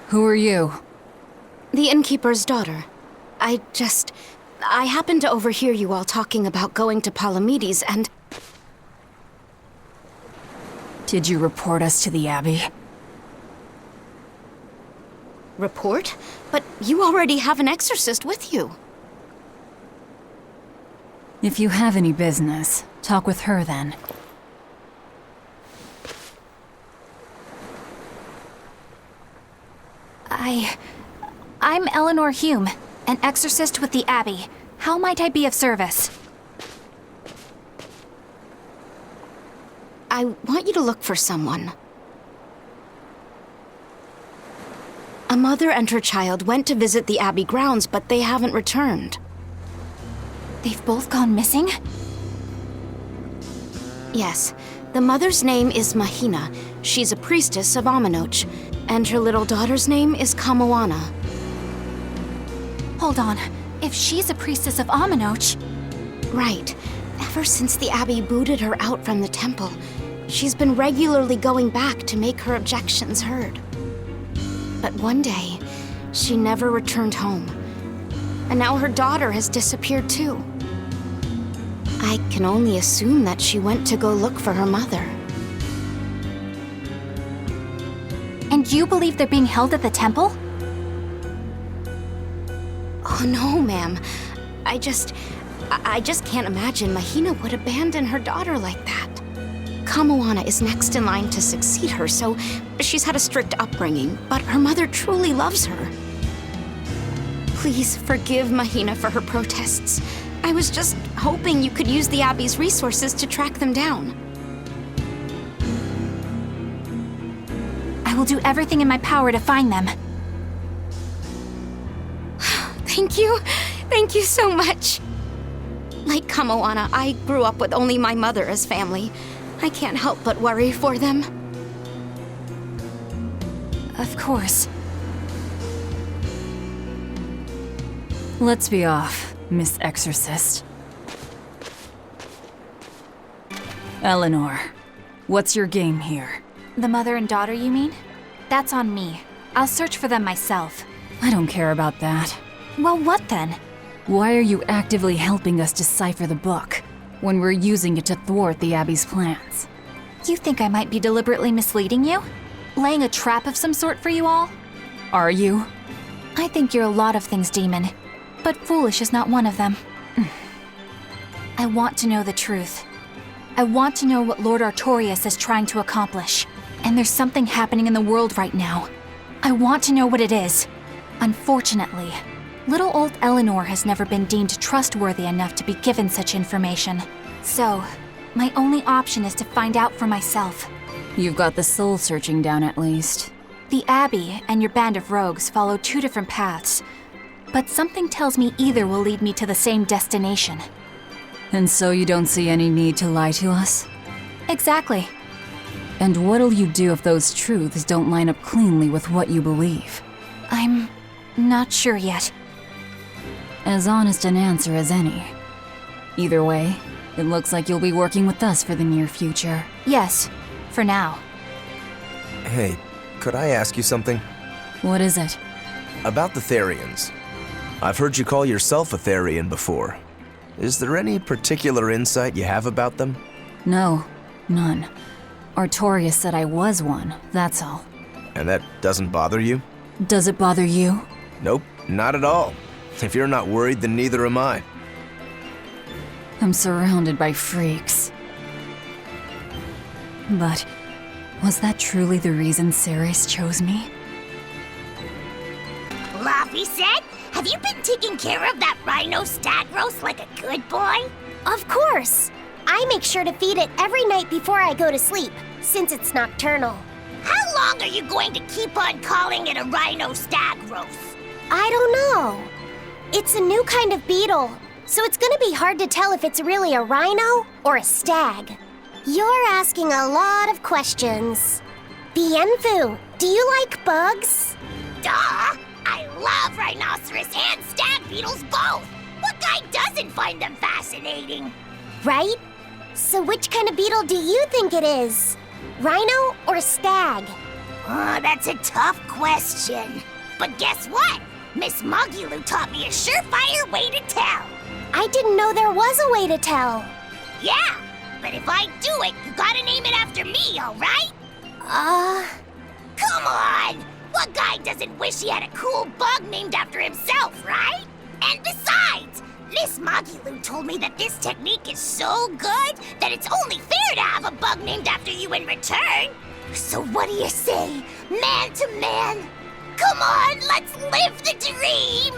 Who are you? The innkeeper's daughter. I happened to overhear you all talking about going to Palamedes and... Did you report us to the Abbey? Report? But you already have an exorcist with you. If you have any business, talk with her then. I'm Eleanor Hume, an exorcist with the Abbey. How might I be of service? I want you to look for someone. A mother and her child went to visit the Abbey grounds, but they haven't returned. They've both gone missing? Yes. The mother's name is Mahina. She's a priestess of Aminoch. And her little daughter's name is Kamoana. Hold on. If she's a priestess of Aminoch... Right. Ever since the Abbey booted her out from the temple, she's been regularly going back to make her objections heard. But one day, she never returned home. And now her daughter has disappeared too. I can only assume that she went to go look for her mother. And you believe they're being held at the temple? Oh no, ma'am. I just can't imagine Mahina would abandon her daughter like that. Kamoana is next in line to succeed her, so she's had a strict upbringing, but her mother truly loves her. Please forgive Mahina for her protests. I was just hoping you could use the Abbey's resources to track them down. I will do everything in my power to find them. Thank you. Thank you so much. Like Kamoana, I grew up with only my mother as family. I can't help but worry for them. Of course. Let's be off, Miss Exorcist. Eleanor, what's your game here? The mother and daughter, you mean? That's on me. I'll search for them myself. I don't care about that. Well, what then? Why are you actively helping us decipher the book, when we're using it to thwart the Abbey's plans? You think I might be deliberately misleading you? Laying a trap of some sort for you all? Are you? I think you're a lot of things, Demon. But foolish is not one of them. I want to know the truth. I want to know what Lord Artorias is trying to accomplish. And there's something happening in the world right now. I want to know what it is. Unfortunately, little old Eleanor has never been deemed trustworthy enough to be given such information. So, my only option is to find out for myself. You've got the soul searching down at least. The Abbey and your band of rogues follow two different paths. But something tells me either will lead me to the same destination. And so you don't see any need to lie to us? Exactly. And what'll you do if those truths don't line up cleanly with what you believe? I'm not sure yet. As honest an answer as any. Either way, it looks like you'll be working with us for the near future. Yes, for now. Hey, could I ask you something? What is it? About the Therians. I've heard you call yourself a Therian before. Is there any particular insight you have about them? No, none. Artorias said I was one, that's all. And that doesn't bother you? Does it bother you? Nope, not at all. If you're not worried, then neither am I. I'm surrounded by freaks. But was that truly the reason Ceres chose me? Laffy said, have you been taking care of that rhino stag roast like a good boy? Of course! I make sure to feed it every night before I go to sleep, since it's nocturnal. How long are you going to keep on calling it a rhino stag roast? I don't know. It's a new kind of beetle, so it's gonna be hard to tell if it's really a rhino or a stag. You're asking a lot of questions. Bienfu, do you like bugs? Duh! I love rhinoceros and stag beetles both! What guy doesn't find them fascinating? Right? So which kind of beetle do you think it is? Rhino or stag? Oh, that's a tough question. But guess what? Miss Mogulu taught me a surefire way to tell. I didn't know there was a way to tell. Yeah, but if I do it, you gotta name it after me, alright? Come on! What guy doesn't wish he had a cool bug named after himself, right? And besides, Miss Mogulu told me that this technique is so good that it's only fair to have a bug named after you in return. So what do you say, man to man? Come on, let's live the dream!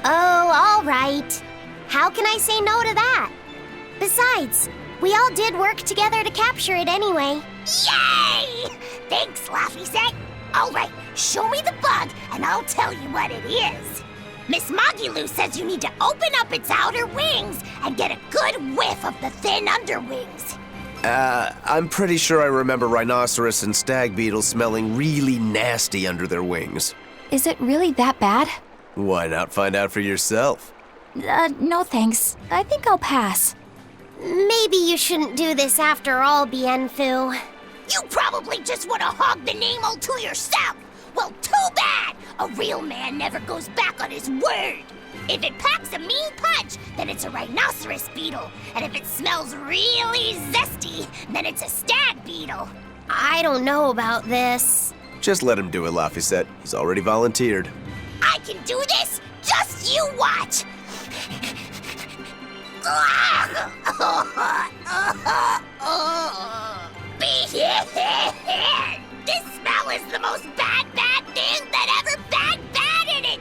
Oh, all right. How can I say no to that? Besides, we all did work together to capture it anyway. Yay! Thanks, Laffy-set. All right, show me the bug and I'll tell you what it is. Miss Mogulu says you need to open up its outer wings and get a good whiff of the thin underwings. I'm pretty sure I remember rhinoceros and stag beetles smelling really nasty under their wings. Is it really that bad? Why not find out for yourself? No thanks. I think I'll pass. Maybe you shouldn't do this after all, Bienfu. You probably just want to hog the name all to yourself. Well, too bad! A real man never goes back on his word. If it packs a mean punch, then it's a rhinoceros beetle. And if it smells really zesty, then it's a stag beetle. I don't know about this. Just let him do it, Laffy-set. He's already volunteered. I can do this! Just you watch! This smell is the most bad thing that ever bad it!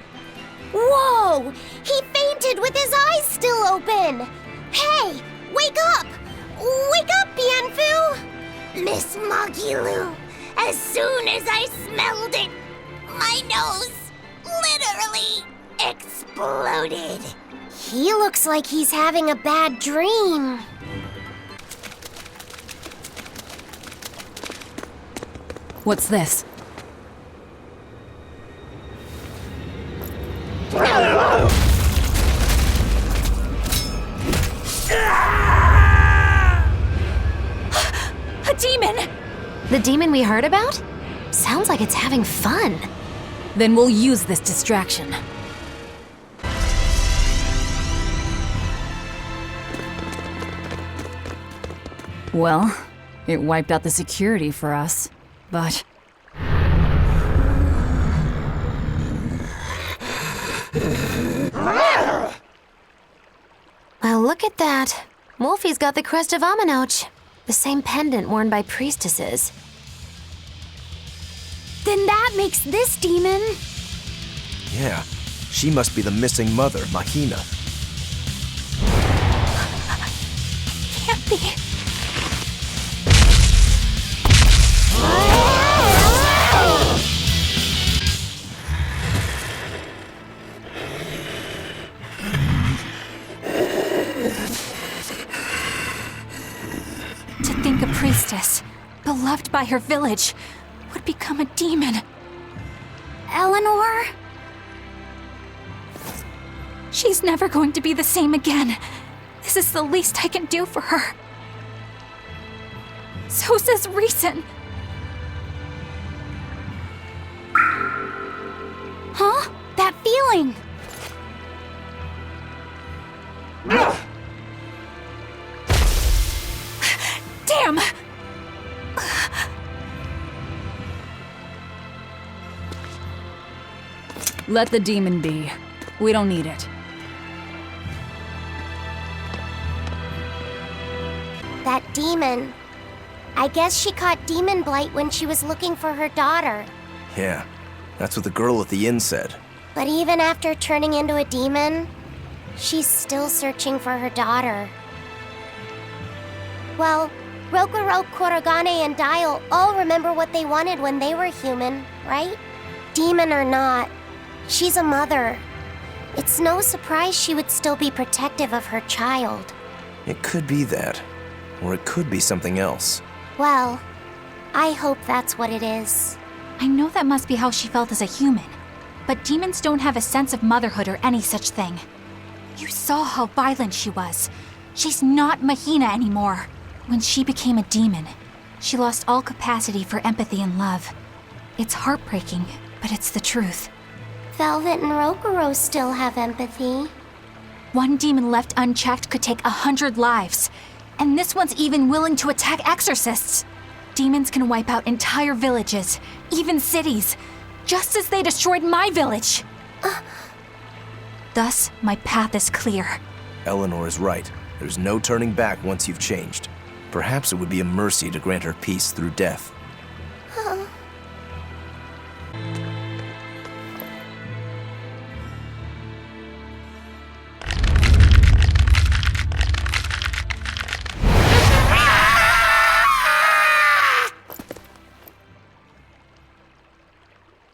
Whoa! He fainted with his eyes still open! Hey! Wake up! Wake up, Bienfu! Miss Mogulu, as soon as I smelled it, my nose literally exploded. He looks like he's having a bad dream. What's this? A demon! The demon we heard about? Sounds like it's having fun. Then we'll use this distraction. Well, it wiped out the security for us, but... Well, look at that. Wolfie's got the crest of Aminoch, the same pendant worn by priestesses. Then that makes this demon... Yeah, she must be the missing mother, Mahina. Can't be. To think a priestess, beloved by her village, would become a demon. Eleanor? She's never going to be the same again. This is the least I can do for her. So says reason. Huh? That feeling! Damn! Let the demon be. We don't need it. That demon. I guess she caught demon blight when she was looking for her daughter. Yeah, that's what the girl at the inn said. But even after turning into a demon, she's still searching for her daughter. Well, Rokurok, Korogane, and Dial all remember what they wanted when they were human, right? Demon or not, she's a mother. It's no surprise she would still be protective of her child. It could be that. Or it could be something else. Well, I hope that's what it is. I know that must be how she felt as a human, but demons don't have a sense of motherhood or any such thing. You saw how violent she was. She's not Mahina anymore. When she became a demon, she lost all capacity for empathy and love. It's heartbreaking, but it's the truth. Velvet and Rokuro still have empathy. One demon left unchecked could take 100 lives. And this one's even willing to attack exorcists. Demons can wipe out entire villages, even cities, just as they destroyed my village. Thus, my path is clear. Eleanor is right. There's no turning back once you've changed. Perhaps it would be a mercy to grant her peace through death.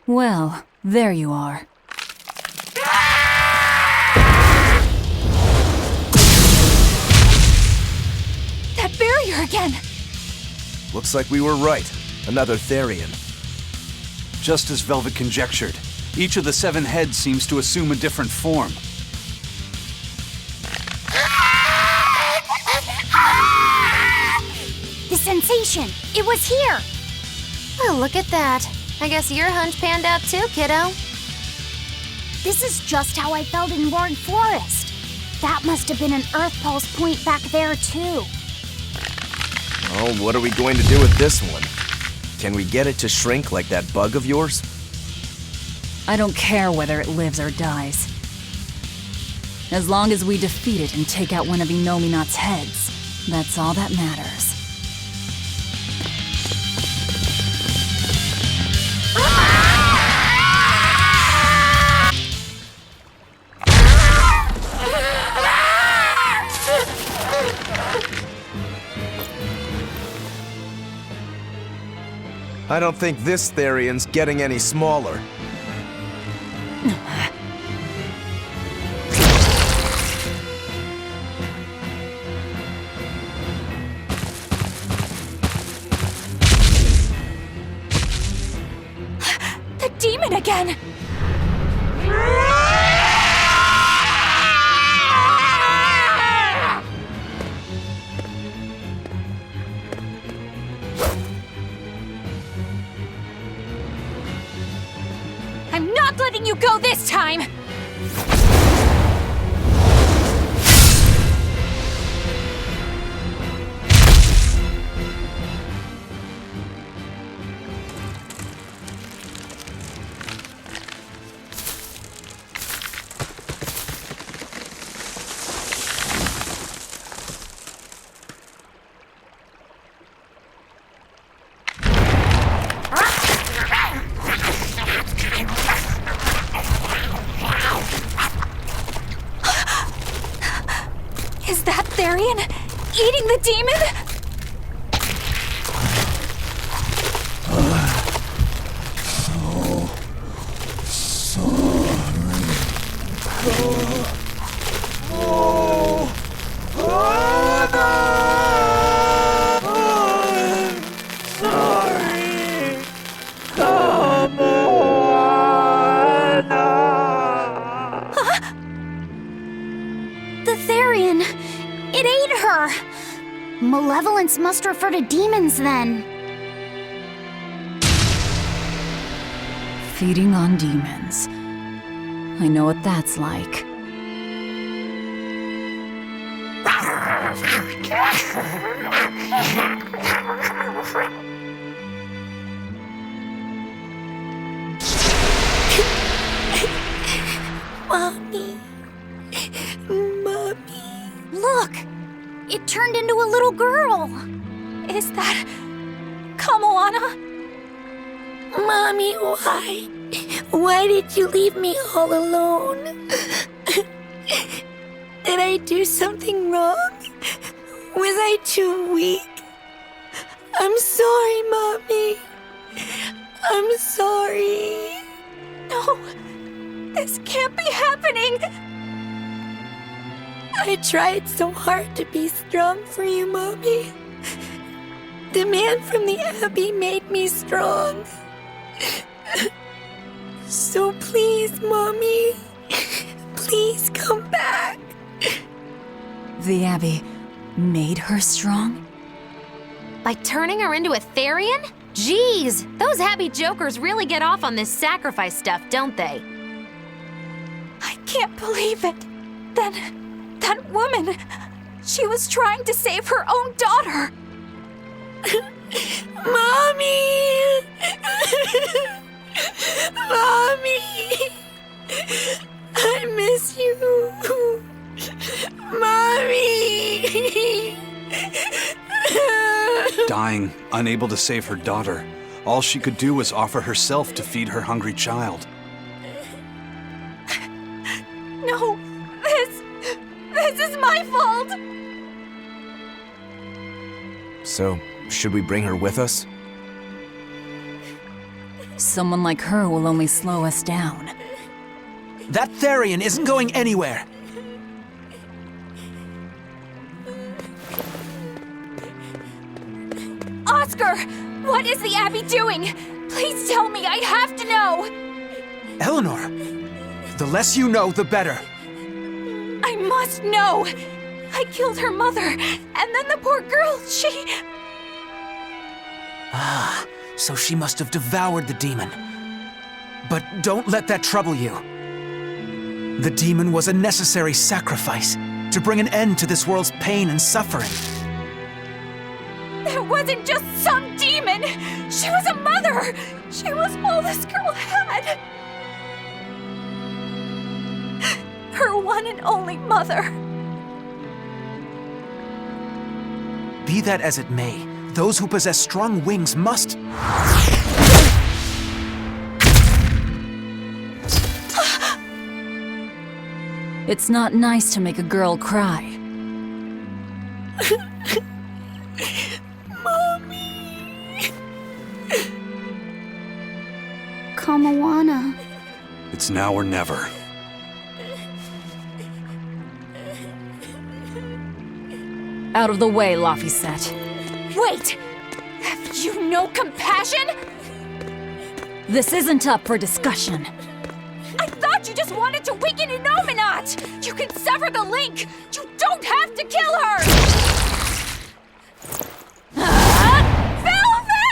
Well, there you are. That barrier again! Looks like we were right. Another Therian. Just as Velvet conjectured, each of the 7 heads seems to assume a different form. The sensation! It was here! Oh, look at that. I guess your hunch panned out too, kiddo. This is just how I felt in Ward Forest. That must have been an Earth Pulse point back there, too. Oh, what are we going to do with this one? Can we get it to shrink like that bug of yours? I don't care whether it lives or dies. As long as we defeat it and take out one of Inominat's heads, that's all that matters. I don't think this Therian's getting any smaller. The demon again! I'm not letting you go this time! Is that Therian eating the demon? The Therian! It ate her! Malevolence must refer to demons, then. Feeding on demons. I know what that's like. Mommy. Look! It turned into a little girl! Is that Kamoana? Mommy, why? Why did you leave me all alone? Did I do something wrong? Was I too weak? I'm sorry, Mommy. I'm sorry. No, this can't be happening! I tried so hard to be strong for you, Mommy. The man from the Abbey made me strong. So please, Mommy, please come back. The Abbey made her strong? By turning her into a Therian? Jeez, those happy jokers really get off on this sacrifice stuff, don't they? I can't believe it. That woman, she was trying to save her own daughter. Mommy! Mommy! I miss you. Mommy! Dying, unable to save her daughter, all she could do was offer herself to feed her hungry child. No, this is my fault. So, should we bring her with us? Someone like her will only slow us down. That Therian isn't going anywhere. Oscar, what is the Abbey doing? Please tell me, I have to know. Eleanor, the less you know, the better. I must know. I killed her mother, and then the poor girl, she... Ah, so she must have devoured the demon. But don't let that trouble you. The demon was a necessary sacrifice to bring an end to this world's pain and suffering. It wasn't just some demon. She was a mother. She was all this girl had. Her one and only mother. Be that as it may, those who possess strong wings must... It's not nice to make a girl cry. Kamawana. It's now or never. Out of the way, Laphicet. Wait! Have you no compassion? This isn't up for discussion. I thought you just wanted to weaken Innominat! You can sever the link! You don't have to kill her! Velvet!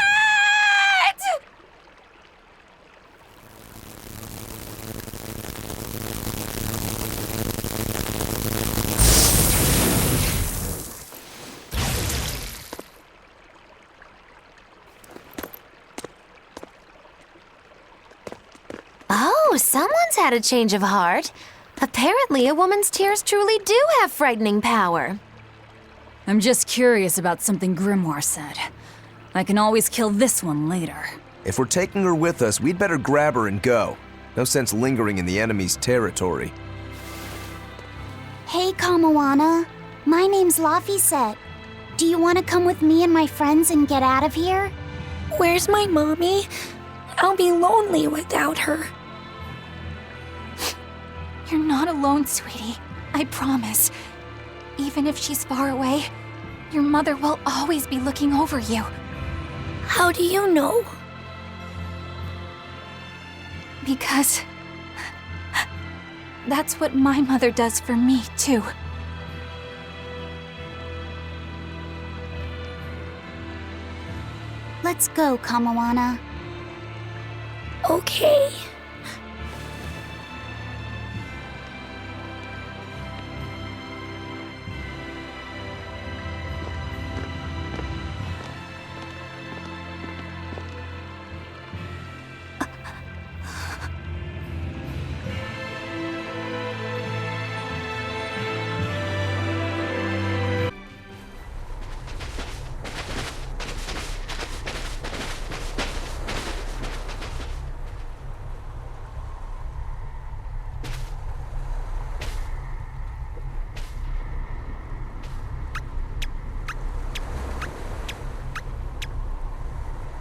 Oh, someone's had a change of heart. Apparently, a woman's tears truly do have frightening power. I'm just curious about something Grimoire said. I can always kill this one later. If we're taking her with us, we'd better grab her and go. No sense lingering in the enemy's territory. Hey, Kamawana. My name's Laphicet. Do you want to come with me and my friends and get out of here? Where's my mommy? I'll be lonely without her. You're not alone, sweetie. I promise. Even if she's far away, your mother will always be looking over you. How do you know? Because that's what my mother does for me, too. Let's go, Kamawana. Okay.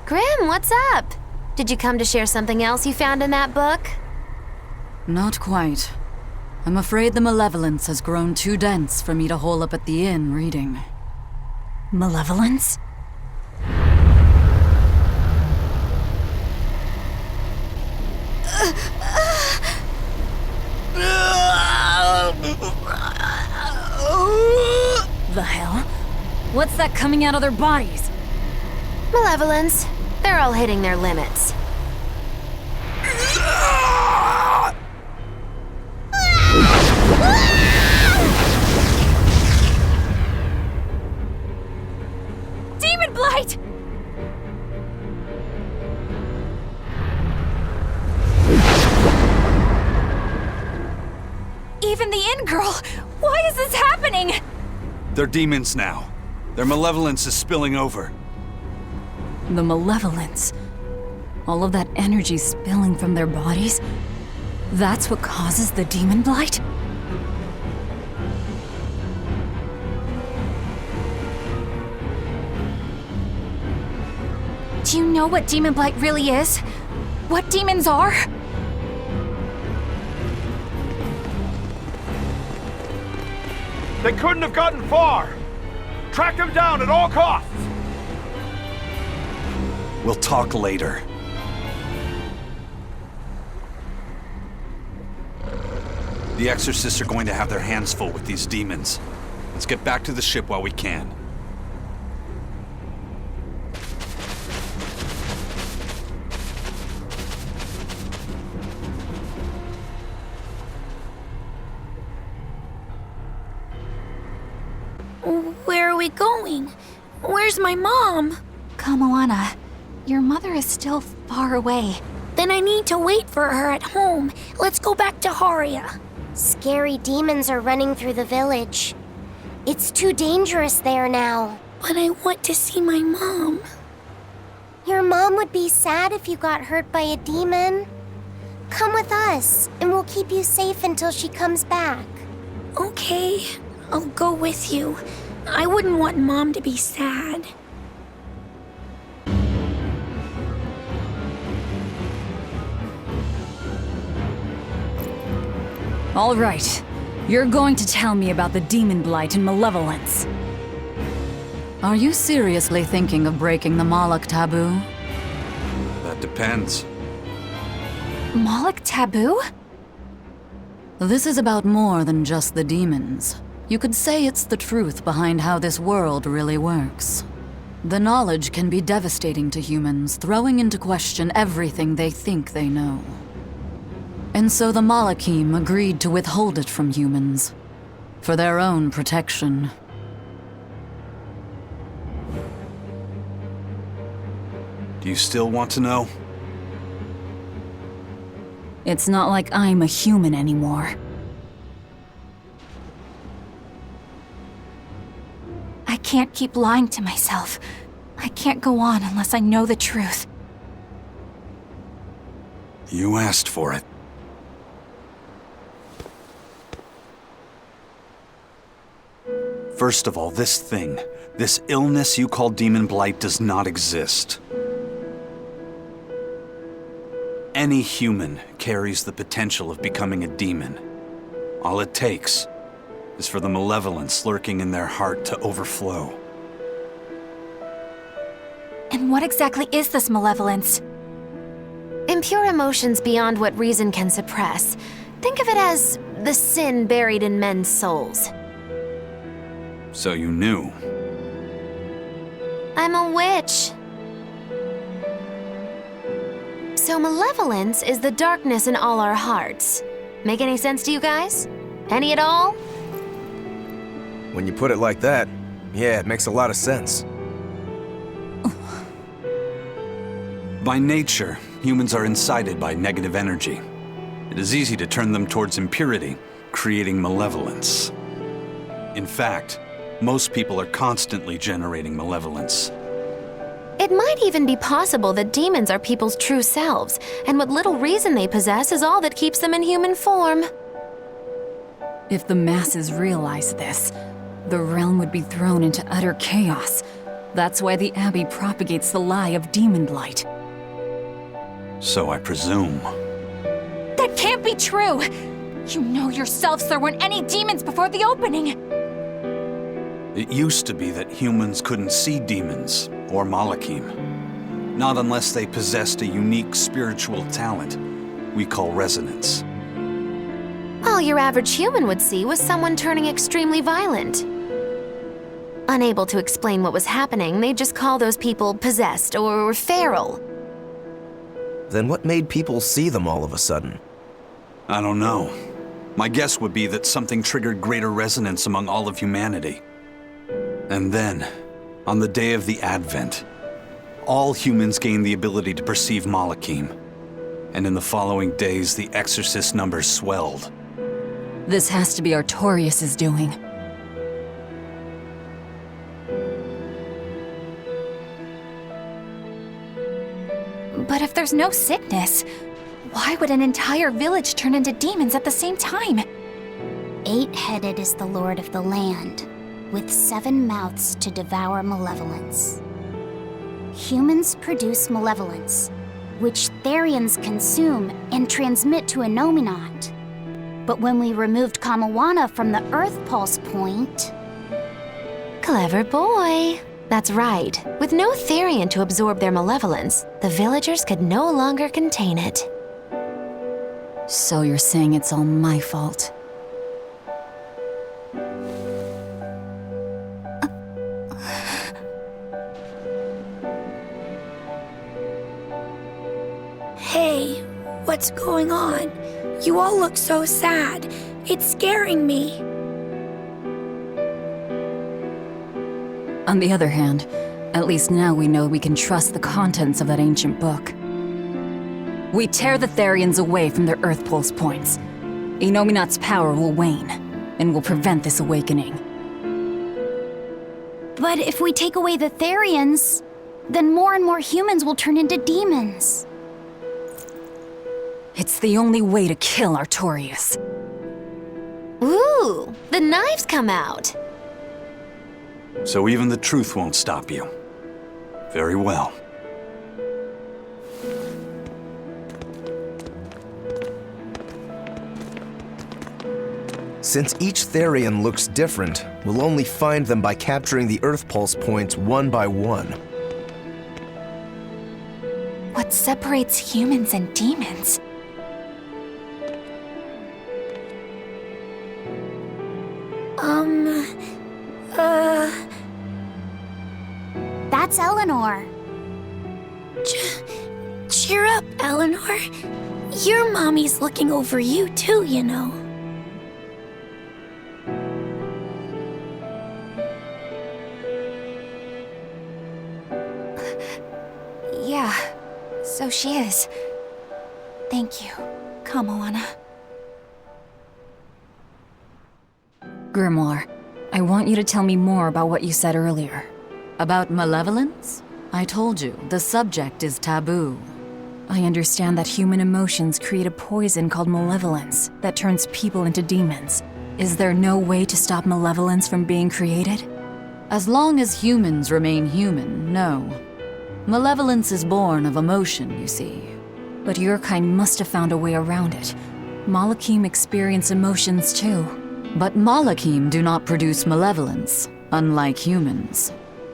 Grim, what's up? Did you come to share something else you found in that book? Not quite. I'm afraid the malevolence has grown too dense for me to hole up at the inn reading. Malevolence? The hell? What's that coming out of their bodies? Malevolence. They're all hitting their limits. Demon Blight! Even the Inn Girl! Why is this happening? They're demons now. Their malevolence is spilling over. The malevolence. All of that energy spilling from their bodies. That's what causes the demon blight? Do you know what demon blight really is? What demons are? They couldn't have gotten far. Track them down at all costs. We'll talk later. The exorcists are going to have their hands full with these demons. Let's get back to the ship while we can. Where are we going? Where's my mom? Kamoana, your mother is still far away. Then I need to wait for her at home. Let's go back to Haria. Scary demons are running through the village. It's too dangerous there now. But I want to see my mom. Your mom would be sad if you got hurt by a demon. Come with us, and we'll keep you safe until she comes back. Okay, I'll go with you. I wouldn't want Mom to be sad. All right. You're going to tell me about the demon blight and malevolence. Are you seriously thinking of breaking the Moloch taboo? That depends. Moloch taboo? This is about more than just the demons. You could say it's the truth behind how this world really works. The knowledge can be devastating to humans, throwing into question everything they think they know. And so the Malachim agreed to withhold it from humans, for their own protection. Do you still want to know? It's not like I'm a human anymore. I can't keep lying to myself. I can't go on unless I know the truth. You asked for it. First of all, this illness you call demon blight does not exist. Any human carries the potential of becoming a demon. All it takes is for the malevolence lurking in their heart to overflow. And what exactly is this malevolence? Impure emotions beyond what reason can suppress. Think of it as the sin buried in men's souls. So you knew. I'm a witch. So malevolence is the darkness in all our hearts. Make any sense to you guys? Any at all? When you put it like that, yeah, it makes a lot of sense. By nature, humans are incited by negative energy. It is easy to turn them towards impurity, creating malevolence. In fact, most people are constantly generating malevolence. It might even be possible that demons are people's true selves, and what little reason they possess is all that keeps them in human form. If the masses realize this, the realm would be thrown into utter chaos. That's why the Abbey propagates the lie of demon blight. So I presume. That can't be true! You know yourselves there weren't any demons before the opening! It used to be that humans couldn't see demons, or Malachim. Not unless they possessed a unique spiritual talent we call resonance. All your average human would see was someone turning extremely violent. Unable to explain what was happening, they'd just call those people possessed or feral. Then what made people see them all of a sudden? I don't know. My guess would be that something triggered greater resonance among all of humanity. And then, on the day of the Advent, all humans gained the ability to perceive Malachim. And in the following days, the exorcist numbers swelled. This has to be Artorias' doing. But if there's no sickness, why would an entire village turn into demons at the same time? 8-headed is the lord of the land, with 7 mouths to devour malevolence. Humans produce malevolence, which Therians consume and transmit to a Nominat. But when we removed Kamawana from the Earth Pulse point... Clever boy. That's right. With no Therian to absorb their malevolence, the villagers could no longer contain it. So you're saying it's all my fault? Hey, what's going on? You all look so sad. It's scaring me. On the other hand, at least now we know we can trust the contents of that ancient book. We tear the Therians away from their Earth Pulse points. Inominat's power will wane, and will prevent this awakening. But if we take away the Therians, then more and more humans will turn into demons. It's the only way to kill Artorias. Ooh, the knives come out. So even the truth won't stop you. Very well. Since each Therian looks different, we'll only find them by capturing the Earth Pulse points one by one. What separates humans and demons? That's Eleanor. Cheer up, Eleanor. Your mommy's looking over you too, you know. Yeah, so she is. Thank you, Kamawana. Grimoire, I want you to tell me more about what you said earlier. About malevolence? I told you, the subject is taboo. I understand that human emotions create a poison called malevolence that turns people into demons. Is there no way to stop malevolence from being created? As long as humans remain human, no. Malevolence is born of emotion, you see. But your kind must have found a way around it. Malachim experience emotions too. But Malachim do not produce malevolence, unlike humans.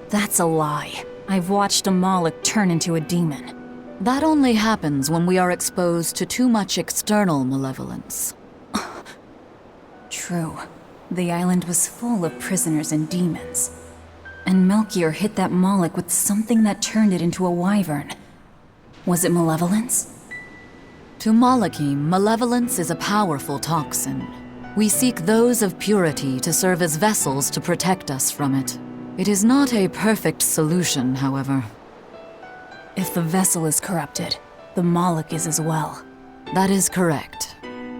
That's a lie. I've watched a Malak turn into a demon. That only happens when we are exposed to too much external malevolence. True. The island was full of prisoners and demons. And Melchior hit that Malak with something that turned it into a wyvern. Was it malevolence? To Malachim, malevolence is a powerful toxin. We seek those of purity to serve as vessels to protect us from it. It is not a perfect solution, however. If the vessel is corrupted, the Malak is as well. That is correct.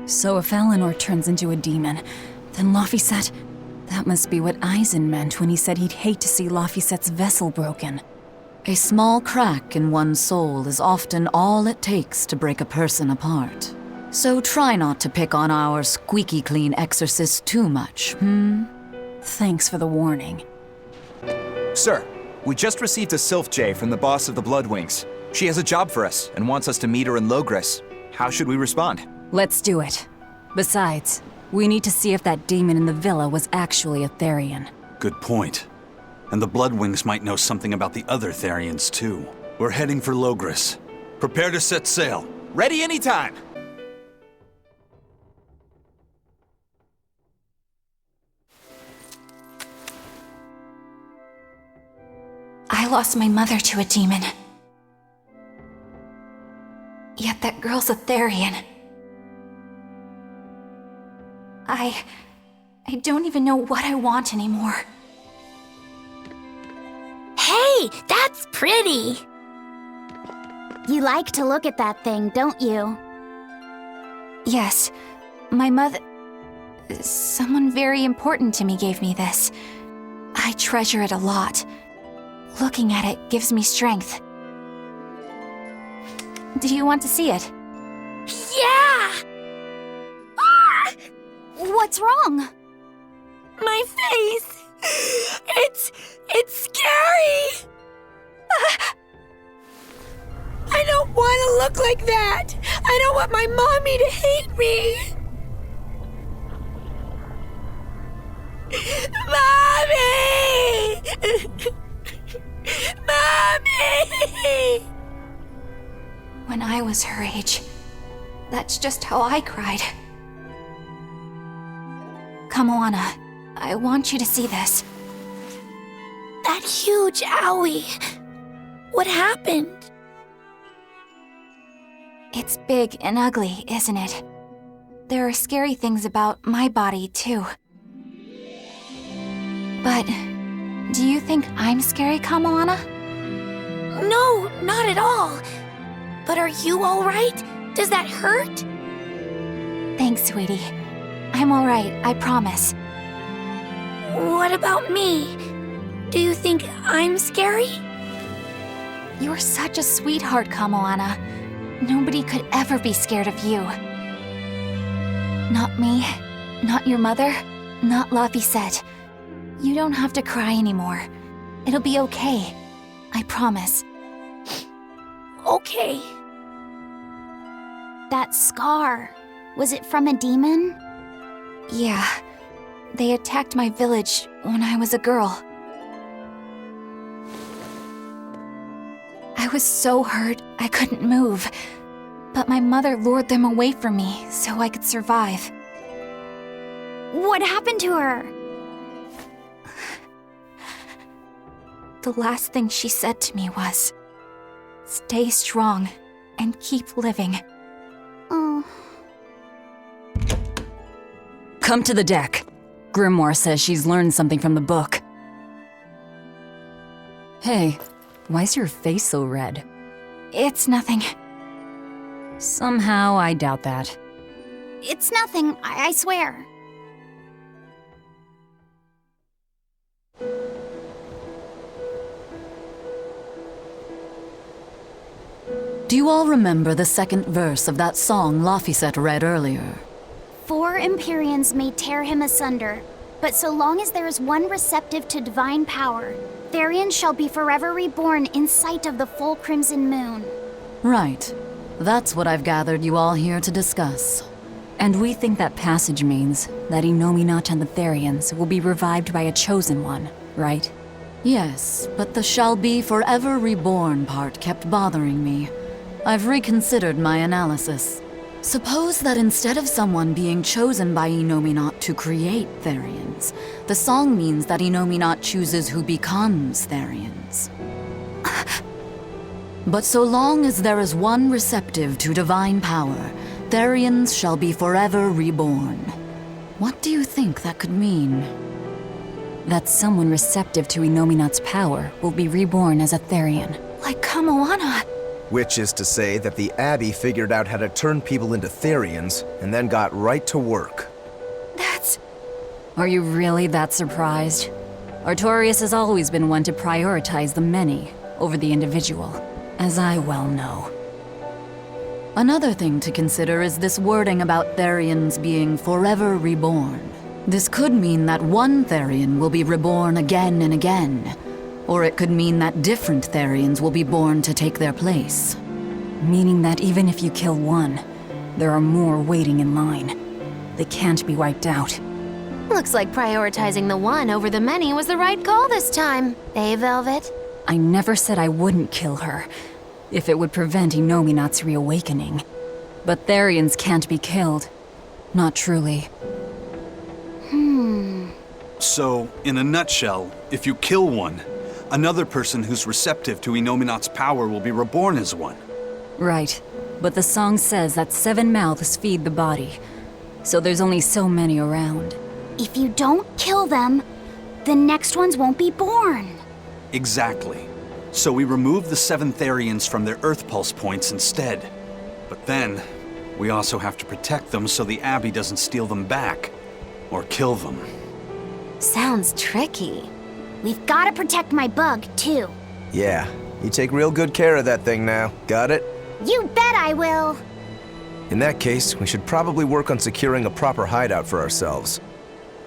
So if Eleanor turns into a demon, then Laphicet... That must be what Eisen meant when he said he'd hate to see Laphicet's vessel broken. A small crack in one's soul is often all it takes to break a person apart. So try not to pick on our squeaky clean exorcist too much, Thanks for the warning. Sir, we just received a Sylph J from the boss of the Bloodwings. She has a job for us and wants us to meet her in Logres. How should we respond? Let's do it. Besides, we need to see if that demon in the villa was actually a Therian. Good point. And the Bloodwings might know something about the other Therians too. We're heading for Logres. Prepare to set sail. Ready anytime! lost my mother to a demon. Yet that girl's a Therian. I don't even know what I want anymore. Hey, that's pretty! You like to look at that thing, don't you? Yes, my mother... Someone very important to me gave me this. I treasure it a lot. Looking at it gives me strength. Do you want to see it? Yeah! Ah! What's wrong? My face! It's scary! I don't want to look like that! I don't want my mommy to hate me! Mommy! Mommy! When I was her age, that's just how I cried. Come, Moana. I want you to see this. That huge owie. What happened? It's big and ugly, isn't it? There are scary things about my body, too. But do you think I'm scary, Kamoana? No, not at all. But are you all right? Does that hurt? Thanks, sweetie. I'm all right, I promise. What about me? Do you think I'm scary? You're such a sweetheart, Kamoana. Nobody could ever be scared of you. Not me, not your mother, not Laphicet. You don't have to cry anymore. It'll be okay. I promise. Okay. That scar, was it from a demon? Yeah. They attacked my village when I was a girl. I was so hurt I couldn't move. But my mother lured them away from me so I could survive. What happened to her? The last thing she said to me was, "Stay strong and keep living." Oh. Come to the deck. Grimoire says she's learned something from the book. Hey, why's your face so red? It's nothing. Somehow, I doubt that. It's nothing, I swear. Do you all remember the second verse of that song Laphicet read earlier? 4 Empyreans may tear him asunder, but so long as there is one receptive to divine power, Therian shall be forever reborn in sight of the full crimson moon. Right. That's what I've gathered you all here to discuss. And we think that passage means that Innominat and the Therians will be revived by a chosen one, right? Yes, but the shall be forever reborn part kept bothering me. I've reconsidered my analysis. Suppose that instead of someone being chosen by Innominat to create Therians, the song means that Innominat chooses who becomes Therians. But so long as there is one receptive to divine power, Therians shall be forever reborn. What do you think that could mean? That someone receptive to Innominat's power will be reborn as a Therian. Like Kamoana. Which is to say that the Abbey figured out how to turn people into Therians, and then got right to work. That's... Are you really that surprised? Artorias has always been one to prioritize the many over the individual, as I well know. Another thing to consider is this wording about Therians being forever reborn. This could mean that one Therian will be reborn again and again, or it could mean that different Therians will be born to take their place. Meaning that even if you kill one, there are more waiting in line. They can't be wiped out. Looks like prioritizing the one over the many was the right call this time. Eh, Velvet? I never said I wouldn't kill her, if it would prevent Innominat's reawakening. But Therians can't be killed. Not truly. So, in a nutshell, if you kill one, Another person who's receptive to Inominat's power will be reborn as one. Right. But the song says that 7 mouths feed the body. So there's only so many around. If you don't kill them, the next ones won't be born. Exactly. So we remove the 7 Therians from their Earth Pulse points instead. But then, we also have to protect them so the Abbey doesn't steal them back. Or kill them. Sounds tricky. We've got to protect my bug, too. Yeah, you take real good care of that thing now. Got it? You bet I will. In that case, we should probably work on securing a proper hideout for ourselves.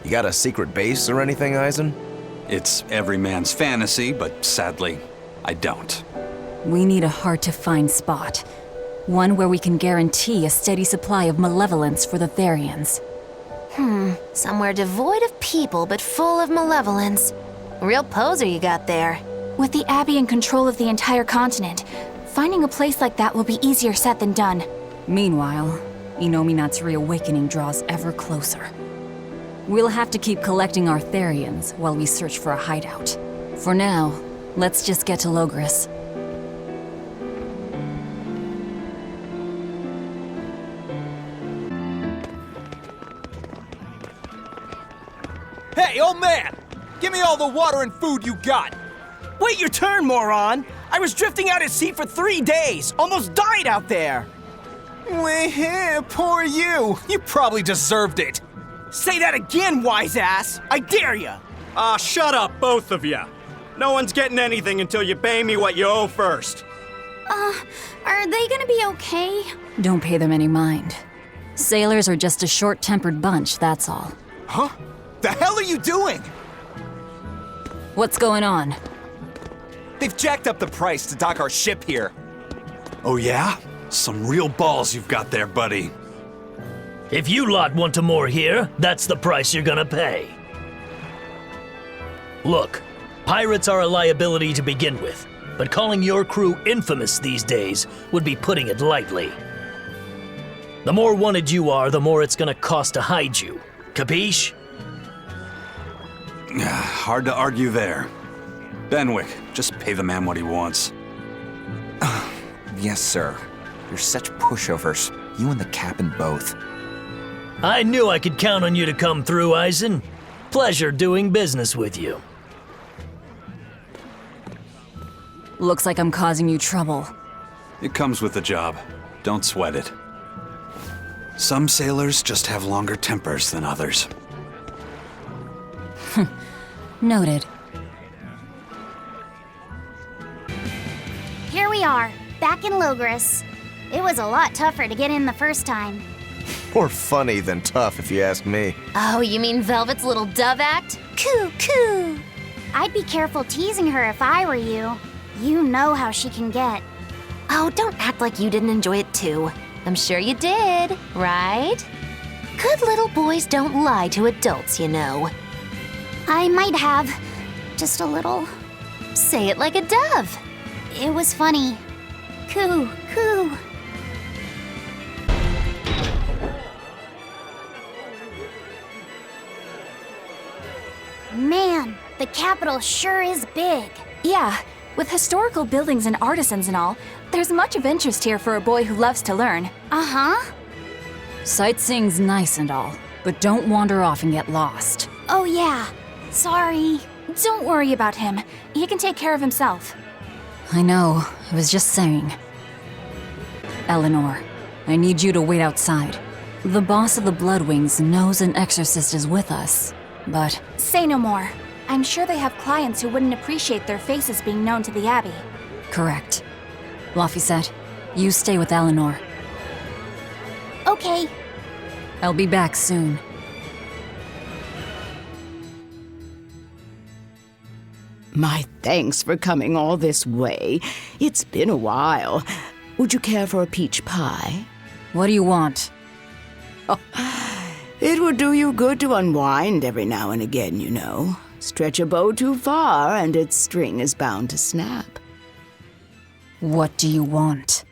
You got a secret base or anything, Eisen? It's every man's fantasy, but sadly, I don't. We need a hard-to-find spot. One where we can guarantee a steady supply of malevolence for the Therians. Somewhere devoid of people but full of malevolence. Real poser you got there. With the Abbey in control of the entire continent, finding a place like that will be easier said than done. Meanwhile, Inominat's reawakening draws ever closer. We'll have to keep collecting our Therians while we search for a hideout. For now, let's just get to Logris. Hey, old man! Give me all the water and food you got! Wait your turn, moron! I was drifting out at sea for 3 days! Almost died out there! Weh, poor you! You probably deserved it! Say that again, wise ass! I dare ya! Shut up, both of you. No one's getting anything until you pay me what you owe first. Are they gonna be okay? Don't pay them any mind. Sailors are just a short-tempered bunch, that's all. Huh? The hell are you doing? What's going on? They've jacked up the price to dock our ship here. Oh yeah? Some real balls you've got there, buddy. If you lot want to moor here, that's the price you're gonna pay. Look, pirates are a liability to begin with, but calling your crew infamous these days would be putting it lightly. The more wanted you are, the more it's gonna cost to hide you. Capiche? Hard to argue there. Benwick, just pay the man what he wants. Yes, sir. You're such pushovers. You and the captain both. I knew I could count on you to come through, Eisen. Pleasure doing business with you. Looks like I'm causing you trouble. It comes with the job. Don't sweat it. Some sailors just have longer tempers than others. Noted. Here we are, back in Logris. It was a lot tougher to get in the first time. More funny than tough, if you ask me. Oh, you mean Velvet's little dove act? Coo, coo. I'd be careful teasing her if I were you. You know how she can get. Oh, don't act like you didn't enjoy it too. I'm sure you did, right? Good little boys don't lie to adults, you know. I might have. Just a little. Say it like a dove. It was funny. Coo, coo. Man, the capital sure is big. Yeah, with historical buildings and artisans and all, there's much of interest here for a boy who loves to learn. Uh-huh. Sightseeing's nice and all, but don't wander off and get lost. Oh yeah, sorry. Don't worry about him. He can take care of himself. I know, I was just saying. Eleanor, I need you to wait outside. The boss of the Bloodwings knows an exorcist is with us, but... Say no more. I'm sure they have clients who wouldn't appreciate their faces being known to the Abbey. Correct. Laphicet, you stay with Eleanor. Okay. I'll be back soon. My thanks for coming all this way. It's been a while. Would you care for a peach pie? What do you want? Oh, it would do you good to unwind every now and again, you know. Stretch a bow too far and its string is bound to snap. What do you want?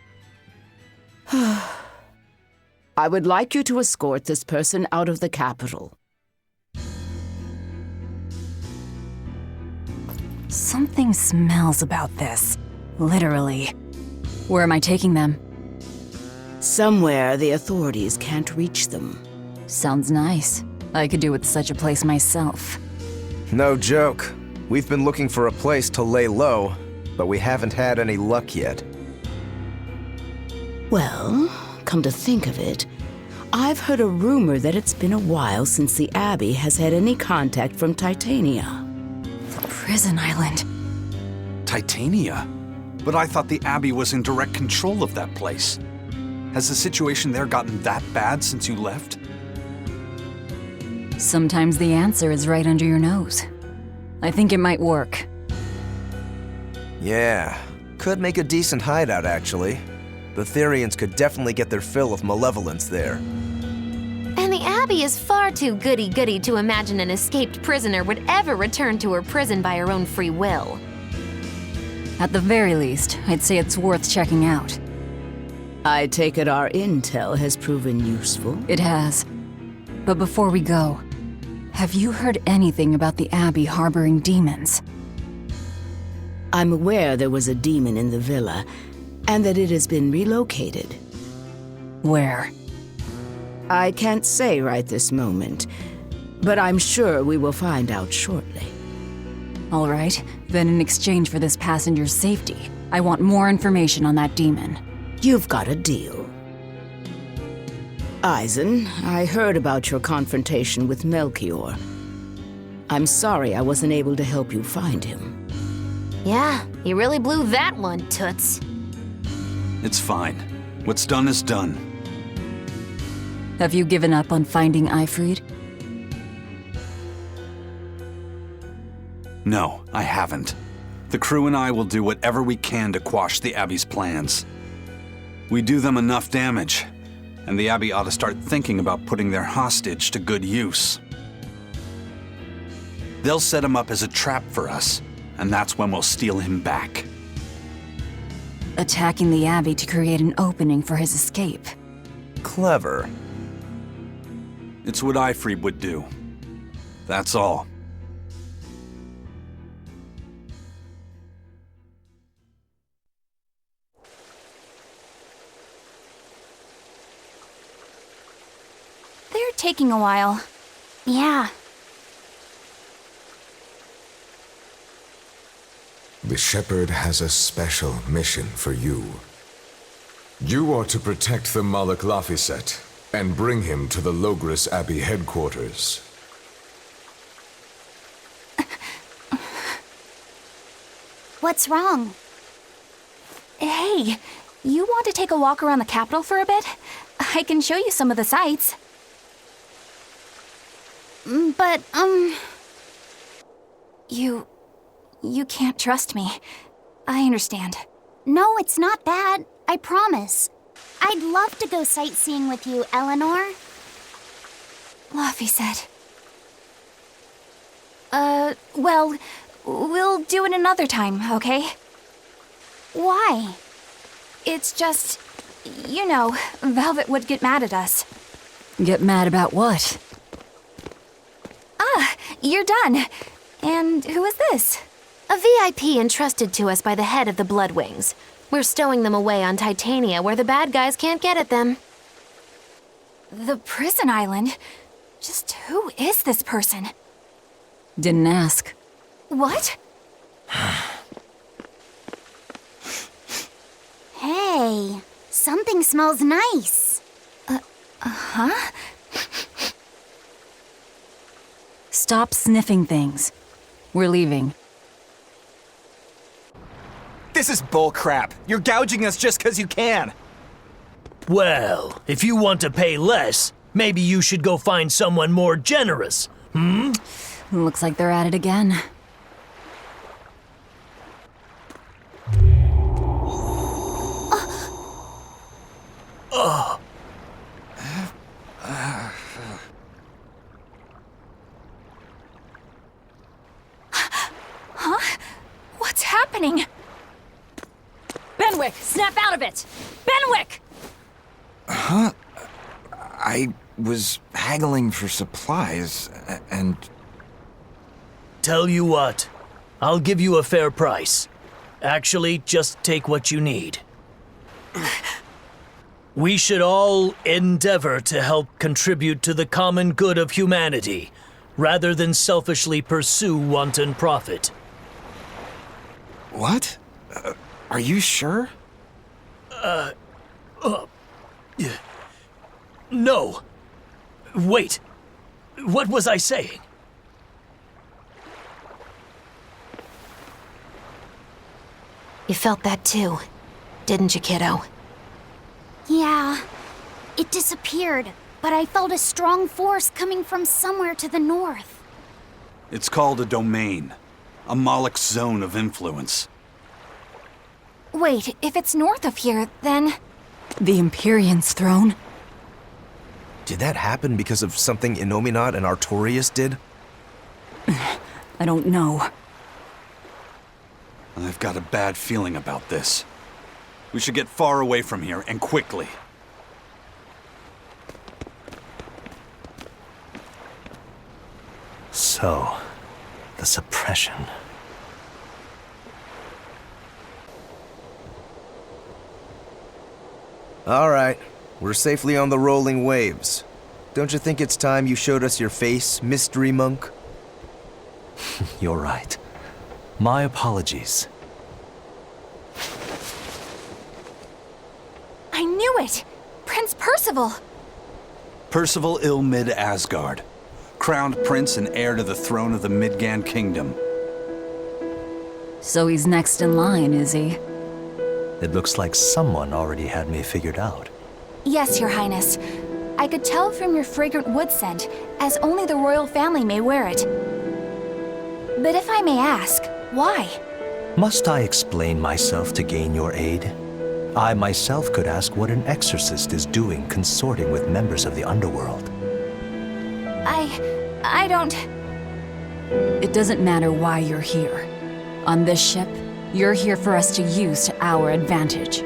I would like you to escort this person out of the capital. Something smells about this. Literally. Where am I taking them? Somewhere the authorities can't reach them. Sounds nice. I could do with such a place myself. No joke. We've been looking for a place to lay low, but we haven't had any luck yet. Well, come to think of it, I've heard a rumor that it's been a while since the Abbey has had any contact from Titania. The prison island. Titania? But I thought the Abbey was in direct control of that place. Has the situation there gotten that bad since you left? Sometimes the answer is right under your nose. I think it might work. Yeah, could make a decent hideout actually. The Therians could definitely get their fill of malevolence there. And the Abbey is far too goody-goody to imagine an escaped prisoner would ever return to her prison by her own free will. At the very least, I'd say it's worth checking out. I take it our intel has proven useful. It has. But before we go, have you heard anything about the Abbey harboring demons? I'm aware there was a demon in the villa, and that it has been relocated. Where? I can't say right this moment, but I'm sure we will find out shortly. All right, then in exchange for this passenger's safety, I want more information on that demon. You've got a deal. Eisen, I heard about your confrontation with Melchior. I'm sorry I wasn't able to help you find him. Yeah, you really blew that one, Toots. It's fine. What's done is done. Have you given up on finding Eifried? No, I haven't. The crew and I will do whatever we can to quash the Abbey's plans. We do them enough damage, and the Abbey ought to start thinking about putting their hostage to good use. They'll set him up as a trap for us, and that's when we'll steal him back. Attacking the Abbey to create an opening for his escape. Clever. It's what Eifried would do. That's all. They're taking a while. Yeah. The Shepherd has a special mission for you. You are to protect the Malak Laphicet and bring him to the Logres Abbey headquarters. What's wrong? Hey, you want to take a walk around the capital for a bit? I can show you some of the sights. But, You can't trust me. I understand. No, it's not that. I promise. I'd love to go sightseeing with you, Eleanor. Laphicet. Well, we'll do it another time, okay? Why? It's just, you know, Velvet would get mad at us. Get mad about what? Ah, you're done. And who is this? A VIP entrusted to us by the head of the Bloodwings. We're stowing them away on Titania where the bad guys can't get at them. The prison island? Just who is this person? Didn't ask. What? Hey, something smells nice. Huh? Stop sniffing things. We're leaving. This is bullcrap. You're gouging us just 'cause you can. Well, if you want to pay less, maybe you should go find someone more generous, hmm? Looks like they're at it again. Huh? What's happening? Benwick, snap out of it! Benwick! Huh? I was haggling for supplies, and... Tell you what, I'll give you a fair price. Actually, just take what you need. We should all endeavor to help contribute to the common good of humanity, rather than selfishly pursue wanton profit. What? Are you sure? No. Wait. What was I saying? You felt that too, didn't you, kiddo? Yeah, it disappeared, but I felt a strong force coming from somewhere to the north. It's called a domain. A Moloch zone of influence. Wait, if it's north of here, then... The Empyrean's throne? Did that happen because of something Innominat and Artorias did? I don't know. I've got a bad feeling about this. We should get far away from here, and quickly. So, the suppression. All right, we're safely on the rolling waves. Don't you think it's time you showed us your face, Mystery Monk? You're right. My apologies. I knew it! Prince Percival! Percival Ilmid Asgard, crowned prince and heir to the throne of the Midgand Kingdom. So he's next in line, is he? It looks like someone already had me figured out. Yes, Your Highness. I could tell from your fragrant wood scent, as only the royal family may wear it. But if I may ask, why? Must I explain myself to gain your aid? I myself could ask what an exorcist is doing consorting with members of the underworld. I don't... It doesn't matter why you're here. On this ship, you're here for us to use to our advantage.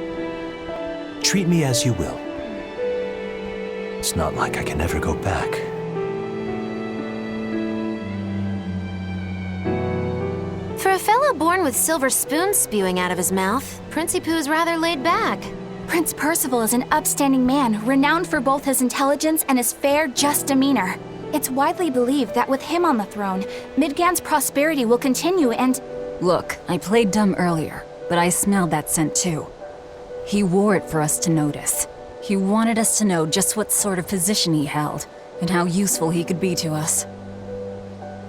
Treat me as you will. It's not like I can ever go back. For a fellow born with silver spoons spewing out of his mouth, Princie Poo's rather laid back. Prince Percival is an upstanding man, renowned for both his intelligence and his fair, just demeanor. It's widely believed that with him on the throne, Midgand's prosperity will continue and... Look, I played dumb earlier, but I smelled that scent too. He wore it for us to notice. He wanted us to know just what sort of position he held, and how useful he could be to us.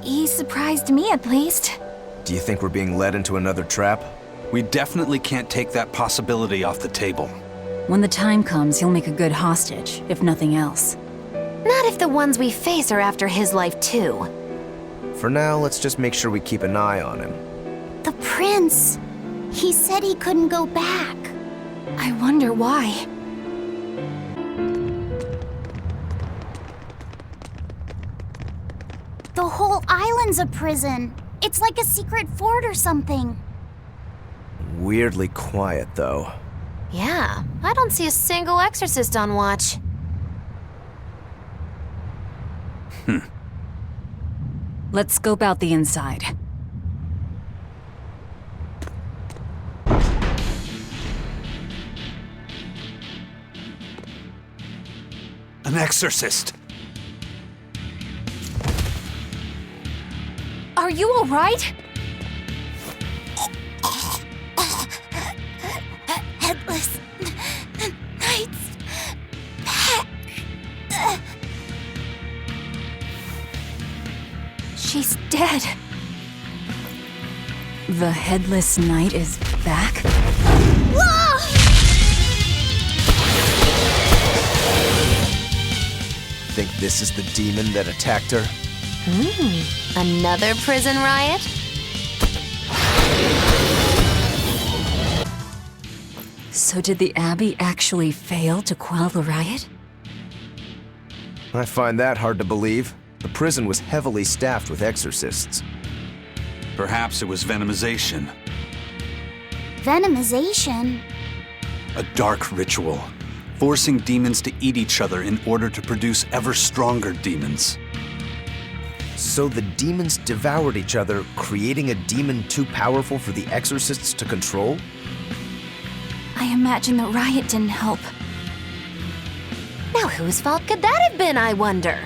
He surprised me, at least. Do you think we're being led into another trap? We definitely can't take that possibility off the table. When the time comes, he'll make a good hostage, if nothing else. Not if the ones we face are after his life too. For now, let's just make sure we keep an eye on him. The prince! He said he couldn't go back. I wonder why. The whole island's a prison. It's like a secret fort or something. Weirdly quiet, though. Yeah, I don't see a single exorcist on watch. Let's scope out the inside. An exorcist! Are you all right? Headless Knight's back. She's dead. The Headless Knight is back? Whoa! Think this is the demon that attacked her? Another prison riot? So did the Abbey actually fail to quell the riot? I find that hard to believe. The prison was heavily staffed with exorcists. Perhaps it was venomization. Venomization? A dark ritual, forcing demons to eat each other in order to produce ever stronger demons. So the demons devoured each other, creating a demon too powerful for the exorcists to control? I imagine the riot didn't help. Now whose fault could that have been, I wonder?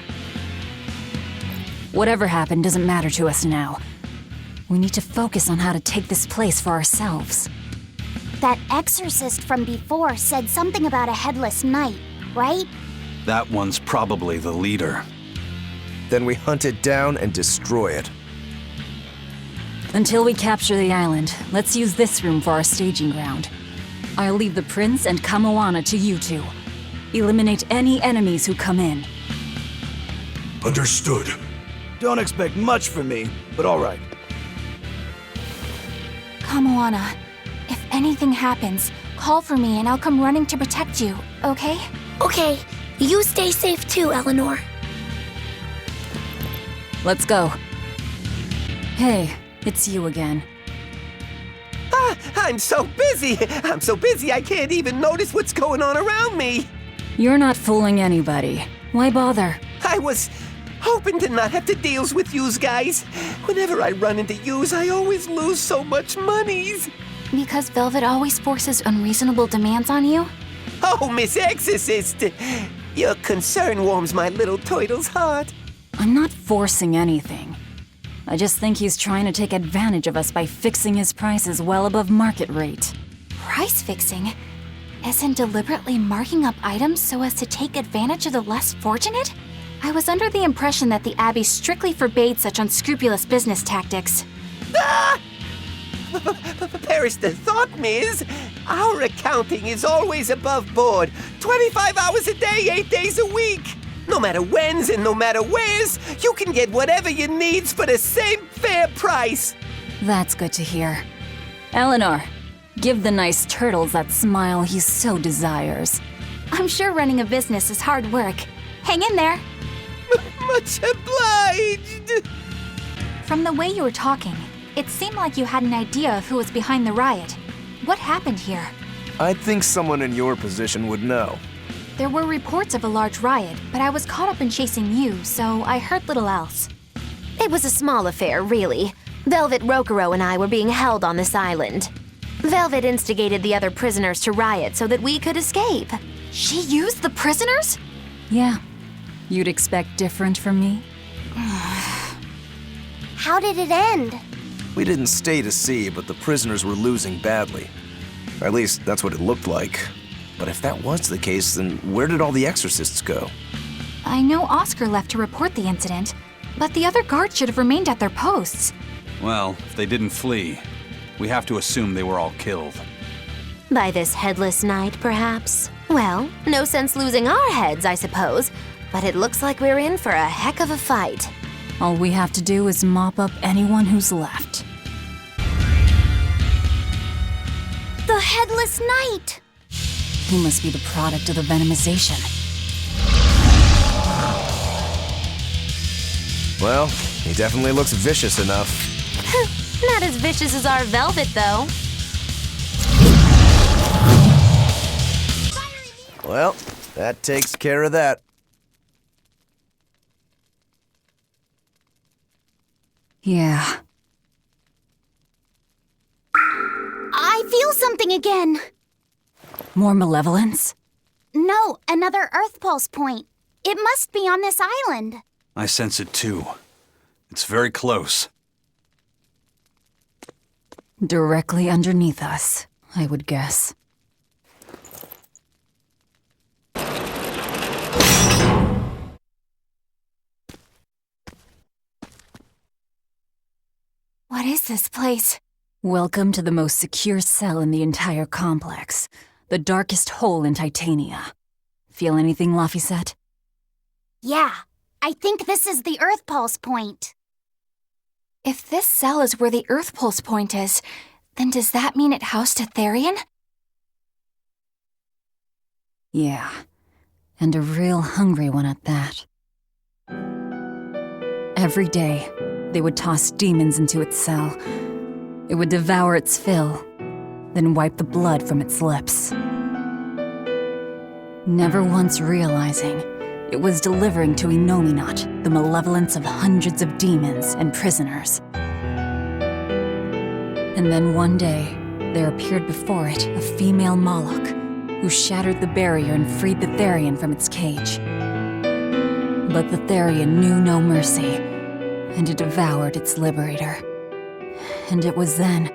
Whatever happened doesn't matter to us now. We need to focus on how to take this place for ourselves. That exorcist from before said something about a headless knight, right? That one's probably the leader. Then we hunt it down and destroy it. Until we capture the island, let's use this room for our staging ground. I'll leave the prince and Kamoana to you two. Eliminate any enemies who come in. Understood. Don't expect much from me, but all right. Kamoana, if anything happens, call for me and I'll come running to protect you, okay? Okay, you stay safe too, Eleanor. Let's go. Hey, it's you again. I'm so busy. I'm so busy I can't even notice what's going on around me. You're not fooling anybody. Why bother? I was hoping to not have to deal with yous guys. Whenever I run into yous, I always lose so much monies. Because Velvet always forces unreasonable demands on you? Oh, Miss Exorcist, your concern warms my little turtle's heart. I'm not forcing anything. I just think he's trying to take advantage of us by fixing his prices well above market rate. Price fixing? As in deliberately marking up items so as to take advantage of the less fortunate? I was under the impression that the Abbey strictly forbade such unscrupulous business tactics. Ah! Perish the thought, Miss. Our accounting is always above board. 25 hours a day, 8 days a week. No matter whens and no matter wheres, you can get whatever you needs for the same fair price. That's good to hear. Eleanor, give the nice turtles that smile he so desires. I'm sure running a business is hard work. Hang in there. Much obliged. From the way you were talking, it seemed like you had an idea of who was behind the riot. What happened here? I'd think someone in your position would know. There were reports of a large riot, but I was caught up in chasing you, so I heard little else. It was a small affair, really. Velvet Rokurou and I were being held on this island. Velvet instigated the other prisoners to riot so that we could escape. She used the prisoners? Yeah. You'd expect different from me? How did it end? We didn't stay to see, but the prisoners were losing badly. Or at least, that's what it looked like. But if that was the case, then where did all the exorcists go? I know Oscar left to report the incident, but the other guards should have remained at their posts. Well, if they didn't flee, we have to assume they were all killed. By this headless knight, perhaps? Well, no sense losing our heads, I suppose. But it looks like we're in for a heck of a fight. All we have to do is mop up anyone who's left. The Headless Knight! He must be the product of the venomization. Well, he definitely looks vicious enough. Not as vicious as our Velvet, though. Well, that takes care of that. Yeah. I feel something again. More malevolence? No, another Earth Pulse point. It must be on this island. I sense it too. It's very close. Directly underneath us, I would guess. What is this place? Welcome to the most secure cell in the entire complex. The darkest hole in Titania. Feel anything, Laphicet? Yeah, I think this is the Earth Pulse point. If this cell is where the Earth Pulse point is, then does that mean it housed a Therian? Yeah, and a real hungry one at that. Every day, they would toss demons into its cell. It would devour its fill, then wipe the blood from its lips. Never once realizing It was delivering to Inominat the malevolence of hundreds of demons and prisoners. And then one day, there appeared before it a female Moloch, who shattered the barrier and freed the Therian from its cage. But the Therian knew no mercy, and it devoured its liberator. And it was then...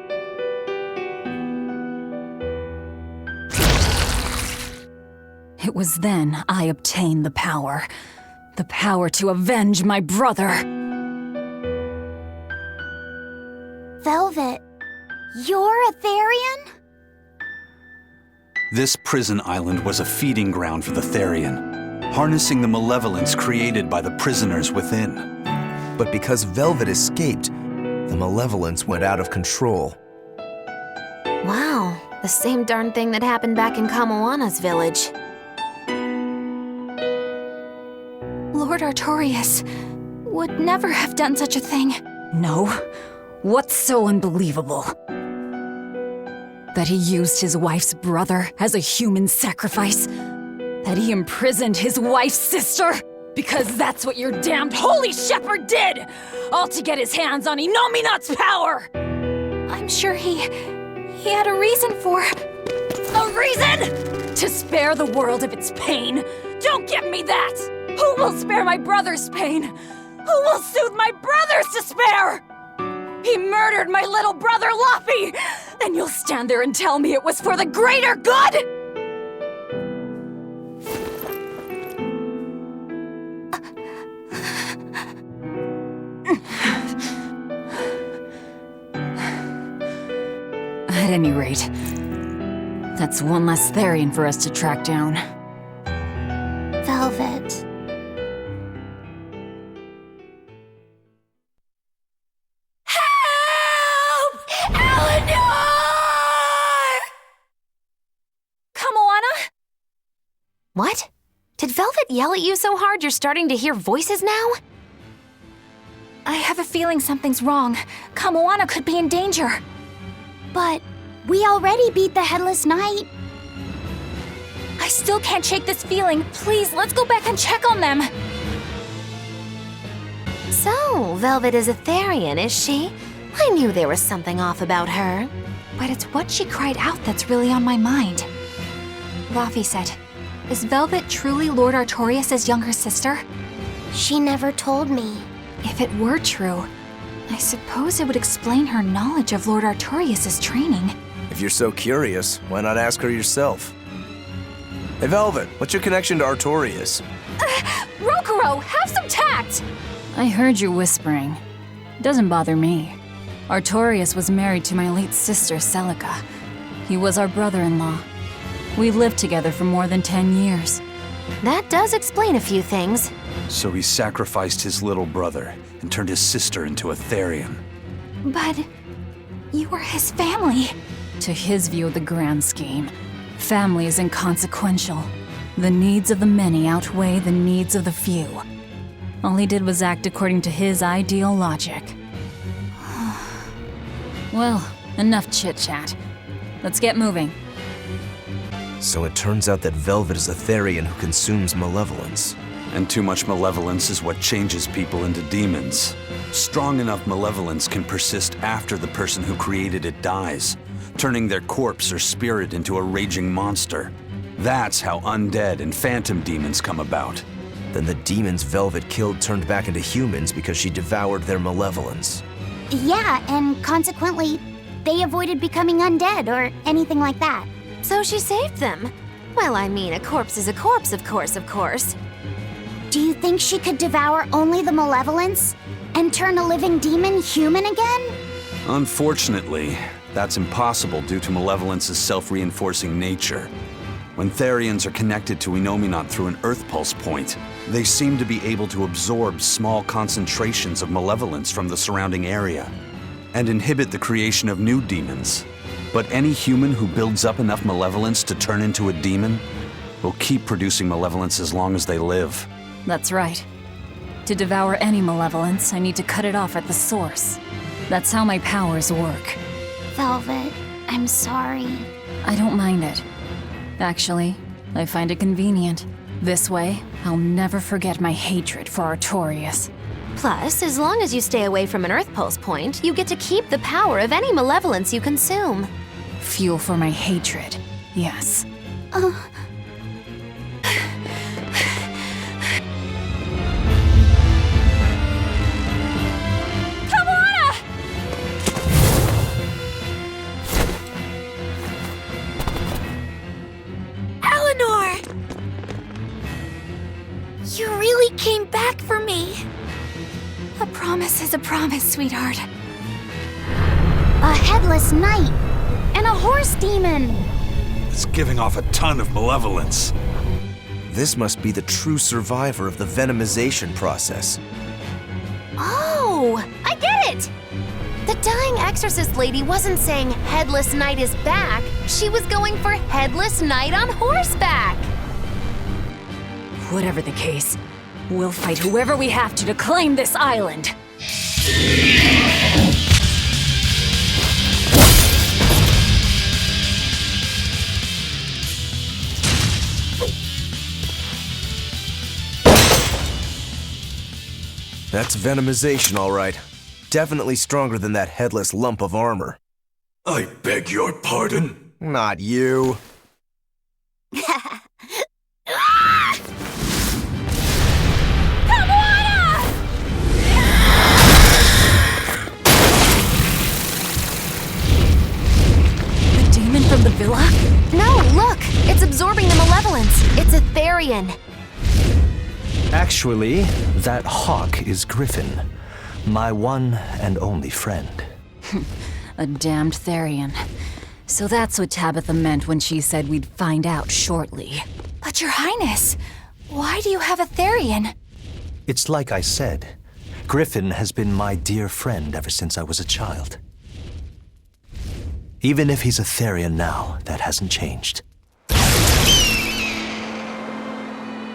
It was then I obtained the power to avenge my brother. Velvet, you're a Therian? This prison island was a feeding ground for the Therian, harnessing the malevolence created by the prisoners within. But because Velvet escaped, the malevolence went out of control. Wow, the same darn thing that happened back in Kamoana's village. Lord Artorias would never have done such a thing. No? What's so unbelievable? That he used his wife's brother as a human sacrifice? That he imprisoned his wife's sister? Because that's what your damned holy shepherd did! All to get his hands on Inominat's power! I'm sure he had a reason for... A reason? To spare the world of its pain? Don't give me that! Who will spare my brother's pain? Who will soothe my brother's despair? He murdered my little brother, Luffy! And you'll stand there and tell me it was for the greater good? At any rate, that's one less Therian for us to track down. Velvet. What? Did Velvet yell at you so hard you're starting to hear voices now? I have a feeling something's wrong. Kamoana could be in danger. But we already beat the Headless Knight. I still can't shake this feeling. Please, let's go back and check on them. So, Velvet is a Therian, is she? I knew there was something off about her. But it's what she cried out that's really on my mind. Laufey said, is Velvet truly Lord Artorias' younger sister? She never told me. If it were true, I suppose it would explain her knowledge of Lord Artorias' training. If you're so curious, why not ask her yourself? Hey Velvet, what's your connection to Artorias? Rokuro, have some tact! I heard you whispering. Doesn't bother me. Artorias was married to my late sister, Celica. He was our brother-in-law. We lived together for more than 10 years. That does explain a few things. So he sacrificed his little brother and turned his sister into a Therian. But you were his family. To his view of the grand scheme, family is inconsequential. The needs of the many outweigh the needs of the few. All he did was act according to his ideal logic. Well, enough chit-chat. Let's get moving. So it turns out that Velvet is a Therian who consumes malevolence. And too much malevolence is what changes people into demons. Strong enough malevolence can persist after the person who created it dies, turning their corpse or spirit into a raging monster. That's how undead and phantom demons come about. Then the demons Velvet killed turned back into humans because she devoured their malevolence. Yeah, and consequently, they avoided becoming undead or anything like that. So she saved them. Well, I mean, a corpse is a corpse, of course. Do you think she could devour only the malevolence and turn a living demon human again? Unfortunately, that's impossible due to malevolence's self-reinforcing nature. When Therians are connected to Inominat through an Earth Pulse point, they seem to be able to absorb small concentrations of malevolence from the surrounding area and inhibit the creation of new demons. But any human who builds up enough malevolence to turn into a demon will keep producing malevolence as long as they live. That's right. To devour any malevolence, I need to cut it off at the source. That's how my powers work. Velvet, I'm sorry. I don't mind it. Actually, I find it convenient. This way, I'll never forget my hatred for Artorias. Plus, as long as you stay away from an Earth Pulse point, you get to keep the power of any malevolence you consume. Fuel for my hatred, yes. Eleanor! You really came back for me. A promise is a promise, sweetheart. A headless knight and a horse demon. It's giving off a ton of malevolence. This must be the true survivor of the venomization process. Oh, I get it! The dying exorcist lady wasn't saying Headless Knight is back. She was going for Headless Knight on horseback. Whatever the case, we'll fight whoever we have to claim this island. That's venomization, all right. Definitely stronger than that headless lump of armor. I beg your pardon? Not you. The demon from the villa? No, look! It's absorbing the malevolence. It's a Therian. Actually, that hawk is Griffin, my one and only friend. A damned Therian. So that's what Tabitha meant when she said we'd find out shortly. But Your Highness, why do you have a Therian? It's like I said, Griffin has been my dear friend ever since I was a child. Even if he's a Therian now, that hasn't changed.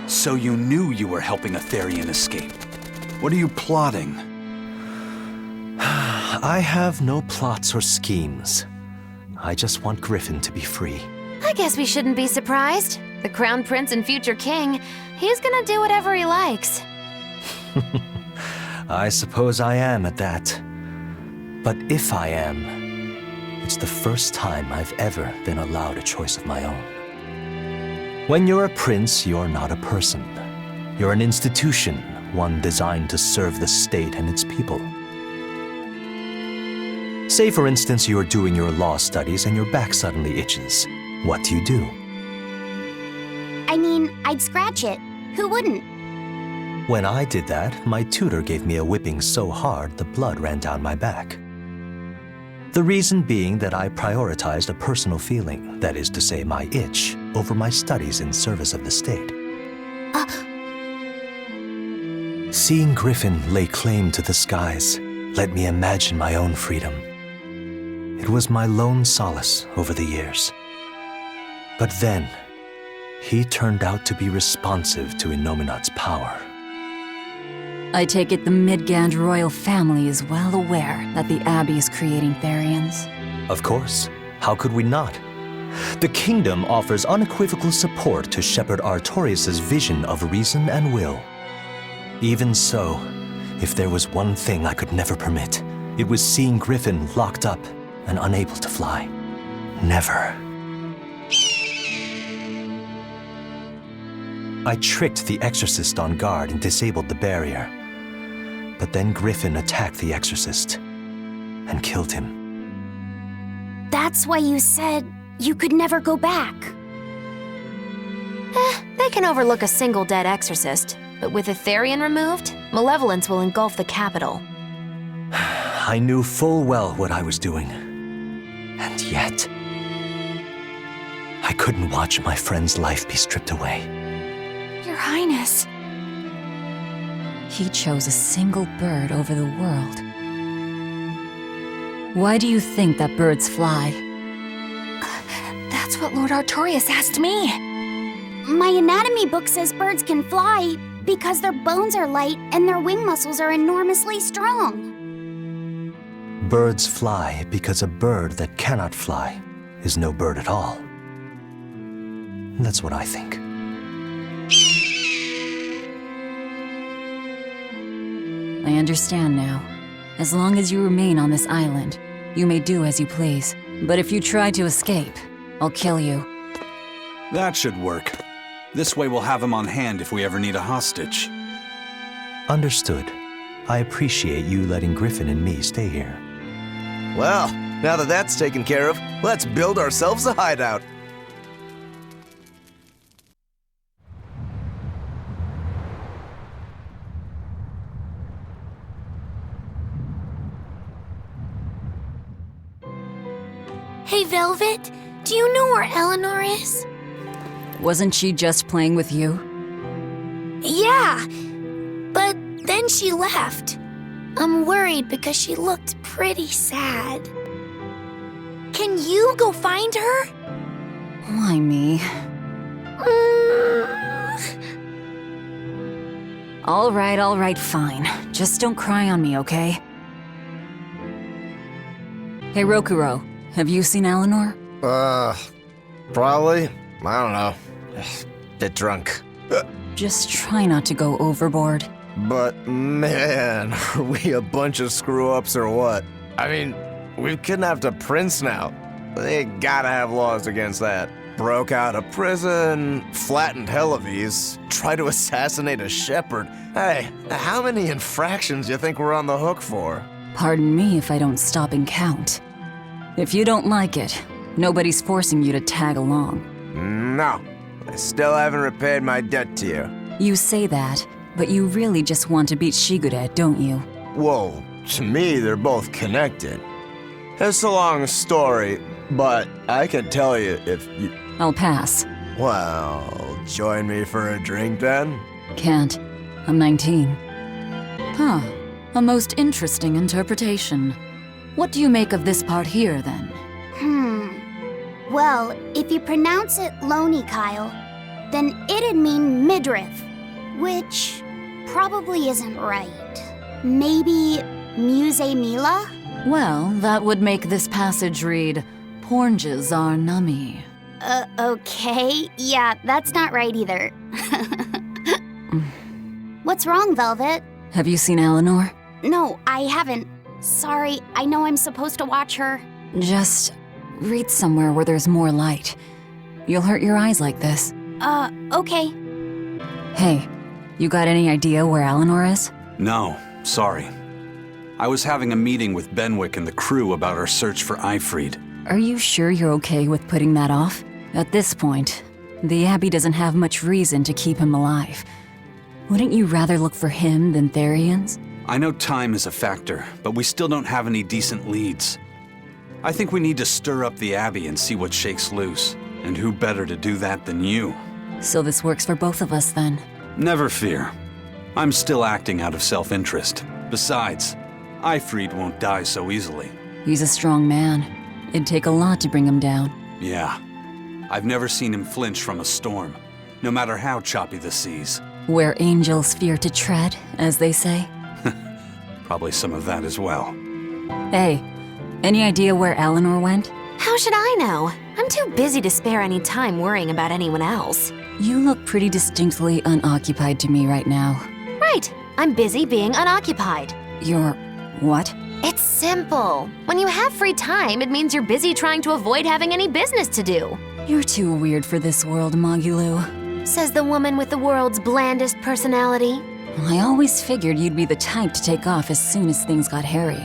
So you knew you were helping a Therian escape. What are you plotting? I have no plots or schemes. I just want Griffin to be free. I guess we shouldn't be surprised. The Crown Prince and future king, he's gonna do whatever he likes. I suppose I am at that. But if I am, it's the first time I've ever been allowed a choice of my own. When you're a prince, you're not a person. You're an institution, one designed to serve the state and its people. Say, for instance, you're doing your law studies and your back suddenly itches. What do? I mean, I'd scratch it. Who wouldn't? When I did that, my tutor gave me a whipping so hard the blood ran down my back. The reason being that I prioritized a personal feeling, that is to say my itch, over my studies in service of the state. Seeing Griffin lay claim to the skies let me imagine my own freedom. It was my lone solace over the years. But then, he turned out to be responsive to Innominat's power. I take it the Midgand royal family is well aware that the Abbey is creating Therians. Of course. How could we not? The kingdom offers unequivocal support to Shepherd Artorias' vision of reason and will. Even so, if there was one thing I could never permit, it was seeing Griffin locked up and unable to fly. Never. I tricked the exorcist on guard and disabled the barrier. But then Griffin attacked the exorcist and killed him. That's why you said you could never go back. They can overlook a single dead exorcist, but with a Therian removed, malevolence will engulf the capital. I knew full well what I was doing. And yet, I couldn't watch my friend's life be stripped away. Your Highness. He chose a single bird over the world. Why do you think that birds fly? That's what Lord Artorias asked me. My anatomy book says birds can fly because their bones are light and their wing muscles are enormously strong. Birds fly because a bird that cannot fly is no bird at all. That's what I think. I understand now. As long as you remain on this island, you may do as you please. But if you try to escape, I'll kill you. That should work. This way we'll have him on hand if we ever need a hostage. Understood. I appreciate you letting Griffin and me stay here. Well, now that that's taken care of, let's build ourselves a hideout. Hey, Velvet, do you know where Eleanor is? Wasn't she just playing with you? Yeah, but then she left. I'm worried because she looked pretty sad. Can you go find her? Why me? All right, fine. Just don't cry on me, okay? Hey, Rokuro, have you seen Eleanor? Probably. I don't know. Bit drunk. Just try not to go overboard. But man, are we a bunch of screw-ups or what? I mean, we've kidnapped a prince now. They gotta have laws against that. Broke out of prison, flattened Helavis, tried to assassinate a shepherd. Hey, how many infractions you think we're on the hook for? Pardon me if I don't stop and count. If you don't like it, nobody's forcing you to tag along. No, I still haven't repaid my debt to you. You say that, but you really just want to beat Shigure, don't you? Whoa, to me they're both connected. It's a long story, but I can tell you if you... I'll pass. Well, join me for a drink then? Can't. I'm 19. Huh. A most interesting interpretation. What do you make of this part here, then? Well, if you pronounce it Loney Kyle, then it'd mean midriff, which probably isn't right. Maybe Muse Mila? Well, that would make this passage read, Pornges are nummy. Okay. Yeah, that's not right either. What's wrong, Velvet? Have you seen Eleanor? No, I haven't. Sorry, I know I'm supposed to watch her. Just read somewhere where there's more light. You'll hurt your eyes like this. Okay. Hey, you got any idea where Eleanor is? No, sorry. I was having a meeting with Benwick and the crew about our search for Eifried. Are you sure you're okay with putting that off? At this point, the Abbey doesn't have much reason to keep him alive. Wouldn't you rather look for him than Therians? I know time is a factor, but we still don't have any decent leads. I think we need to stir up the Abbey and see what shakes loose. And who better to do that than you? So this works for both of us then? Never fear. I'm still acting out of self-interest. Besides, Eifried won't die so easily. He's a strong man. It'd take a lot to bring him down. Yeah. I've never seen him flinch from a storm, no matter how choppy the seas. Where angels fear to tread, as they say. Probably some of that as well. Hey, any idea where Eleanor went? How should I know? I'm too busy to spare any time worrying about anyone else. You look pretty distinctly unoccupied to me right now. Right. I'm busy being unoccupied. You're... what? It's simple. When you have free time, it means you're busy trying to avoid having any business to do. You're too weird for this world, Magilu. Says the woman with the world's blandest personality. I always figured you'd be the type to take off as soon as things got hairy.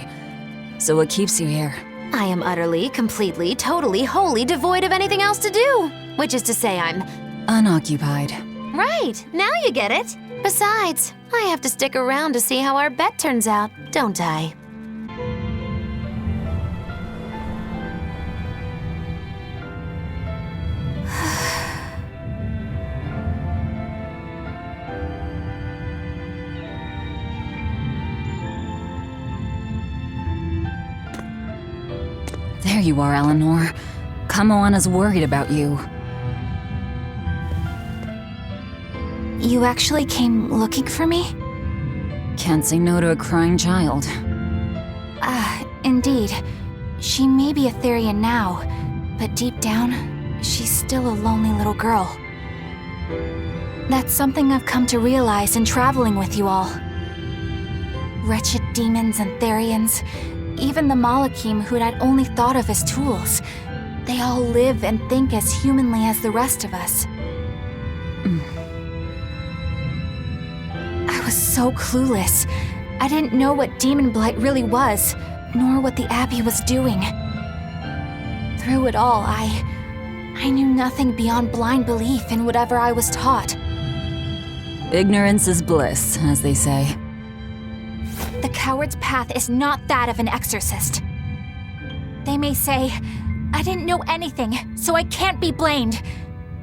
So what keeps you here? I am utterly, completely, totally, wholly devoid of anything else to do. Which is to say I'm... unoccupied. Right, now you get it. Besides, I have to stick around to see how our bet turns out, don't I? There you are, Eleanor. Kamoana's worried about you. You actually came looking for me? Can't say no to a crying child. Indeed. She may be a Therian now, but deep down, she's still a lonely little girl. That's something I've come to realize in traveling with you all. Wretched demons and Therians, even the Malachim who I'd only thought of as tools. They all live and think as humanly as the rest of us. I was so clueless. I didn't know what demon blight really was, nor what the Abbey was doing. Through it all, I knew nothing beyond blind belief in whatever I was taught. Ignorance is bliss, as they say. The coward's path is not that of an exorcist. They may say, I didn't know anything, so I can't be blamed.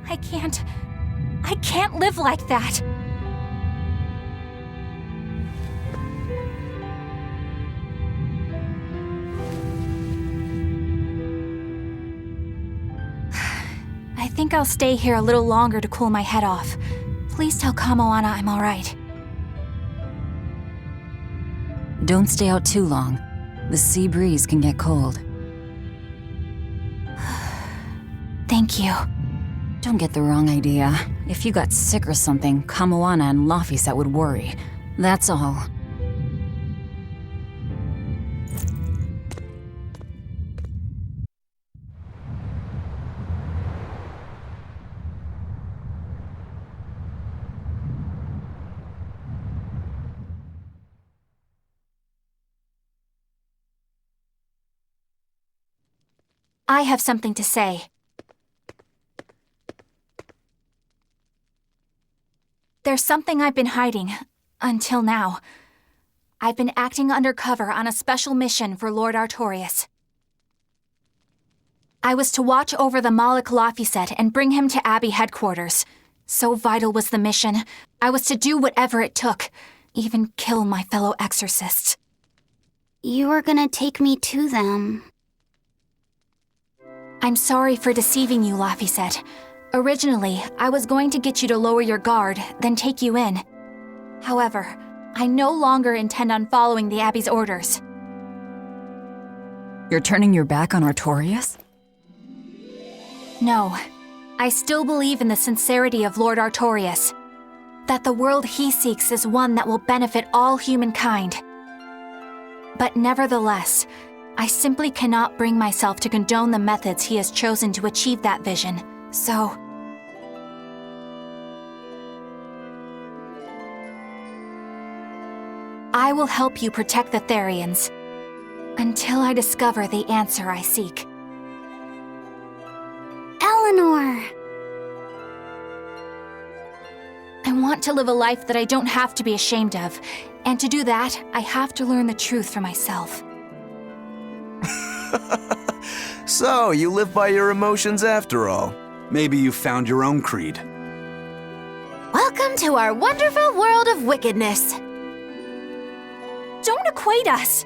I can't live like that. I think I'll stay here a little longer to cool my head off. Please tell Kamoana I'm alright. Don't stay out too long. The sea breeze can get cold. Thank you. Don't get the wrong idea. If you got sick or something, Kamoana and Laphicet would worry. That's all. I have something to say. There's something I've been hiding, until now. I've been acting undercover on a special mission for Lord Artorias. I was to watch over the Malak Laphicet and bring him to Abbey headquarters. So vital was the mission, I was to do whatever it took, even kill my fellow exorcists. You were gonna take me to them. I'm sorry for deceiving you, Laphicet. Originally, I was going to get you to lower your guard, then take you in. However, I no longer intend on following the Abbey's orders. You're turning your back on Artorias? No. I still believe in the sincerity of Lord Artorias. That the world he seeks is one that will benefit all humankind. But nevertheless, I simply cannot bring myself to condone the methods he has chosen to achieve that vision, so... I will help you protect the Therians, until I discover the answer I seek. Eleanor! I want to live a life that I don't have to be ashamed of, and to do that, I have to learn the truth for myself. So, you live by your emotions after all. Maybe you found your own creed. Welcome to our wonderful world of wickedness. Don't equate us!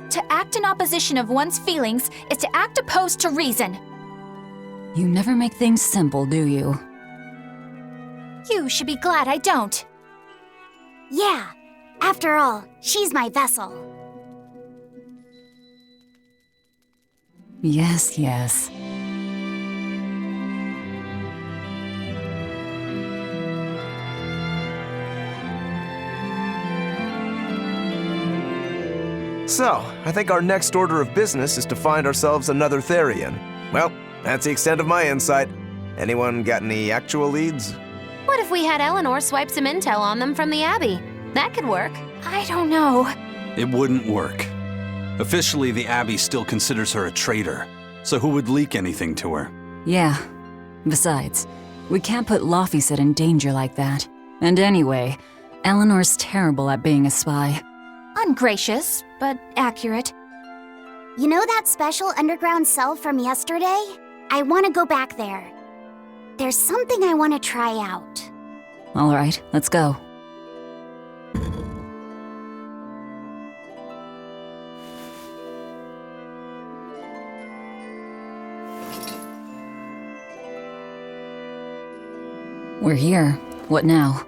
To act in opposition of one's feelings is to act opposed to reason. You never make things simple, do you? You should be glad I don't. Yeah, after all, she's my vessel. Yes, yes. So, I think our next order of business is to find ourselves another Therian. Well, that's the extent of my insight. Anyone got any actual leads? What if we had Eleanor swipe some intel on them from the Abbey? That could work. I don't know. It wouldn't work. Officially, the Abbey still considers her a traitor, so who would leak anything to her? Yeah. Besides, we can't put Laphicet in danger like that. And anyway, Eleanor's terrible at being a spy. Ungracious, but accurate. You know that special underground cell from yesterday? I want to go back there. There's something I want to try out. All right, let's go. We're here. What now?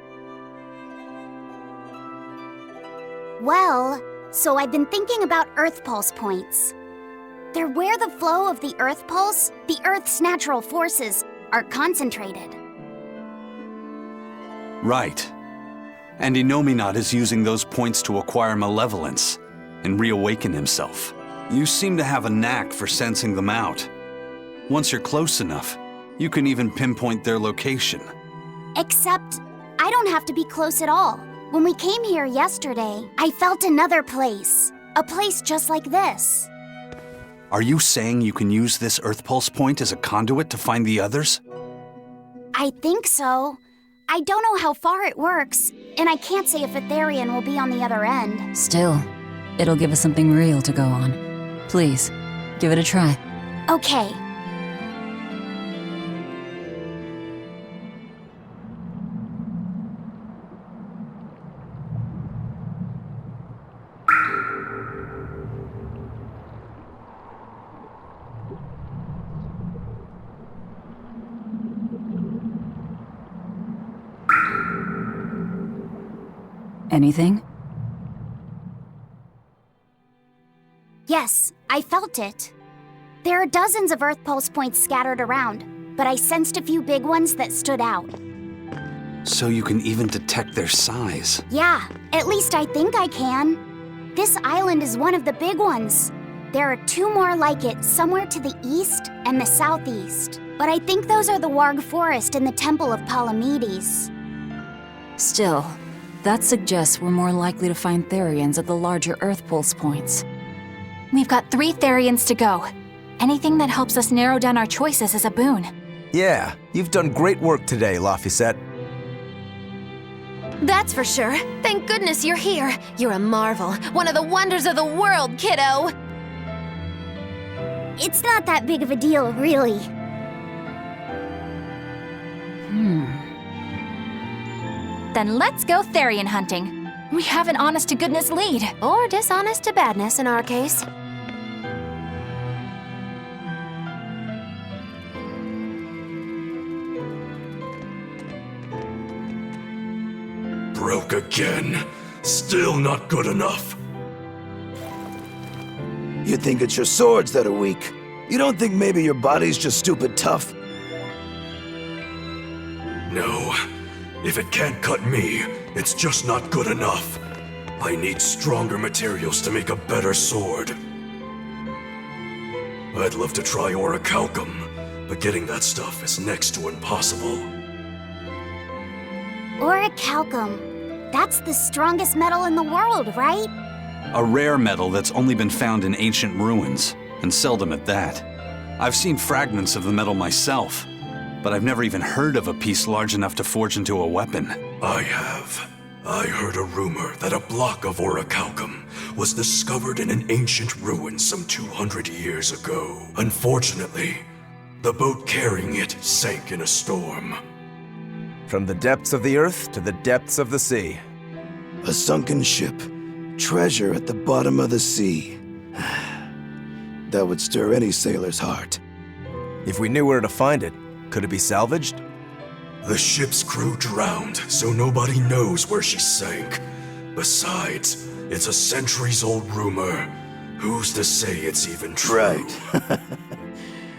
Well, so I've been thinking about Earth Pulse points. They're where the flow of the Earth Pulse, the Earth's natural forces, are concentrated. Right. And Inominat is using those points to acquire malevolence and reawaken himself. You seem to have a knack for sensing them out. Once you're close enough, you can even pinpoint their location. Except, I don't have to be close at all. When we came here yesterday, I felt another place. A place just like this. Are you saying you can use this Earth Pulse point as a conduit to find the others? I think so. I don't know how far it works, and I can't say if a Therian will be on the other end. Still, it'll give us something real to go on. Please, give it a try. Okay. Anything? Yes, I felt it. There are dozens of Earth Pulse points scattered around, but I sensed a few big ones that stood out. So you can even detect their size. Yeah, at least I think I can. This island is one of the big ones. There are 2 more like it somewhere to the east and the southeast. But I think those are the Warg Forest and the Temple of Palamedes. Still, that suggests we're more likely to find Therians at the larger Earth Pulse points. We've got 3 Therians to go. Anything that helps us narrow down our choices is a boon. Yeah, you've done great work today, Laphicet. That's for sure. Thank goodness you're here. You're a marvel. One of the wonders of the world, kiddo. It's not that big of a deal, really. Then let's go Therian hunting. We have an honest-to-goodness lead. Or dishonest-to-badness in our case. Broke again. Still not good enough. You think it's your swords that are weak. You don't think maybe your body's just stupid tough? No. If it can't cut me, it's just not good enough. I need stronger materials to make a better sword. I'd love to try orichalcum, but getting that stuff is next to impossible. Orichalcum. That's the strongest metal in the world, right? A rare metal that's only been found in ancient ruins, and seldom at that. I've seen fragments of the metal myself, but I've never even heard of a piece large enough to forge into a weapon. I have. I heard a rumor that a block of orichalcum was discovered in an ancient ruin some 200 years ago. Unfortunately, the boat carrying it sank in a storm. From the depths of the earth to the depths of the sea. A sunken ship. Treasure at the bottom of the sea. That would stir any sailor's heart. If we knew where to find it, could it be salvaged? The ship's crew drowned, so nobody knows where she sank. Besides, it's a centuries-old rumor. Who's to say it's even true? Right.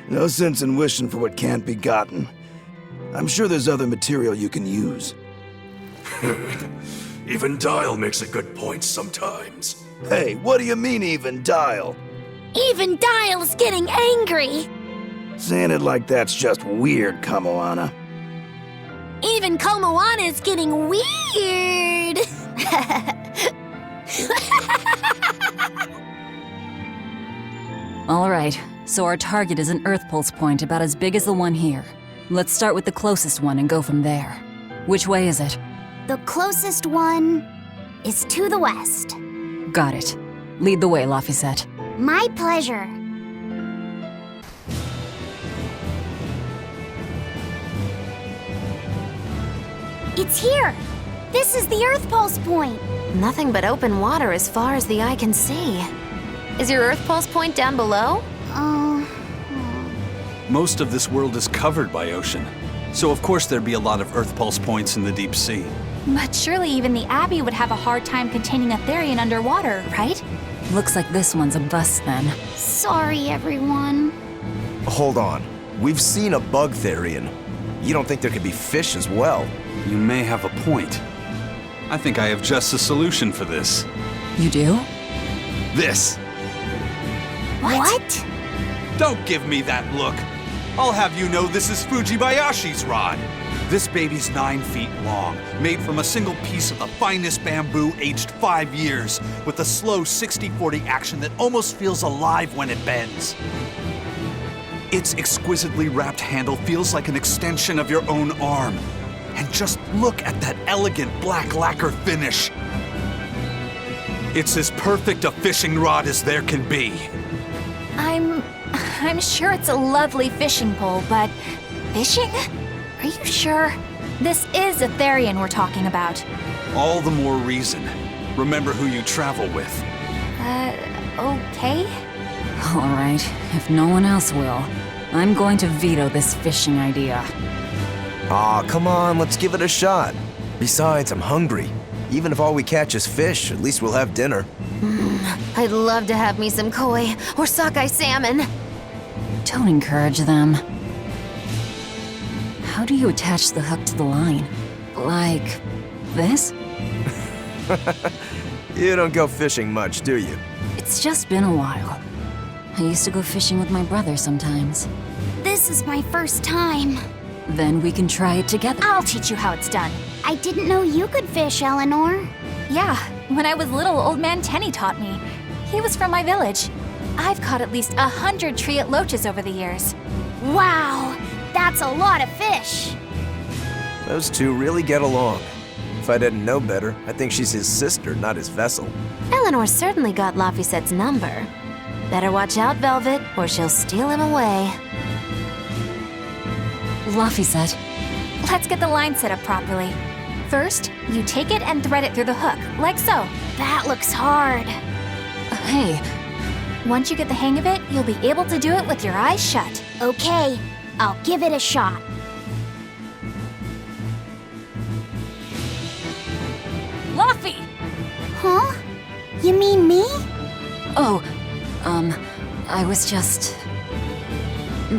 No sense in wishing for what can't be gotten. I'm sure there's other material you can use. Even Dial makes a good point sometimes. Hey, what do you mean, even Dial? Even Dial's getting angry. Saying it like that's just weird, Kamoana. Even Komoana's getting weird. All right, so our target is an Earth Pulse point about as big as the one here. Let's start with the closest one and go from there. Which way is it? The closest one is to the west. Got it. Lead the way, Laphicet. My pleasure. It's here! This is the Earth Pulse point! Nothing but open water as far as the eye can see. Is your Earth Pulse point down below? Most of this world is covered by ocean, so of course there'd be a lot of Earth Pulse points in the deep sea. But surely even the Abbey would have a hard time containing a Therian underwater, right? Looks like this one's a bust then. Sorry, everyone. Hold on. We've seen a bug Therian. You don't think there could be fish as well? You may have a point. I think I have just the solution for this. You do? This. What? Don't give me that look. I'll have you know this is Fujibayashi's rod. This baby's 9 feet long, made from a single piece of the finest bamboo aged 5 years, with a slow 60-40 action that almost feels alive when it bends. Its exquisitely wrapped handle feels like an extension of your own arm. And just look at that elegant black lacquer finish. It's as perfect a fishing rod as there can be. I'm sure it's a lovely fishing pole, but fishing? Are you sure? This is a Therian we're talking about. All the more reason. Remember who you travel with. Okay? All right, if no one else will, I'm going to veto this fishing idea. Aw, come on, let's give it a shot. Besides, I'm hungry. Even if all we catch is fish, at least we'll have dinner. I'd love to have me some koi or sockeye salmon. Don't encourage them. How do you attach the hook to the line? Like this? You don't go fishing much, do you? It's just been a while. I used to go fishing with my brother sometimes. This is my first time. Then we can try it together. I'll teach you how it's done. I didn't know you could fish, Eleanor. Yeah, when I was little, Old Man Tenny taught me. He was from my village. I've caught at least 100 triot loaches over the years. Wow, that's a lot of fish. Those two really get along. If I didn't know better, I think she's his sister, not his vessel. Eleanor certainly got Laphicette's number. Better watch out, Velvet, or she'll steal him away. Laphicette. Let's get the line set up properly. First, you take it and thread it through the hook, like so. That looks hard. Hey. Once you get the hang of it, you'll be able to do it with your eyes shut. Okay, I'll give it a shot. Laffy! Huh? You mean me? Oh, I was just...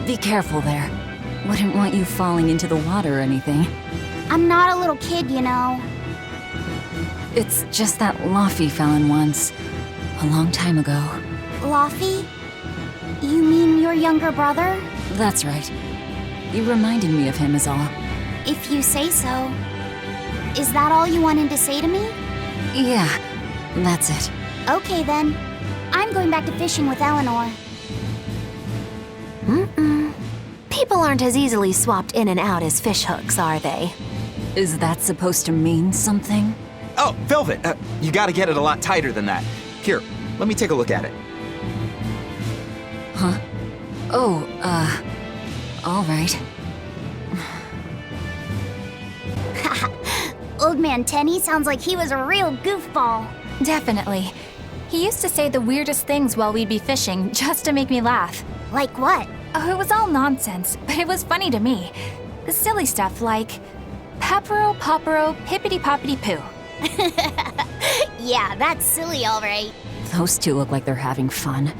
Be careful there. Wouldn't want you falling into the water or anything. I'm not a little kid, you know. It's just that Laffy fell in once. A long time ago. Laffy? You mean your younger brother? That's right. You reminded me of him is all. If you say so. Is that all you wanted to say to me? Yeah, that's it. Okay then. I'm going back to fishing with Eleanor. People aren't as easily swapped in and out as fish hooks, are they? Is that supposed to mean something? Oh, Velvet, you gotta get it a lot tighter than that. Here, let me take a look at it. Huh? Oh, all right. Old Man Tenny sounds like he was a real goofball. Definitely. He used to say the weirdest things while we'd be fishing, just to make me laugh. Like what? Oh, it was all nonsense, but it was funny to me. Silly stuff like, Papero, Popero, Pippity-Poppity-Poo. Yeah, that's silly, all right. Those two look like they're having fun.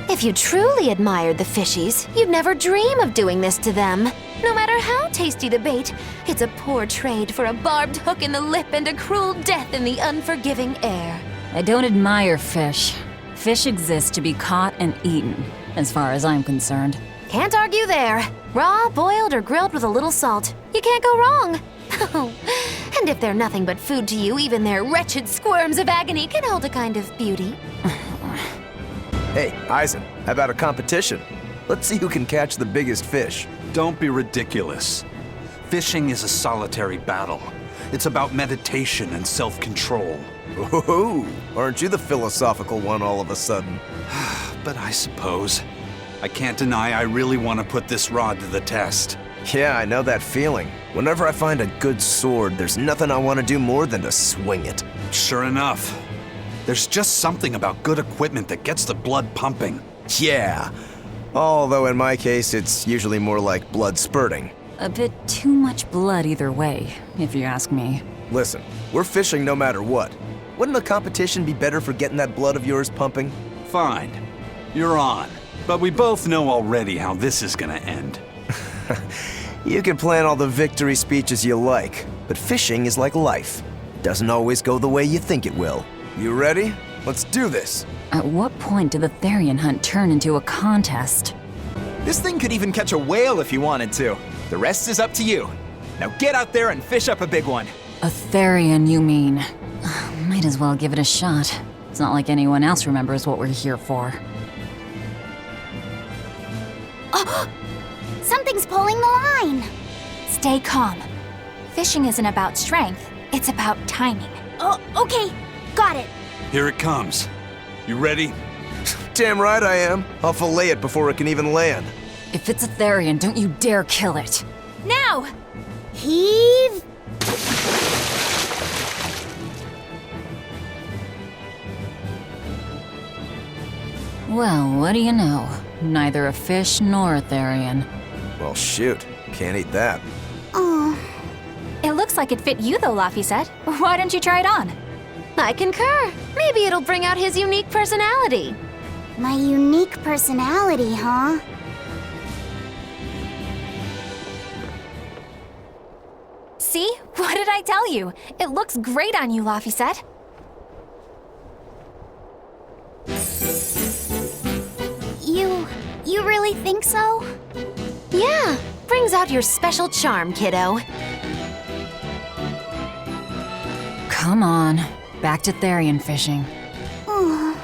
If you truly admired the fishies, you'd never dream of doing this to them. No matter how tasty the bait, it's a poor trade for a barbed hook in the lip and a cruel death in the unforgiving air. I don't admire fish. Fish exist to be caught and eaten, as far as I'm concerned. Can't argue there. Raw, boiled, or grilled with a little salt. You can't go wrong. And if they're nothing but food to you, even their wretched squirms of agony can hold a kind of beauty. Hey, Eisen, how about a competition? Let's see who can catch the biggest fish. Don't be ridiculous. Fishing is a solitary battle. It's about meditation and self-control. Ooh, aren't you the philosophical one all of a sudden? But I suppose. I can't deny I really want to put this rod to the test. Yeah, I know that feeling. Whenever I find a good sword, there's nothing I want to do more than to swing it. Sure enough. There's just something about good equipment that gets the blood pumping. Yeah. Although in my case, it's usually more like blood spurting. A bit too much blood either way, if you ask me. Listen, we're fishing no matter what. Wouldn't a competition be better for getting that blood of yours pumping? Fine. You're on. But we both know already how this is gonna end. You can plan all the victory speeches you like, but fishing is like life. It doesn't always go the way you think it will. You ready? Let's do this. At what point did the Therian hunt turn into a contest? This thing could even catch a whale if you wanted to. The rest is up to you. Now get out there and fish up a big one. A Therian, you mean? Might as well give it a shot. It's not like anyone else remembers what we're here for. Something's pulling the line. Stay calm. Fishing isn't about strength, it's about timing. Oh, okay. Got it. Here it comes. You ready? Damn right I am. I'll fillet it before it can even land. If it's a Therian, don't you dare kill it. Now! Heave! Well, what do you know? Neither a fish nor a Therian. Well, shoot. Can't eat that. Oh. It looks like it fit you though, Laphicet. Why don't you try it on? I concur. Maybe it'll bring out his unique personality. My unique personality, huh? See? What did I tell you? It looks great on you, Laphicet. You really think so? Yeah, brings out your special charm, kiddo. Come on, back to Therian fishing. Oh.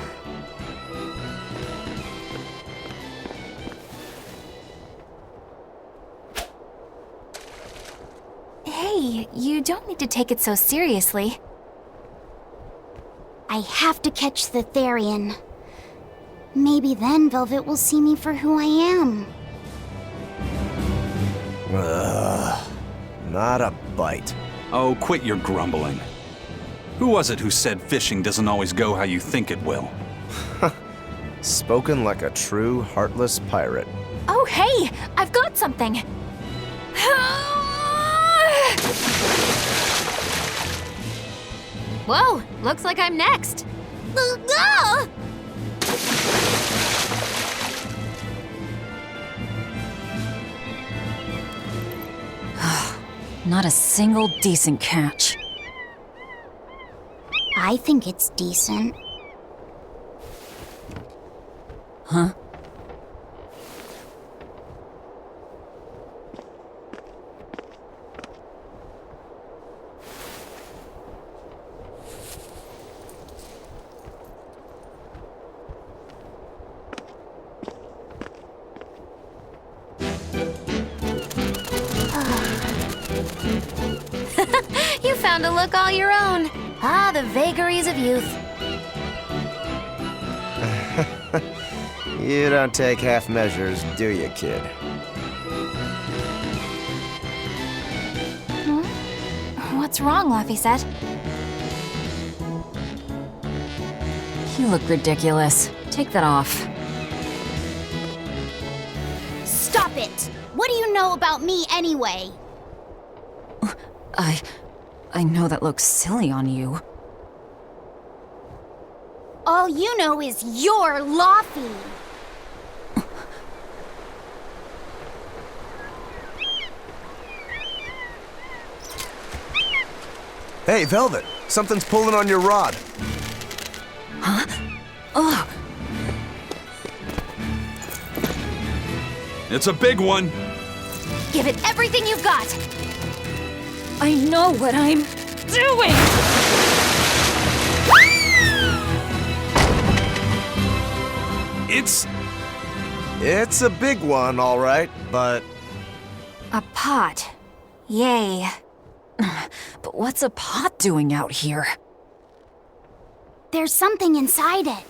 Hey, you don't need to take it so seriously. I have to catch the Therian. Maybe then Velvet will see me for who I am. Not a bite. Oh, quit your grumbling. Who was it who said fishing doesn't always go how you think it will? Spoken like a true, heartless pirate. Oh, hey! I've got something! Whoa, looks like I'm next. Not a single decent catch. I think it's decent. Huh? You found a look all your own. Ah, the vagaries of youth. You don't take half measures, do you, kid? What's wrong, Laphicet? You look ridiculous. Take that off. Stop it! What do you know about me anyway? I know that looks silly on you. All you know is you're Laffy. Hey, Velvet! Something's pulling on your rod. Huh? Oh! It's a big one! Give it everything you've got! I know what I'm doing! It's a big one, all right, but... A pot. Yay. But what's a pot doing out here? There's something inside it.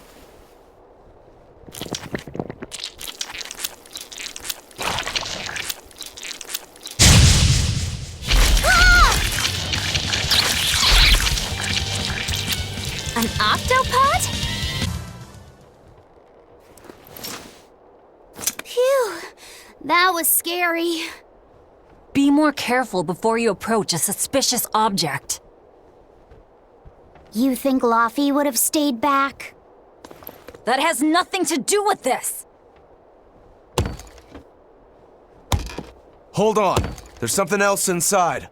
An octopod? Phew, that was scary. Be more careful before you approach a suspicious object. You think Laffy would have stayed back? That has nothing to do with this! Hold on. There's something else inside.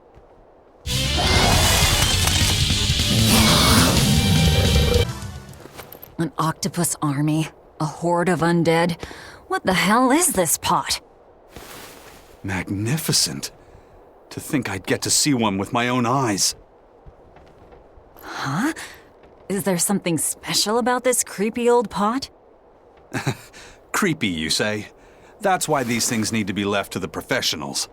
An octopus army? A horde of undead? What the hell is this pot? Magnificent. To think I'd get to see one with my own eyes. Huh? Is there something special about this creepy old pot? Creepy, you say? That's why these things need to be left to the professionals.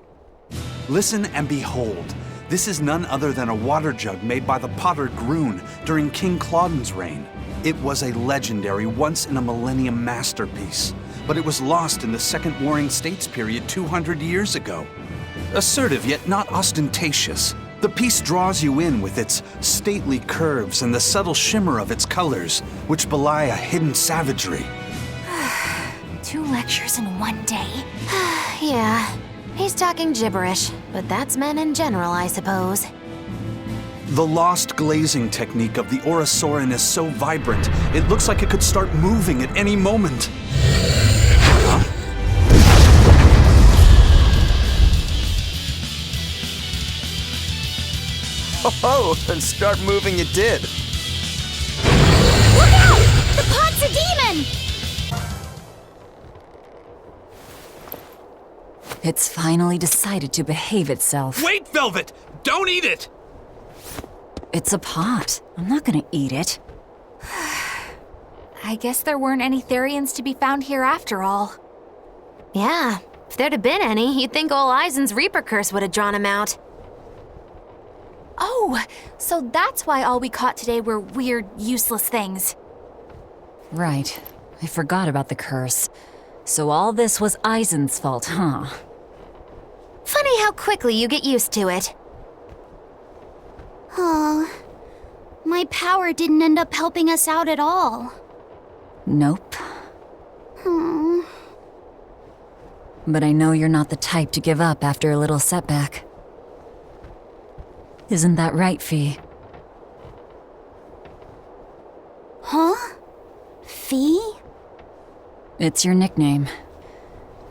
Listen and behold. This is none other than a water jug made by the potter Groon during King Clauden's reign. It was a legendary, once-in-a-millennium masterpiece, but it was lost in the Second Warring States period 200 years ago. Assertive yet not ostentatious, the piece draws you in with its stately curves and the subtle shimmer of its colors, which belie a hidden savagery. 2 lectures in one day. Yeah, he's talking gibberish, but that's men in general, I suppose. The lost glazing technique of the Orosaurin is so vibrant, it looks like it could start moving at any moment. Huh? Oh, and start moving it did. Look out! The pot's a demon! It's finally decided to behave itself. Wait, Velvet! Don't eat it! It's a pot. I'm not gonna eat it. I guess there weren't any Therians to be found here after all. Yeah, if there'd have been any, you'd think ol' Eisen's Reaper curse would have drawn him out. Oh, so that's why all we caught today were weird, useless things. Right. I forgot about the curse. So all this was Eisen's fault, huh? Funny how quickly you get used to it. Oh, my power didn't end up helping us out at all. Nope. But I know you're not the type to give up after a little setback. Isn't that right, Fee? Huh? Fee? It's your nickname.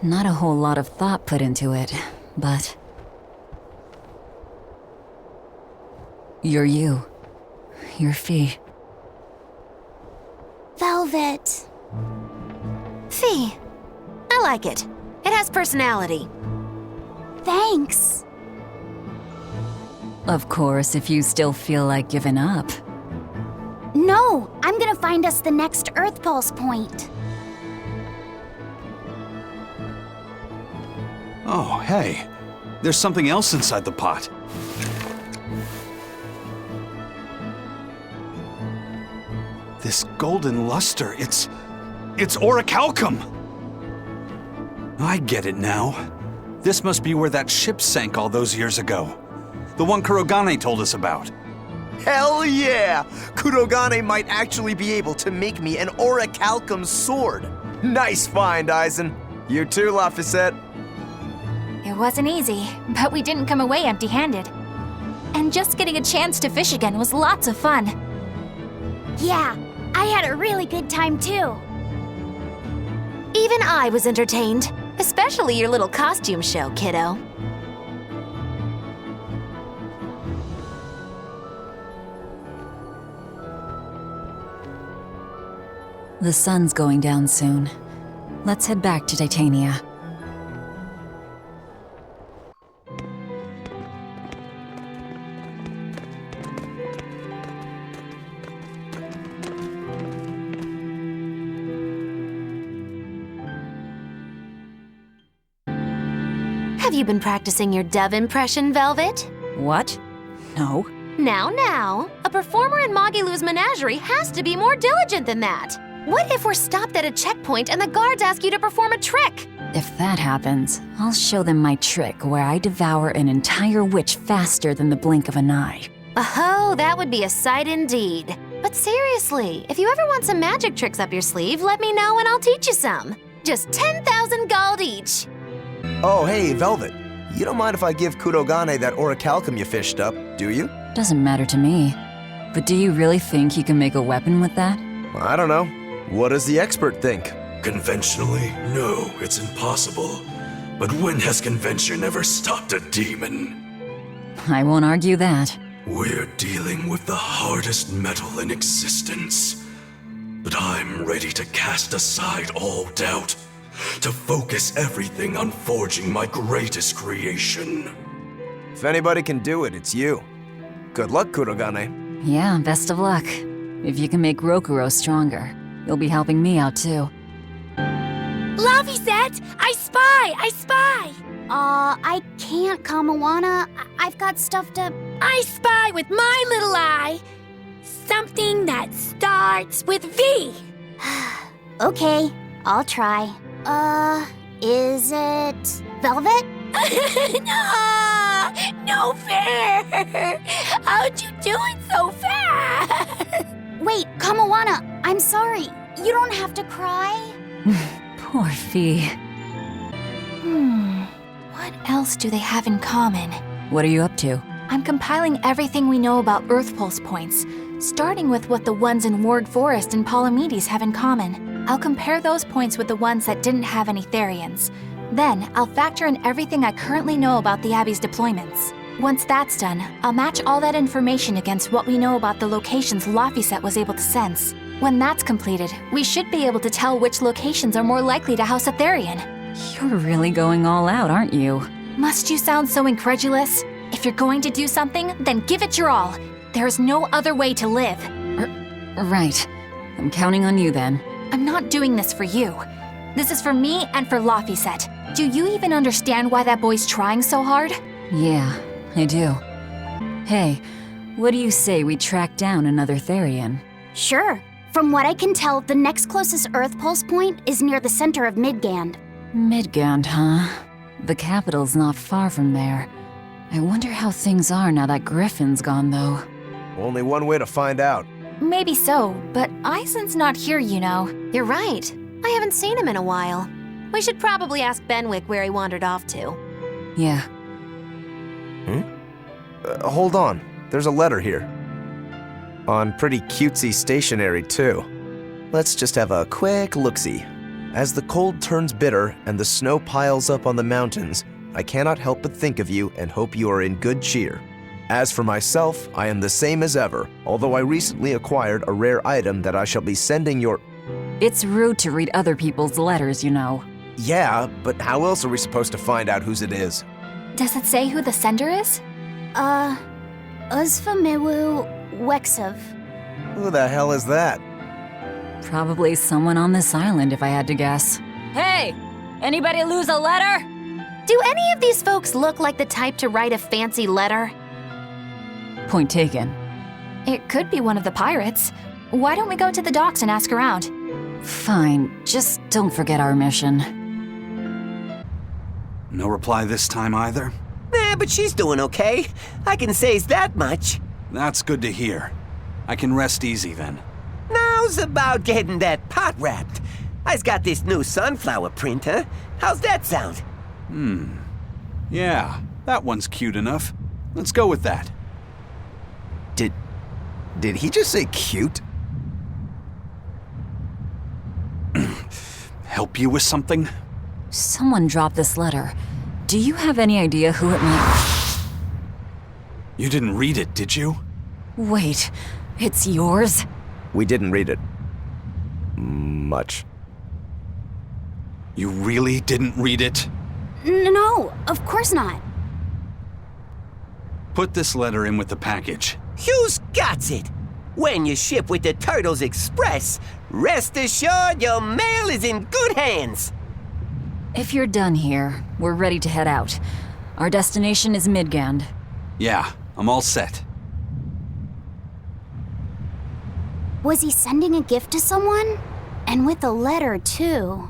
Not a whole lot of thought put into it, but... You're you. You're Fee. Velvet. Fee. I like it. It has personality. Thanks. Of course, if you still feel like giving up. No, I'm gonna find us the next Earth Pulse point. Oh, hey. There's something else inside the pot. This golden luster, it's orichalcum! I get it now. This must be where that ship sank all those years ago. The one Kurogane told us about. Hell yeah! Kurogane might actually be able to make me an orichalcum sword. Nice find, Eisen. You too, Laphicet. It wasn't easy, but we didn't come away empty-handed. And just getting a chance to fish again was lots of fun. Yeah, I had a really good time too. Even I was entertained, especially your little costume show, kiddo. The sun's going down soon. Let's head back to Titania. Have you been practicing your dove impression, Velvet? What? No. Now, a performer in Magilou's menagerie has to be more diligent than that. What if we're stopped at a checkpoint and the guards ask you to perform a trick? If that happens, I'll show them my trick where I devour an entire witch faster than the blink of an eye. Oh, that would be a sight indeed. But seriously, if you ever want some magic tricks up your sleeve, let me know and I'll teach you some. Just 10,000 gold each. Oh, hey, Velvet. You don't mind if I give Kurogane that orichalcum you fished up, do you? Doesn't matter to me. But do you really think you can make a weapon with that? I don't know. What does the expert think? Conventionally, no, it's impossible. But when has convention ever stopped a demon? I won't argue that. We're dealing with the hardest metal in existence. But I'm ready to cast aside all doubt, to focus everything on forging my greatest creation. If anybody can do it, it's you. Good luck, Kurogane. Yeah, best of luck. If you can make Rokuro stronger, you'll be helping me out too. Laphicet! I spy! I can't, Kamawana. I've got stuff to... I spy with my little eye. Something that starts with V. Okay, I'll try. Is it velvet? No fair! How'd you do it so fast? Wait, Kamawana, I'm sorry. You don't have to cry. Poor Fee. What else do they have in common? What are you up to? I'm compiling everything we know about Earth Pulse points, starting with what the ones in Ward Forest and Palamedes have in common. I'll compare those points with the ones that didn't have any Therians. Then, I'll factor in everything I currently know about the Abbey's deployments. Once that's done, I'll match all that information against what we know about the locations Laphicet was able to sense. When that's completed, we should be able to tell which locations are more likely to house a Therian. You're really going all out, aren't you? Must you sound so incredulous? If you're going to do something, then give it your all. There is no other way to live. Right. I'm counting on you then. I'm not doing this for you. This is for me and for Laphicet. Do you even understand why that boy's trying so hard? Yeah, I do. Hey, what do you say we track down another Therian? Sure. From what I can tell, the next closest Earth Pulse point is near the center of Midgand. Midgand, huh? The capital's not far from there. I wonder how things are now that Griffin's gone, though. Only one way to find out. Maybe so, but Eisen's not here, you know. You're right. I haven't seen him in a while. We should probably ask Benwick where he wandered off to. Yeah. Hold on. There's a letter here. On pretty cutesy stationery, too. Let's just have a quick look-see. As the cold turns bitter and the snow piles up on the mountains, I cannot help but think of you and hope you are in good cheer. As for myself, I am the same as ever, although I recently acquired a rare item that I shall be sending your... It's rude to read other people's letters, you know. Yeah, but how else are we supposed to find out whose it is? Does it say who the sender is? Uzfamewu Wexov. Who the hell is that? Probably someone on this island, if I had to guess. Hey! Anybody lose a letter? Do any of these folks look like the type to write a fancy letter? Point taken. It could be one of the pirates. Why don't we go to the docks and ask around? Fine, just don't forget our mission. No reply this time either? Nah, but she's doing okay. I can say that much. That's good to hear. I can rest easy then. Now's about getting that pot wrapped. I's got this new sunflower printer. How's that sound? Yeah, that one's cute enough. Let's go with that. Did he just say cute? Help you with something? Someone dropped this letter. Do you have any idea who it might... You didn't read it, did you? Wait, it's yours? We didn't read it. Much. You really didn't read it? No, of course not. Put this letter in with the package. Who's got it? When you ship with the Turtles Express, rest assured your mail is in good hands. If you're done here, we're ready to head out. Our destination is Midgand. Yeah, I'm all set. Was he sending a gift to someone? And with a letter, too.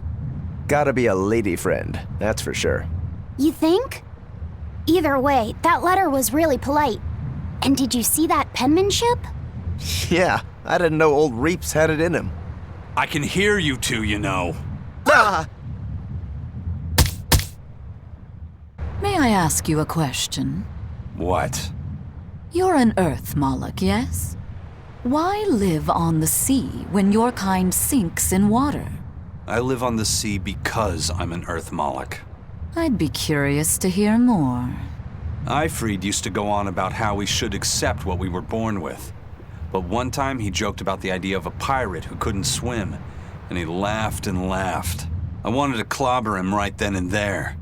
Gotta be a lady friend, that's for sure. You think? Either way, that letter was really polite. And did you see that penmanship? Yeah, I didn't know old Reeps had it in him. I can hear you two, you know. May I ask you a question? What? You're an Earth Moloch, yes? Why live on the sea when your kind sinks in water? I live on the sea because I'm an Earth Moloch. I'd be curious to hear more. Ifrid used to go on about how we should accept what we were born with. But one time he joked about the idea of a pirate who couldn't swim, and he laughed and laughed. I wanted to clobber him right then and there,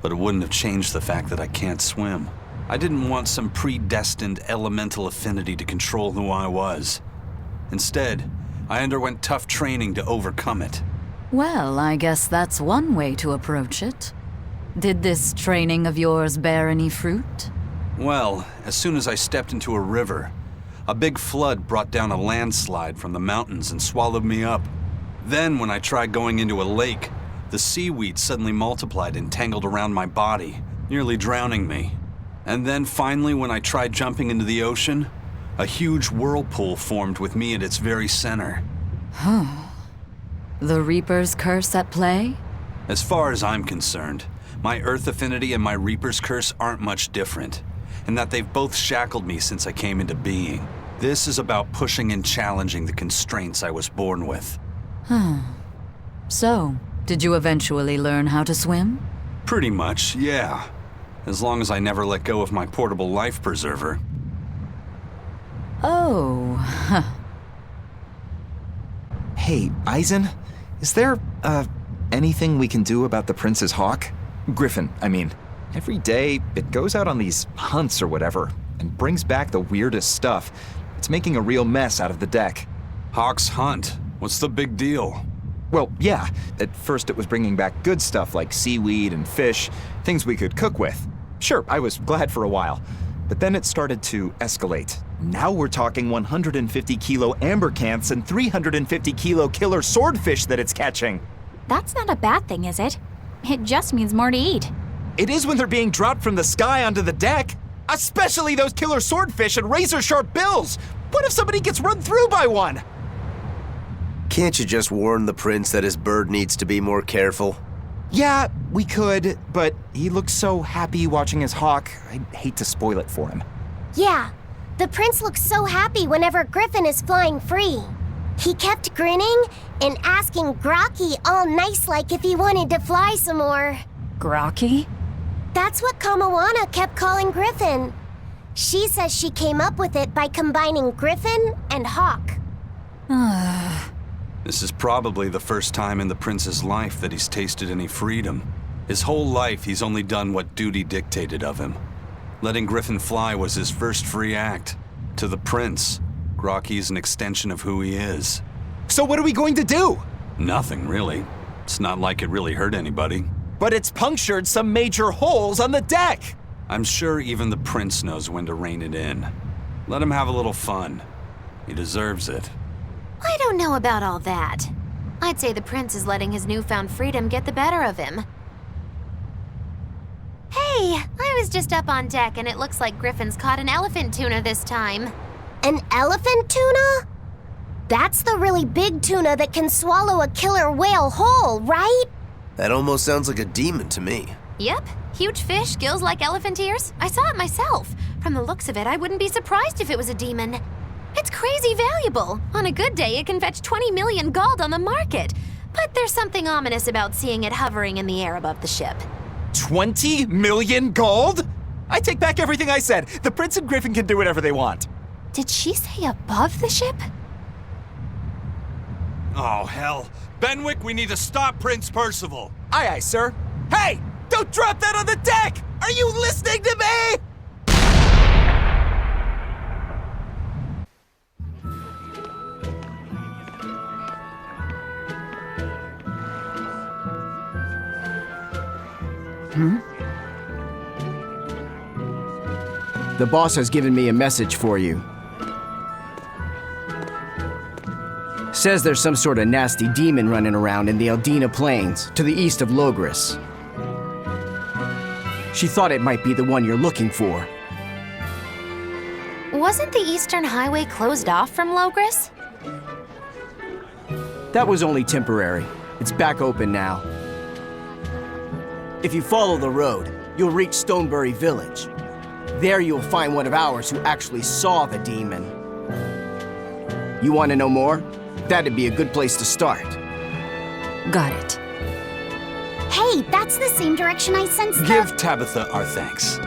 but it wouldn't have changed the fact that I can't swim. I didn't want some predestined elemental affinity to control who I was. Instead, I underwent tough training to overcome it. Well, I guess that's one way to approach it. Did this training of yours bear any fruit? Well, as soon as I stepped into a river, a big flood brought down a landslide from the mountains and swallowed me up. Then, when I tried going into a lake, the seaweed suddenly multiplied and tangled around my body, nearly drowning me. And then finally, when I tried jumping into the ocean, a huge whirlpool formed with me at its very center. Huh. The Reaper's curse at play? As far as I'm concerned, my Earth affinity and my Reaper's curse aren't much different, in that they've both shackled me since I came into being. This is about pushing and challenging the constraints I was born with. Huh. So, did you eventually learn how to swim? Pretty much, yeah. As long as I never let go of my portable life preserver. Oh, huh. Hey, Eisen, is there, anything we can do about the Prince's hawk? Griffin, I mean. Every day, it goes out on these hunts or whatever, and brings back the weirdest stuff. It's making a real mess out of the deck. Hawk's hunt? What's the big deal? Well, yeah. At first it was bringing back good stuff like seaweed and fish, things we could cook with. Sure, I was glad for a while. But then it started to escalate. Now we're talking 150 kilo ambercanths and 350 kilo killer swordfish that it's catching. That's not a bad thing, is it? It just means more to eat. It is when they're being dropped from the sky onto the deck. Especially those killer swordfish and razor-sharp bills. What if somebody gets run through by one? Can't you just warn the prince that his bird needs to be more careful? Yeah, we could, but he looks so happy watching his hawk, I'd hate to spoil it for him. Yeah, the prince looks so happy whenever Griffin is flying free. He kept grinning and asking Grocky all nice-like if he wanted to fly some more. Grocky? That's what Kamawana kept calling Griffin. She says she came up with it by combining Griffin and Hawk. This is probably the first time in the prince's life that he's tasted any freedom. His whole life, he's only done what duty dictated of him. Letting Griffin fly was his first free act. To the prince, Grocky's an extension of who he is. So what are we going to do? Nothing, really. It's not like it really hurt anybody. But it's punctured some major holes on the deck! I'm sure even the prince knows when to rein it in. Let him have a little fun. He deserves it. I don't know about all that. I'd say the prince is letting his newfound freedom get the better of him. Hey, I was just up on deck and it looks like Griffin's caught an elephant tuna this time. An elephant tuna? That's the really big tuna that can swallow a killer whale whole, right? That almost sounds like a demon to me. Yep, huge fish, gills like elephant ears. I saw it myself. From the looks of it, I wouldn't be surprised if it was a demon. It's crazy valuable. On a good day, it can fetch 20 million gold on the market. But there's something ominous about seeing it hovering in the air above the ship. 20 million gold? I take back everything I said. The prince and Griffin can do whatever they want. Did she say above the ship? Oh, hell. Benwick, we need to stop Prince Percival. Aye, aye, sir. Hey! Don't drop that on the deck! Are you listening to me? The boss has given me a message for you. Says there's some sort of nasty demon running around in the Eldina Plains, to the east of Logris. She thought it might be the one you're looking for. Wasn't the Eastern Highway closed off from Logris? That was only temporary. It's back open now. If you follow the road, you'll reach Stonebury Village. There you'll find one of ours who actually saw the demon. You want to know more? That'd be a good place to start. Got it. Hey, that's the same direction I sensed the... Give Tabitha our thanks.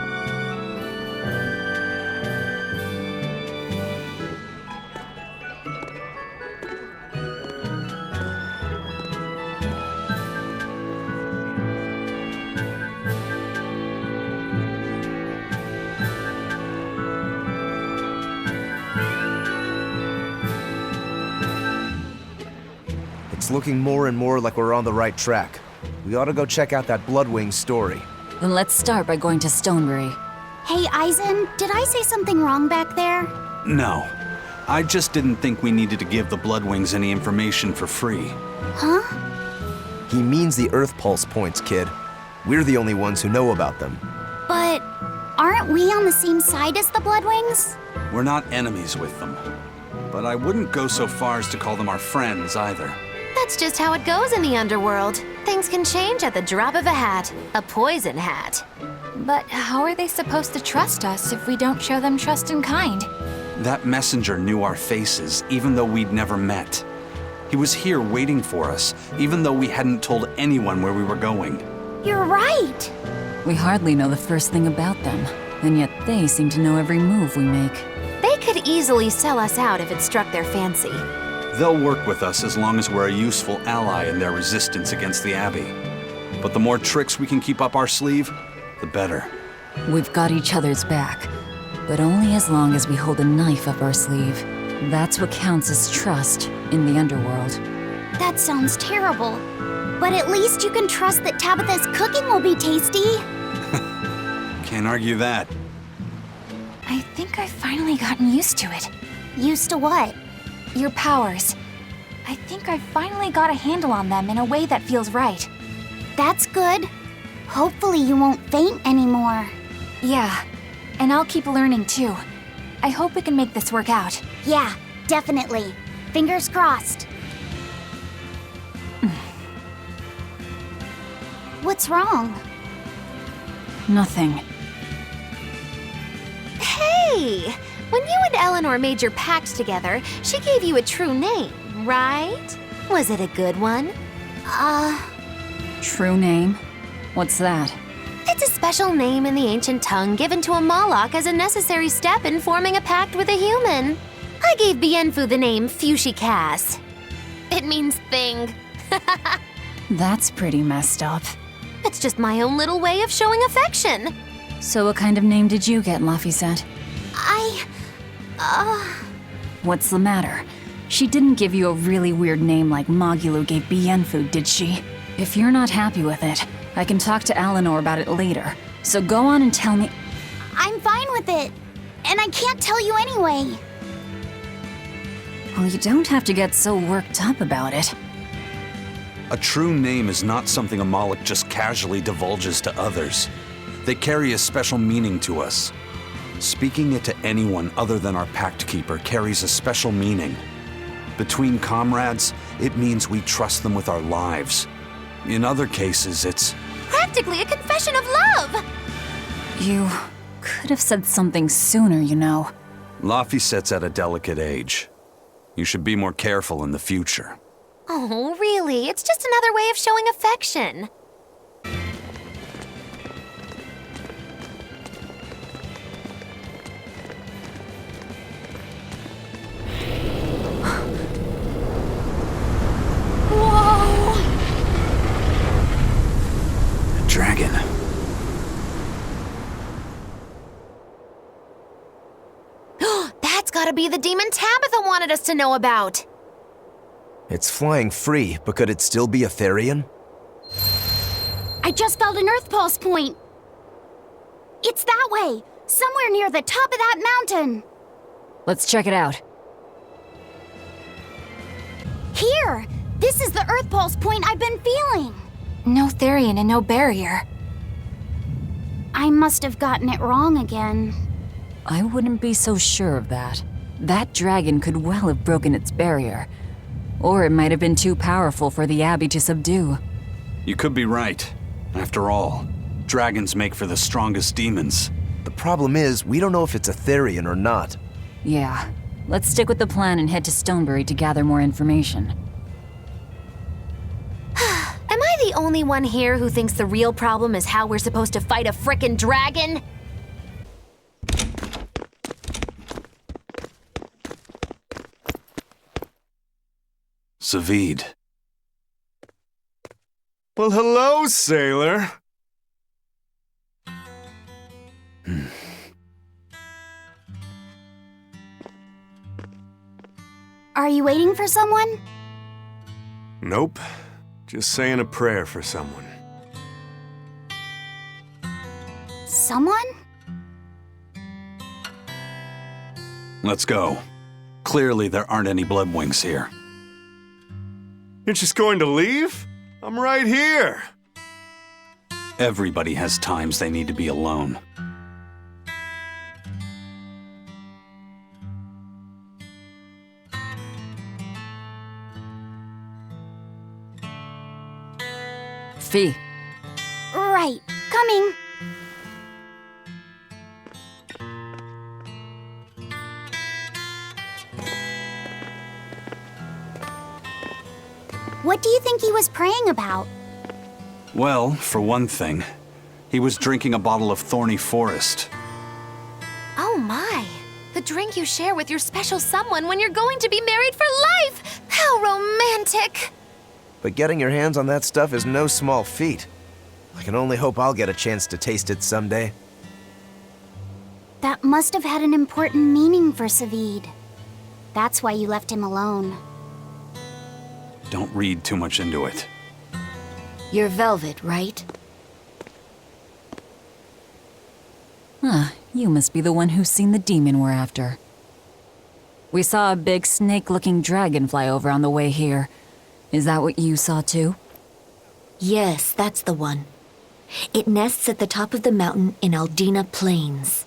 It's looking more and more like we're on the right track. We ought to go check out that Bloodwing story. Then let's start by going to Stonebury. Hey, Eisen, did I say something wrong back there? No. I just didn't think we needed to give the Bloodwings any information for free. Huh? He means the Earth Pulse points, kid. We're the only ones who know about them. But aren't we on the same side as the Bloodwings? We're not enemies with them. But I wouldn't go so far as to call them our friends either. That's just how it goes in the underworld. Things can change at the drop of a hat. A poison hat. But how are they supposed to trust us if we don't show them trust in kind? That messenger knew our faces, even though we'd never met. He was here waiting for us, even though we hadn't told anyone where we were going. You're right! We hardly know the first thing about them, and yet they seem to know every move we make. They could easily sell us out if it struck their fancy. They'll work with us as long as we're a useful ally in their resistance against the Abbey. But the more tricks we can keep up our sleeve, the better. We've got each other's back, but only as long as we hold a knife up our sleeve. That's what counts as trust in the underworld. That sounds terrible. But at least you can trust that Tabitha's cooking will be tasty. Can't argue that. I think I've finally gotten used to it. Used to what? Your powers. I think I've finally got a handle on them in a way that feels right. That's good. Hopefully you won't faint anymore. Yeah, and I'll keep learning too. I hope we can make this work out. Yeah, definitely. Fingers crossed. What's wrong? Nothing. Hey! When you and Eleanor made your pact together, she gave you a true name, right? Was it a good one? True name? What's that? It's a special name in the ancient tongue given to a Moloch as a necessary step in forming a pact with a human. I gave Bienfu the name Fushi-Cass. It means thing. That's pretty messed up. It's just my own little way of showing affection. So what kind of name did you get, Laphicet? What's the matter? She didn't give you a really weird name like Magulu gave Bienfu, did she? If you're not happy with it, I can talk to Eleanor about it later. So go on and tell me. I'm fine with it. And I can't tell you anyway. Well, you don't have to get so worked up about it. A true name is not something a Moloch just casually divulges to others. They carry a special meaning to us. Speaking it to anyone other than our Pact Keeper carries a special meaning. Between comrades, it means we trust them with our lives. In other cases, it's practically a confession of love! You could have said something sooner, you know. Laphicet's at a delicate age. You should be more careful in the future. Oh, really? It's just another way of showing affection. Dragon. That's gotta be the demon Tabitha wanted us to know about. It's flying free, but could it still be a Therian? I just felt an Earth Pulse point. It's that way, somewhere near the top of that mountain. Let's check it out. Here! This is the Earth Pulse point I've been feeling. No Therian and no barrier. I must have gotten it wrong again. I wouldn't be so sure of that. That dragon could well have broken its barrier. Or it might have been too powerful for the Abbey to subdue. You could be right. After all, dragons make for the strongest demons. The problem is, we don't know if it's a Therian or not. Yeah. Let's stick with the plan and head to Stonebury to gather more information. Am I the only only one here who thinks the real problem is how we're supposed to fight a frickin' dragon? Savid. Well, hello, sailor. Are you waiting for someone? Nope. Just saying a prayer for someone. Someone? Let's go. Clearly there aren't any Bloodwings here. You're just going to leave? I'm right here. Everybody has times they need to be alone. Fee. Right. Coming. What do you think he was praying about? Well, for one thing, he was drinking a bottle of Thorny Forest. Oh my! The drink you share with your special someone when you're going to be married for life! How romantic! But getting your hands on that stuff is no small feat. I can only hope I'll get a chance to taste it someday. That must have had an important meaning for Savid. That's why you left him alone. Don't read too much into it. You're Velvet, right? Huh, you must be the one who's seen the demon we're after. We saw a big snake-looking dragon fly over on the way here. Is that what you saw too? Yes, that's the one. It nests at the top of the mountain in Aldina Plains.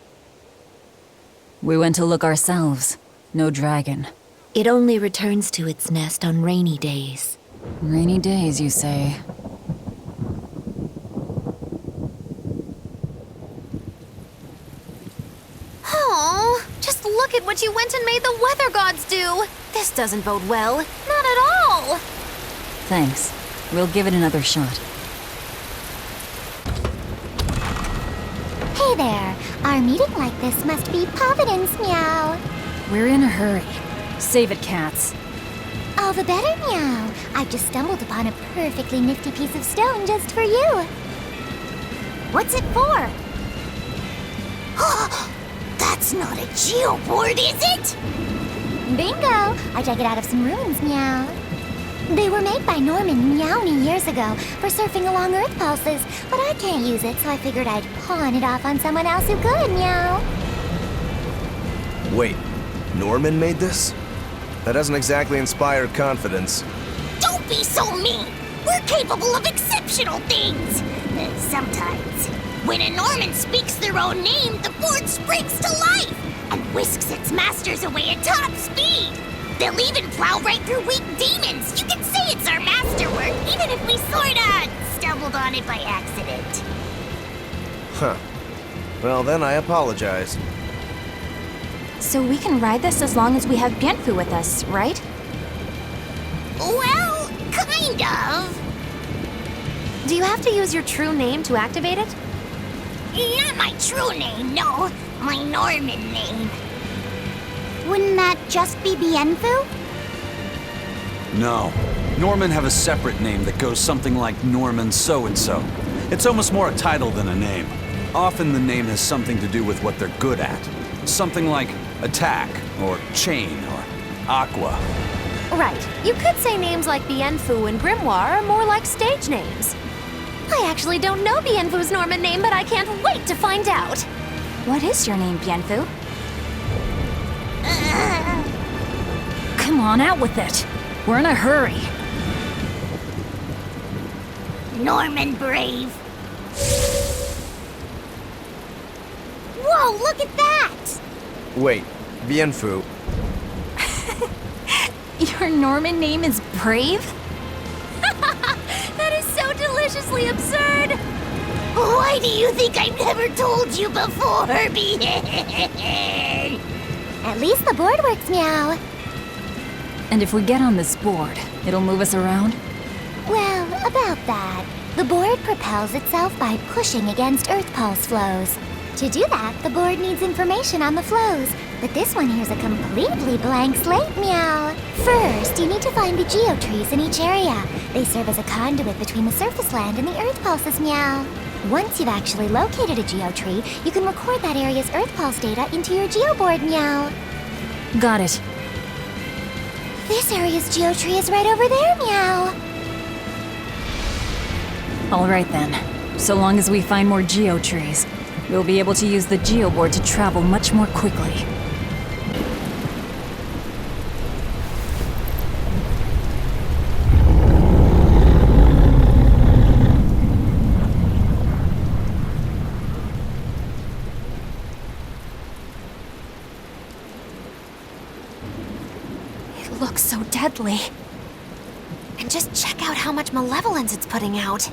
We went to look ourselves. No dragon. It only returns to its nest on rainy days. Rainy days, you say? Oh, just look at what you went and made the weather gods do! This doesn't bode well. Not at all! Thanks. We'll give it another shot. Hey there. Our meeting like this must be Providence, meow. We're in a hurry. Save it, cats. All the better, meow. I've just stumbled upon a perfectly nifty piece of stone just for you. What's it for? That's not a geoboard, is it? Bingo! I dug it out of some ruins, meow. They were made by Norman Meowny years ago for surfing along Earth pulses, but I can't use it, so I figured I'd pawn it off on someone else who could, meow. Wait, Norman made this? That doesn't exactly inspire confidence. Don't be so mean! We're capable of exceptional things! Sometimes. When a Norman speaks their own name, the board springs to life and whisks its masters away at top speed. They'll even plow right through weak demons. You can say it's our masterwork, even if we sorta stumbled on it by accident. Huh. Well, then I apologize. So we can ride this as long as we have Bienfu with us, right? Well, kind of. Do you have to use your true name to activate it? Not my true name, no. My Norman name. Wouldn't that just be Bienfu? No. Norman have a separate name that goes something like Norman so-and-so. It's almost more a title than a name. Often the name has something to do with what they're good at. Something like attack, or chain, or aqua. Right. You could say names like Bienfu and Grimoire are more like stage names. I actually don't know Bienfu's Norman name, but I can't wait to find out. What is your name, Bienfu? Come on, out with it. We're in a hurry. Norman Brave. Whoa, look at that! Wait, Bienfu. Your Norman name is Brave? That is so deliciously absurd! Why do you think I've never told you before, Bien? At least the board works, meow. And if we get on this board, it'll move us around? Well, about that. The board propels itself by pushing against Earth pulse flows. To do that, the board needs information on the flows, but this one here's a completely blank slate, meow. First, you need to find the geotrees in each area. They serve as a conduit between the surface land and the Earth pulses, meow. Once you've actually located a geotree, you can record that area's Earth pulse data into your geoboard, meow. Got it. This area's geotree is right over there, meow. All right then. So long as we find more geotrees, we'll be able to use the geoboard to travel much more quickly. It looks so deadly. And just check out how much malevolence it's putting out.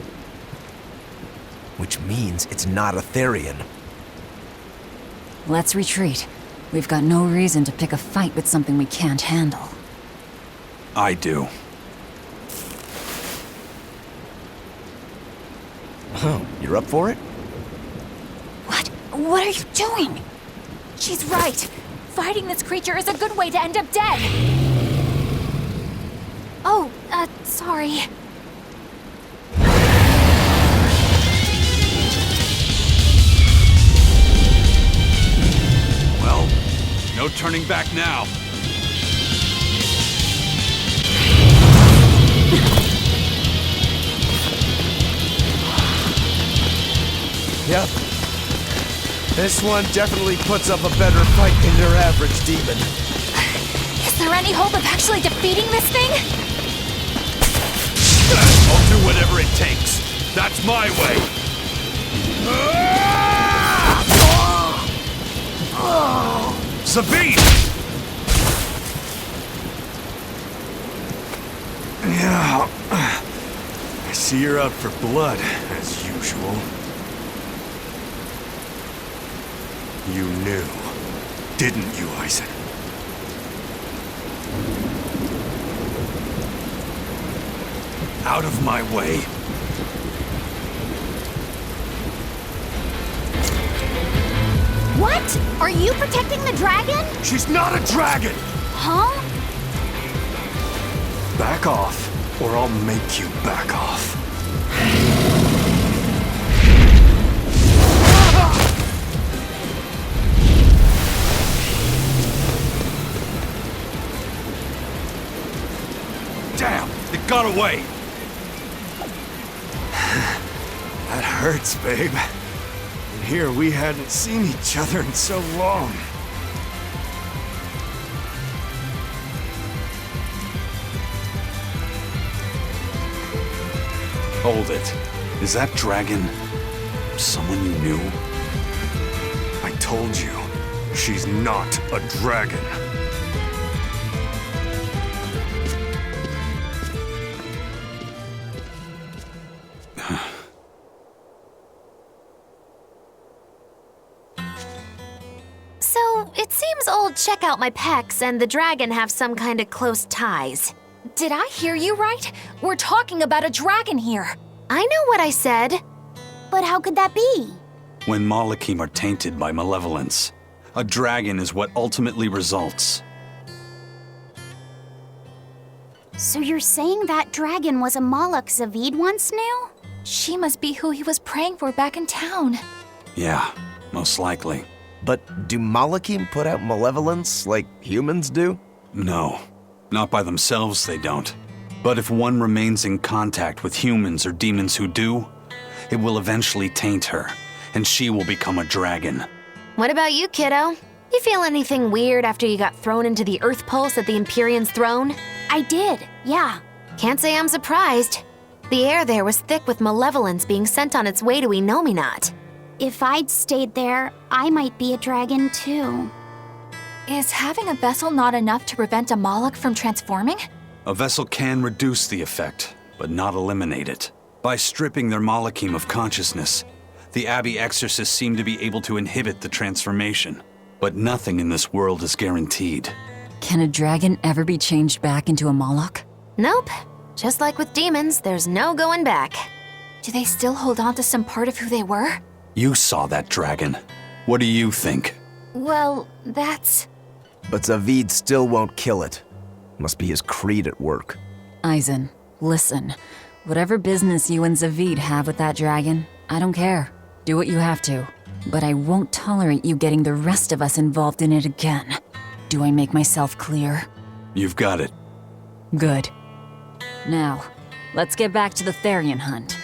Which means it's not a Therian. Let's retreat. We've got no reason to pick a fight with something we can't handle. I do. Oh, you're up for it? What are you doing? She's right. Fighting this creature is a good way to end up dead. Oh, sorry. Well, no turning back now. Yep. This one definitely puts up a better fight than your average demon. Is there any hope of actually defeating this thing? I'll do whatever it takes. That's my way. Sabine! Yeah. I see you're out for blood, as usual. You knew, didn't you, Isaac? Out of my way. What? Are you protecting the dragon? She's not a dragon! Huh? Back off, or I'll make you back off. Damn! It got away! That hurts, babe. And here we hadn't seen each other in so long. Hold it. Is that dragon someone you knew? I told you, she's not a dragon. So, it seems old Check Out My Pecs and the dragon have some kind of close ties. Did I hear you right? We're talking about a dragon here. I know what I said. But how could that be? When Malachim are tainted by malevolence, a dragon is what ultimately results. So you're saying that dragon was a Malak Zavid once knew? She must be who he was praying for back in town. Yeah, most likely. But do Malachim put out malevolence like humans do? No, not by themselves they don't. But if one remains in contact with humans or demons who do, it will eventually taint her, and she will become a dragon. What about you, kiddo? You feel anything weird after you got thrown into the Earth Pulse at the Empyrean's throne? I did, yeah. Can't say I'm surprised. The air there was thick with malevolence being sent on its way to Enominat. If I'd stayed there, I might be a dragon too. Is having a vessel not enough to prevent a Malak from transforming? A vessel can reduce the effect, but not eliminate it. By stripping their Malachim of consciousness, the Abbey exorcists seem to be able to inhibit the transformation. But nothing in this world is guaranteed. Can a dragon ever be changed back into a Malak? Nope. Just like with demons, there's no going back. Do they still hold on to some part of who they were? You saw that dragon. What do you think? Well, that's... But Zavid still won't kill it. Must be his creed at work. Eisen, listen. Whatever business you and Zavid have with that dragon, I don't care. Do what you have to. But I won't tolerate you getting the rest of us involved in it again. Do I make myself clear? You've got it. Good. Now, let's get back to the Therian hunt.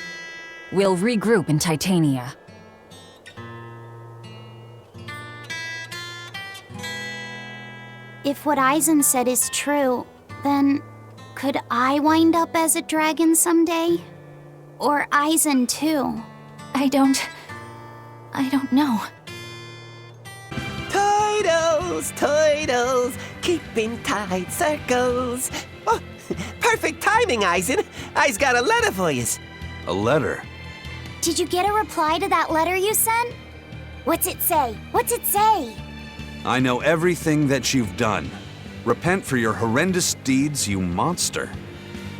We'll regroup in Titania. If what Eisen said is true, then could I wind up as a dragon someday? Or Eisen too? I don't know. Toidles, keeping tight circles. Oh, perfect timing, Eisen. I's got a letter for yous. A letter? Did you get a reply to that letter you sent? What's it say? What's it say? I know everything that you've done. Repent for your horrendous deeds, you monster.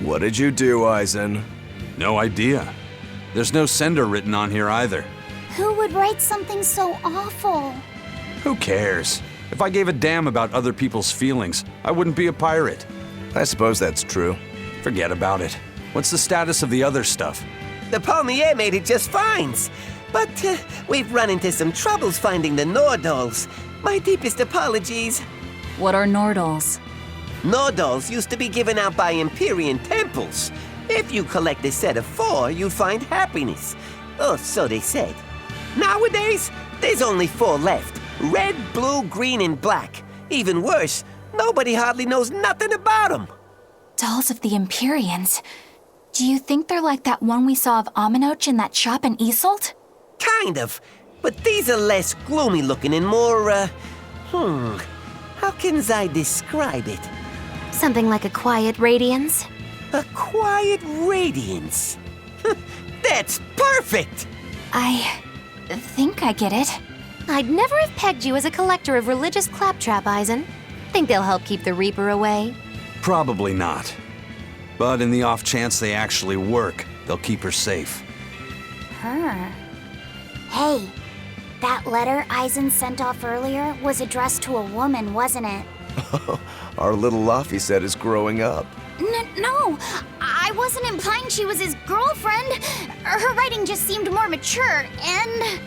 What did you do, Eisen? No idea. There's no sender written on here either. Who would write something so awful? Who cares? If I gave a damn about other people's feelings, I wouldn't be a pirate. I suppose that's true. Forget about it. What's the status of the other stuff? The Palmier made it just fine. But we've run into some troubles finding the Nordals. My deepest apologies. What are Nordals? Nordals used to be given out by Empyrean temples. If you collect a set of 4, you'd find happiness. Oh, so they said. Nowadays, there's only 4 left. Red, blue, green, and black. Even worse, nobody hardly knows nothing about them. Dolls of the Empyreans. Do you think they're like that one we saw of Aminoch in that shop in Isolt? Kind of. But these are less gloomy looking and more, how can I describe it? Something like a quiet radiance? A quiet radiance. That's perfect! I think I get it. I'd never have pegged you as a collector of religious claptrap, Eisen. Think they'll help keep the Reaper away? Probably not. But in the off chance they actually work, they'll keep her safe. Her? Hey, that letter Eisen sent off earlier was addressed to a woman, wasn't it? Our little Laphicet is growing up. No, I wasn't implying she was his girlfriend. Her writing just seemed more mature, and...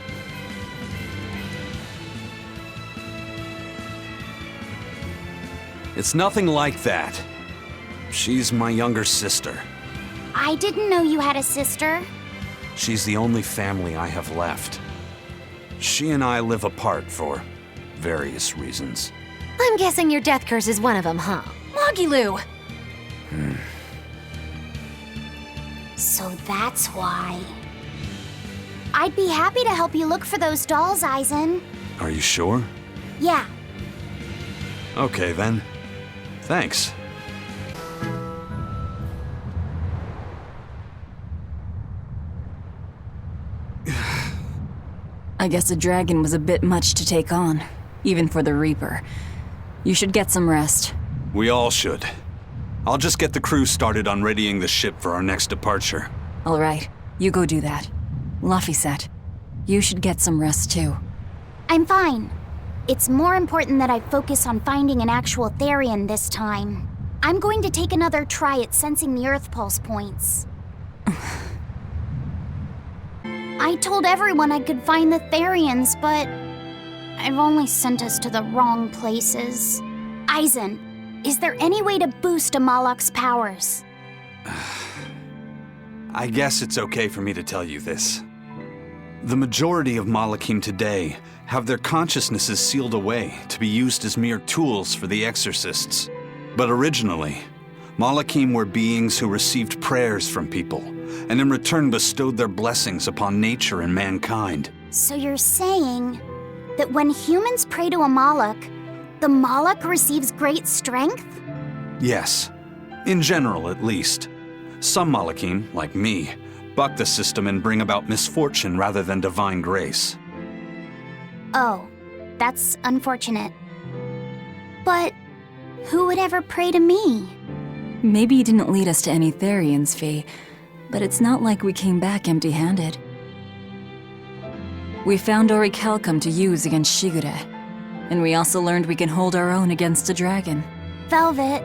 It's nothing like that. She's my younger sister. I didn't know you had a sister. She's the only family I have left. She and I live apart for various reasons. I'm guessing your death curse is one of them, huh? Mogiloo! So that's why. I'd be happy to help you look for those dolls, Eisen. Are you sure? Yeah. Okay, then. Thanks. I guess a dragon was a bit much to take on, even for the Reaper. You should get some rest. We all should. I'll just get the crew started on readying the ship for our next departure. All right, you go do that. Laphicet, you should get some rest too. I'm fine. It's more important that I focus on finding an actual Therian this time. I'm going to take another try at sensing the Earth Pulse points. I told everyone I could find the Therians, but I've only sent us to the wrong places. Eisen, is there any way to boost a Malak's powers? I guess it's okay for me to tell you this. The majority of Malakim today have their consciousnesses sealed away to be used as mere tools for the exorcists. But originally, Malakim were beings who received prayers from people, and in return bestowed their blessings upon nature and mankind. So you're saying that when humans pray to a Malak, the Malak receives great strength? Yes, in general at least. Some Malakim, like me, buck the system and bring about misfortune rather than divine grace. Oh, that's unfortunate. But who would ever pray to me? Maybe you didn't lead us to any Therians, Fee. But it's not like we came back empty-handed. We found orichalcum to use against Shigure, and we also learned we can hold our own against a dragon. Velvet.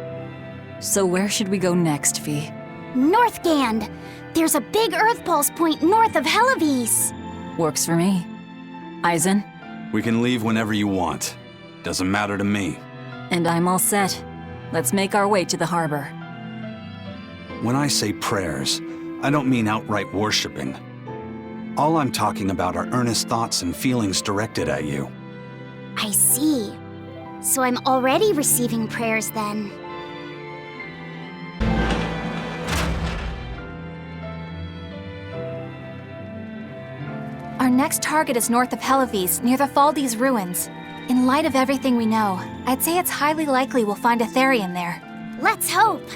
So where should we go next, Fee? Northgand! There's a big Earth Pulse point north of Helivis. Works for me. Eisen? We can leave whenever you want. Doesn't matter to me. And I'm all set. Let's make our way to the harbor. When I say prayers, I don't mean outright worshipping. All I'm talking about are earnest thoughts and feelings directed at you. I see. So I'm already receiving prayers then. Our next target is north of Helivis, near the Faldi's ruins. In light of everything we know, I'd say it's highly likely we'll find a Therian there. Let's hope.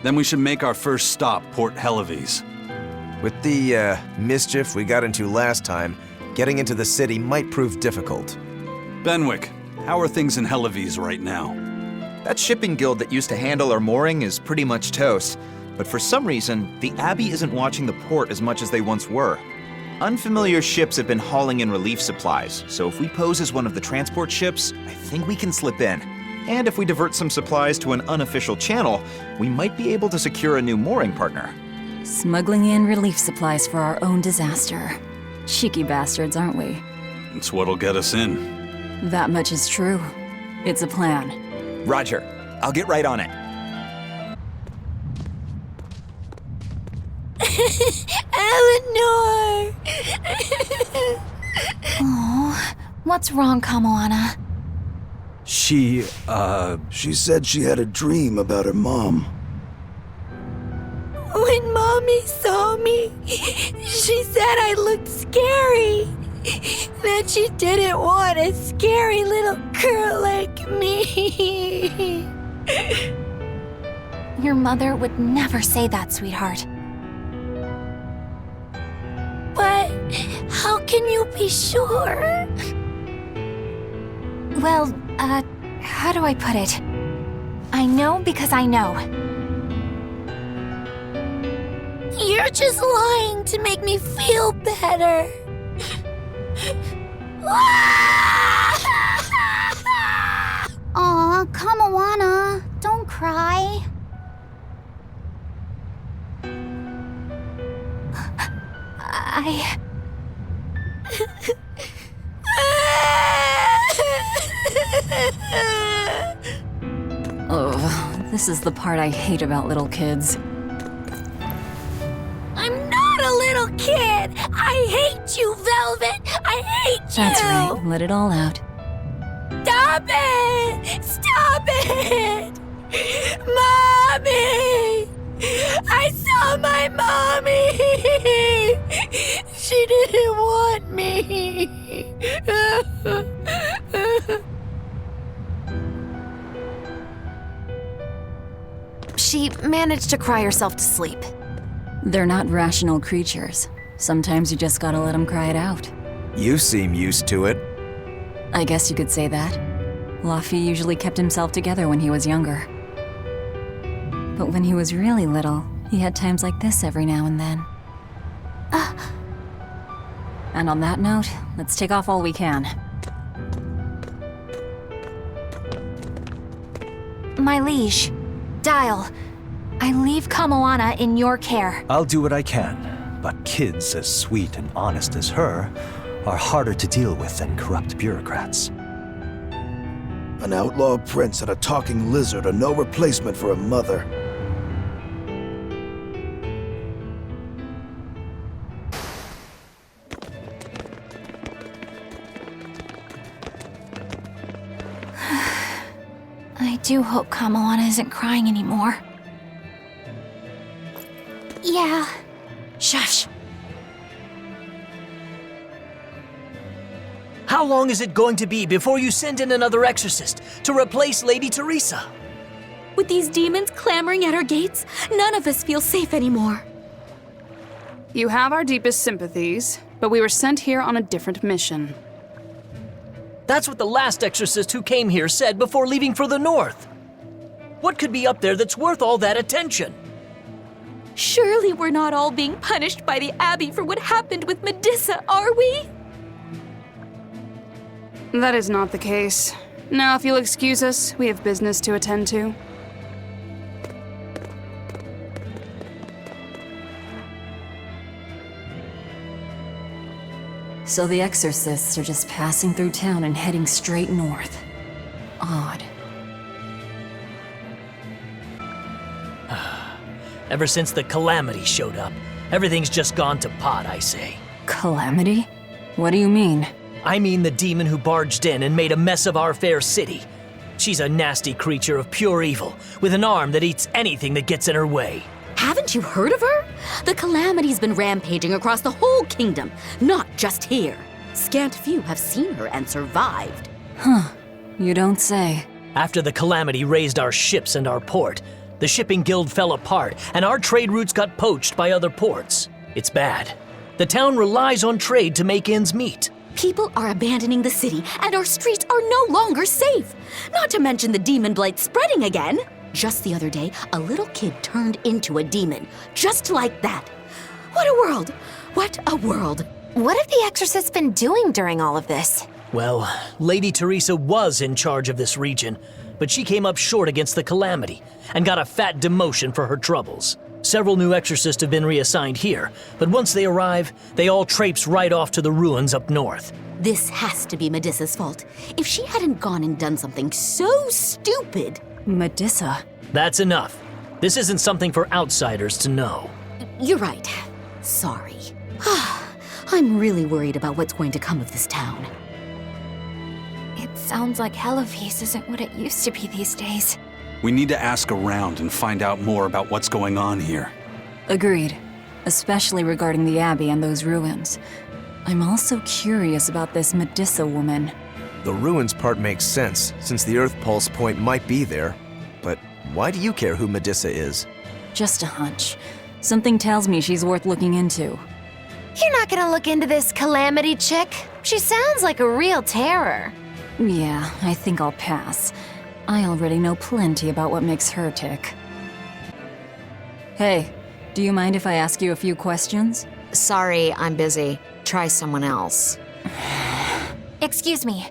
Then we should make our first stop, Port Helivis. With the mischief we got into last time, getting into the city might prove difficult. Benwick, how are things in Helivis right now? That shipping guild that used to handle our mooring is pretty much toast. But for some reason, the Abbey isn't watching the port as much as they once were. Unfamiliar ships have been hauling in relief supplies, so if we pose as one of the transport ships, I think we can slip in. And if we divert some supplies to an unofficial channel, we might be able to secure a new mooring partner. Smuggling in relief supplies for our own disaster. Cheeky bastards, aren't we? It's what'll get us in. That much is true. It's a plan. Roger. I'll get right on it. Eleanor! Oh, what's wrong, Kamoana? She said she had a dream about her mom. When Mommy saw me, she said I looked scary. That she didn't want a scary little girl like me. Your mother would never say that, sweetheart. But how can you be sure? Well, how do I put it? I know because I know. You're just lying to make me feel better. Aw, Kamoana, don't cry. Oh, this is the part I hate about little kids. I'm not a little kid! I hate you, Velvet! I hate you! That's right, let it all out. Stop it! Stop it! Mommy! I saw my mommy! She didn't want me! She managed to cry herself to sleep. They're not rational creatures. Sometimes you just gotta let them cry it out. You seem used to it. I guess you could say that. Laffy usually kept himself together when he was younger. But when he was really little, he had times like this every now and then. And on that note, let's take off all we can. My liege, Dial, I leave Kamoana in your care. I'll do what I can, but kids as sweet and honest as her are harder to deal with than corrupt bureaucrats. An outlaw prince and a talking lizard are no replacement for a mother. I do hope Kamoana isn't crying anymore. Yeah. Shush. How long is it going to be before you send in another exorcist to replace Lady Teresa? With these demons clamoring at our gates, none of us feel safe anymore. You have our deepest sympathies, but we were sent here on a different mission. That's what the last exorcist who came here said before leaving for the north. What could be up there that's worth all that attention? Surely we're not all being punished by the Abbey for what happened with Medusa, are we? That is not the case. Now, if you'll excuse us, we have business to attend to. So the exorcists are just passing through town and heading straight north. Odd. Ever since the Calamity showed up, everything's just gone to pot, I say. Calamity? What do you mean? I mean the demon who barged in and made a mess of our fair city. She's a nasty creature of pure evil, with an arm that eats anything that gets in her way. Haven't you heard of her? The Calamity's been rampaging across the whole kingdom, not just here. Scant few have seen her and survived. Huh. You don't say. After the Calamity raised our ships and our port, the shipping guild fell apart and our trade routes got poached by other ports. It's bad. The town relies on trade to make ends meet. People are abandoning the city and our streets are no longer safe. Not to mention the demon blight spreading again. Just the other day, a little kid turned into a demon. Just like that. What a world! What a world! What have the exorcists been doing during all of this? Well, Lady Teresa was in charge of this region, but she came up short against the Calamity and got a fat demotion for her troubles. Several new exorcists have been reassigned here, but once they arrive, they all traipse right off to the ruins up north. This has to be Medusa's fault. If she hadn't gone and done something so stupid... Medusa? That's enough. This isn't something for outsiders to know. You're right. Sorry. I'm really worried about what's going to come of this town. It sounds like Hellafeast isn't what it used to be these days. We need to ask around and find out more about what's going on here. Agreed. Especially regarding the Abbey and those ruins. I'm also curious about this Medusa woman. The ruins part makes sense, since the Earth Pulse point might be there. But why do you care who Medusa is? Just a hunch. Something tells me she's worth looking into. You're not gonna look into this Calamity chick? She sounds like a real terror. Yeah, I think I'll pass. I already know plenty about what makes her tick. Hey, do you mind if I ask you a few questions? Sorry, I'm busy. Try someone else. Excuse me.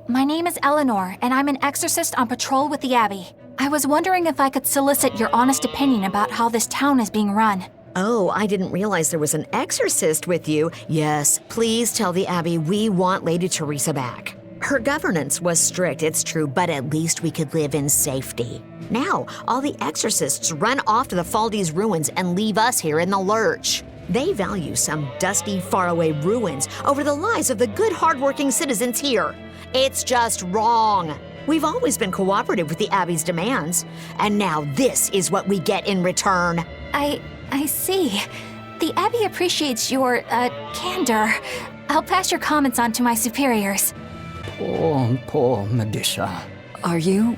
My name is Eleanor, and I'm an exorcist on patrol with the Abbey. I was wondering if I could solicit your honest opinion about how this town is being run. Oh, I didn't realize there was an exorcist with you. Yes, please tell the Abbey we want Lady Teresa back. Her governance was strict, it's true, but at least we could live in safety. Now, all the exorcists run off to the Faldi's ruins and leave us here in the lurch. They value some dusty, faraway ruins over the lives of the good, hardworking citizens here. It's just wrong. We've always been cooperative with the Abbey's demands, and now this is what we get in return. I see. The Abbey appreciates your, candor. I'll pass your comments on to my superiors. Poor Medusa. Are you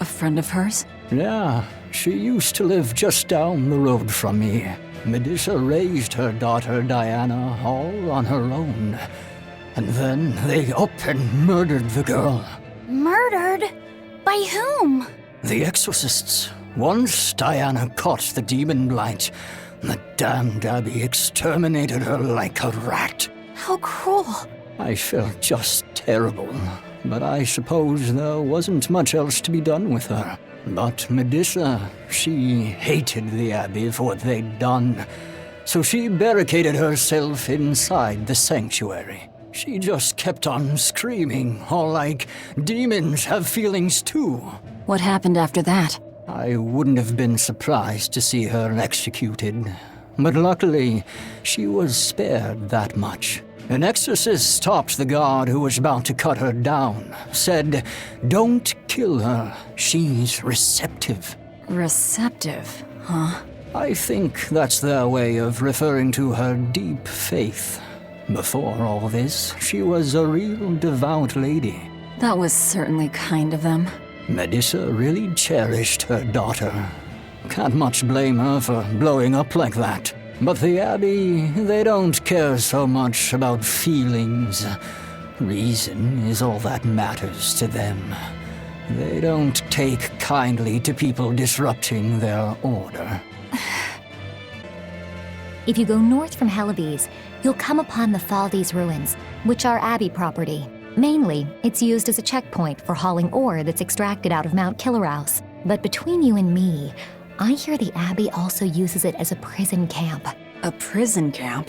a friend of hers? Yeah, she used to live just down the road from me. Medusa raised her daughter Diana all on her own. And then they up and murdered the girl. Murdered? By whom? The exorcists. Once Diana caught the demon blight, the damned Abbey exterminated her like a rat. How cruel. I felt just terrible, but I suppose there wasn't much else to be done with her. But Medusa, she hated the Abbey for what they'd done, so she barricaded herself inside the sanctuary. She just kept on screaming, all like, demons have feelings too. What happened after that? I wouldn't have been surprised to see her executed, but luckily, she was spared that much. An exorcist stopped the guard who was about to cut her down, said, "Don't kill her, she's receptive." Receptive, huh? I think that's their way of referring to her deep faith. Before all this, she was a real devout lady. That was certainly kind of them. Medusa really cherished her daughter. Can't much blame her for blowing up like that. But the Abbey, they don't care so much about feelings. Reason is all that matters to them. They don't take kindly to people disrupting their order. If you go north from Hellebes, you'll come upon the Faldes ruins, which are Abbey property. Mainly, it's used as a checkpoint for hauling ore that's extracted out of Mount Killerhouse. But between you and me, I hear the Abbey also uses it as a prison camp. A prison camp?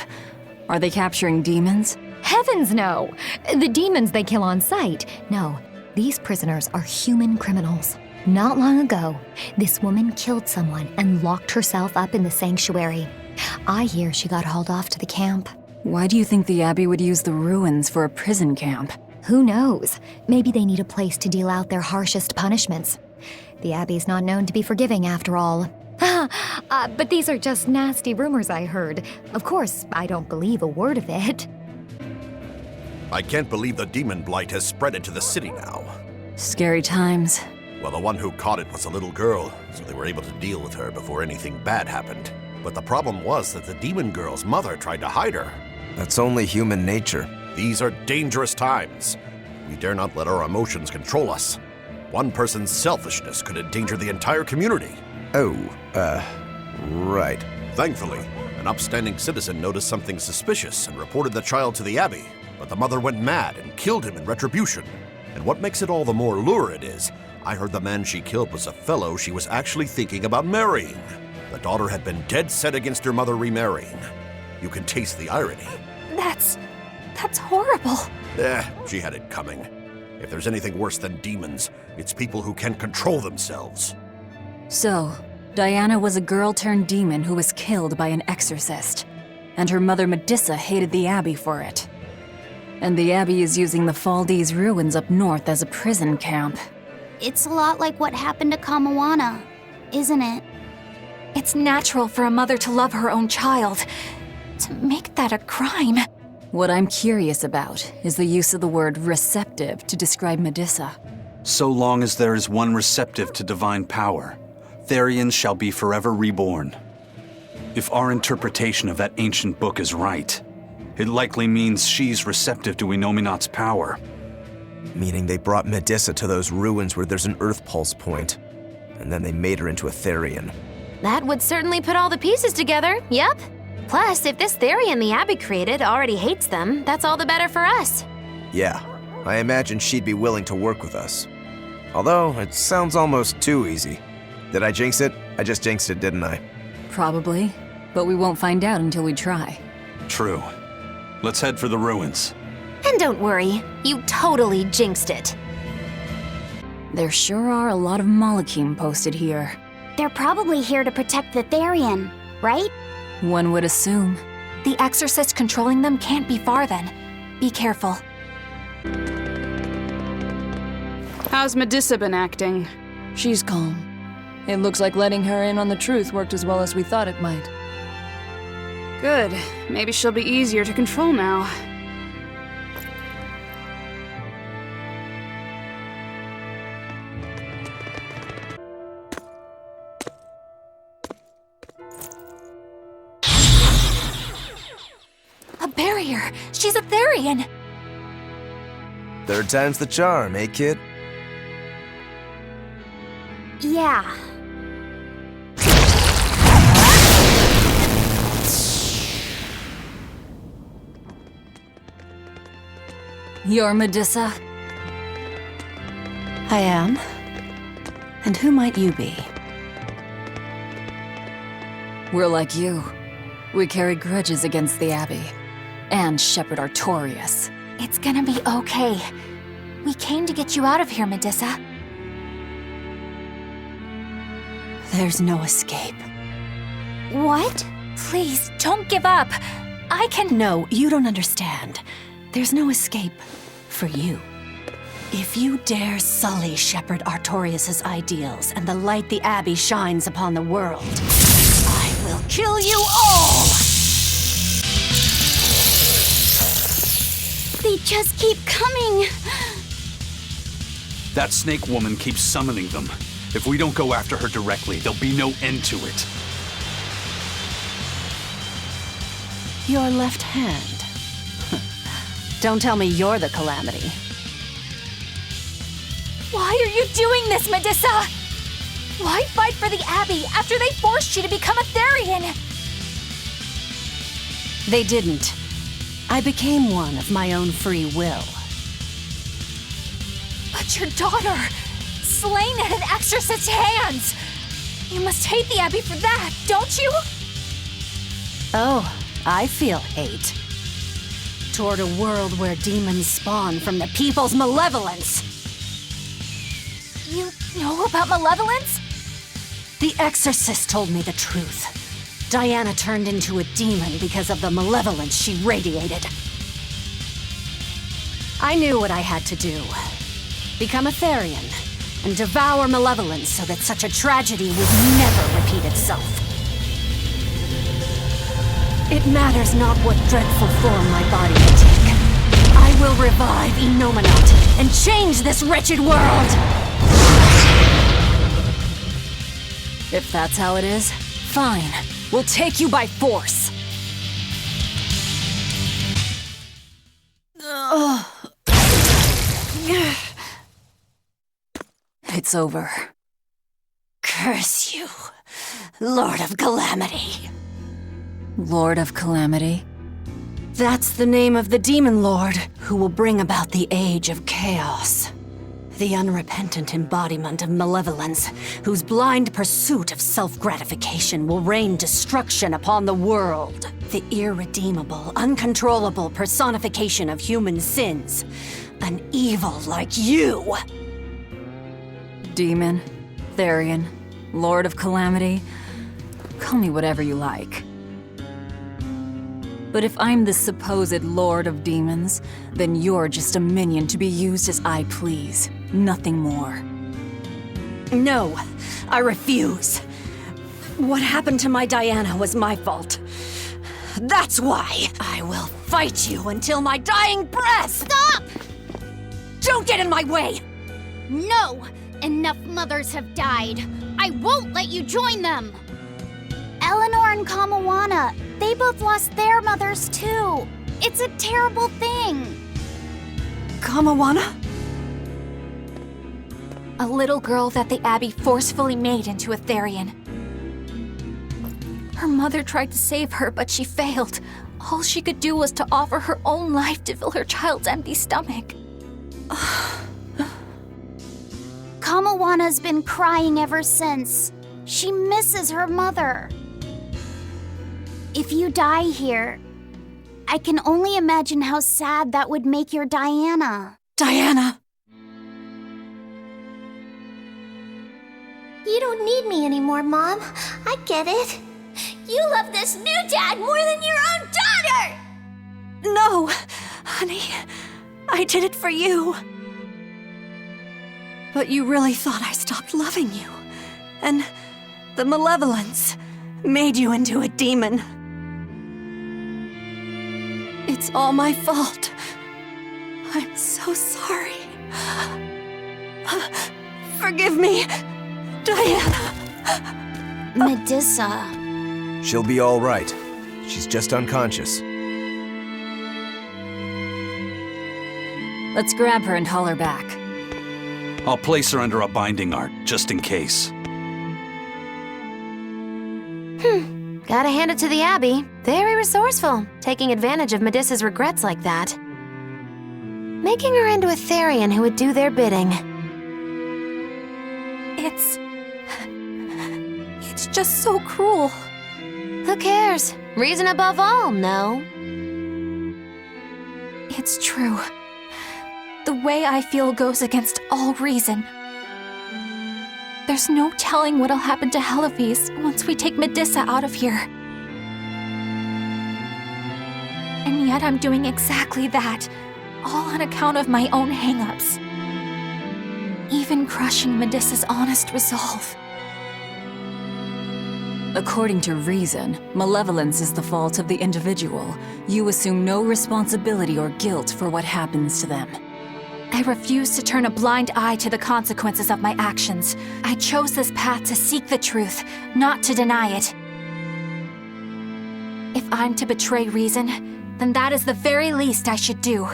Are they capturing demons? Heavens no! The demons they kill on sight. No, these prisoners are human criminals. Not long ago, this woman killed someone and locked herself up in the sanctuary. I hear she got hauled off to the camp. Why do you think the Abbey would use the ruins for a prison camp? Who knows? Maybe they need a place to deal out their harshest punishments. The Abbey's not known to be forgiving after all. But these are just nasty rumors I heard. Of course, I don't believe a word of it. I can't believe the demon blight has spread into the city now. Scary times. Well, the one who caught it was a little girl, so they were able to deal with her before anything bad happened. But the problem was that the demon girl's mother tried to hide her. That's only human nature. These are dangerous times. We dare not let our emotions control us. One person's selfishness could endanger the entire community. Oh, right. Thankfully, an upstanding citizen noticed something suspicious and reported the child to the Abbey, but the mother went mad and killed him in retribution. And what makes it all the more lurid is, I heard the man she killed was a fellow she was actually thinking about marrying. The daughter had been dead set against her mother remarrying. You can taste the irony. That's horrible. She had it coming. If there's anything worse than demons, it's people who can't control themselves. So, Diana was a girl turned demon who was killed by an exorcist. And her mother Medissa hated the Abbey for it. And the Abbey is using the Faldes ruins up north as a prison camp. It's a lot like what happened to Kamawana, isn't it? It's natural for a mother to love her own child. To make that a crime. What I'm curious about is the use of the word receptive to describe Medissa. So long as there is one receptive to divine power, Therians shall be forever reborn. If our interpretation of that ancient book is right, it likely means she's receptive to Inominat's power. Meaning they brought Medissa to those ruins where there's an Earth Pulse point, and then they made her into a Therian. That would certainly put all the pieces together, yep. Plus, if this Therian the Abbey created already hates them, that's all the better for us. Yeah, I imagine she'd be willing to work with us. Although, it sounds almost too easy. Did I jinx it? I just jinxed it, didn't I? Probably, but we won't find out until we try. True. Let's head for the ruins. And don't worry, you totally jinxed it. There sure are a lot of Malakim posted here. They're probably here to protect the Therian, right? One would assume. The exorcist controlling them can't be far then. Be careful. How's Medissa been acting? She's calm. It looks like letting her in on the truth worked as well as we thought it might. Good. Maybe she'll be easier to control now. A barrier! She's a Therian! Third time's the charm, eh, kid? Yeah. You're Medissa? I am. And who might you be? We're like you. We carry grudges against the Abbey. And Shepherd Artorias. It's gonna be okay. We came to get you out of here, Medissa. There's no escape. What? Please, don't give up. I can— No, you don't understand. There's no escape for you. If you dare sully Shepherd Artorias' ideals and the light the Abbey shines upon the world, I will kill you all! They just keep coming. That snake woman keeps summoning them. If we don't go after her directly, there'll be no end to it. Your left hand. Don't tell me you're the calamity. Why are you doing this, Medissa? Why fight for the Abbey after they forced you to become a Therian? They didn't. I became one of my own free will. But your daughter, slain at an exorcist's hands! You must hate the Abbey for that, don't you? Oh, I feel hate. Toward a world where demons spawn from the people's malevolence. You know about malevolence? The exorcist told me the truth. Diana turned into a demon because of the malevolence she radiated. I knew what I had to do. Become a Therian, and devour malevolence so that such a tragedy would never repeat itself. It matters not what dreadful form my body will take. I will revive Enominat and change this wretched world! If that's how it is, fine. We'll take you by force. It's over. Curse you, Lord of Calamity. Lord of Calamity? That's the name of the demon lord who will bring about the Age of Chaos. The unrepentant embodiment of malevolence, whose blind pursuit of self-gratification will rain destruction upon the world. The irredeemable, uncontrollable personification of human sins. An evil like you! Demon, Therian, Lord of Calamity. Call me whatever you like. But if I'm the supposed Lord of Demons, then you're just a minion to be used as I please. Nothing more. No, I refuse. What happened to my Diana was my fault. That's why I will fight you until my dying breath! Stop! Don't get in my way! No! Enough mothers have died. I won't let you join them! Eleanor and Kamawana, they both lost their mothers too. It's a terrible thing. Kamawana? A little girl that the Abbey forcefully made into a Therian. Her mother tried to save her, but she failed. All she could do was to offer her own life to fill her child's empty stomach. Kamawana's been crying ever since. She misses her mother. If you die here, I can only imagine how sad that would make your Diana. Diana! You don't need me anymore, Mom. I get it. You love this new dad more than your own daughter! No, honey. I did it for you. But you really thought I stopped loving you. And the malevolence made you into a demon. It's all my fault. I'm so sorry. Forgive me, Diana. Medissa. She'll be all right. She's just unconscious. Let's grab her and haul her back. I'll place her under a binding art, just in case. Gotta hand it to the Abbey. Very resourceful, taking advantage of Medissa's regrets like that. Making her into a Therian who would do their bidding. It's just so cruel. Who cares? Reason above all, no? It's true. The way I feel goes against all reason. There's no telling what'll happen to Heliphys once we take Medissa out of here. And yet I'm doing exactly that, all on account of my own hang-ups. Even crushing Medissa's honest resolve. According to reason, malevolence is the fault of the individual. You assume no responsibility or guilt for what happens to them. I refuse to turn a blind eye to the consequences of my actions. I chose this path to seek the truth, not to deny it. If I'm to betray reason, then that is the very least I should do.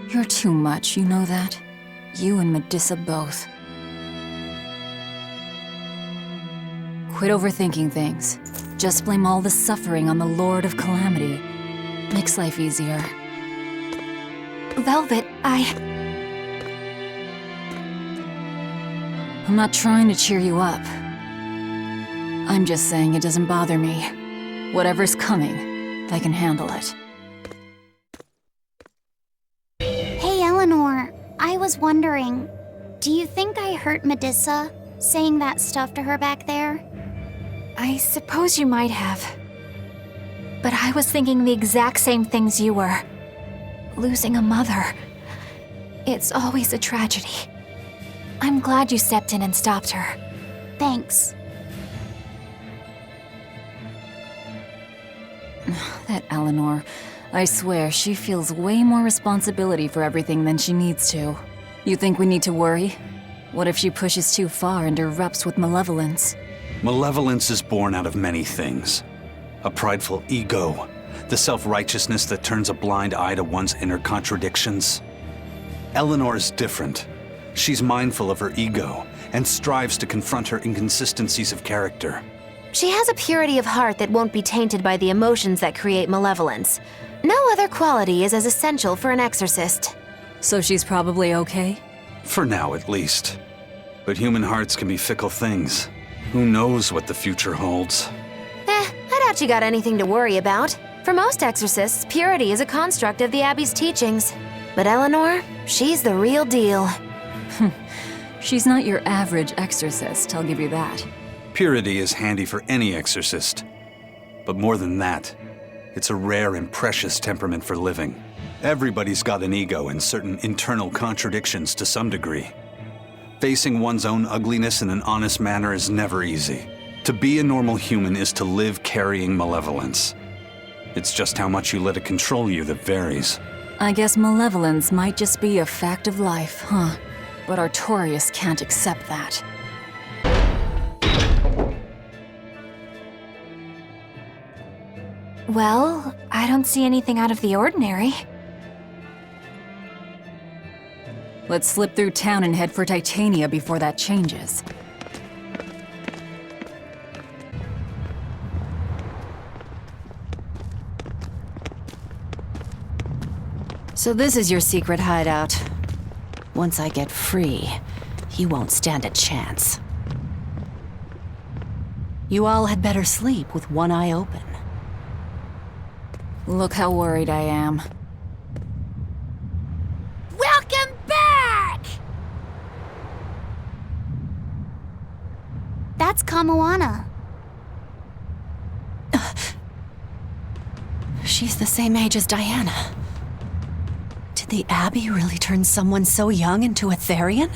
You're too much, you know that? You and Medissa both. Quit overthinking things. Just blame all the suffering on the Lord of Calamity. Makes life easier. Velvet, I'm not trying to cheer you up. I'm just saying it doesn't bother me. Whatever's coming, I can handle it. Hey, Eleanor. I was wondering, do you think I hurt Medusa saying that stuff to her back there? I suppose you might have. But I was thinking the exact same things you were. Losing a mother. It's always a tragedy. I'm glad you stepped in and stopped her. Thanks. That Eleanor, I swear she feels way more responsibility for everything than she needs to. You think we need to worry? What if she pushes too far and erupts with malevolence? Malevolence is born out of many things. A prideful ego, the self-righteousness that turns a blind eye to one's inner contradictions. Eleanor is different. She's mindful of her ego and strives to confront her inconsistencies of character. She has a purity of heart that won't be tainted by the emotions that create malevolence. No other quality is as essential for an exorcist. So she's probably okay? For now, at least. But human hearts can be fickle things. Who knows what the future holds? I doubt you got anything to worry about. For most exorcists, purity is a construct of the Abbey's teachings. But Eleanor, she's the real deal. She's not your average exorcist, I'll give you that. Purity is handy for any exorcist. But more than that, it's a rare and precious temperament for living. Everybody's got an ego and certain internal contradictions to some degree. Facing one's own ugliness in an honest manner is never easy. To be a normal human is to live carrying malevolence. It's just how much you let it control you that varies. I guess malevolence might just be a fact of life, huh? But Artorias can't accept that. Well, I don't see anything out of the ordinary. Let's slip through town and head for Titania before that changes. So this is your secret hideout. Once I get free, you won't stand a chance. You all had better sleep with one eye open. Look how worried I am. Welcome back! That's Kamoana. She's the same age as Diana. Did the Abbey really turn someone so young into a Therian?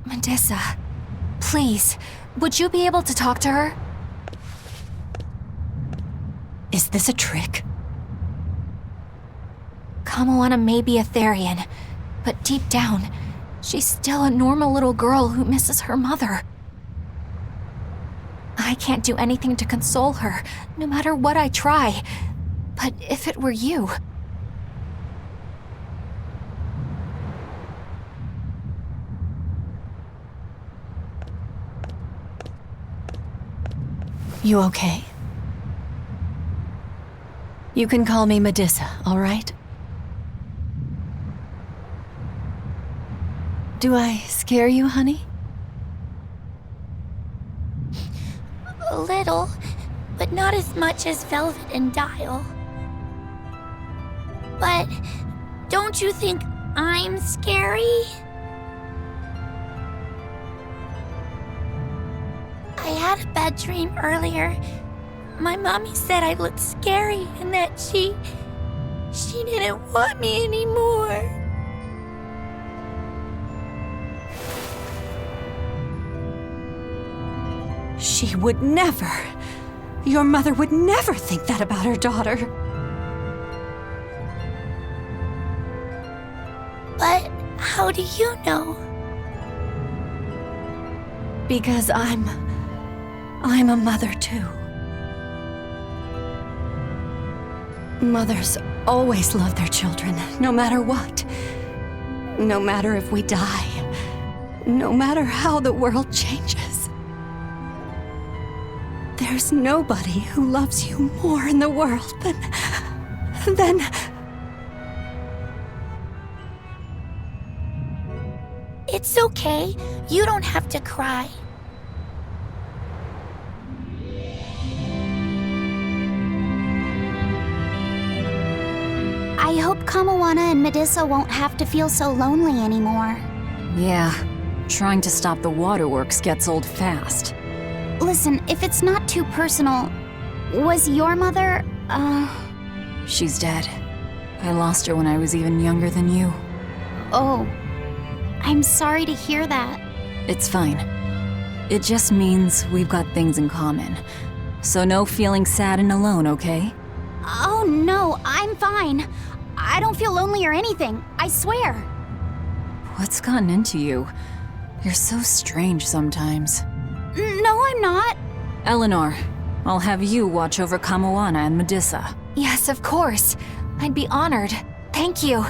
Medusa, please, would you be able to talk to her? Is this a trick? Kamoana may be a Therian, but deep down, she's still a normal little girl who misses her mother. I can't do anything to console her, no matter what I try. But if it were you... You okay? You can call me Medusa, all right? Do I scare you, honey? A little, but not as much as Velvet and Dial. But don't you think I'm scary? I had a bad dream earlier. My mommy said I looked scary and that she didn't want me anymore. She would never. Your mother would never think that about her daughter. But how do you know? Because I'm a mother too. Mothers always love their children, no matter what. No matter if we die. No matter how the world changes. There's nobody who loves you more in the world than... It's okay. You don't have to cry. I hope Kamawana and Medusa won't have to feel so lonely anymore. Yeah, trying to stop the waterworks gets old fast. Listen, if it's not too personal, was your mother, She's dead. I lost her when I was even younger than you. Oh, I'm sorry to hear that. It's fine. It just means we've got things in common. So no feeling sad and alone, okay? Oh no, I'm fine. I don't feel lonely or anything, I swear. What's gotten into you? You're so strange sometimes. No, I'm not. Eleanor, I'll have you watch over Kamawana and Medusa. Yes, of course. I'd be honored. Thank you.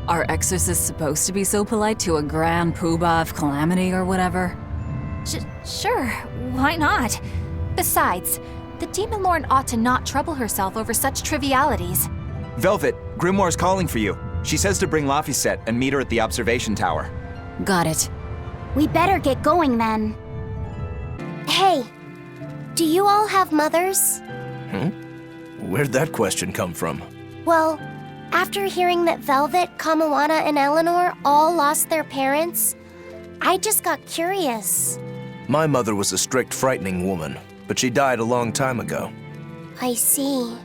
Are exorcists supposed to be so polite to a grand poobah of calamity or whatever? Sure, why not? Besides, the Demon Lord ought to not trouble herself over such trivialities. Velvet, Grimoire's calling for you. She says to bring Laphicet and meet her at the observation tower. Got it. We better get going then. Hey, do you all have mothers? Where'd that question come from? Well, after hearing that Velvet, Kamawana, and Eleanor all lost their parents, I just got curious. My mother was a strict, frightening woman, but she died a long time ago. I see.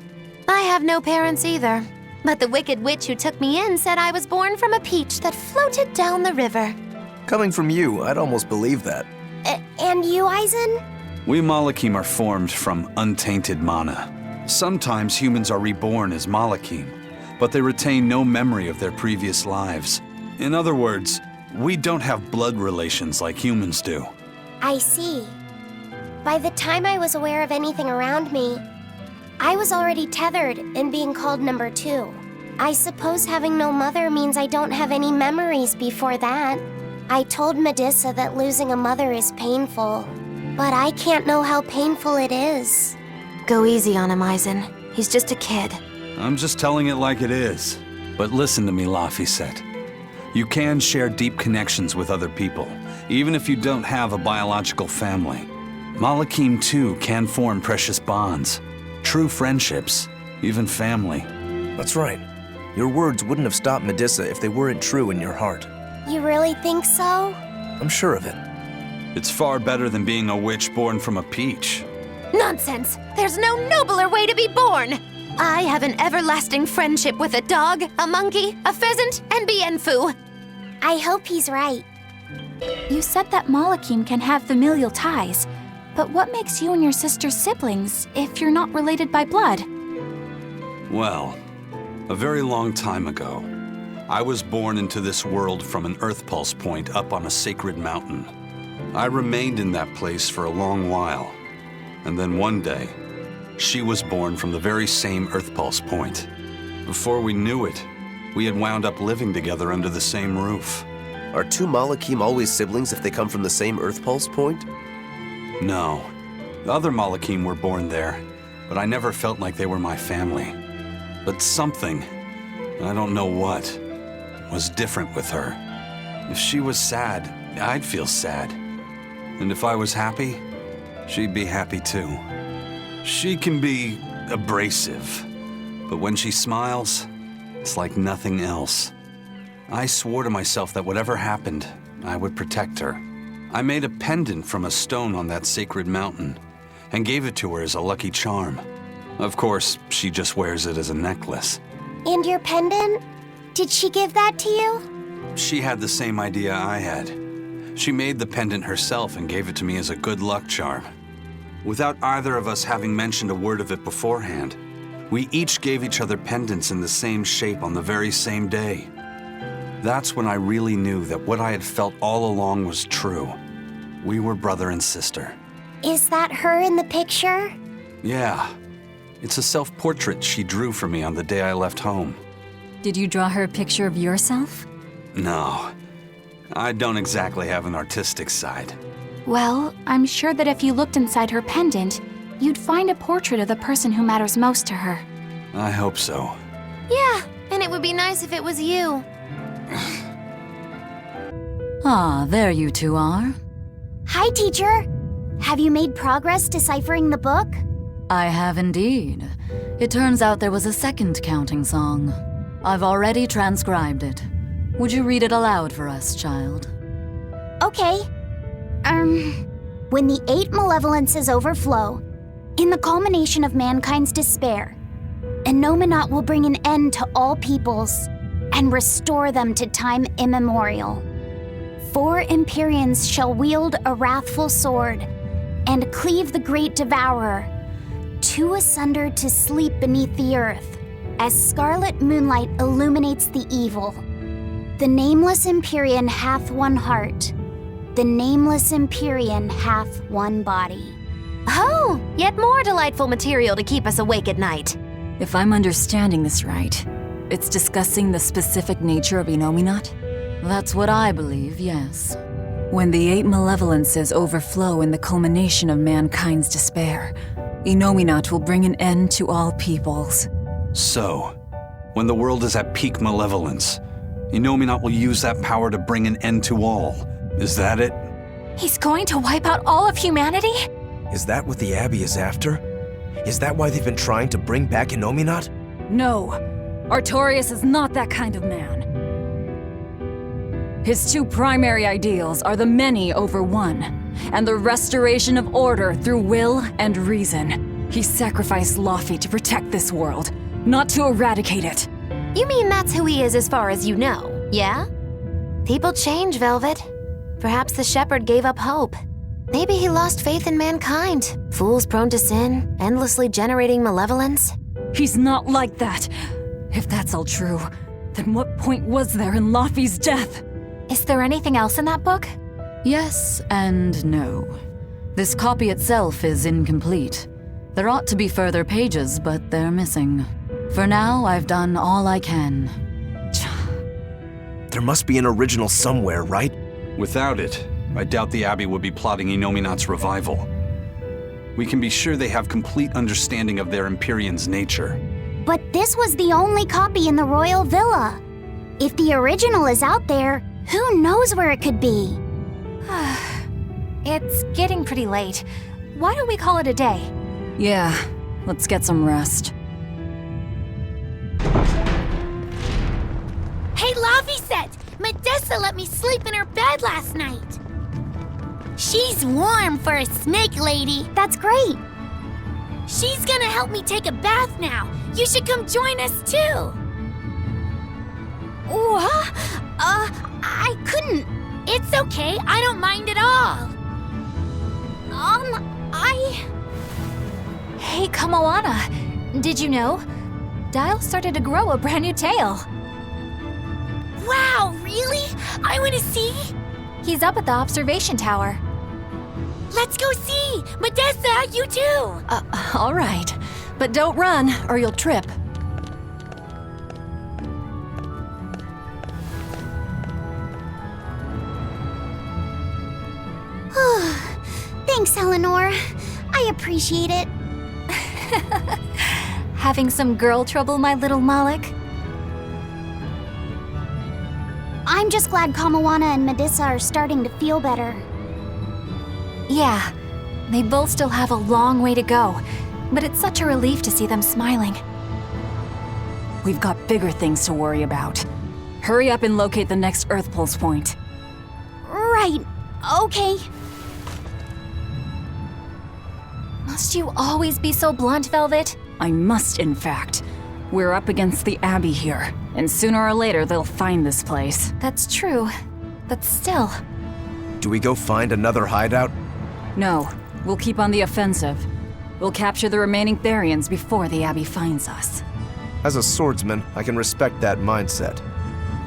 I have no parents either. But the wicked witch who took me in said I was born from a peach that floated down the river. Coming from you, I'd almost believe that. And you, Aizen? We Malakim are formed from untainted mana. Sometimes humans are reborn as Malakim, but they retain no memory of their previous lives. In other words, we don't have blood relations like humans do. I see. By the time I was aware of anything around me, I was already tethered and being called number 2. I suppose having no mother means I don't have any memories before that. I told Medusa that losing a mother is painful, but I can't know how painful it is. Go easy on him, Aizen. He's just a kid. I'm just telling it like it is. But listen to me, Laphicet. You can share deep connections with other people, even if you don't have a biological family. Malakim, too, can form precious bonds. True friendships, even family. That's right. Your words wouldn't have stopped Medusa if they weren't true in your heart. You really think so? I'm sure of it. It's far better than being a witch born from a peach. Nonsense! There's no nobler way to be born! I have an everlasting friendship with a dog, a monkey, a pheasant, and Bienfu. I hope he's right. You said that Malakim can have familial ties, but what makes you and your sister siblings if you're not related by blood? Well, a very long time ago, I was born into this world from an Earth Pulse point up on a sacred mountain. I remained in that place for a long while, and then one day, she was born from the very same Earth Pulse point. Before we knew it, we had wound up living together under the same roof. Are 2 Malakim always siblings if they come from the same Earth Pulse point? No. The other Malakim were born there, but I never felt like they were my family. But something, I don't know what, was different with her. If she was sad, I'd feel sad. And if I was happy, she'd be happy too. She can be abrasive, but when she smiles, it's like nothing else. I swore to myself that whatever happened, I would protect her. I made a pendant from a stone on that sacred mountain and gave it to her as a lucky charm. Of course, she just wears it as a necklace. And your pendant? Did she give that to you? She had the same idea I had. She made the pendant herself and gave it to me as a good luck charm. Without either of us having mentioned a word of it beforehand, we each gave each other pendants in the same shape on the very same day. That's when I really knew that what I had felt all along was true. We were brother and sister. Is that her in the picture? Yeah. It's a self-portrait she drew for me on the day I left home. Did you draw her a picture of yourself? No. I don't exactly have an artistic side. Well, I'm sure that if you looked inside her pendant, you'd find a portrait of the person who matters most to her. I hope so. Yeah, and it would be nice if it was you. Ah, there you two are. Hi, teacher. Have you made progress deciphering the book? I have indeed. It turns out there was a second counting song. I've already transcribed it. Would you read it aloud for us, child? Okay. When the 8 malevolences overflow, in the culmination of mankind's despair, Innominat will bring an end to all peoples and restore them to time immemorial. 4 Empyreans shall wield a wrathful sword and cleave the great devourer, 2 asunder to sleep beneath the earth, as scarlet moonlight illuminates the evil. The nameless Empyrean hath one heart. The nameless Empyrean hath one body. Oh, yet more delightful material to keep us awake at night. If I'm understanding this right, it's discussing the specific nature of Innominat? That's what I believe, yes. When the 8 malevolences overflow in the culmination of mankind's despair, Innominat will bring an end to all peoples. So, when the world is at peak malevolence, Innominat will use that power to bring an end to all. Is that it? He's going to wipe out all of humanity? Is that what the Abbey is after? Is that why they've been trying to bring back Innominat? No, Artorias is not that kind of man. His 2 primary ideals are the many over one, and the restoration of order through will and reason. He sacrificed Laufey to protect this world, not to eradicate it. You mean that's who he is as far as you know, yeah? People change, Velvet. Perhaps the shepherd gave up hope. Maybe he lost faith in mankind. Fools prone to sin, endlessly generating malevolence. He's not like that. If that's all true, then what point was there in Laufey's death? Is there anything else in that book? Yes and no. This copy itself is incomplete. There ought to be further pages, but they're missing. For now, I've done all I can. There must be an original somewhere, right? Without it, I doubt the Abbey would be plotting Innominat's revival. We can be sure they have complete understanding of their Empyrean's nature. But this was the only copy in the royal villa. If the original is out there, who knows where it could be? It's getting pretty late. Why don't we call it a day? Yeah, let's get some rest. Hey, Laufey, Medessa let me sleep in her bed last night. She's warm for a snake lady. That's great. She's gonna help me take a bath now. You should come join us too. What? I couldn't. It's okay. I don't mind at all. Hey, Kamoana. Did you know? Dial started to grow a brand new tail. Wow, really? I want to see. He's up at the observation tower. Let's go see! Medessa, you too! All right. But don't run, or you'll trip. Thanks, Eleanor. I appreciate it. Having some girl trouble, my little Malik? I'm just glad Kamoana and Medessa are starting to feel better. Yeah, they both still have a long way to go, but it's such a relief to see them smiling. We've got bigger things to worry about. Hurry up and locate the next Earth Pulse point. Right, okay. Must you always be so blunt, Velvet? I must, in fact. We're up against the Abbey here, and sooner or later they'll find this place. That's true, but still. Do we go find another hideout? No, We'll keep on the offensive. We'll capture the remaining Therians before the Abbey finds us. As a swordsman, I can respect that mindset.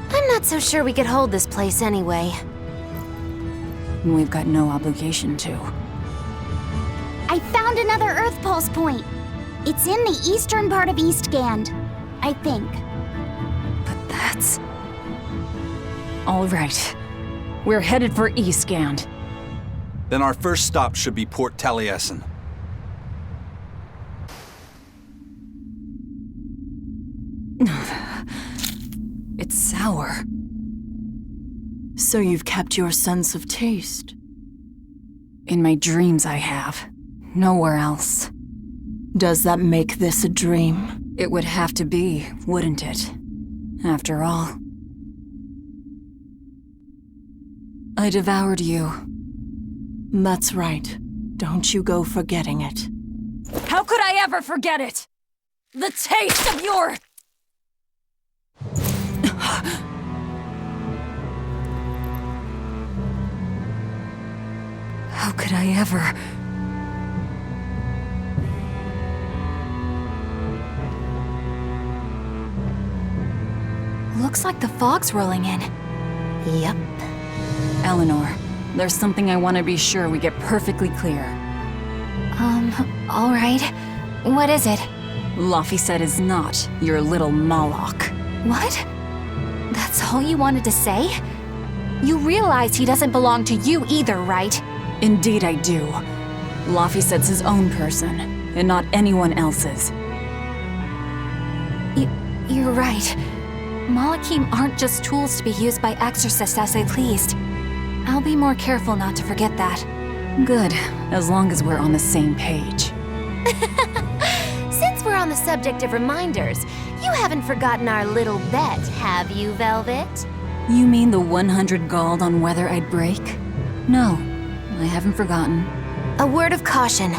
I'm not so sure we could hold this place anyway. We've got no obligation to. I found another Earth Pulse point. It's in the eastern part of Eastgand, I think. But that's... All right. We're headed for Eastgand. Then our first stop should be Port Taliesin. It's sour. So you've kept your sense of taste? In my dreams I have. Nowhere else. Does that make this a dream? It would have to be, wouldn't it? After all. I devoured you. That's right. Don't you go forgetting it. How could I ever forget it? The taste of your... How could I ever... Looks like the fog's rolling in. Yep. Eleanor, there's something I want to be sure we get perfectly clear. All right. What is it? Laphicet is not your little Moloch. What? That's all you wanted to say? You realize he doesn't belong to you either, right? Indeed I do. Laphicet's his own person, and not anyone else's. You're right. Malachim aren't just tools to be used by exorcists as they pleased. I'll be more careful not to forget that. Good, as long as we're on the same page. Since we're on the subject of reminders, you haven't forgotten our little bet, have you, Velvet? You mean the 100 gold on whether I'd break? No, I haven't forgotten. A word of caution.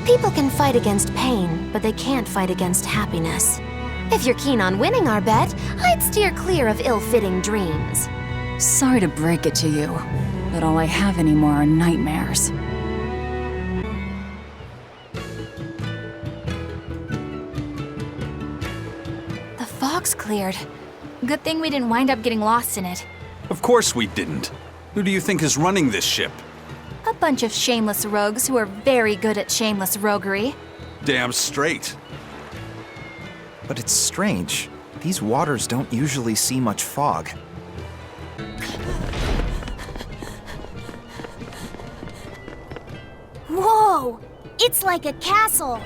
People can fight against pain, but they can't fight against happiness. If you're keen on winning our bet, I'd steer clear of ill-fitting dreams. Sorry to break it to you, but all I have anymore are nightmares. The fog's cleared. Good thing we didn't wind up getting lost in it. Of course we didn't. Who do you think is running this ship? A bunch of shameless rogues who are very good at shameless roguery. Damn straight. But it's strange. These waters don't usually see much fog. Whoa! It's like a castle.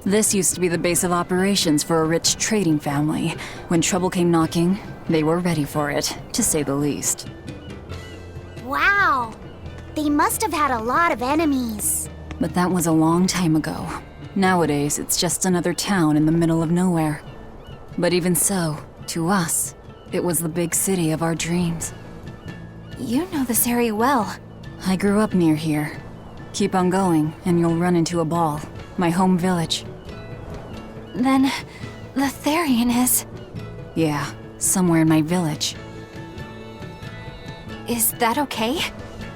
This used to be the base of operations for a rich trading family. When trouble came knocking, they were ready for it, to say the least. Wow! They must have had a lot of enemies. But that was a long time ago. Nowadays, it's just another town in the middle of nowhere. But even so, to us, it was the big city of our dreams. You know this area well. I grew up near here. Keep on going, and you'll run into a ball. My home village. Then, the Therian is... Yeah, somewhere in my village. Is that okay?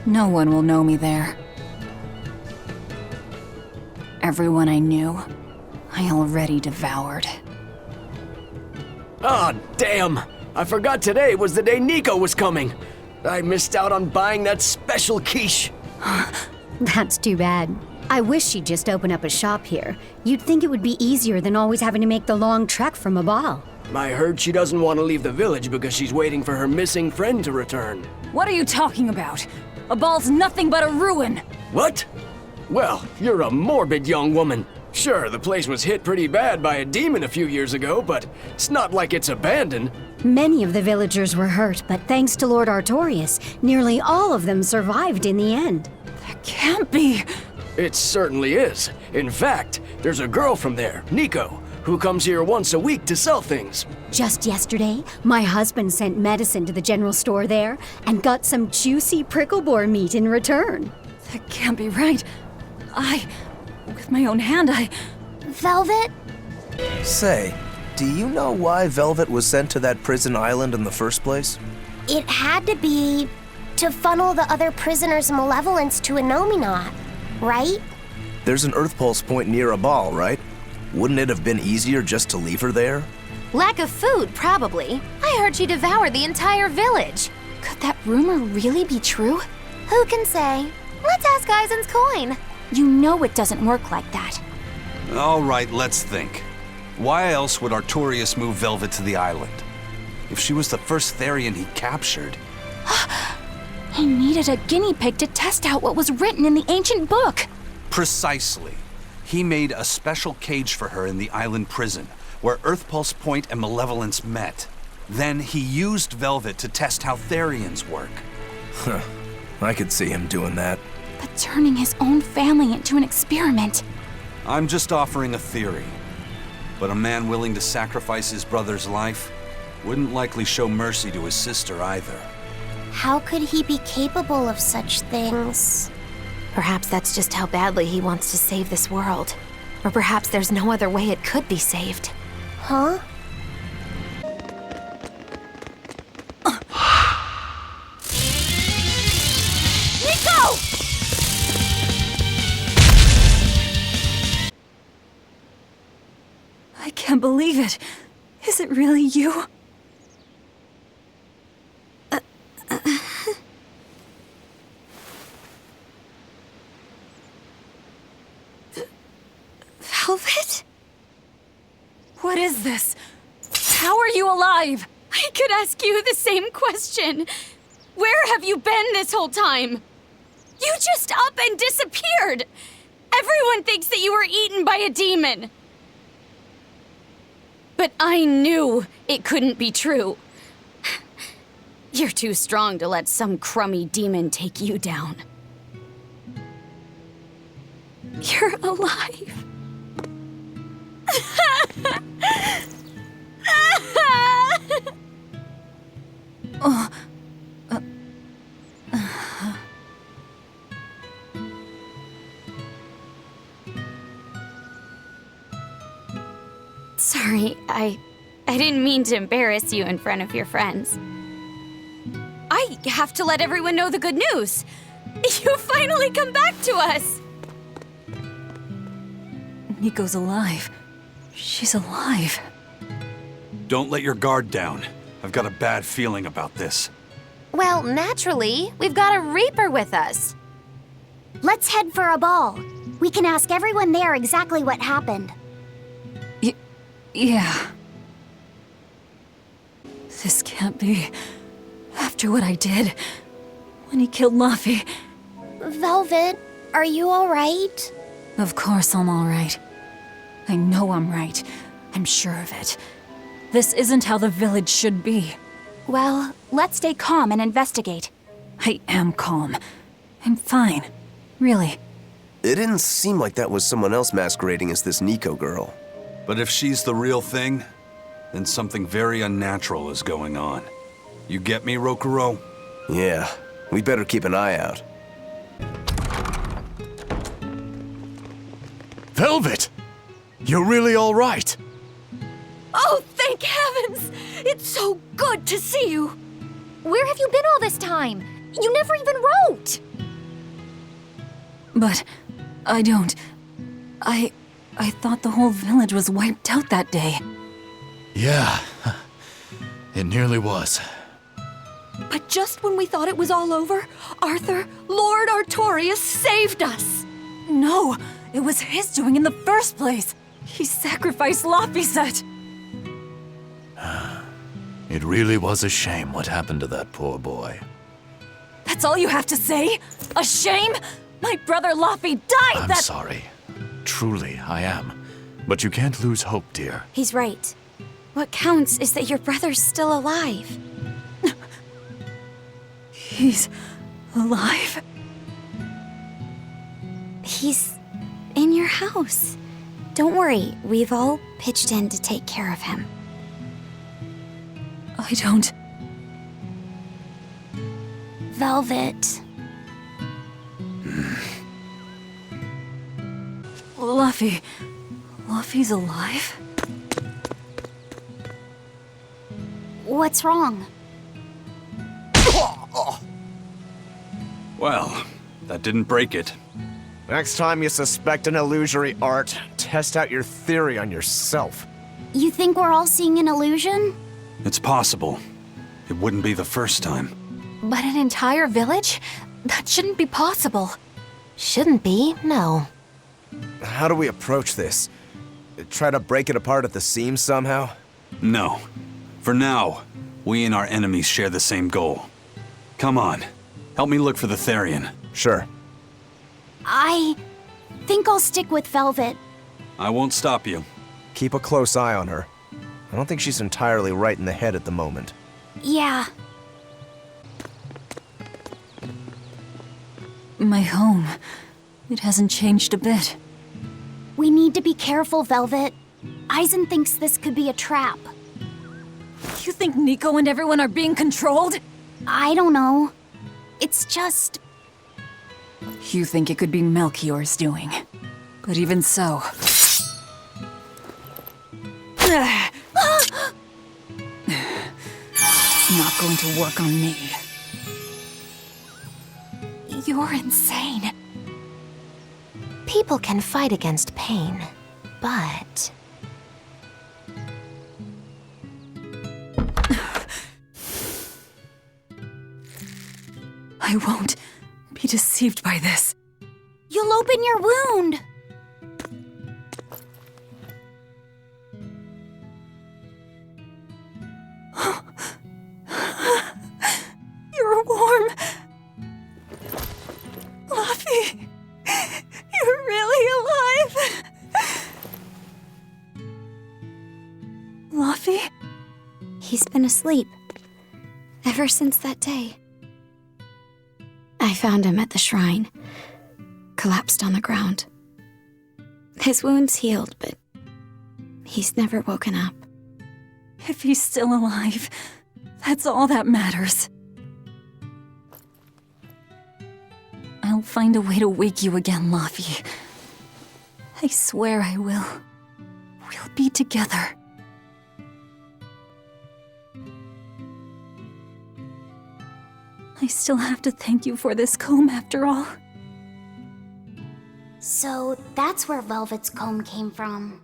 No one will know me there. Everyone I knew, I already devoured. Ah, damn! I forgot today was the day Nico was coming. I missed out on buying that special quiche. That's too bad. I wish she'd just open up a shop here. You'd think it would be easier than always having to make the long trek from a ball. I heard she doesn't want to leave the village because she's waiting for her missing friend to return. What are you talking about? A ball's nothing but a ruin! What? Well, you're a morbid young woman. Sure, the place was hit pretty bad by a demon a few years ago, but it's not like it's abandoned. Many of the villagers were hurt, but thanks to Lord Artorius, nearly all of them survived in the end. That can't be! It certainly is. In fact, there's a girl from there, Nico, who comes here once a week to sell things. Just yesterday, my husband sent medicine to the general store there and got some juicy prickle boar meat in return. That can't be right. With my own hand, Velvet? Say, do you know why Velvet was sent to that prison island in the first place? It had to be To funnel the other prisoners' malevolence to Innominat, right? There's an Earth Pulse point near a ball, right? Wouldn't it have been easier just to leave her there? Lack of food, probably. I heard she devoured the entire village. Could that rumor really be true? Who can say? Let's ask Eisen's coin. You know it doesn't work like that. All right, let's think. Why else would Artorias move Velvet to the island? If she was the first Therian he captured... He needed a guinea pig to test out what was written in the ancient book. Precisely. He made a special cage for her in the island prison, where Earth Pulse Point and Malevolence met. Then he used Velvet to test how Therians work. Huh. I could see him doing that. But turning his own family into an experiment. I'm just offering a theory. But a man willing to sacrifice his brother's life wouldn't likely show mercy to his sister either. How could he be capable of such things? Perhaps that's just how badly he wants to save this world. Or perhaps there's no other way it could be saved. Huh? Nico! I can't believe it. Is it really you? Velvet? What is this? How are you alive? I could ask you the same question. Where have you been this whole time? You just up and disappeared. Everyone thinks that you were eaten by a demon. But I knew it couldn't be true. You're too strong to let some crummy demon take you down. You're alive. Sorry, I didn't mean to embarrass you in front of your friends. I have to let everyone know the good news. You finally come back to us. Nico's alive. She's alive. Don't let your guard down. I've got a bad feeling about this. Well, naturally, we've got a Reaper with us. Let's head for a ball. We can ask everyone there exactly what happened. Yeah. This can't be. After what I did, when he killed Laffy. Velvet, are you all right? Of course I'm all right. I know I'm right. I'm sure of it. This isn't how the village should be. Well, let's stay calm and investigate. I am calm. I'm fine. Really. It didn't seem like that was someone else masquerading as this Nico girl. But if she's the real thing, then something very unnatural is going on. You get me, Rokuro? Yeah, we better keep an eye out. Velvet! You're really all right. Oh, thank heavens! It's so good to see you! Where have you been all this time? You never even wrote! But I don't. I thought the whole village was wiped out that day. Yeah, it nearly was. But just when we thought it was all over, Arthur, Lord Artorias saved us! No, it was his doing in the first place. He sacrificed Laphicet. It really was a shame what happened to that poor boy. That's all you have to say? A shame? My brother Laffy died. I'm sorry. Truly, I am. But you can't lose hope, dear. He's right. What counts is that your brother's still alive. He's alive? He's in your house. Don't worry, we've all pitched in to take care of him. I don't... Velvet. Laffy's alive? What's wrong? Well, that didn't break it. Next time you suspect an illusory art, test out your theory on yourself. You think we're all seeing an illusion? It's possible. It wouldn't be the first time. But an entire village? That shouldn't be possible. Shouldn't be, no. How do we approach this? Try to break it apart at the seams somehow? No. For now, we and our enemies share the same goal. Come on. Help me look for the Therian. Sure. I think I'll stick with Velvet. I won't stop you. Keep a close eye on her. I don't think she's entirely right in the head at the moment. Yeah. My home. It hasn't changed a bit. We need to be careful, Velvet. Eisen thinks this could be a trap. You think Nico and everyone are being controlled? I don't know. It's just... You think it could be Melchior's doing. But even so... It's not going to work on me. You're insane. People can fight against pain, but... I won't be deceived by this. You'll open your wound! You're warm. Luffy, you're really alive. Luffy? He's been asleep. Ever since that day. I found him at the shrine. Collapsed on the ground. His wounds healed, but he's never woken up. If he's still alive, that's all that matters. I'll find a way to wake you again, Luffy. I swear I will. We'll be together. I still have to thank you for this comb after all. So that's where Velvet's comb came from.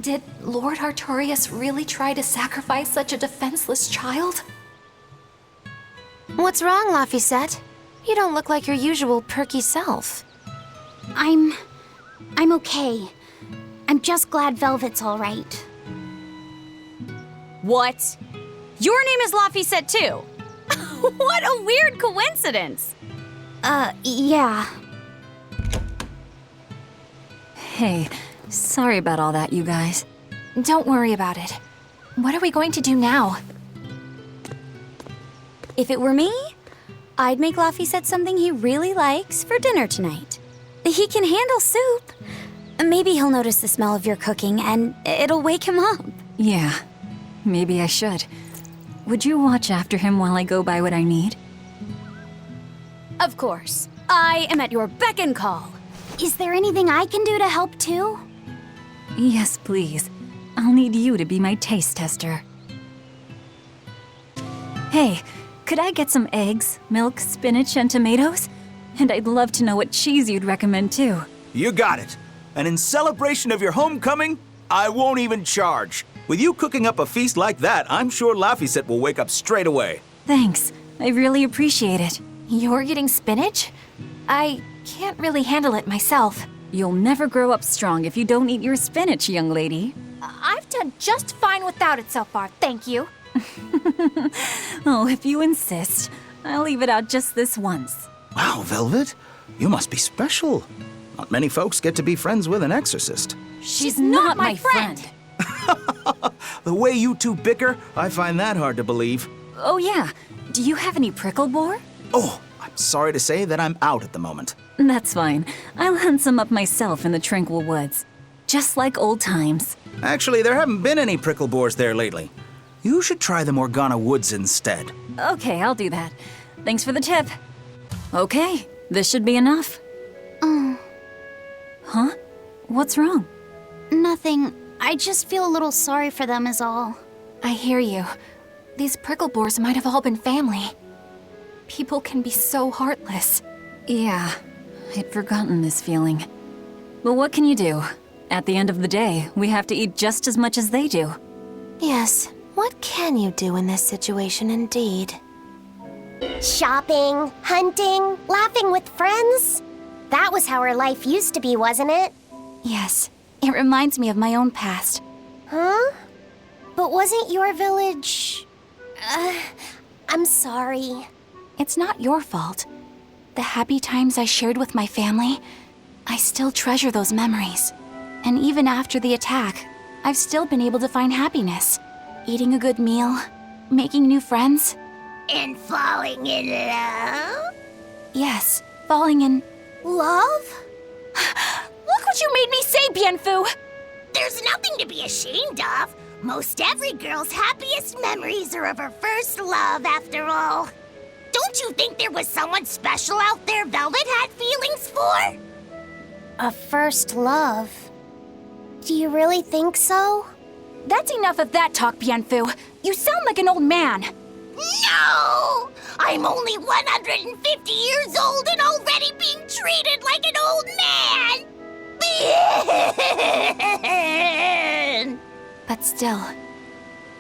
Did Lord Artorias really try to sacrifice such a defenseless child? What's wrong, Laphicet? You don't look like your usual perky self. I'm okay. I'm just glad Velvet's all right. What? Your name is Laphicet too? What a weird coincidence! Yeah. Hey, sorry about all that, you guys. Don't worry about it. What are we going to do now? If it were me, I'd make Laphicet something he really likes for dinner tonight. He can handle soup. Maybe he'll notice the smell of your cooking and it'll wake him up. Yeah, maybe I should. Would you watch after him while I go buy what I need? Of course. I am at your beck and call. Is there anything I can do to help too? Yes, please. I'll need you to be my taste tester. Hey, could I get some eggs, milk, spinach, and tomatoes? And I'd love to know what cheese you'd recommend too. You got it. And in celebration of your homecoming, I won't even charge. With you cooking up a feast like that, I'm sure Laphicet will wake up straight away. Thanks. I really appreciate it. You're getting spinach? I can't really handle it myself. You'll never grow up strong if you don't eat your spinach, young lady. I've done just fine without it so far, thank you. Oh, if you insist. I'll leave it out just this once. Wow, Velvet, you must be special. Not many folks get to be friends with an exorcist. She's not my friend. The way you two bicker, I find that hard to believe. Oh yeah, do you have any prickle boar? Oh, I'm sorry to say that I'm out at the moment. That's fine. I'll hunt some up myself in the tranquil woods. Just like old times. Actually, there haven't been any prickle boars there lately. You should try the Morgana Woods instead. Okay, I'll do that. Thanks for the tip. Okay, this should be enough. What's wrong? Nothing. I just feel a little sorry for them is all. I hear you. These pricklebores might have all been family. People can be so heartless. Yeah, I'd forgotten this feeling. But what can you do? At the end of the day, we have to eat just as much as they do. Yes, what can you do in this situation indeed? Shopping, hunting, laughing with friends. That was how our life used to be, wasn't it? Yes, it reminds me of my own past. Huh? But wasn't your village... I'm sorry. It's not your fault. The happy times I shared with my family, I still treasure those memories. And even after the attack, I've still been able to find happiness. Eating a good meal, making new friends. And falling in love? Yes, falling in... Love? Look what you made me say, Bienfu! There's nothing to be ashamed of. Most every girl's happiest memories are of her first love, after all. Don't you think there was someone special out there Velvet had feelings for? A first love. Do you really think so? That's enough of that talk, Bienfu. You sound like an old man. No! I'm only 150 years old and already being treated like an old man! But still,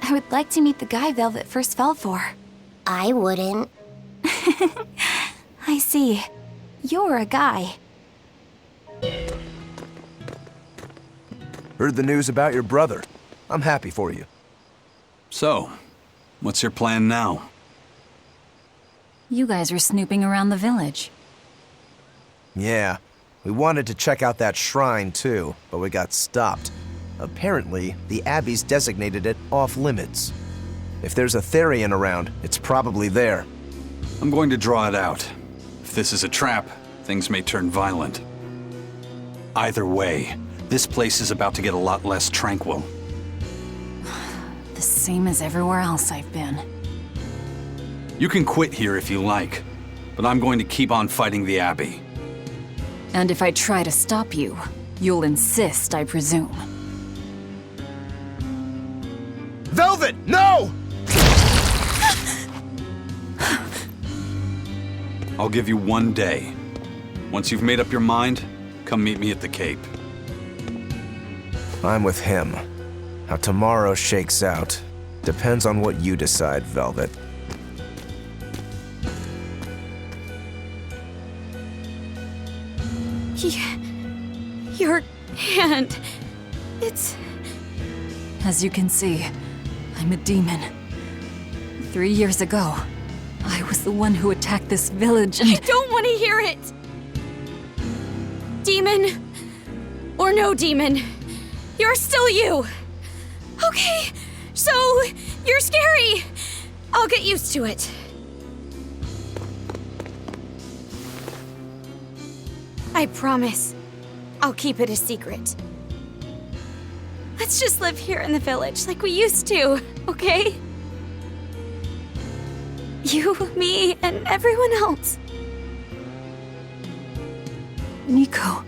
I would like to meet the guy Velvet first fell for. I wouldn't. I see. You're a guy. Heard the news about your brother. I'm happy for you. So, what's your plan now? You guys were snooping around the village. Yeah, we wanted to check out that shrine too, but we got stopped. Apparently, the Abbey's designated it off-limits. If there's a Therian around, it's probably there. I'm going to draw it out. If this is a trap, things may turn violent. Either way, this place is about to get a lot less tranquil. The same as everywhere else I've been. You can quit here if you like, but I'm going to keep on fighting the Abbey. And if I try to stop you, you'll insist, I presume. Velvet, no! I'll give you 1 day. Once you've made up your mind, come meet me at the Cape. I'm with him. How tomorrow shakes out depends on what you decide, Velvet. Your hand... It's... As you can see, I'm a demon. 3 years ago, I was the one who attacked this village and... I don't want to hear it! Demon, or no demon, you're still you! Okay, so you're scary! I'll get used to it. I promise, I'll keep it a secret. Let's just live here in the village like we used to, okay? You, me, and everyone else. Nico.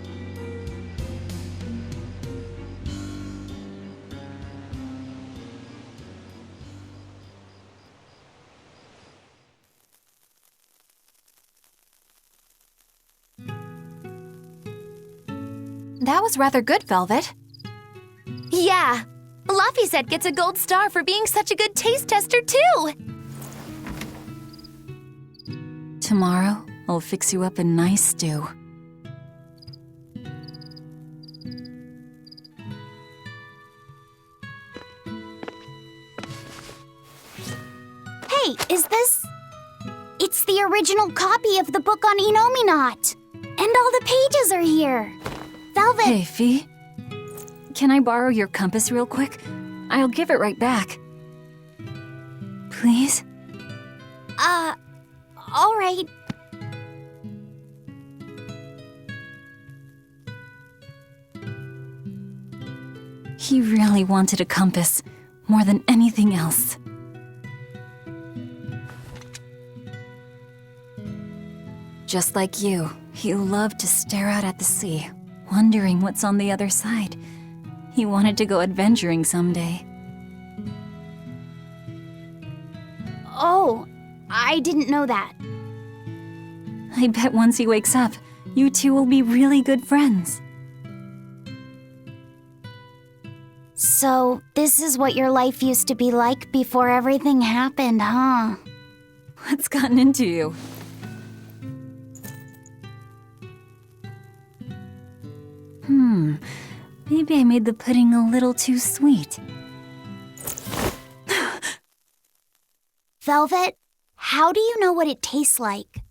That was rather good, Velvet. Yeah, Laphicet gets a gold star for being such a good taste tester, too! Tomorrow, I'll fix you up a nice stew. Hey, is this... It's the original copy of the book on Enominat. And all the pages are here. Velvet... Hey, Fee. Can I borrow your compass real quick? I'll give it right back. Please? All right. He really wanted a compass, more than anything else. Just like you, he loved to stare out at the sea. wondering what's on the other side. He wanted to go adventuring someday. Oh, I didn't know that. I bet once he wakes up, you two will be really good friends. So, this is what your life used to be like before everything happened, huh? What's gotten into you? Maybe I made the pudding a little too sweet. Velvet, how do you know what it tastes like?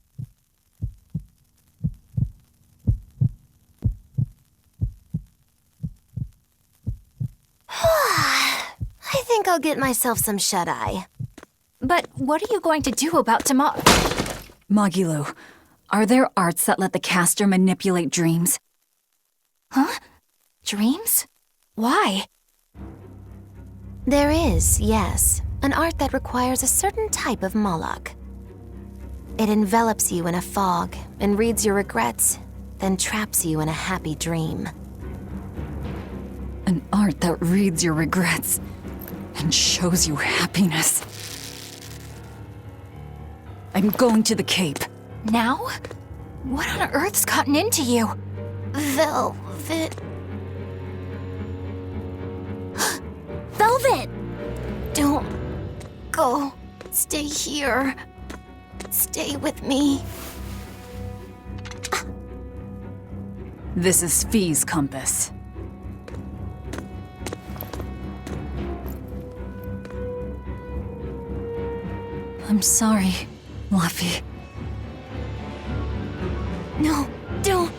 I think I'll get myself some shut-eye. But what are you going to do about tomorrow? Magilu, are there arts that let the caster manipulate dreams? Huh? Dreams? Why? There is, yes, an art that requires a certain type of Moloch. It envelops you in a fog and reads your regrets, then traps you in a happy dream. An art that reads your regrets and shows you happiness. I'm going to the Cape. Now? What on earth's gotten into you? Velvet. Velvet! Don't go. Stay here. Stay with me. This is Fee's compass. I'm sorry, Luffy. No, don't.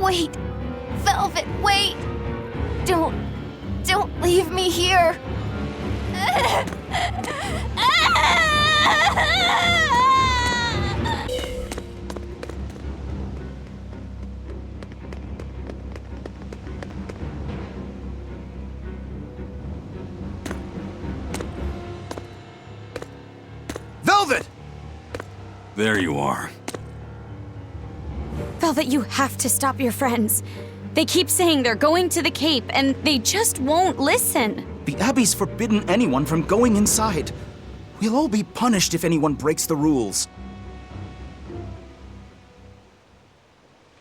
Wait. Velvet, wait. Don't leave me here. Velvet! There you are. Velvet, you have to stop your friends. They keep saying they're going to the Cape, and they just won't listen. The Abbey's forbidden anyone from going inside. We'll all be punished if anyone breaks the rules.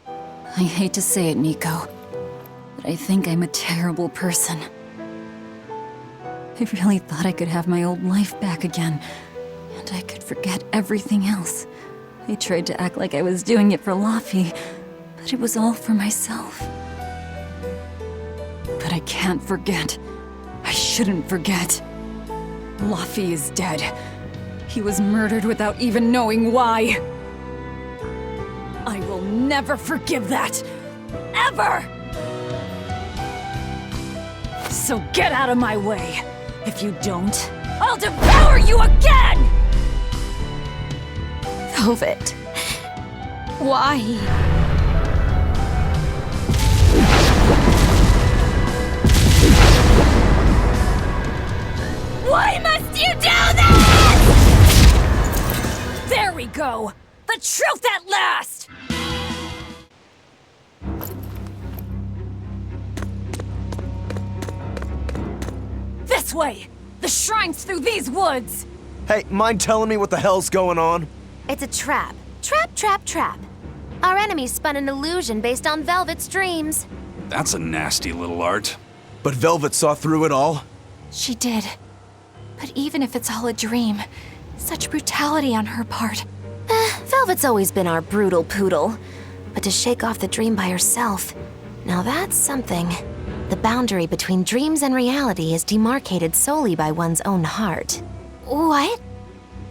I hate to say it, Nico, but I think I'm a terrible person. I really thought I could have my old life back again, and I could forget everything else. I tried to act like I was doing it for Laffy, but it was all for myself. But I can't forget. I shouldn't forget. Laffy is dead. He was murdered without even knowing why. I will never forgive that. Ever! So get out of my way. If you don't, I'll devour you again! Velvet. Why? Why must you do this? There we go! The truth at last! This way! The shrine's through these woods! Hey, mind telling me what the hell's going on? It's a trap. Trap. Our enemy spun an illusion based on Velvet's dreams. That's a nasty little art. But Velvet saw through it all? She did. But even if it's all a dream, such brutality on her part. Velvet's always been our brutal poodle. But to shake off the dream by herself, now that's something. The boundary between dreams and reality is demarcated solely by one's own heart. What?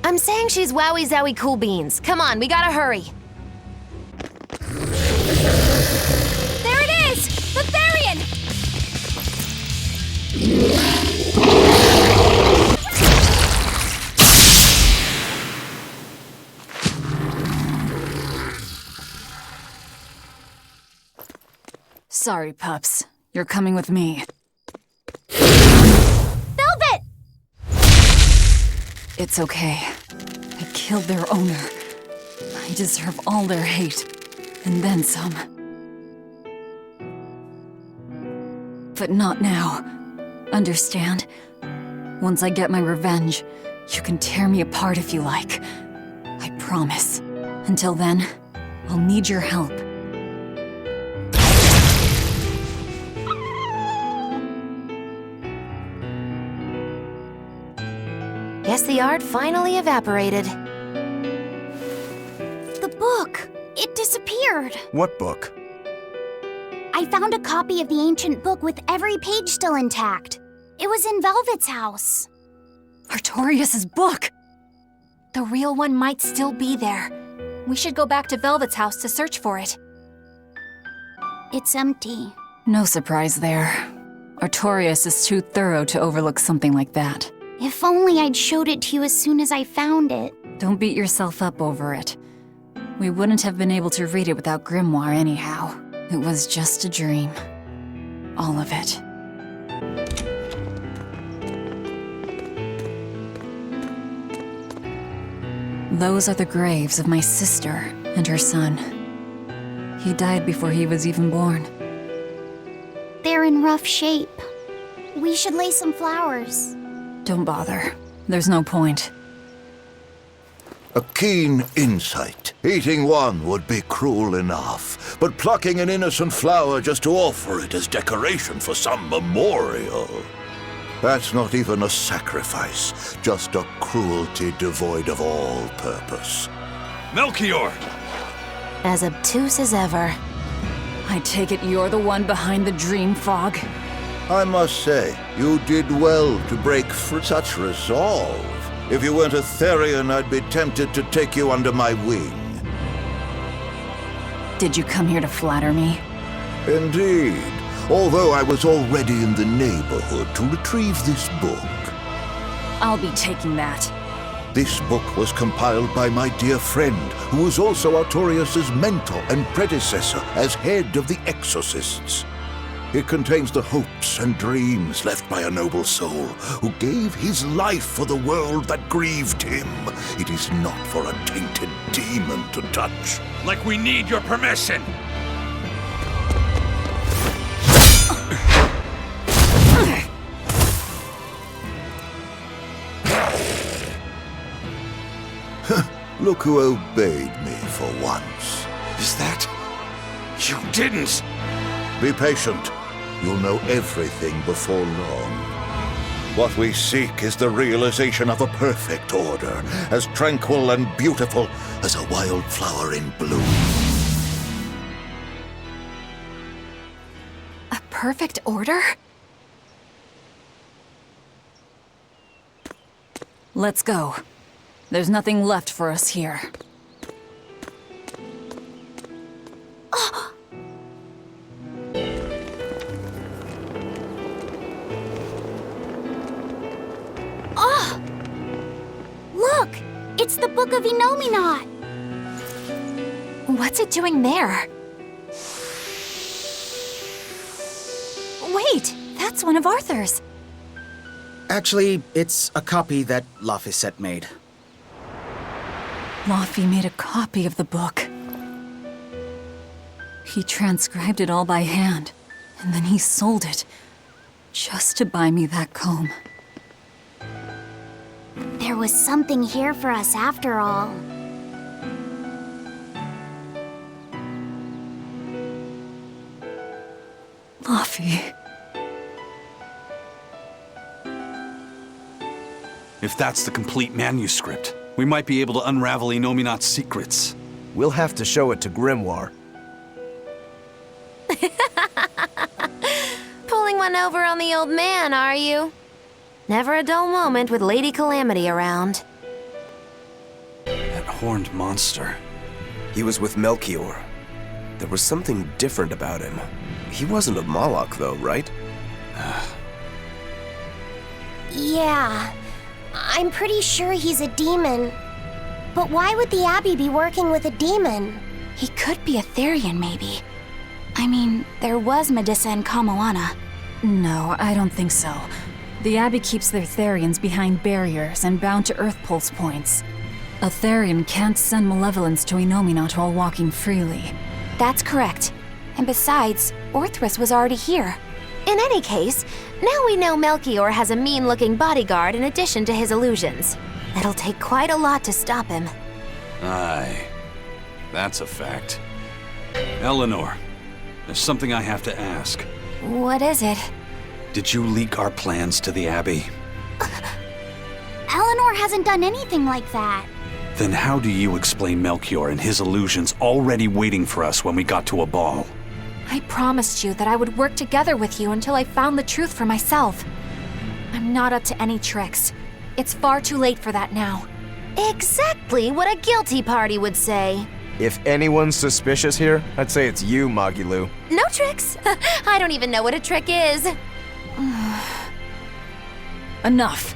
I'm saying she's wowie zowie cool beans. Come on, we gotta hurry. There it is! The Therian! Sorry, pups. You're coming with me. Velvet! It's okay. I killed their owner. I deserve all their hate. And then some. But not now. Understand? Once I get my revenge, you can tear me apart if you like. I promise. Until then, I'll need your help. Guess the art finally evaporated. The book! It disappeared! What book? I found a copy of the ancient book with every page still intact. It was in Velvet's house. Artorias' book! The real one might still be there. We should go back to Velvet's house to search for it. It's empty. No surprise there. Artorias is too thorough to overlook something like that. If only I'd showed it to you as soon as I found it. Don't beat yourself up over it. We wouldn't have been able to read it without Grimoire anyhow. It was just a dream. All of it. Those are the graves of my sister and her son. He died before he was even born. They're in rough shape. We should lay some flowers. Don't bother. There's no point. A keen insight. Eating one would be cruel enough, but plucking an innocent flower just to offer it as decoration for some memorial. That's not even a sacrifice, just a cruelty devoid of all purpose. Melchior! As obtuse as ever. I take it you're the one behind the dream fog? I must say, you did well to break for such resolve. If you weren't a Therian, I'd be tempted to take you under my wing. Did you come here to flatter me? Indeed. Although I was already in the neighborhood to retrieve this book. I'll be taking that. This book was compiled by my dear friend, who was also Artorias' mentor and predecessor as head of the Exorcists. It contains the hopes and dreams left by a noble soul who gave his life for the world that grieved him. It is not for a tainted demon to touch. Like we need your permission! Look who obeyed me for once. Is that... You didn't! Be patient. You'll know everything before long. What we seek is the realization of a perfect order, as tranquil and beautiful as a wildflower in bloom. A perfect order? Let's go. There's nothing left for us here. Look! It's the Book of Enominat! What's it doing there? Wait, that's one of Arthur's. Actually, it's a copy that Laphicet made. Laffy made a copy of the book. He transcribed it all by hand, and then he sold it, just to buy me that comb. There was something here for us after all. Laffy. If that's the complete manuscript, we might be able to unravel Enominat's secrets. We'll have to show it to Grimoire. Pulling one over on the old man, are you? Never a dull moment with Lady Calamity around. That horned monster. He was with Melchior. There was something different about him. He wasn't a Moloch, though, right? Yeah, I'm pretty sure he's a demon. But why would the Abbey be working with a demon? He could be a Therian, maybe. I mean, there was Medissa and Kamoana. No, I don't think so. The Abbey keeps their Therians behind barriers and bound to Earth Pulse points. A Therian can't send malevolence to Enominat while walking freely. That's correct. And besides, Orthrus was already here. In In any case, now we know Melchior has a mean-looking bodyguard in addition to his illusions. It'll take quite a lot to stop him. Aye, that's a fact. Eleanor, there's something I have to ask. What is it? Did you leak our plans to the Abbey? Eleanor hasn't done anything like that. Then how do you explain Melchior and his illusions already waiting for us when we got to a ball? I promised you that I would work together with you until I found the truth for myself. I'm not up to any tricks. It's far too late for that now. Exactly what a guilty party would say. If anyone's suspicious here, I'd say it's you, Magilu. No tricks. I don't even know what a trick is. Enough.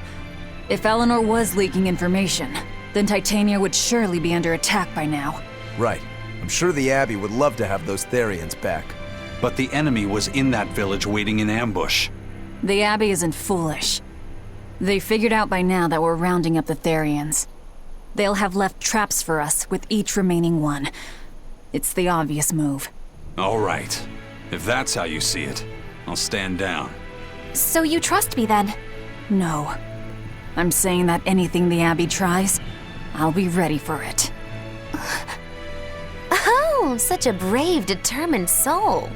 If Eleanor was leaking information, then Titania would surely be under attack by now. Right. I'm sure the Abbey would love to have those Therians back. But the enemy was in that village waiting in ambush. The Abbey isn't foolish. They figured out by now that we're rounding up the Therians. They'll have left traps for us with each remaining one. It's the obvious move. All right. If that's how you see it, I'll stand down. So you trust me then? No. I'm saying that anything the Abbey tries, I'll be ready for it. Oh, such a brave, determined soul.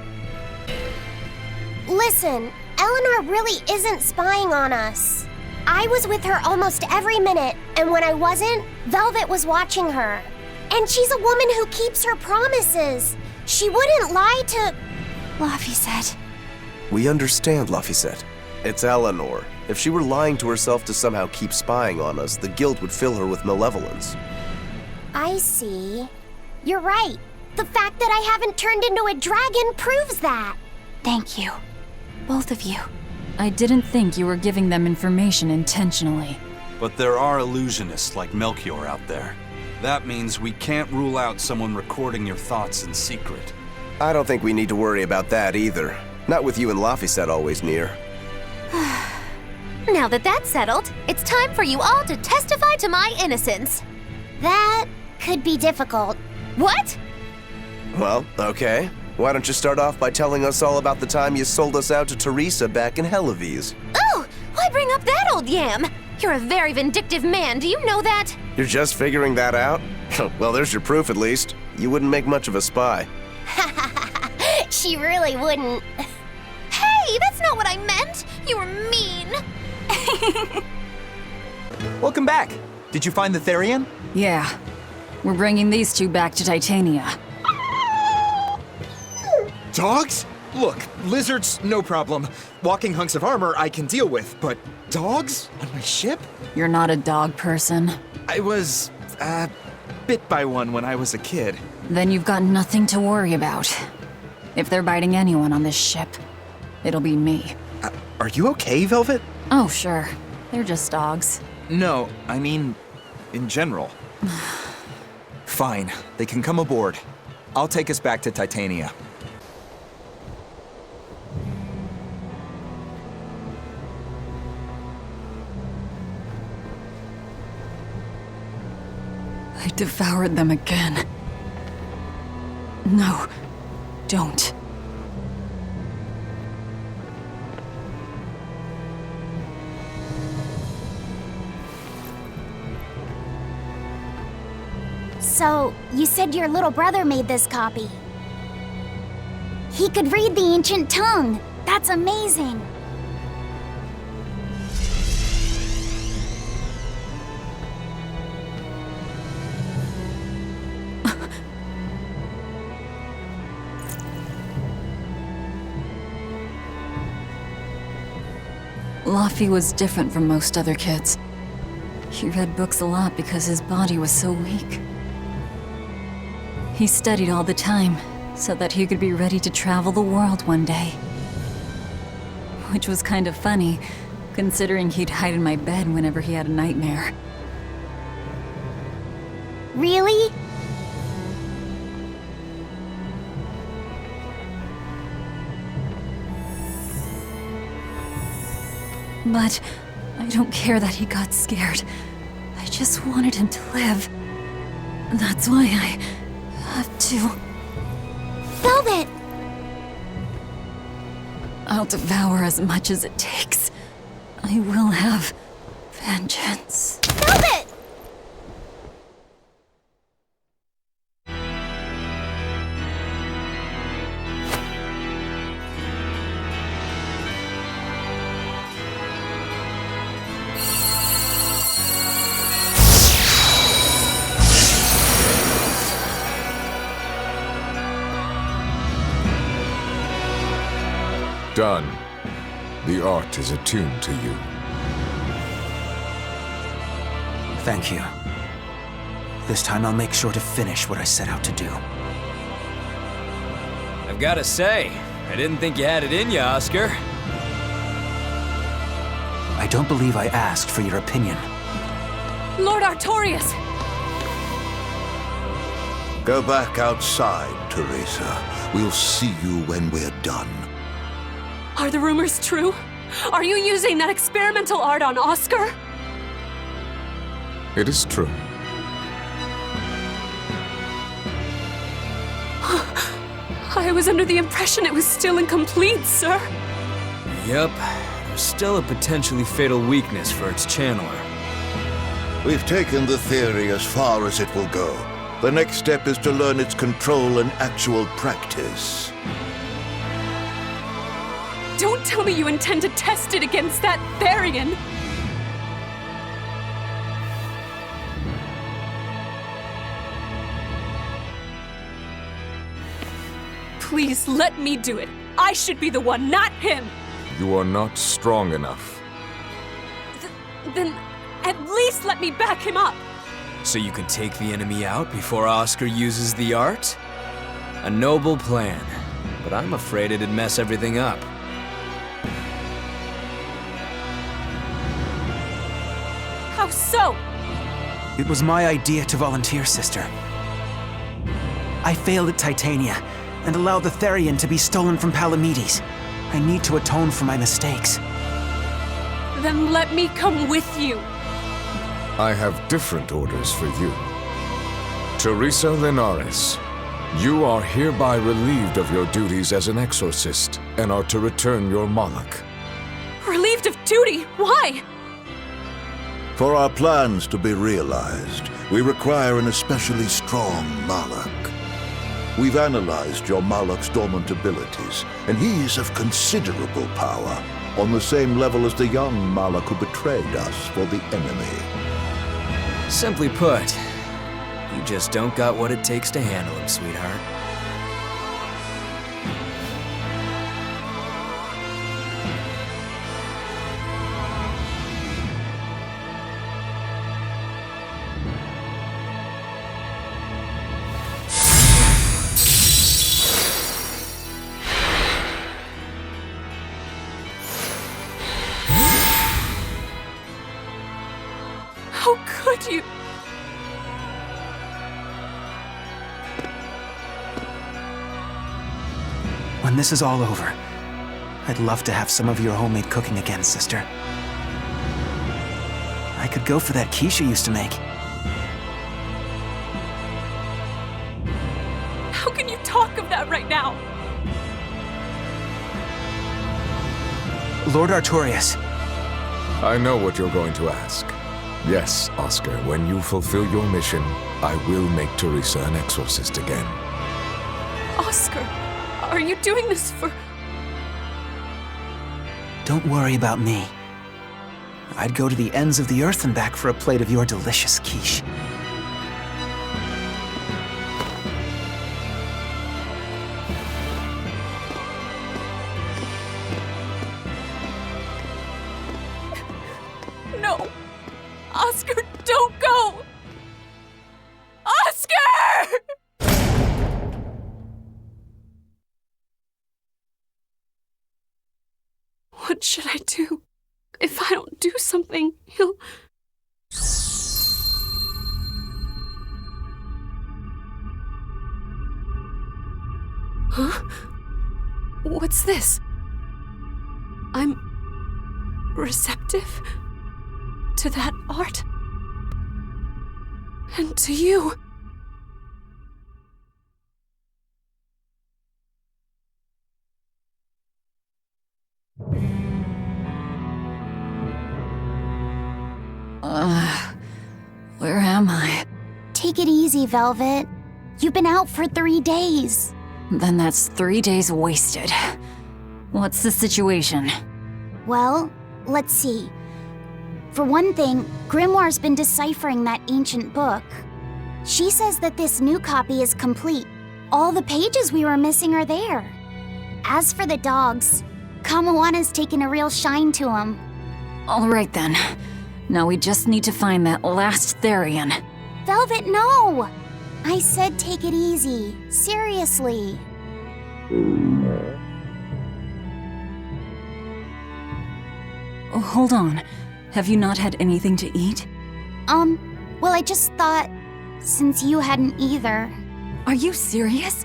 Listen, Eleanor really isn't spying on us. I was with her almost every minute, and when I wasn't, Velvet was watching her. And she's a woman who keeps her promises. She wouldn't lie to... Laphicet. We understand, Laphicet. It's Eleanor. If she were lying to herself to somehow keep spying on us, the guilt would fill her with malevolence. I see. You're right. The fact that I haven't turned into a dragon proves that. Thank you. Both of you. I didn't think you were giving them information intentionally. But there are illusionists like Melchior out there. That means we can't rule out someone recording your thoughts in secret. I don't think we need to worry about that either. Not with you and Laphicet always near. Now that that's settled, it's time for you all to testify to my innocence. That could be difficult. What? Well, okay. Why don't you start off by telling us all about the time you sold us out to Teresa back in Helives? Oh, why bring up that old yam? You're a very vindictive man, do you know that? You're just figuring that out? Well, there's your proof at least. You wouldn't make much of a spy. She really wouldn't. Hey, that's not what I meant. You were mean. Welcome back. Did you find the Therian? Yeah. We're bringing these two back to Titania. Dogs? Look, lizards, no problem. Walking hunks of armor I can deal with, but dogs on my ship? You're not a dog person. I was, bit by one when I was a kid. Then you've got nothing to worry about. If they're biting anyone on this ship, it'll be me. Are you okay, Velvet? Oh, sure. They're just dogs. No, I mean, in general. Fine, they can come aboard. I'll take us back to Titania. I devoured them again. No, don't. So, you said your little brother made this copy. He could read the ancient tongue. That's amazing. Laffy was different from most other kids. He read books a lot because his body was so weak. He studied all the time so that he could be ready to travel the world one day. Which was kind of funny, considering he'd hide in my bed whenever he had a nightmare. Really? But I don't care that he got scared. I just wanted him to live. That's why I have to... Velvet! I'll devour as much as it takes. I will have vengeance. Stop it! Done. The art is attuned to you. Thank you. This time I'll make sure to finish what I set out to do. I've gotta say, I didn't think you had it in you, Oscar. I don't believe I asked for your opinion. Lord Artorias! Go back outside, Teresa. We'll see you when we're done. Are the rumors true? Are you using that experimental art on Oscar? It is true. I was under the impression it was still incomplete, sir. Yep, there's still a potentially fatal weakness for its channeler. We've taken the theory as far as it will go. The next step is to learn its control and actual practice. Don't tell me you intend to test it against that Therian! Please, let me do it. I should be the one, not him! You are not strong enough. Then, at least let me back him up! So you can take the enemy out before Oscar uses the art? A noble plan, but I'm afraid it'd mess everything up. How so? It was my idea to volunteer, sister. I failed at Titania, and allowed the Therian to be stolen from Palamedes. I need to atone for my mistakes. Then let me come with you. I have different orders for you. Teresa Linares, you are hereby relieved of your duties as an exorcist and are to return your Malak. Relieved of duty? Why? For our plans to be realized, we require an especially strong Malak. We've analyzed your Malak's dormant abilities, and he is of considerable power, on the same level as the young Malak who betrayed us for the enemy. Simply put, you just don't got what it takes to handle him, sweetheart. How could you? When this is all over, I'd love to have some of your homemade cooking again, sister. I could go for that quiche you used to make. How can you talk of that right now? Lord Artorias. I know what you're going to ask. Yes, Oscar, when you fulfill your mission, I will make Teresa an exorcist again. Oscar, are you doing this for... Don't worry about me. I'd go to the ends of the earth and back for a plate of your delicious quiche. No! Oscar, don't go! Oscar! What should I do? If I don't do something, he'll... Huh? What's this? I'm... receptive to that art? And to you? my. Take it easy, Velvet. You've been out for 3 days. Then that's 3 days wasted. What's the situation? Well, let's see. For one thing, Grimoire's been deciphering that ancient book. She says that this new copy is complete. All the pages we were missing are there. As for the dogs, Kamawana's taken a real shine to them. All right then. Now we just need to find that last Therian. Velvet, no! I said take it easy. Seriously. Oh, hold on. Have you not had anything to eat? Well, I just thought, since you hadn't either. Are you serious?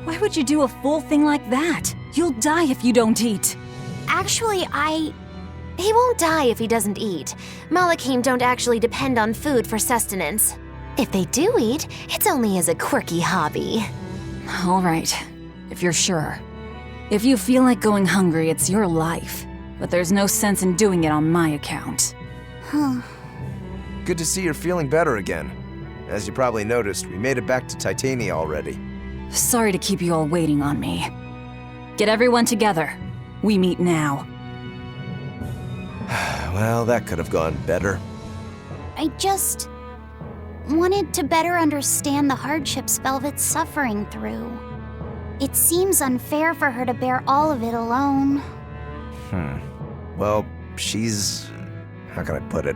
Why would you do a full thing like that? You'll die if you don't eat. Actually, He won't die if he doesn't eat. Malachim don't actually depend on food for sustenance. If they do eat, it's only as a quirky hobby. All right, if you're sure. If you feel like going hungry, it's your life. But there's no sense in doing it on my account. Good to see you're feeling better again. As you probably noticed, we made it back to Titania already. Sorry to keep you all waiting on me. Get everyone together. We meet now. Well, that could have gone better. I just wanted to better understand the hardships Velvet's suffering through. It seems unfair for her to bear all of it alone. Well, she's... how can I put it?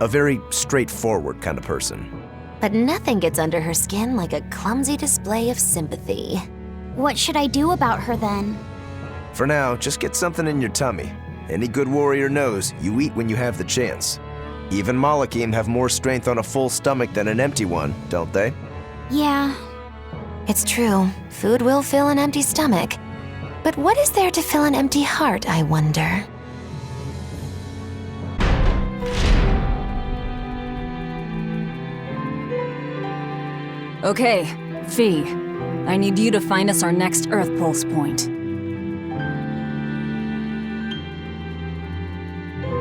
A very straightforward kind of person. But nothing gets under her skin like a clumsy display of sympathy. What should I do about her then? For now, just get something in your tummy. Any good warrior knows you eat when you have the chance. Even Malachim have more strength on a full stomach than an empty one, don't they? Yeah. It's true, food will fill an empty stomach. But what is there to fill an empty heart, I wonder? Okay, Fee. I need you to find us our next Earth Pulse point.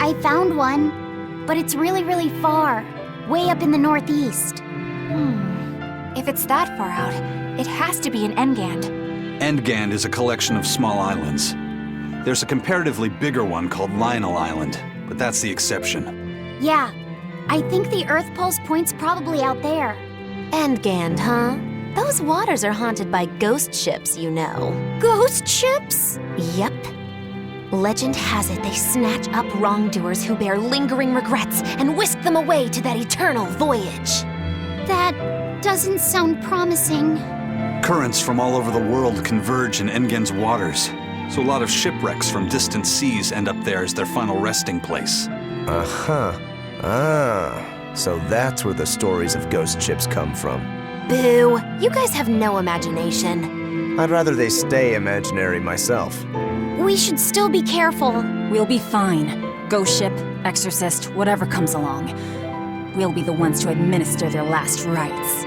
I found one, but it's really, really far. Way up in the northeast. If it's that far out, it has to be in Engand. Endgand is a collection of small islands. There's a comparatively bigger one called Lionel Island, but that's the exception. Yeah, I think the Earth Pulse point's probably out there. Endgand, huh? Those waters are haunted by ghost ships, you know. Ghost ships? Yep. Legend has it they snatch up wrongdoers who bear lingering regrets and whisk them away to that eternal voyage. That doesn't sound promising. Currents from all over the world converge in Engand's waters, so a lot of shipwrecks from distant seas end up there as their final resting place. So that's where the stories of ghost ships come from. Boo! You guys have no imagination. I'd rather they stay imaginary myself. We should still be careful. We'll be fine. Ghost ship, exorcist, whatever comes along. We'll be the ones to administer their last rites.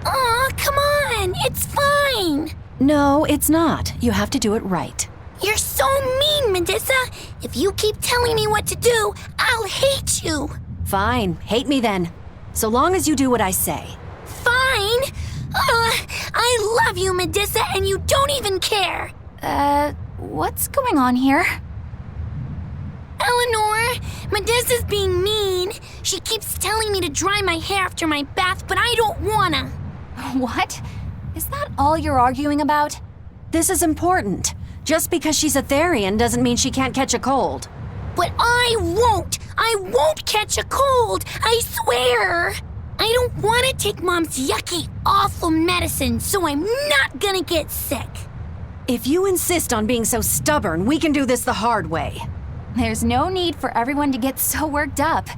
Aw, come on! It's fine! No, it's not. You have to do it right. You're so mean, Medissa! If you keep telling me what to do, I'll hate you! Fine, hate me then. So long as you do what I say. Fine! I love you, Medissa, and you don't even care! What's going on here? Eleanor, Medissa's being mean. She keeps telling me to dry my hair after my bath, but I don't wanna. What? Is that all you're arguing about? This is important. Just because she's a Therian doesn't mean she can't catch a cold. But I won't! I won't catch a cold! I swear! I don't want to take Mom's yucky, awful medicine, so I'm not gonna get sick. If you insist on being so stubborn, we can do this the hard way. There's no need for everyone to get so worked up.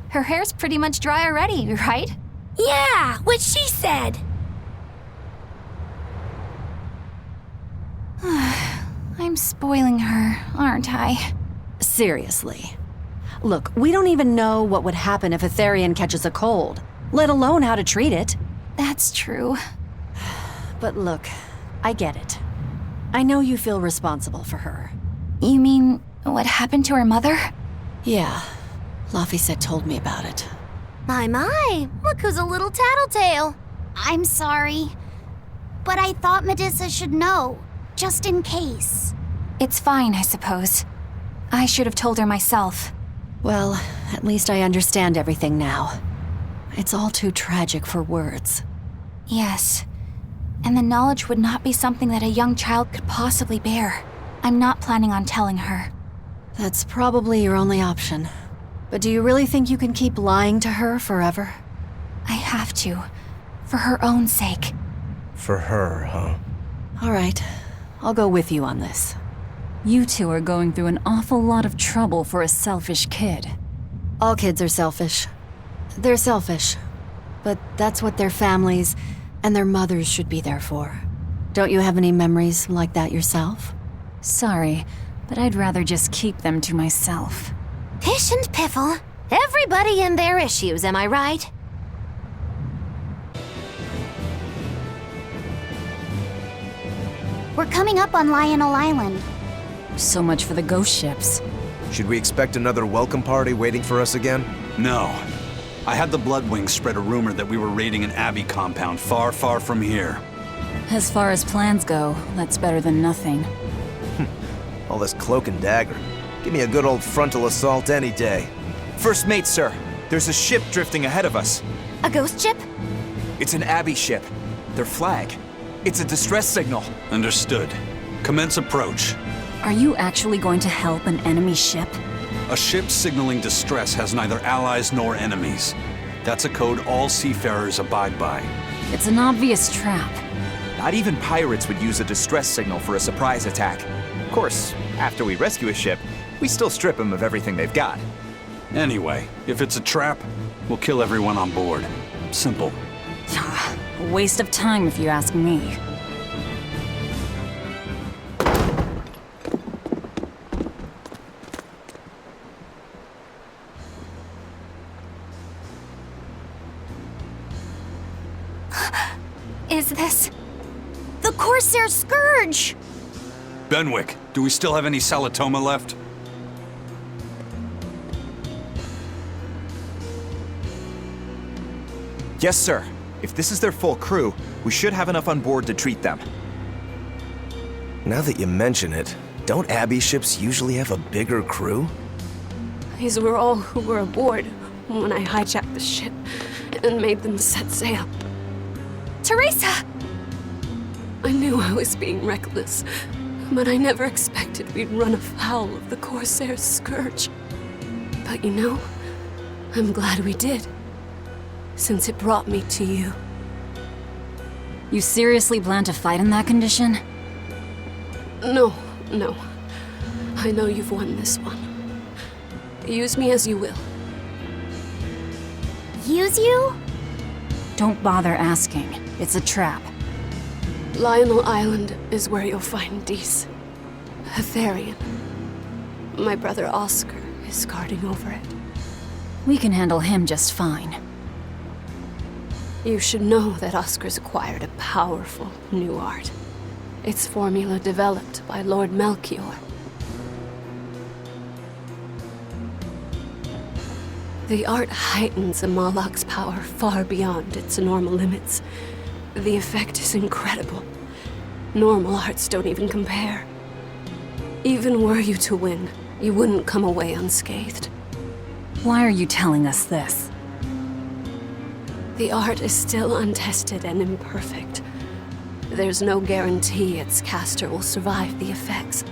Her hair's pretty much dry already, right? Yeah, what she said. I'm spoiling her, aren't I? Seriously. Look, we don't even know what would happen if a Therian catches a cold, let alone how to treat it. That's true. But look, I get it. I know you feel responsible for her. You mean what happened to her mother? Yeah. Laphicet told me about it. My, look who's a little tattletale. I'm sorry, but I thought Medusa should know, just in case. It's fine, I suppose. I should have told her myself. Well, at least I understand everything now. It's all too tragic for words. Yes. And the knowledge would not be something that a young child could possibly bear. I'm not planning on telling her. That's probably your only option. But do you really think you can keep lying to her forever? I have to. For her own sake. For her, huh? All right. I'll go with you on this. You two are going through an awful lot of trouble for a selfish kid. All kids are selfish. They're selfish. But that's what their families and their mothers should be there for. Don't you have any memories like that yourself? Sorry, but I'd rather just keep them to myself. Pish and piffle. Everybody and their issues, am I right? We're coming up on Lionel Island. So much for the ghost ships. Should we expect another welcome party waiting for us again? No. I had the Bloodwings spread a rumor that we were raiding an Abbey compound far, far from here. As far as plans go, that's better than nothing. All this cloak and dagger. Give me a good old frontal assault any day. First mate, sir. There's a ship drifting ahead of us. A ghost ship? It's an Abbey ship. Their flag. It's a distress signal. Understood. Commence approach. Are you actually going to help an enemy ship? A ship signaling distress has neither allies nor enemies. That's a code all seafarers abide by. It's an obvious trap. Not even pirates would use a distress signal for a surprise attack. Of course, after we rescue a ship, we still strip them of everything they've got. Anyway, if it's a trap, we'll kill everyone on board. Simple. A waste of time if you ask me. Is this... The Corsair Scourge! Benwick, do we still have any Salatoma left? Yes, sir. If this is their full crew, we should have enough on board to treat them. Now that you mention it, don't Abbey ships usually have a bigger crew? These were all who were aboard when I hijacked the ship and made them set sail. Teresa! I knew I was being reckless, but I never expected we'd run afoul of the Corsair's scourge. But you know, I'm glad we did, since it brought me to you. You seriously plan to fight in that condition? No. I know you've won this one. Use me as you will. Use you? Don't bother asking. It's a trap. Lionel Island is where you'll find Dees, a Therian. My brother Oscar is guarding over it. We can handle him just fine. You should know that Oscar's acquired a powerful new art. Its formula developed by Lord Melchior. The art heightens a Moloch's power far beyond its normal limits. The effect is incredible. Normal arts don't even compare. Even were you to win, you wouldn't come away unscathed. Why are you telling us this? The art is still untested and imperfect. There's no guarantee its caster will survive the effects.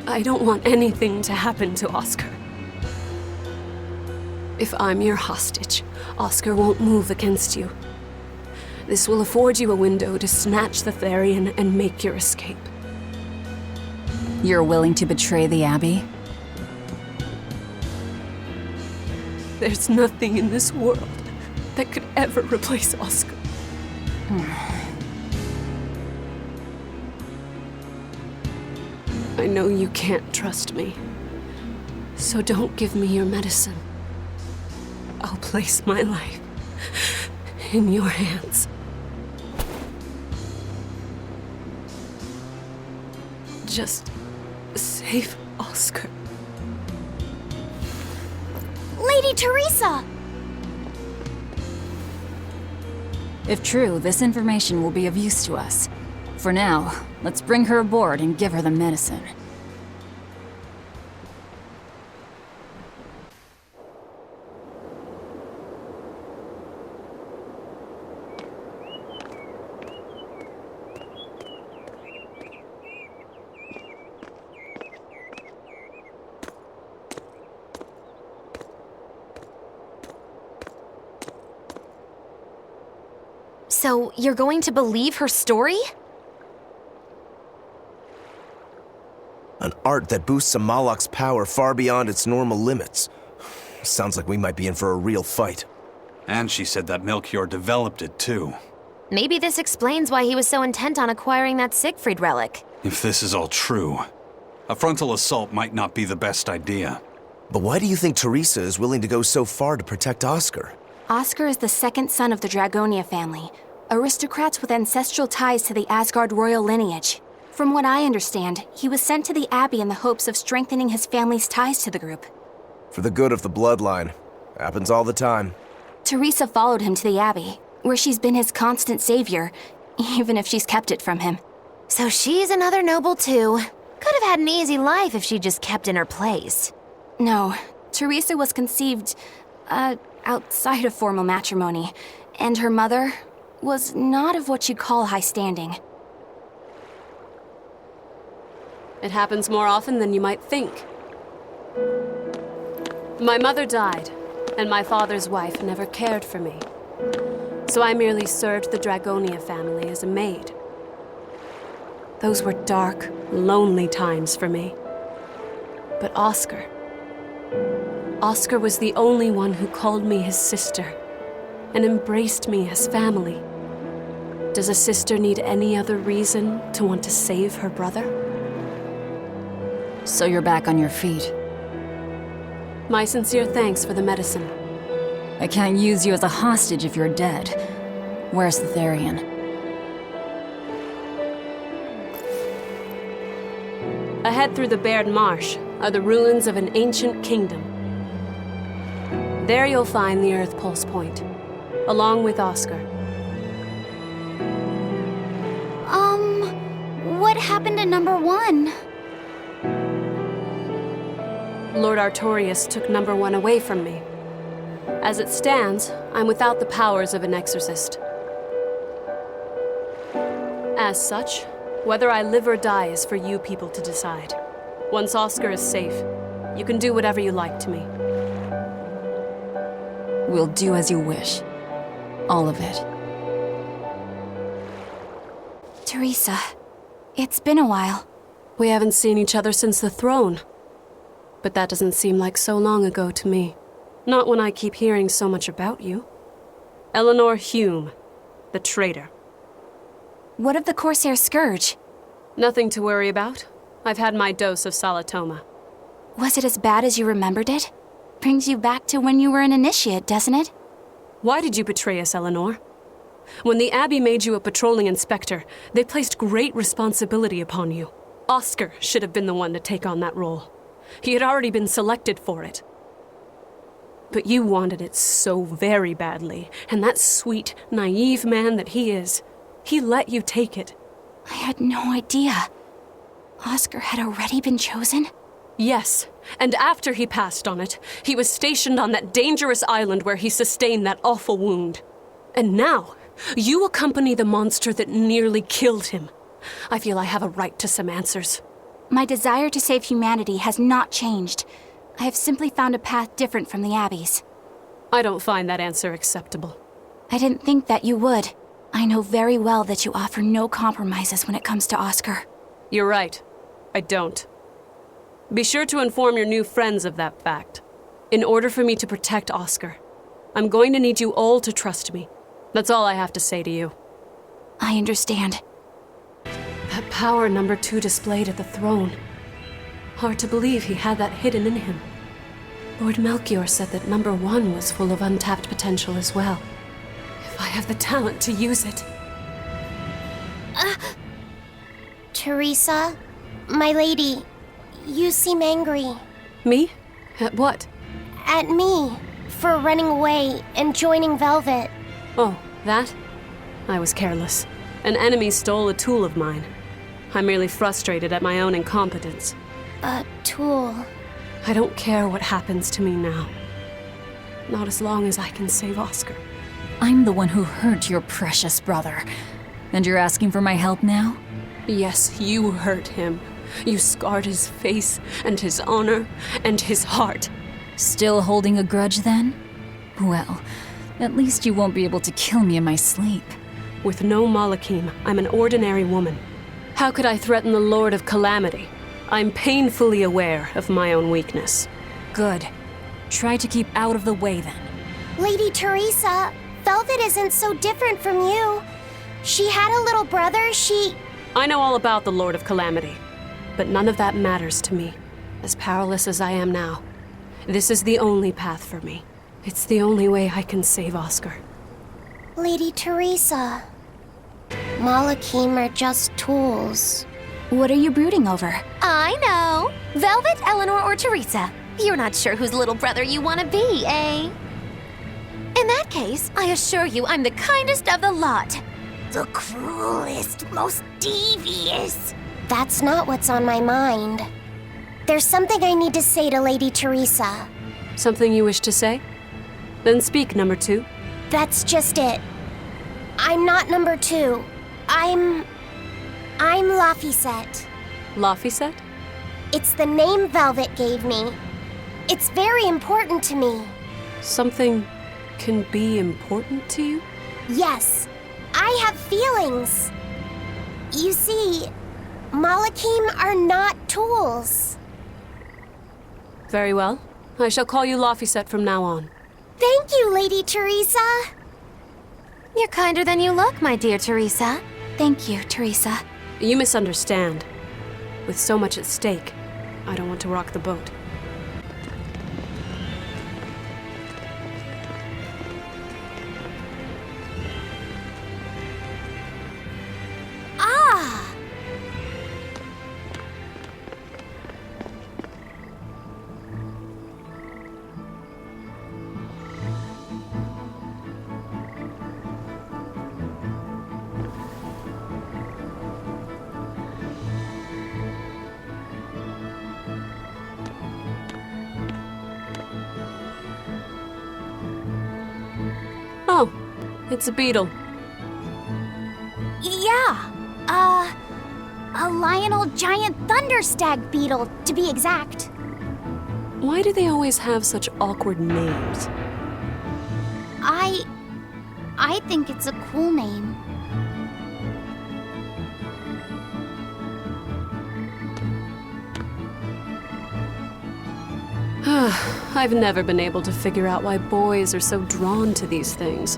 I don't want anything to happen to Oscar. If I'm your hostage, Oscar won't move against you. This will afford you a window to snatch the Therian and make your escape. You're willing to betray the Abbey? There's nothing in this world that could ever replace Oscar. I know you can't trust me, so don't give me your medicine. I'll place my life in your hands. Just save Oscar. Lady Teresa! If true, this information will be of use to us. For now, let's bring her aboard and give her the medicine. So, you're going to believe her story? An art that boosts a Moloch's power far beyond its normal limits. Sounds like we might be in for a real fight. And she said that Melchior developed it too. Maybe this explains why he was so intent on acquiring that Siegfried relic. If this is all true, a frontal assault might not be the best idea. But why do you think Teresa is willing to go so far to protect Oscar? Oscar is the second son of the Dragonia family, aristocrats with ancestral ties to the Asgard royal lineage. From what I understand, he was sent to the Abbey in the hopes of strengthening his family's ties to the group. For the good of the bloodline. Happens all the time. Teresa followed him to the Abbey, where she's been his constant savior, even if she's kept it from him. So she's another noble too. Could have had an easy life if she just kept in her place. No, Teresa was conceived, outside of formal matrimony, and her mother was not of what you'd call high standing. It happens more often than you might think. My mother died, and my father's wife never cared for me. So I merely served the Dragonia family as a maid. Those were dark, lonely times for me. But Oscar was the only one who called me his sister and embraced me as family. Does a sister need any other reason to want to save her brother? So you're back on your feet. My sincere thanks for the medicine. I can't use you as a hostage if you're dead. Where's the Therian? Ahead through the Baird Marsh are the ruins of an ancient kingdom. There you'll find the Earth Pulse Point, along with Oscar. What happened to number 1? Lord Artorius took number 1 away from me. As it stands, I'm without the powers of an exorcist. As such, whether I live or die is for you people to decide. Once Oscar is safe, you can do whatever you like to me. We'll do as you wish. All of it. Teresa, it's been a while. We haven't seen each other since the throne. But that doesn't seem like so long ago to me. Not when I keep hearing so much about you. Eleanor Hume, the traitor. What of the Corsair Scourge? Nothing to worry about. I've had my dose of Salatoma. Was it as bad as you remembered it? Brings you back to when you were an initiate, doesn't it? Why did you betray us, Eleanor? When the Abbey made you a patrolling inspector, they placed great responsibility upon you. Oscar should have been the one to take on that role. He had already been selected for it. But you wanted it so very badly, and that sweet, naive man that he is, he let you take it. I had no idea. Oscar had already been chosen? Yes, and after he passed on it, he was stationed on that dangerous island where he sustained that awful wound. And now, you accompany the monster that nearly killed him. I feel I have a right to some answers. My desire to save humanity has not changed. I have simply found a path different from the Abbey's. I don't find that answer acceptable. I didn't think that you would. I know very well that you offer no compromises when it comes to Oscar. You're right. I don't. Be sure to inform your new friends of that fact. In order for me to protect Oscar, I'm going to need you all to trust me. That's all I have to say to you. I understand. That power number 2 displayed at the throne. Hard to believe he had that hidden in him. Lord Melchior said that number 1 was full of untapped potential as well. If I have the talent to use it. Teresa, my lady, you seem angry. Me? At what? At me. for running away and joining Velvet. Oh, that? I was careless. An enemy stole a tool of mine. I'm merely frustrated at my own incompetence. A tool? I don't care what happens to me now. Not as long as I can save Oscar. I'm the one who hurt your precious brother. And you're asking for my help now? Yes, you hurt him. You scarred his face and his honor and his heart. Still holding a grudge then? Well, at least you won't be able to kill me in my sleep. With no Malachim, I'm an ordinary woman. How could I threaten the Lord of Calamity? I'm painfully aware of my own weakness. Good. Try to keep out of the way then. Lady Teresa, Velvet isn't so different from you. She had a little brother, I know all about the Lord of Calamity, but none of that matters to me. As powerless as I am now, this is the only path for me. It's the only way I can save Oscar. Lady Teresa, Malachim are just tools. What are you brooding over? I know. Velvet, Eleanor, or Teresa. You're not sure whose little brother you want to be, eh? In that case, I assure you I'm the kindest of the lot. The cruelest, most devious. That's not what's on my mind. There's something I need to say to Lady Teresa. Something you wish to say? Then speak, number 2. That's just it. I'm not number 2. I'm Laphicet. Laphicet? It's the name Velvet gave me. It's very important to me. Something can be important to you? Yes, I have feelings. You see, Malachim are not tools. Very well. I shall call you Laphicet from now on. Thank you, Lady Teresa. You're kinder than you look, my dear Teresa. Thank you, Teresa. You misunderstand. With so much at stake, I don't want to rock the boat. Ah! Oh, it's a beetle. Yeah, a Lionel giant thunderstag beetle, to be exact. Why do they always have such awkward names? I think it's a cool name. I've never been able to figure out why boys are so drawn to these things.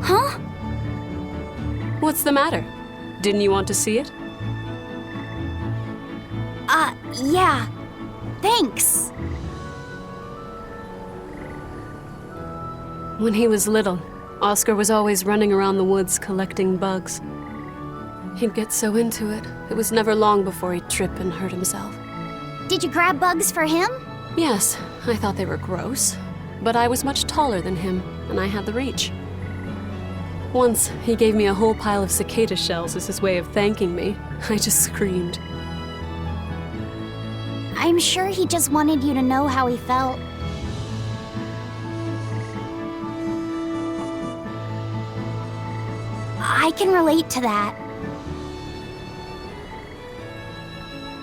Huh? What's the matter? Didn't you want to see it? Yeah. Thanks. When he was little, Oscar was always running around the woods collecting bugs. He'd get so into it, it was never long before he'd trip and hurt himself. Did you grab bugs for him? Yes, I thought they were gross, but I was much taller than him, and I had the reach. Once, he gave me a whole pile of cicada shells as his way of thanking me. I just screamed. I'm sure he just wanted you to know how he felt. I can relate to that.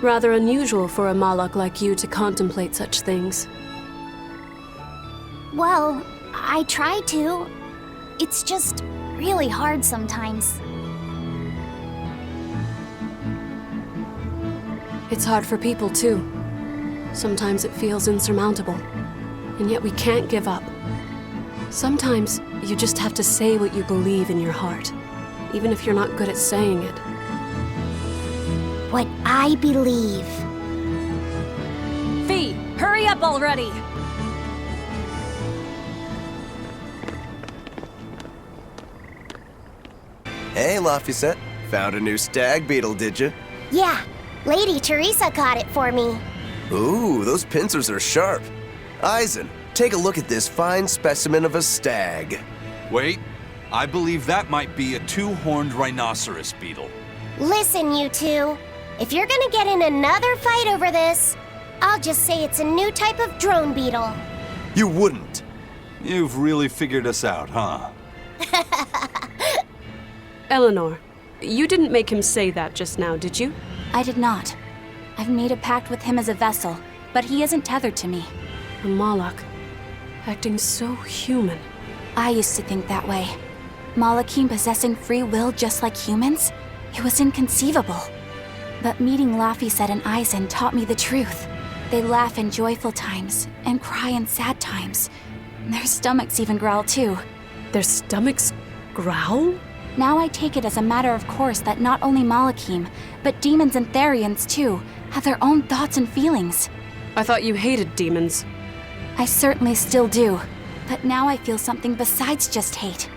Rather unusual for a Malak like you to contemplate such things. Well, I try to. It's just really hard sometimes. It's hard for people, too. Sometimes it feels insurmountable, and yet we can't give up. Sometimes you just have to say what you believe in your heart, even if you're not good at saying it. What I believe. Fee, hurry up already! Hey, Laphicet. Found a new stag beetle, did you? Yeah, Lady Teresa caught it for me. Ooh, those pincers are sharp. Eisen, take a look at this fine specimen of a stag. Wait, I believe that might be a two-horned rhinoceros beetle. Listen, you two. If you're gonna get in another fight over this, I'll just say it's a new type of drone beetle. You wouldn't. You've really figured us out, huh? Eleanor, you didn't make him say that just now, did you? I did not. I've made a pact with him as a vessel, but he isn't tethered to me. A Moloch, acting so human. I used to think that way. Malachim possessing free will just like humans? It was inconceivable. But meeting Laphicet and Eisen taught me the truth. They laugh in joyful times and cry in sad times. Their stomachs even growl too. Their stomachs growl? Now I take it as a matter of course that not only Malachim, but demons and Therians too, have their own thoughts and feelings. I thought you hated demons. I certainly still do, but now I feel something besides just hate.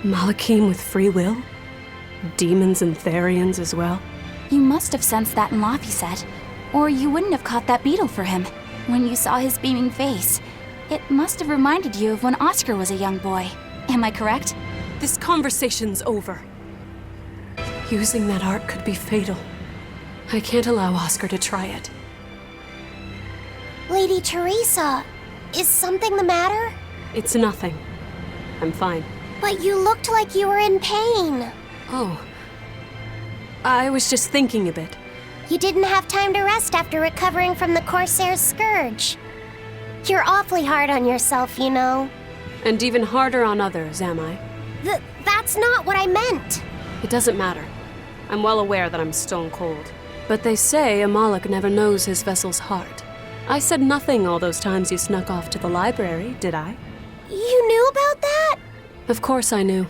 Malachim with free will? Demons and Therians as well? You must have sensed that in Laphicet, or you wouldn't have caught that beetle for him. When you saw his beaming face, it must have reminded you of when Oscar was a young boy. Am I correct? This conversation's over. Using that art could be fatal. I can't allow Oscar to try it. Lady Teresa, is something the matter? It's nothing. I'm fine. But you looked like you were in pain. Oh. I was just thinking a bit. You didn't have time to rest after recovering from the Corsair's scourge. You're awfully hard on yourself, you know. And even harder on others, am I? That's not what I meant. It doesn't matter. I'm well aware that I'm stone cold. But they say a Moloch never knows his vessel's heart. I said nothing all those times you snuck off to the library, did I? You knew about that? Of course I knew.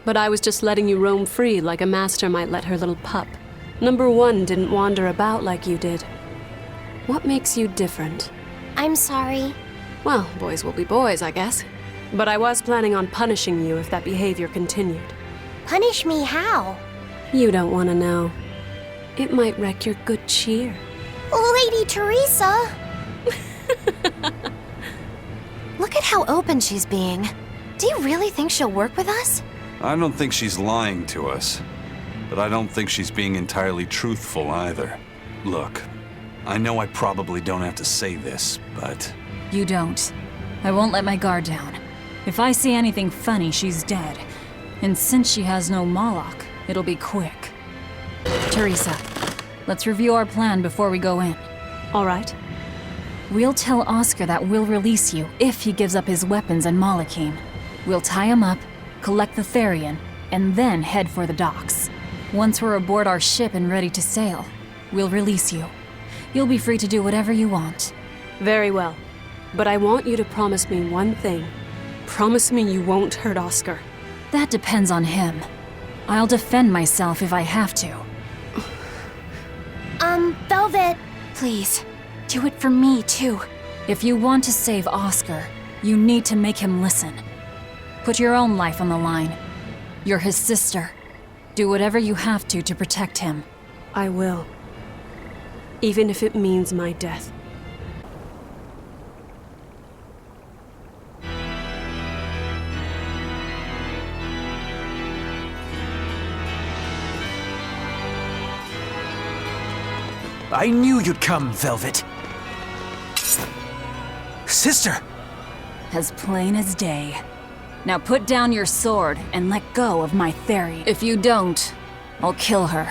But I was just letting you roam free like a master might let her little pup. Number one didn't wander about like you did. What makes you different? I'm sorry. Well, boys will be boys, I guess. But I was planning on punishing you if that behavior continued. Punish me how? You don't want to know. It might wreck your good cheer. Lady Teresa! Look at how open she's being. Do you really think she'll work with us? I don't think she's lying to us. But I don't think she's being entirely truthful either. Look, I know I probably don't have to say this, but... You don't. I won't let my guard down. If I see anything funny, she's dead. And since she has no Moloch, it'll be quick. Teresa, let's review our plan before we go in. All right. We'll tell Oscar that we'll release you if he gives up his weapons and Malachim. We'll tie him up, collect the Therian, and then head for the docks. Once we're aboard our ship and ready to sail, we'll release you. You'll be free to do whatever you want. Very well. But I want you to promise me one thing. Promise me you won't hurt Oscar. That depends on him. I'll defend myself if I have to. Velvet. Please, do it for me too. If you want to save Oscar, you need to make him listen. Put your own life on the line. You're his sister. Do whatever you have to protect him. I will. Even if it means my death. I knew you'd come, Velvet. Sister! As plain as day. Now put down your sword and let go of my Theri. If you don't, I'll kill her.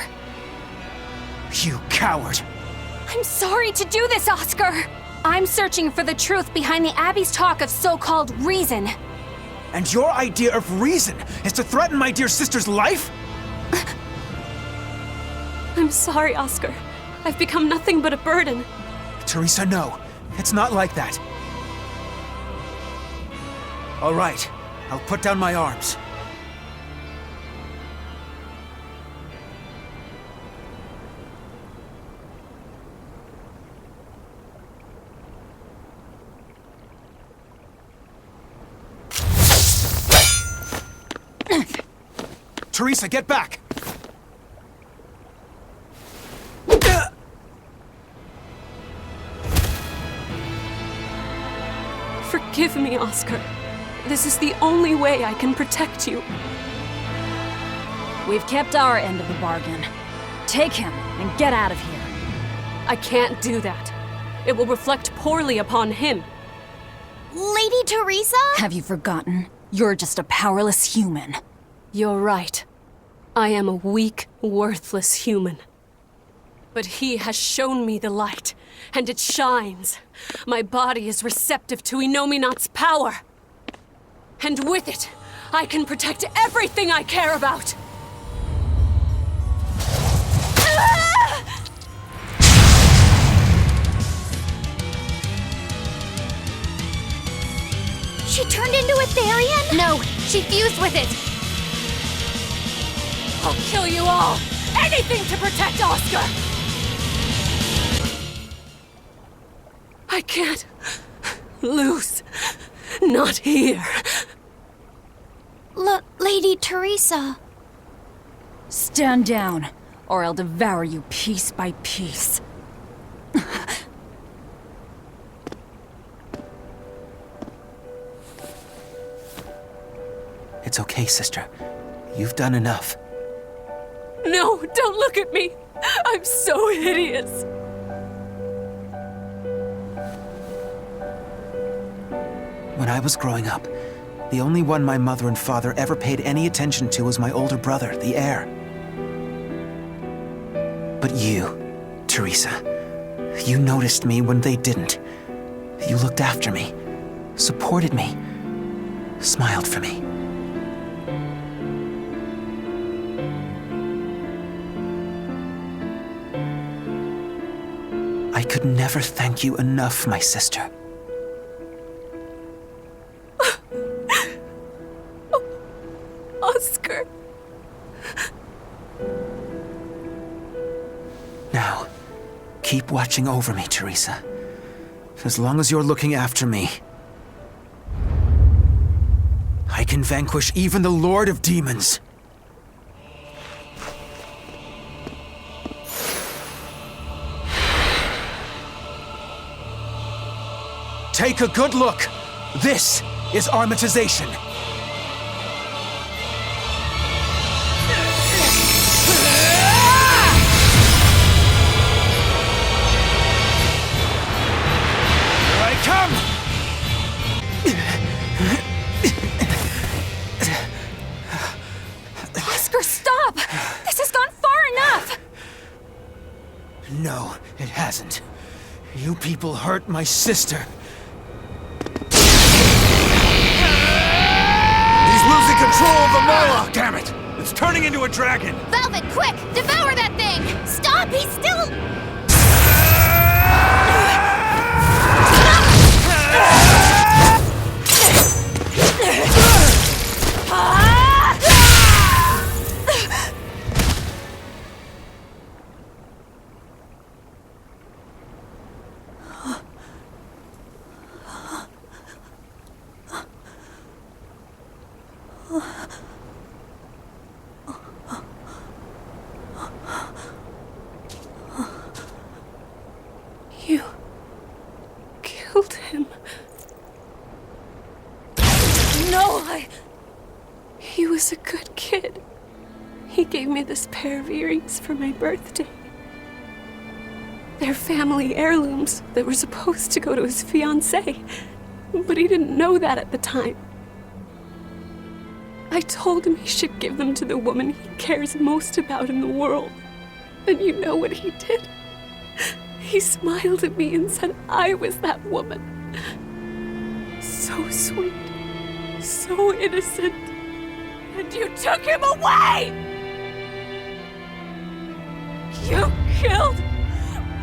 You coward! I'm sorry to do this, Oscar! I'm searching for the truth behind the Abbey's talk of so-called reason. And your idea of reason is to threaten my dear sister's life? I'm sorry, Oscar. I've become nothing but a burden. Teresa, no. It's not like that. All right. I'll put down my arms. Teresa, get back! Forgive me, Oscar. This is the only way I can protect you. We've kept our end of the bargain. Take him and get out of here. I can't do that. It will reflect poorly upon him. Lady Teresa? Have you forgotten? You're just a powerless human. You're right. I am a weak, worthless human. But he has shown me the light, and it shines. My body is receptive to Inominat's power. And with it, I can protect everything I care about. She turned into a Therian? No, she fused with it. I'll kill you all! Anything to protect Oscar! I can't lose. Not here. Lady Teresa. Stand down, or I'll devour you piece by piece. It's okay, sister. You've done enough. No, don't look at me! I'm so hideous! When I was growing up, the only one my mother and father ever paid any attention to was my older brother, the heir. But you, Teresa, you noticed me when they didn't. You looked after me, supported me, smiled for me. I could never thank you enough, my sister. Oscar. Now, keep watching over me, Teresa. As long as you're looking after me, I can vanquish even the Lord of Demons. Take a good look. This is armatization. Here I come! Oscar, stop! This has gone far enough! No, it hasn't. You people hurt my sister. He's losing control of the Moloch! Damn it! It's turning into a dragon! Velvet, quick! Devour that thing! Stop! He's still... You killed him. No, He was a good kid. He gave me this pair of earrings for my birthday. They're family heirlooms that were supposed to go to his fiancée, but he didn't know that at the time. I told him he should give them to the woman he cares most about in the world. And you know what he did? He smiled at me and said I was that woman. So sweet, so innocent. And you took him away! You killed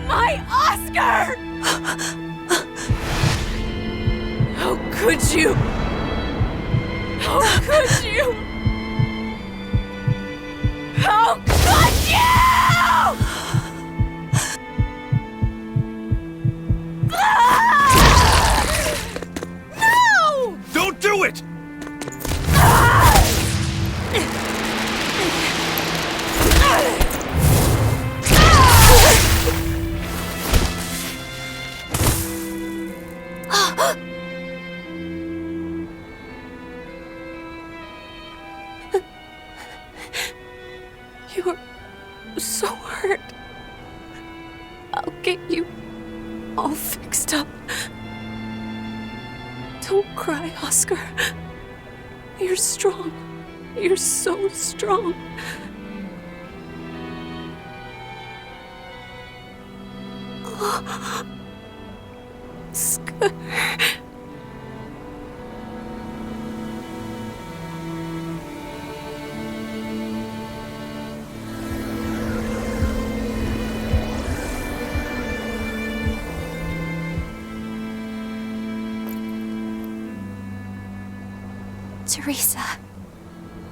my Oscar! How could you? How could you? How could you? No! Don't do it! Don't cry, Oscar. You're strong. You're so strong. Oscar. Teresa.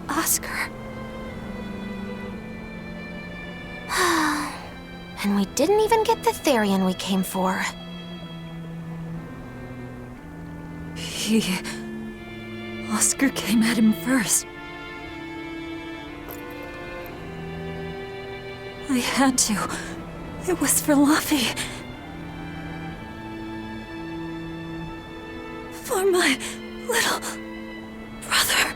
Oscar. And we didn't even get the Therian we came for. Oscar came at him first. I had to. It was for Luffy. For my little brother.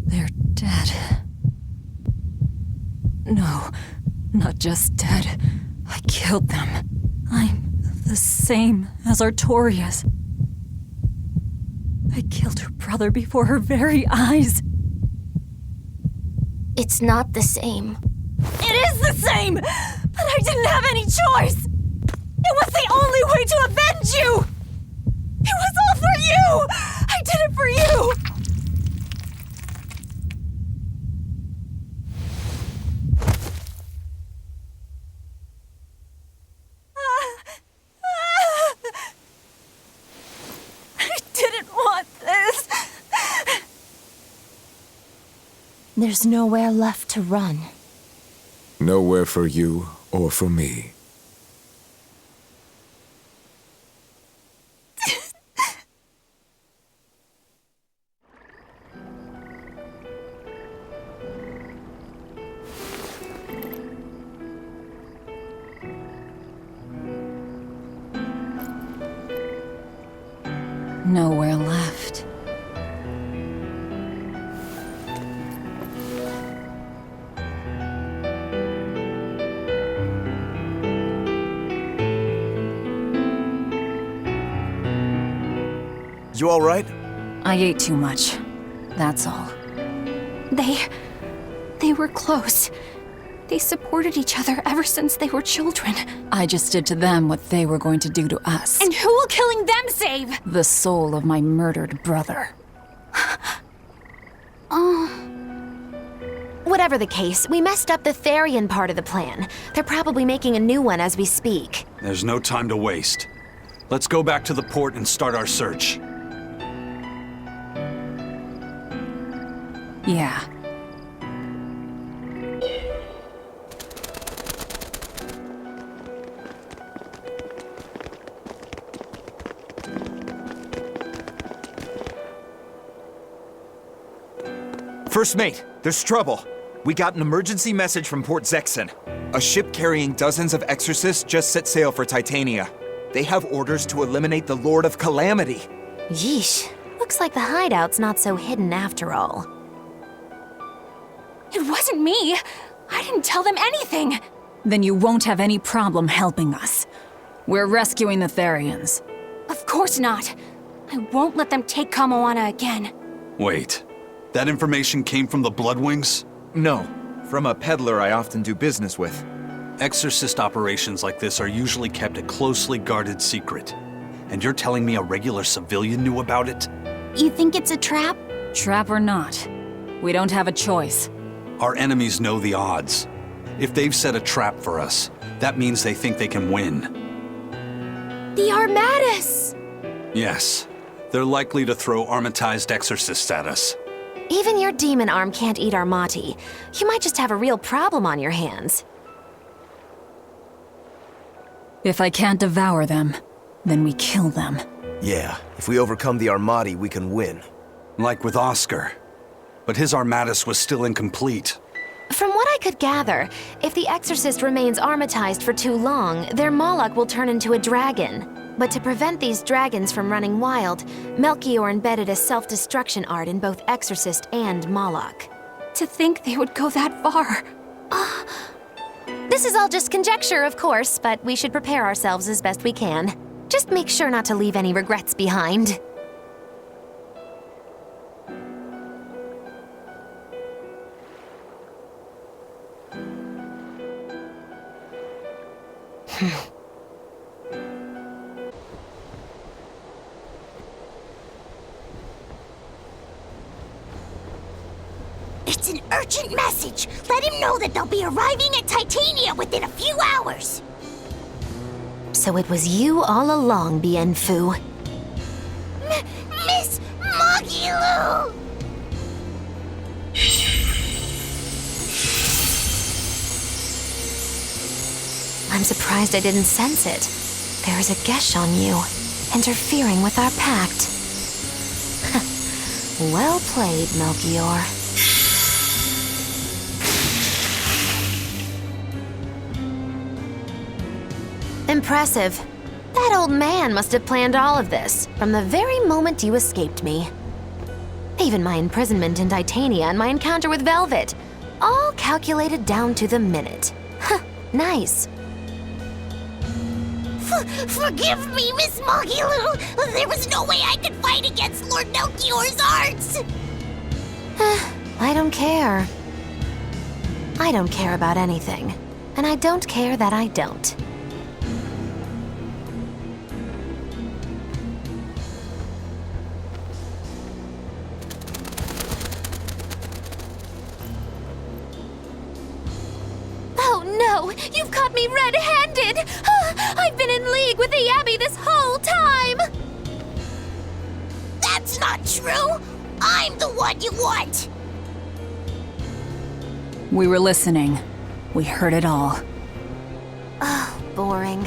They're dead. No, not just dead. I killed them. I'm the same as Artorias. I killed her brother before her very eyes. It's not the same. It is the same! But I didn't have any choice! It was the only way to avenge you! It was all for you! I did it for you! I didn't want this! There's nowhere left to run. Nowhere for you or for me. Nowhere left. You all right? I ate too much. That's all. They were close. They supported each other ever since they were children. I just did to them what they were going to do to us. And who will killing them save? The soul of my murdered brother. Whatever the case, we messed up the Therian part of the plan. They're probably making a new one as we speak. There's no time to waste. Let's go back to the port and start our search. Yeah. First mate, there's trouble. We got an emergency message from Port Zexon. A ship carrying dozens of exorcists just set sail for Titania. They have orders to eliminate the Lord of Calamity. Yeesh. Looks like the hideout's not so hidden after all. It wasn't me. I didn't tell them anything. Then you won't have any problem helping us. We're rescuing the Therians. Of course not. I won't let them take Kamoana again. Wait. That information came from the Bloodwings? No, from a peddler I often do business with. Exorcist operations like this are usually kept a closely guarded secret. And you're telling me a regular civilian knew about it? You think it's a trap? Trap or not, we don't have a choice. Our enemies know the odds. If they've set a trap for us, that means they think they can win. The Armatus! Yes, they're likely to throw armatized exorcists at us. Even your demon arm can't eat Armati. You might just have a real problem on your hands. If I can't devour them, then we kill them. Yeah, if we overcome the Armati, we can win. Like with Oscar. But his Armatus was still incomplete. From what I could gather, if the exorcist remains armatized for too long, their Moloch will turn into a dragon. But to prevent these dragons from running wild, Melchior embedded a self-destruction art in both Exorcist and Moloch. To think they would go that far. This is all just conjecture, of course, but we should prepare ourselves as best we can. Just make sure not to leave any regrets behind. It's an urgent message. Let him know that they'll be arriving at Titania within a few hours. So it was you all along, Bienfu. Miss Magilu! I'm surprised I didn't sense it. There is a gesh on you, interfering with our pact. Well played, Melchior. Impressive. That old man must have planned all of this from the very moment you escaped me. Even my imprisonment in Titania and my encounter with Velvet, all calculated down to the minute. Nice. Forgive me, Miss Magilu. There was no way I could fight against Lord Melchior's arts. I don't care. I don't care about anything. And I don't care that I don't. Oh no! You've caught me red-handed! I've been in league with the Abbey this whole time! That's not true! I'm the one you want! We were listening. We heard it all. Oh, boring.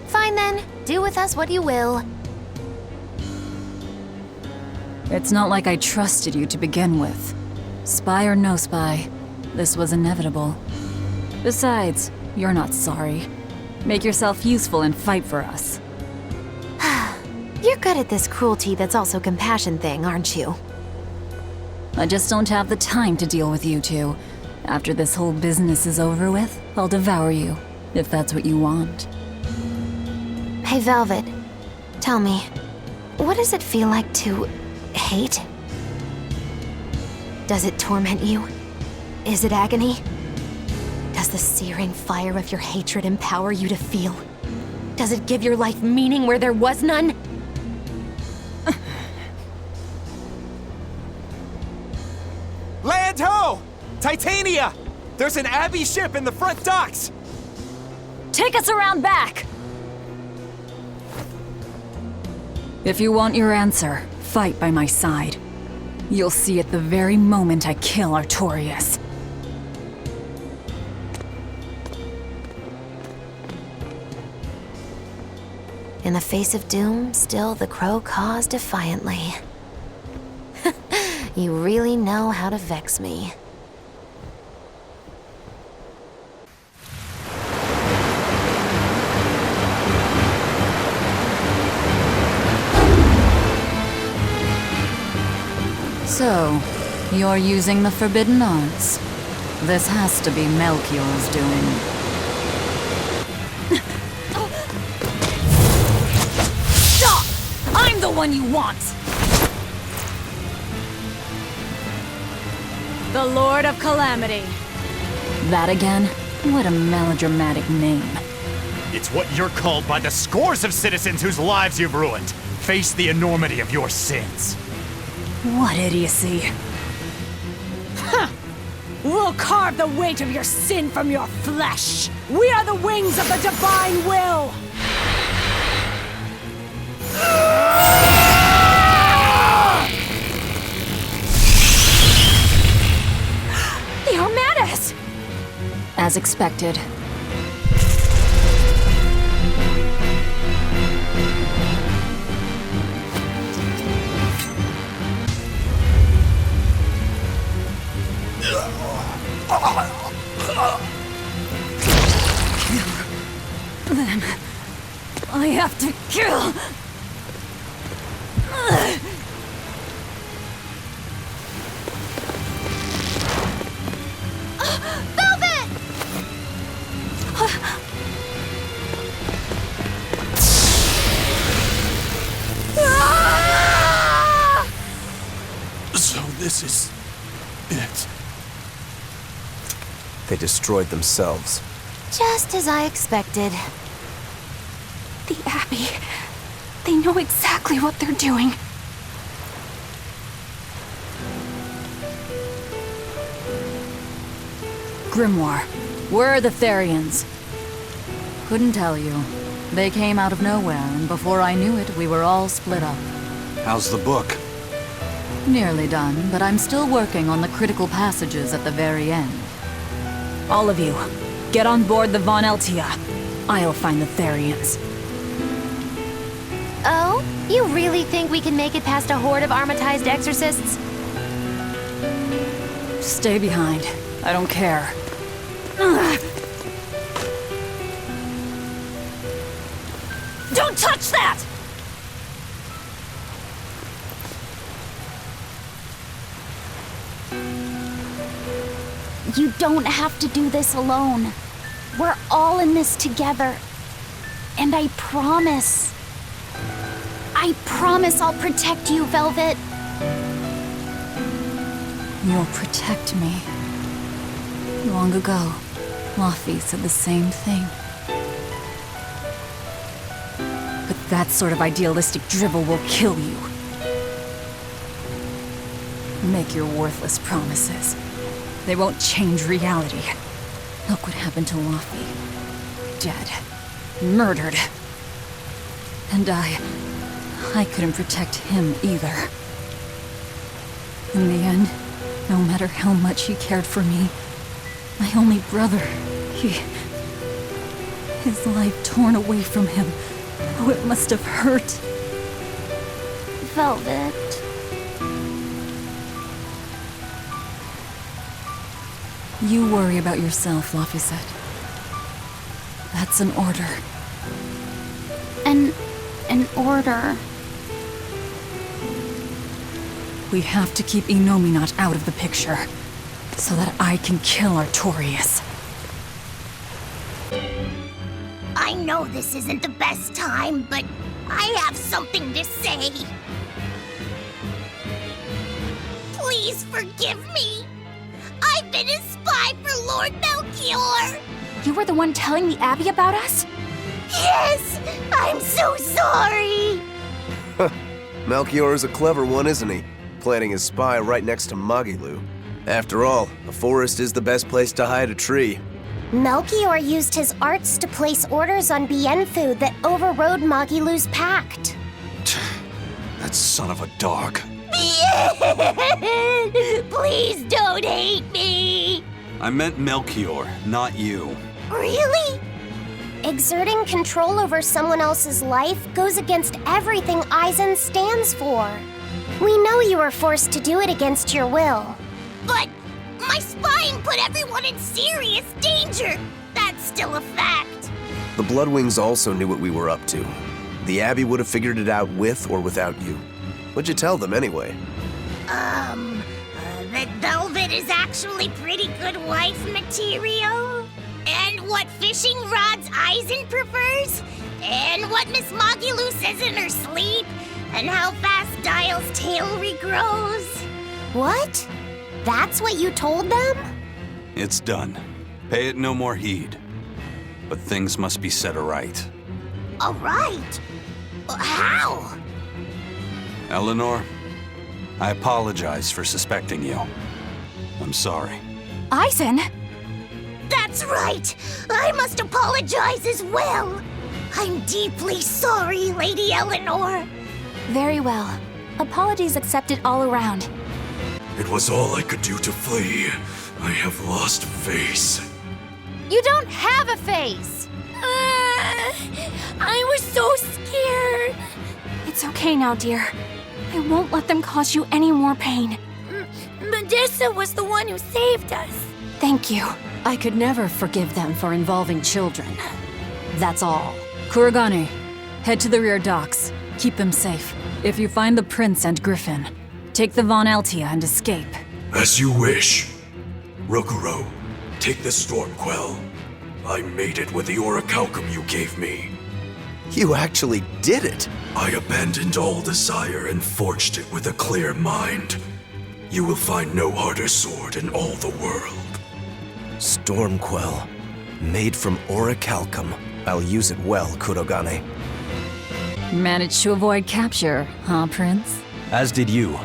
Fine then, do with us what you will. It's not like I trusted you to begin with. Spy or no spy, this was inevitable. Besides, you're not sorry. Make yourself useful and fight for us. You're good at this cruelty that's also compassion thing, aren't you? I just don't have the time to deal with you two. After this whole business is over with, I'll devour you, if that's what you want. Hey, Velvet, tell me, what does it feel like to hate? Does it torment you? Is it agony? Does the searing fire of your hatred empower you to feel? Does it give your life meaning where there was none? Land ho! Titania! There's an Abbey ship in the front docks! Take us around back! If you want your answer, fight by my side. You'll see it the very moment I kill Artorias. In the face of doom, still the crow caws defiantly. You really know how to vex me. So, you're using the forbidden arts. This has to be Melchior's doing. Stop! I'm the one you want! The Lord of Calamity. That again? What a melodramatic name. It's what you're called by the scores of citizens whose lives you've ruined. Face the enormity of your sins. What idiocy. We'll carve the weight of your sin from your flesh. We are the wings of the divine will. They are mad at us! As expected. Them. I have to kill. Velvet! So this is it. They destroyed themselves. Just as I expected. The Abbey. They know exactly what they're doing. Grimoire, where are the Therians? Couldn't tell you. They came out of nowhere, and before I knew it, we were all split up. How's the book? Nearly done, but I'm still working on the critical passages at the very end. All of you, get on board the Von Eltia. I'll find the Therians. Oh? You really think we can make it past a horde of armatized exorcists? Stay behind. I don't care. Don't touch that! You don't have to do this alone. We're all in this together. And I promise I'll protect you, Velvet. You'll protect me. Long ago, Laffy said the same thing. But that sort of idealistic drivel will kill you. Make your worthless promises. They won't change reality. Look what happened to Laffy. Dead. Murdered. And I couldn't protect him either. In the end, no matter how much he cared for me, my only brother, his life torn away from him. Oh, it must have hurt. Velvet. You worry about yourself, Laffy said. That's an order. An order. We have to keep Inominat out of the picture, so that I can kill Artorias. I know this isn't the best time, but I have something to say. Please forgive me. I've been a spy for Lord Melchior. You were the one telling the Abbey about us? Yes! I'm so sorry! Melchior is a clever one, isn't he? Planting his spy right next to Magilu. After all, a forest is the best place to hide a tree. Melchior used his arts to place orders on Bienfu that overrode Magilu's pact. That son of a dog. Please don't hate me! I meant Melchior, not you. Really? Exerting control over someone else's life goes against everything Aizen stands for. We know you were forced to do it against your will. But my spying put everyone in serious danger. That's still a fact. The Bloodwings also knew what we were up to. The Abbey would have figured it out with or without you. What'd you tell them anyway? That Velvet is actually pretty good wife material? And what fishing rods Aizen prefers? And what Miss Magilu says in her sleep? And how fast Dial's tail regrows? What? That's what you told them? It's done. Pay it no more heed. But things must be set aright. Alright. How? Eleanor, I apologize for suspecting you. I'm sorry. Aizen! That's right! I must apologize as well! I'm deeply sorry, Lady Eleanor! Very well. Apologies accepted all around. It was all I could do to flee. I have lost face. You don't have a face! I was so scared. It's okay now, dear. I won't let them cause you any more pain. Medusa was the one who saved us. Thank you. I could never forgive them for involving children. That's all. Kuragane, Head to the rear docks. Keep them safe. If you find the Prince and Griffin, take the Von Altia and escape. As you wish. Rokuro, take the Stormquell. I made it with the orichalcum you gave me. You actually did it! I abandoned all desire and forged it with a clear mind. You will find no harder sword in all the world. Stormquell. Made from orichalcum. I'll use it well, Kurogane. Managed to avoid capture, huh, Prince? As did you.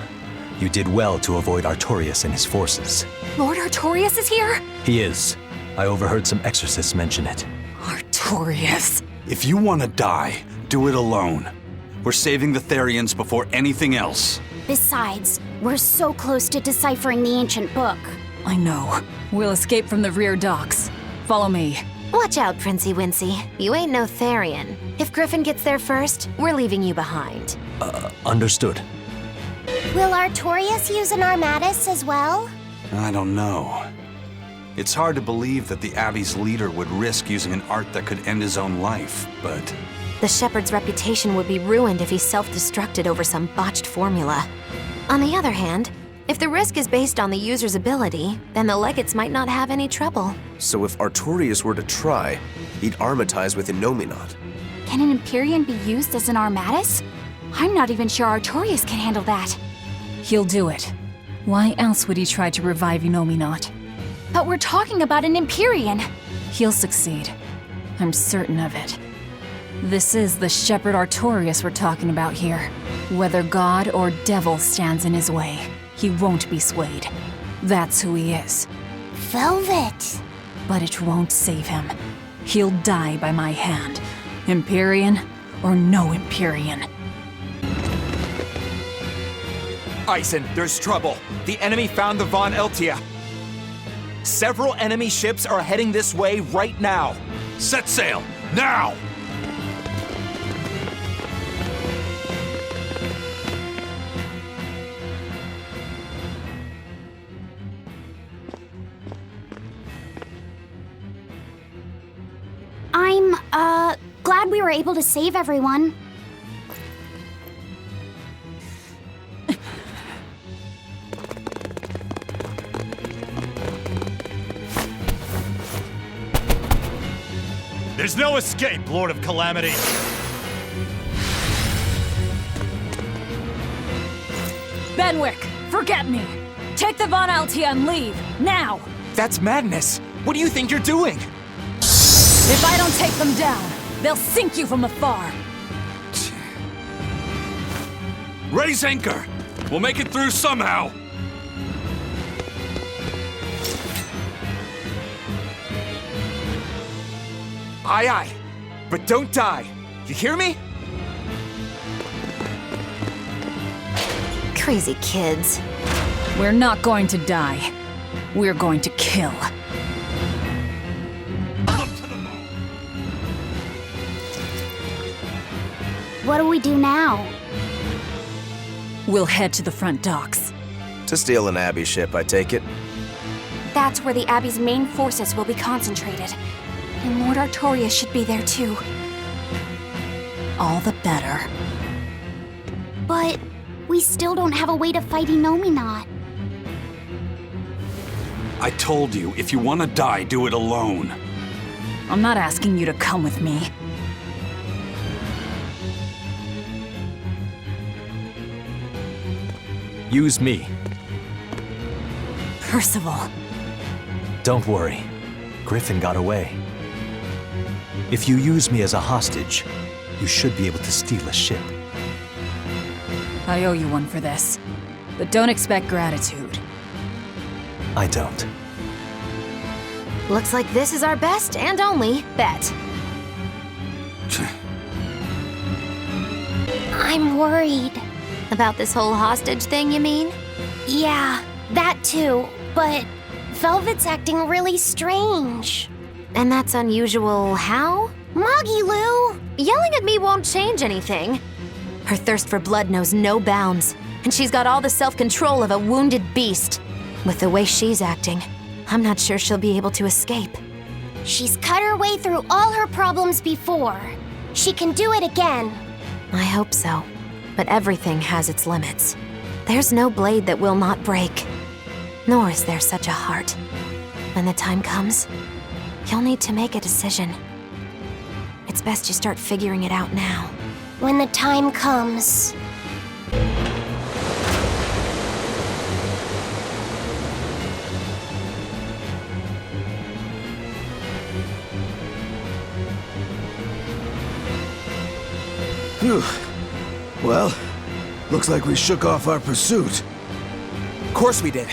You did well to avoid Artorias and his forces. Lord Artorias is here? He is. I overheard some exorcists mention it. Artorias. If you want to die, do it alone. We're saving the Therians before anything else. Besides, we're so close to deciphering the ancient book. I know. We'll escape from the rear docks. Follow me. Watch out, Princey Wincy. You ain't no Therian. If Griffin gets there first, we're leaving you behind. Understood. Will Artorias use an Armatus as well? I don't know. It's hard to believe that the Abbey's leader would risk using an art that could end his own life, but... The Shepherd's reputation would be ruined if he self-destructed over some botched formula. On the other hand, if the risk is based on the user's ability, then the Legates might not have any trouble. So if Artorias were to try, he'd armatize with Innominat. Can an Empyrean be used as an Armatus? I'm not even sure Artorias can handle that. He'll do it. Why else would he try to revive Innominat? But we're talking about an Empyrean. He'll succeed. I'm certain of it. This is the Shepherd Artorias we're talking about here. Whether God or devil stands in his way, he won't be swayed. That's who he is. Velvet! But it won't save him. He'll die by my hand. Empyrean or no Empyrean. Eisen, there's trouble. The enemy found the Von Eltia. Several enemy ships are heading this way right now. Set sail, now! I'm, glad we were able to save everyone. There's no escape, Lord of Calamity! Benwick, forget me! Take the Von Altia and leave, now! That's madness! What do you think you're doing? If I don't take them down, they'll sink you from afar! Raise anchor! We'll make it through somehow! Aye, aye. But don't die. You hear me? Crazy kids. We're not going to die. We're going to kill. What do we do now? We'll head to the front docks. To steal an Abbey ship, I take it? That's where the Abbey's main forces will be concentrated. And Lord Artorias should be there too. All the better. But we still don't have a way to fight Innominat. I told you, if you want to die, do it alone. I'm not asking you to come with me. Use me. Percival. Don't worry. Griffin got away. If you use me as a hostage, you should be able to steal a ship. I owe you one for this. But don't expect gratitude. I don't. Looks like this is our best and only bet. I'm worried. About this whole hostage thing, you mean? Yeah, that too. But Velvet's acting really strange. And that's unusual how? Magilou! Yelling at me won't change anything. Her thirst for blood knows no bounds, and she's got all the self-control of a wounded beast. With the way she's acting, I'm not sure she'll be able to escape. She's cut her way through all her problems before. she can do it again. I hope so. But everything has its limits. There's no blade that will not break. Nor is there such a heart. When the time comes, you'll need to make a decision. It's best you start figuring it out now. When the time comes. Phew. Well, looks like we shook off our pursuit. Of course we did.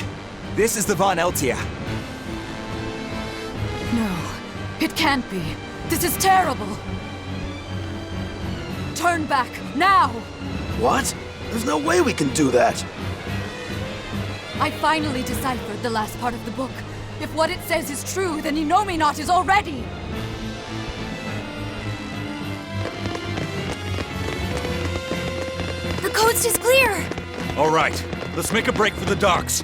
This is the Von Eltia. No, it can't be. This is terrible. Turn back, now! What? There's no way we can do that. I finally deciphered the last part of the book. If what it says is true, then Innominat is already... The coast is clear! All right, let's make a break for the docks.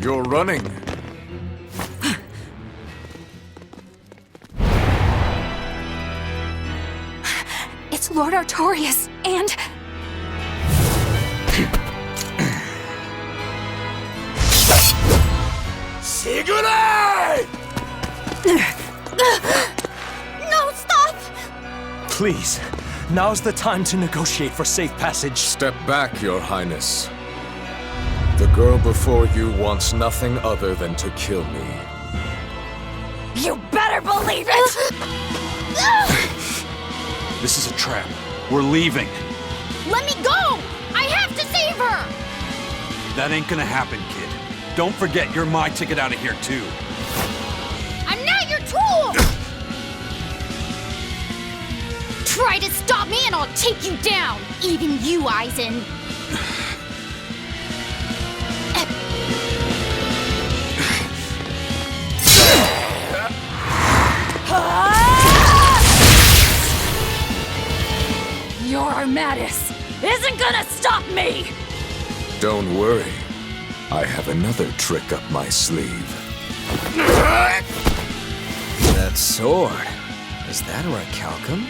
You're running. It's Lord Artorias, and... Sigurd! No, stop! Please, now's the time to negotiate for safe passage. Step back, Your Highness. The girl before you wants nothing other than to kill me. You better believe it! This is a trap. We're leaving. Let me go! I have to save her! That ain't gonna happen, kid. Don't forget you're my ticket out of here, too. I'm not your tool! Try to stop me and I'll take you down! Even you, Aizen! Your Armatus isn't gonna stop me! Don't worry. I have another trick up my sleeve. That sword. Is that orichalcum?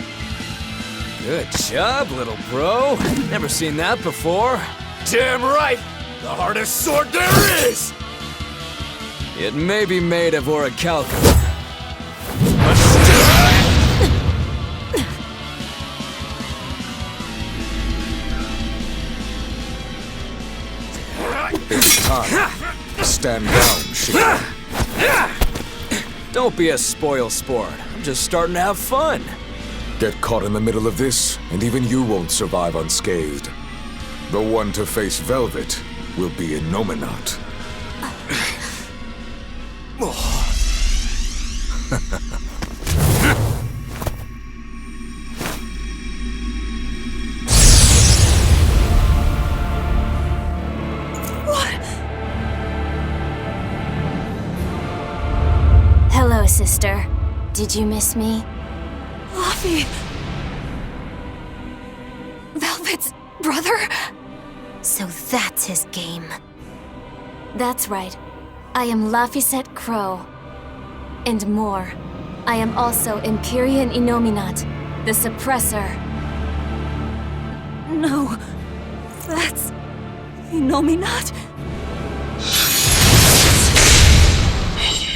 Good job, little bro. Never seen that before. Damn right! The hardest sword there is! It may be made of orichalcum. It's time. Stand down, Shika. Don't be a spoil sport. I'm just starting to have fun. Get caught in the middle of this, and even you won't survive unscathed. The one to face Velvet will be Innominat. Hello, sister. Did you miss me? Laffy! Velvet's brother? So that's his game. That's right. I am Laphicet Crow. And more. I am also Empyrean Innominat, the Suppressor. No. That's... Innominat?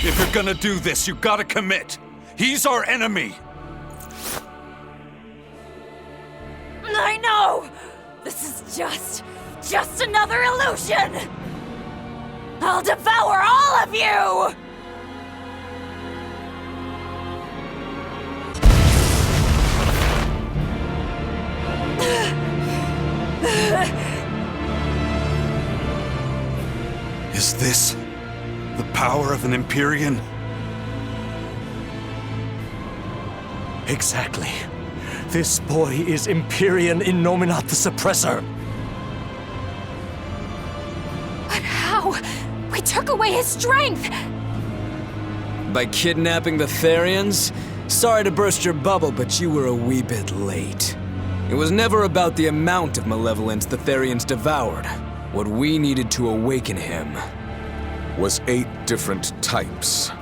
If you're gonna do this, you gotta commit. He's our enemy. I know! This is just another illusion! I'll devour all of you! Is this the power of an Empyrean? Exactly. This boy is Empyrean Innominat the Suppressor. But how? We took away his strength! By kidnapping the Therians? Sorry to burst your bubble, but you were a wee bit late. It was never about the amount of malevolence the Therians devoured. What we needed to awaken him was 8 different types.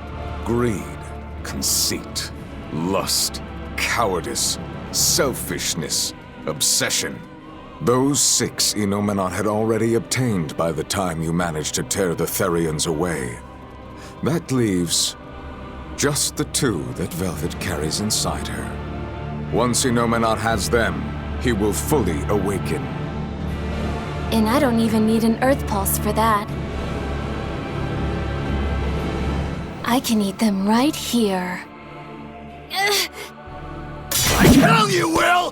Greed, conceit, lust, cowardice, selfishness, obsession. Those 6 Inominat had already obtained by the time you managed to tear the Therians away. That leaves just the 2 that Velvet carries inside her. Once Inominat has them, he will fully awaken. And I don't even need an Earth Pulse for that. I can eat them right here. I tell you, Will!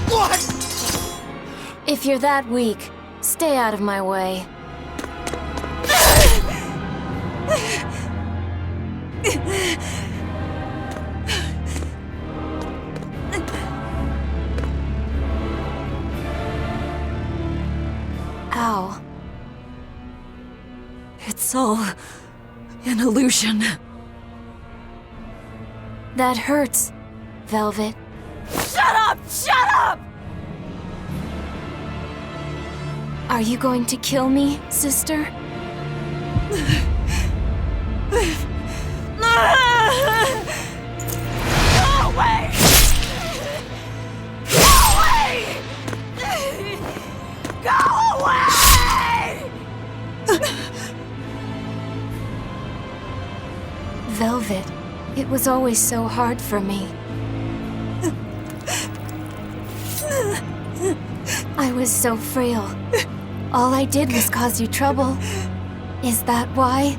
What? If you're that weak, stay out of my way. Ow. It's all an illusion. That hurts, Velvet. Shut up! Shut up! Are you going to kill me, sister? Go away! Go away! Go away! Velvet, it was always so hard for me. I was so frail. All I did was cause you trouble. Is that why?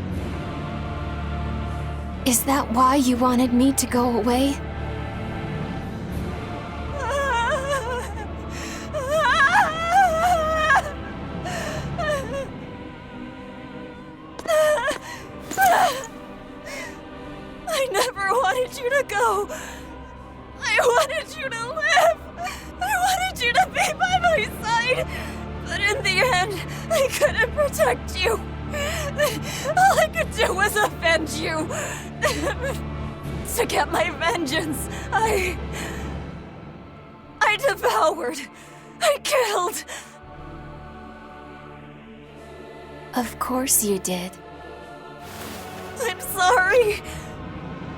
Is that why you wanted me to go away? I never wanted you to go. I wanted you to live. I wanted you to be by my side. But in the end, I couldn't protect you. All I could do was avenge you. To get my vengeance, I devoured. I killed. Of course you did. I'm sorry.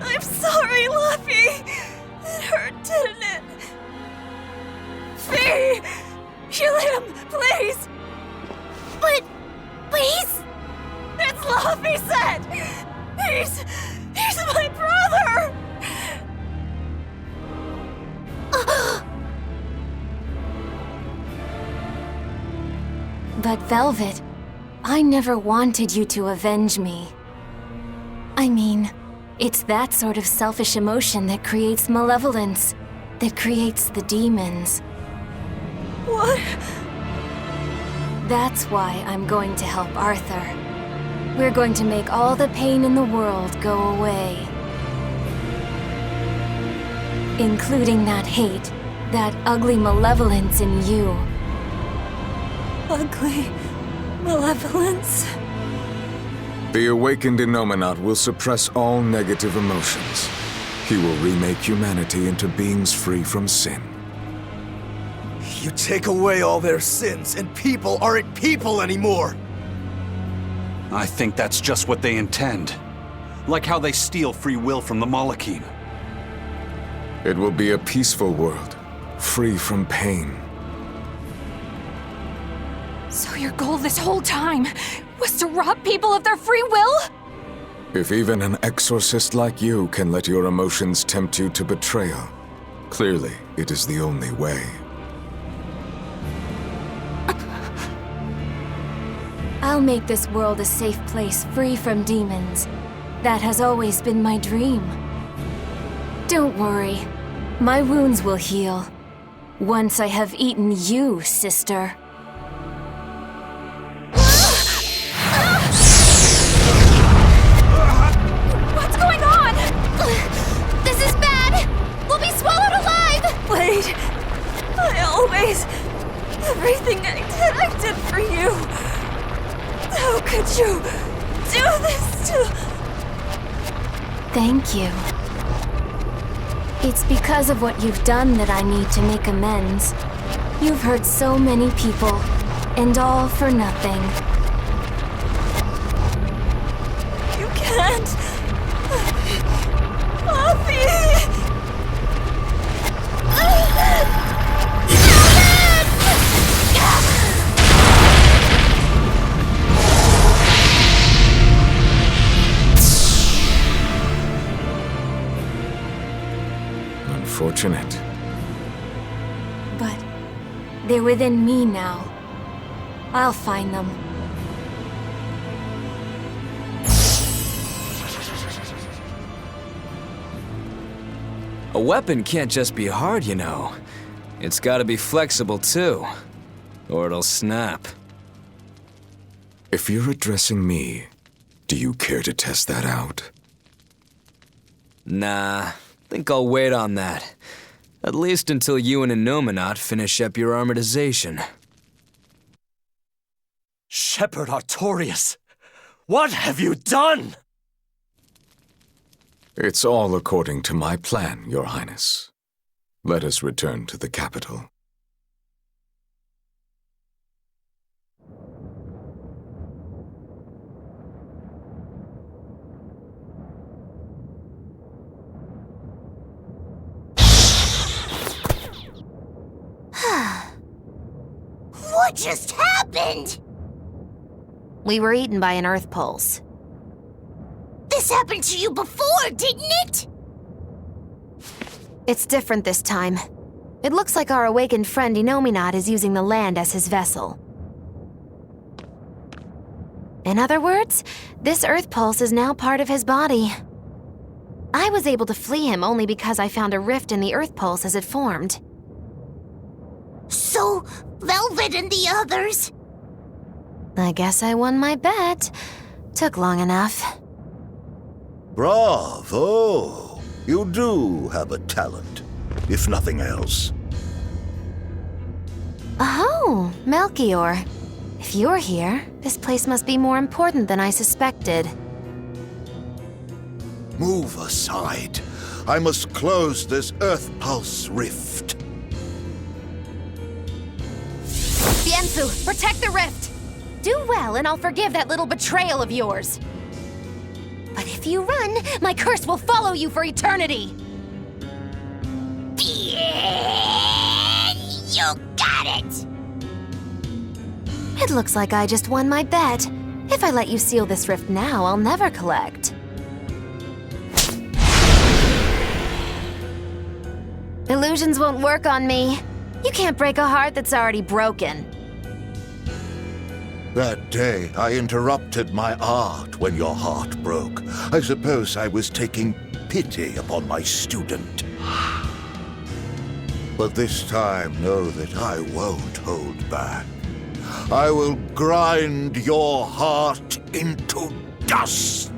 I'm sorry, Luffy. It hurt, didn't it? Fee! Kill him, please! But he's... It's Luffy said! He's my brother! But Velvet, I never wanted you to avenge me. I mean, it's that sort of selfish emotion that creates malevolence, that creates the demons. What? That's why I'm going to help Arthur. We're going to make all the pain in the world go away. Including that hate, that ugly malevolence in you. Ugly malevolence? The awakened Inominat will suppress all negative emotions. He will remake humanity into beings free from sin. You take away all their sins, and people aren't people anymore! I think that's just what they intend. Like how they steal free will from the Malachim. It will be a peaceful world, free from pain. So your goal this whole time was to rob people of their free will? If even an exorcist like you can let your emotions tempt you to betrayal, clearly it is the only way. I'll make this world a safe place free from demons. That has always been my dream. Don't worry. My wounds will heal. Once I have eaten you, sister. What's going on? This is bad! We'll be swallowed alive! Wait. Everything I did for you. How could you do this to... Thank you. It's because of what you've done that I need to make amends. You've hurt so many people, and all for nothing. You can't. Poppy! Unfortunate. But they're within me now. I'll find them. A weapon can't just be hard, you know. It's gotta be flexible too, or it'll snap. If you're addressing me, do you care to test that out? Nah, think I'll wait on that. At least until you and Innominat finish up your armorization. Shepherd Artorias, what have you done? It's all according to my plan, Your Highness. Let us return to the capital. What just happened? We were eaten by an Earth Pulse. This happened to you before, didn't it? It's different this time. It looks like our awakened friend Innominat is using the land as his vessel. In other words, this Earth Pulse is now part of his body. I was able to flee him only because I found a rift in the Earth Pulse as it formed. So, Velvet and the others? I guess I won my bet. Took long enough. Bravo! You do have a talent, if nothing else. Oh, Melchior. If you're here, this place must be more important than I suspected. Move aside. I must close this Earth Pulse rift. Bienfu, protect the rift! Do well, and I'll forgive that little betrayal of yours. But if you run, my curse will follow you for eternity! You got it! It looks like I just won my bet. If I let you seal this rift now, I'll never collect. Illusions won't work on me. You can't break a heart that's already broken. That day, I interrupted my art when your heart broke. I suppose I was taking pity upon my student. But this time, know that I won't hold back. I will grind your heart into dust.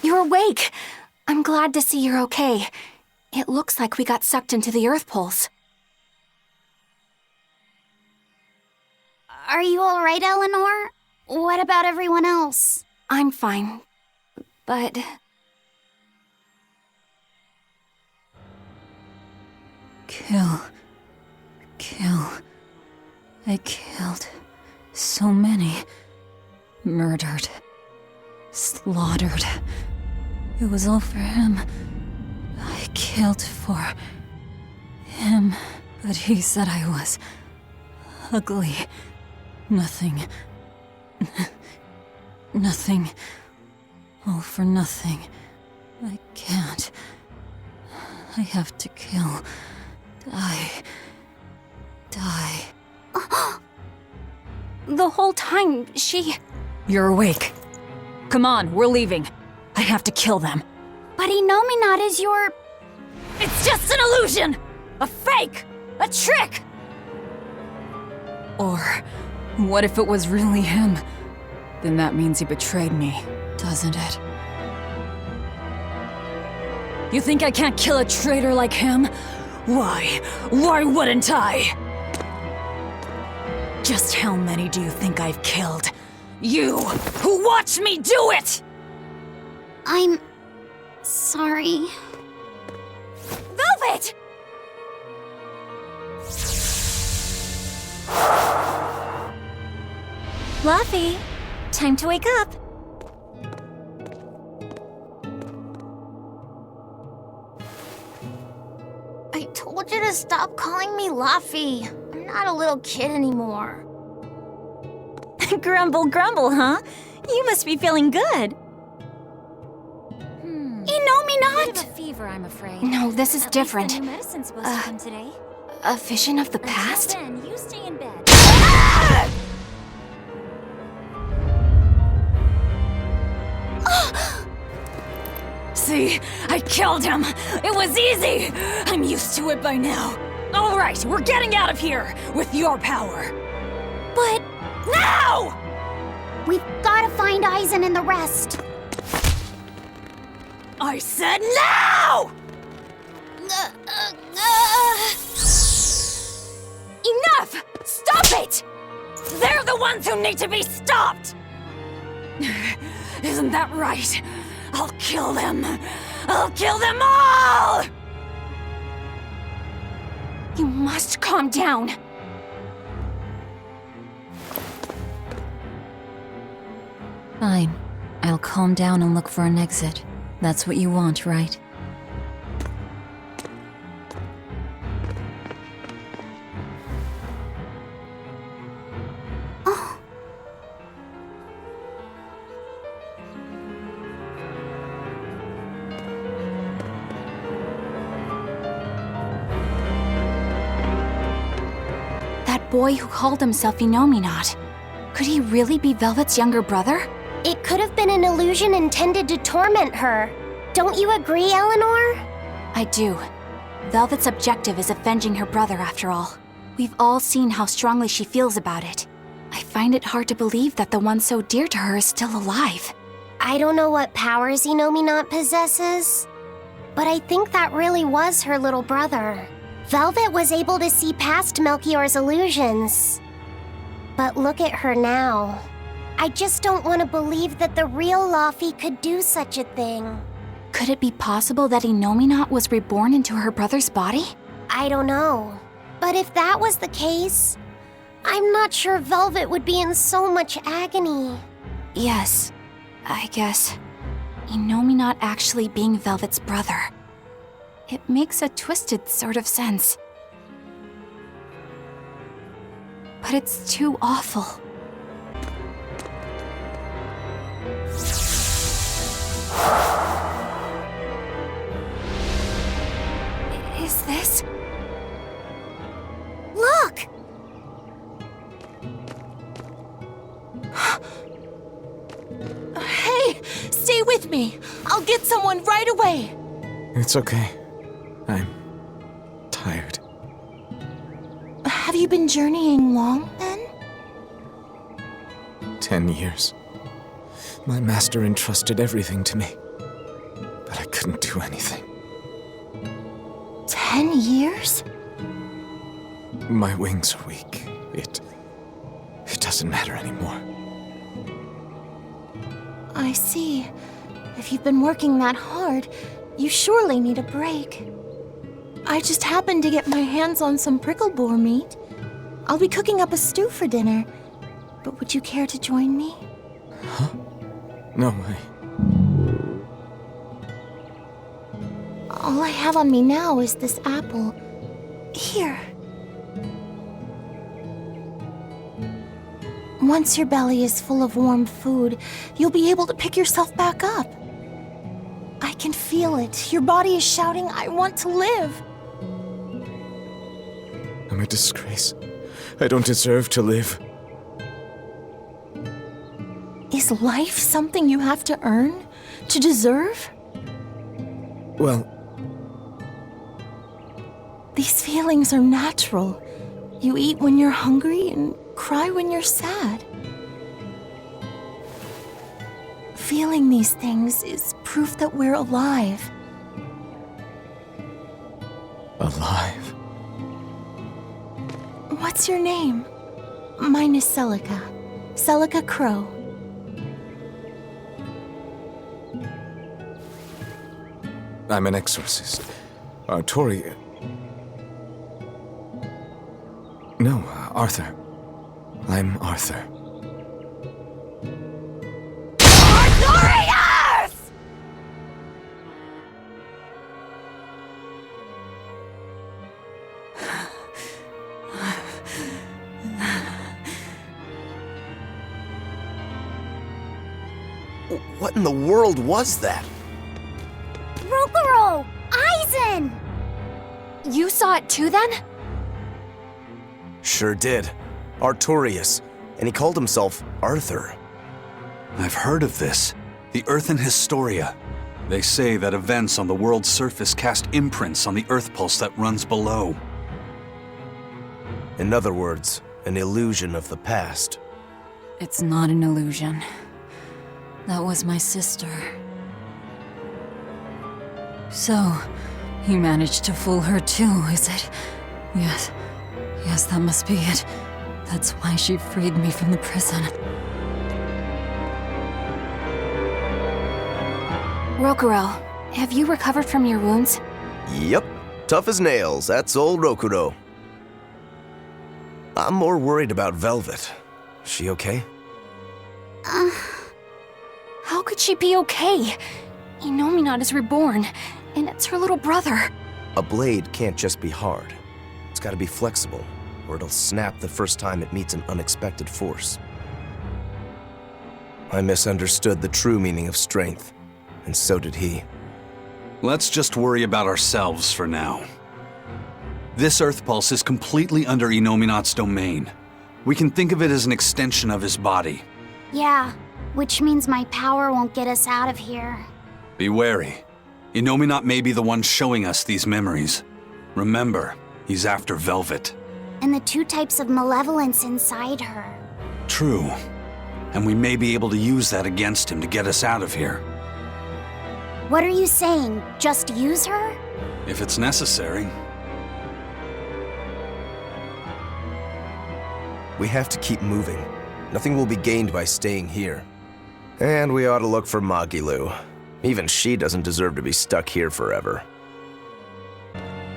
You're awake! I'm glad to see you're okay. It looks like we got sucked into the Earth Pulse. Are you alright, Eleanor? What about everyone else? I'm fine, but... Kill. I killed so many. Murdered. Slaughtered. It was all for him. I killed for him, but he said I was ugly. Nothing. Nothing. All for nothing. I can't. I have to kill. Die. The whole time, she... You're awake. Come on, we're leaving. I have to kill them. But Innominat is your... It's just an illusion! A fake! A trick! Or what if it was really him? Then that means he betrayed me, doesn't it? You think I can't kill a traitor like him? Why? Why wouldn't I? Just how many do you think I've killed? You, who watched me do it! I'm... sorry. Velvet! Fluffy, time to wake up. I told you to stop calling me Luffy. I'm not a little kid anymore. Grumble, grumble, huh? You must be feeling good. You know me not! Bit of a fever, I'm afraid. No, this is different. New medicine's supposed to come today. A vision of the past? Until then, you stay in bed. See? I killed him! It was easy! I'm used to it by now. Alright, we're getting out of here! With your power! But... Now! We've gotta find Aizen and the rest. I said now! Enough! Stop it! They're the ones who need to be stopped! Isn't that right? I'll kill them! I'll kill them all! You must calm down. Fine. I'll calm down and look for an exit. That's what you want, right? That boy who called himself Inominat. Could he really be Velvet's younger brother? It could have been an illusion intended to torment her. Don't you agree, Eleanor? I do. Velvet's objective is avenging her brother, after all. We've all seen how strongly she feels about it. I find it hard to believe that the one so dear to her is still alive. I don't know what powers Inominat possesses, but I think that really was her little brother. Velvet was able to see past Melchior's illusions. But look at her now. I just don't want to believe that the real Laufey could do such a thing. Could it be possible that Inominat was reborn into her brother's body? I don't know. But if that was the case, I'm not sure Velvet would be in so much agony. Yes, I guess. Inominat actually being Velvet's brother. It makes a twisted sort of sense. But it's too awful. Is this? Look! Hey, stay with me. I'll get someone right away. It's okay. I'm tired. Have you been journeying long, then? 10 years. My master entrusted everything to me, but I couldn't do anything. 10 years? My wings are weak. It doesn't matter anymore. I see. If you've been working that hard, you surely need a break. I just happened to get my hands on some prickle boar meat. I'll be cooking up a stew for dinner. But would you care to join me? Huh? No way. All I have on me now is this apple. Here. Once your belly is full of warm food, you'll be able to pick yourself back up. I can feel it. Your body is shouting, I want to live. I'm a disgrace. I don't deserve to live. Is life something you have to earn? To deserve? Well, these feelings are natural. You eat when you're hungry and cry when you're sad. Feeling these things is proof that we're alive. alive. What's your name? Mine is Celica. Celica Crow. I'm an exorcist. Artoria. No, Arthur. I'm Arthur. Artorias! What in the world was that? Rokuro! Aizen! You saw it too, then? Sure did. Artorias. And he called himself Arthur. I've heard of this. The Earthen Historia. They say that events on the world's surface cast imprints on the Earth pulse that runs below. In other words, an illusion of the past. It's not an illusion. That was my sister. So, you managed to fool her too, is it? Yes. Yes, that must be it. That's why she freed me from the prison. Rokuro, have you recovered from your wounds? Yep. Tough as nails, that's old Rokuro. I'm more worried about Velvet. She okay? How could she be okay? Inominat is reborn, and it's her little brother. A blade can't just be hard. It's gotta be flexible, or it'll snap the first time it meets an unexpected force. I misunderstood the true meaning of strength, and so did he. Let's just worry about ourselves for now. This Earth pulse is completely under Inominat's domain. We can think of it as an extension of his body. Yeah, which means my power won't get us out of here. Be wary. Inominat may be the one showing us these memories. Remember, he's after Velvet. And the two types of malevolence inside her. True. And we may be able to use that against him to get us out of here. What are you saying? Just use her? If it's necessary. We have to keep moving. Nothing will be gained by staying here. And we ought to look for Magilu. Even she doesn't deserve to be stuck here forever.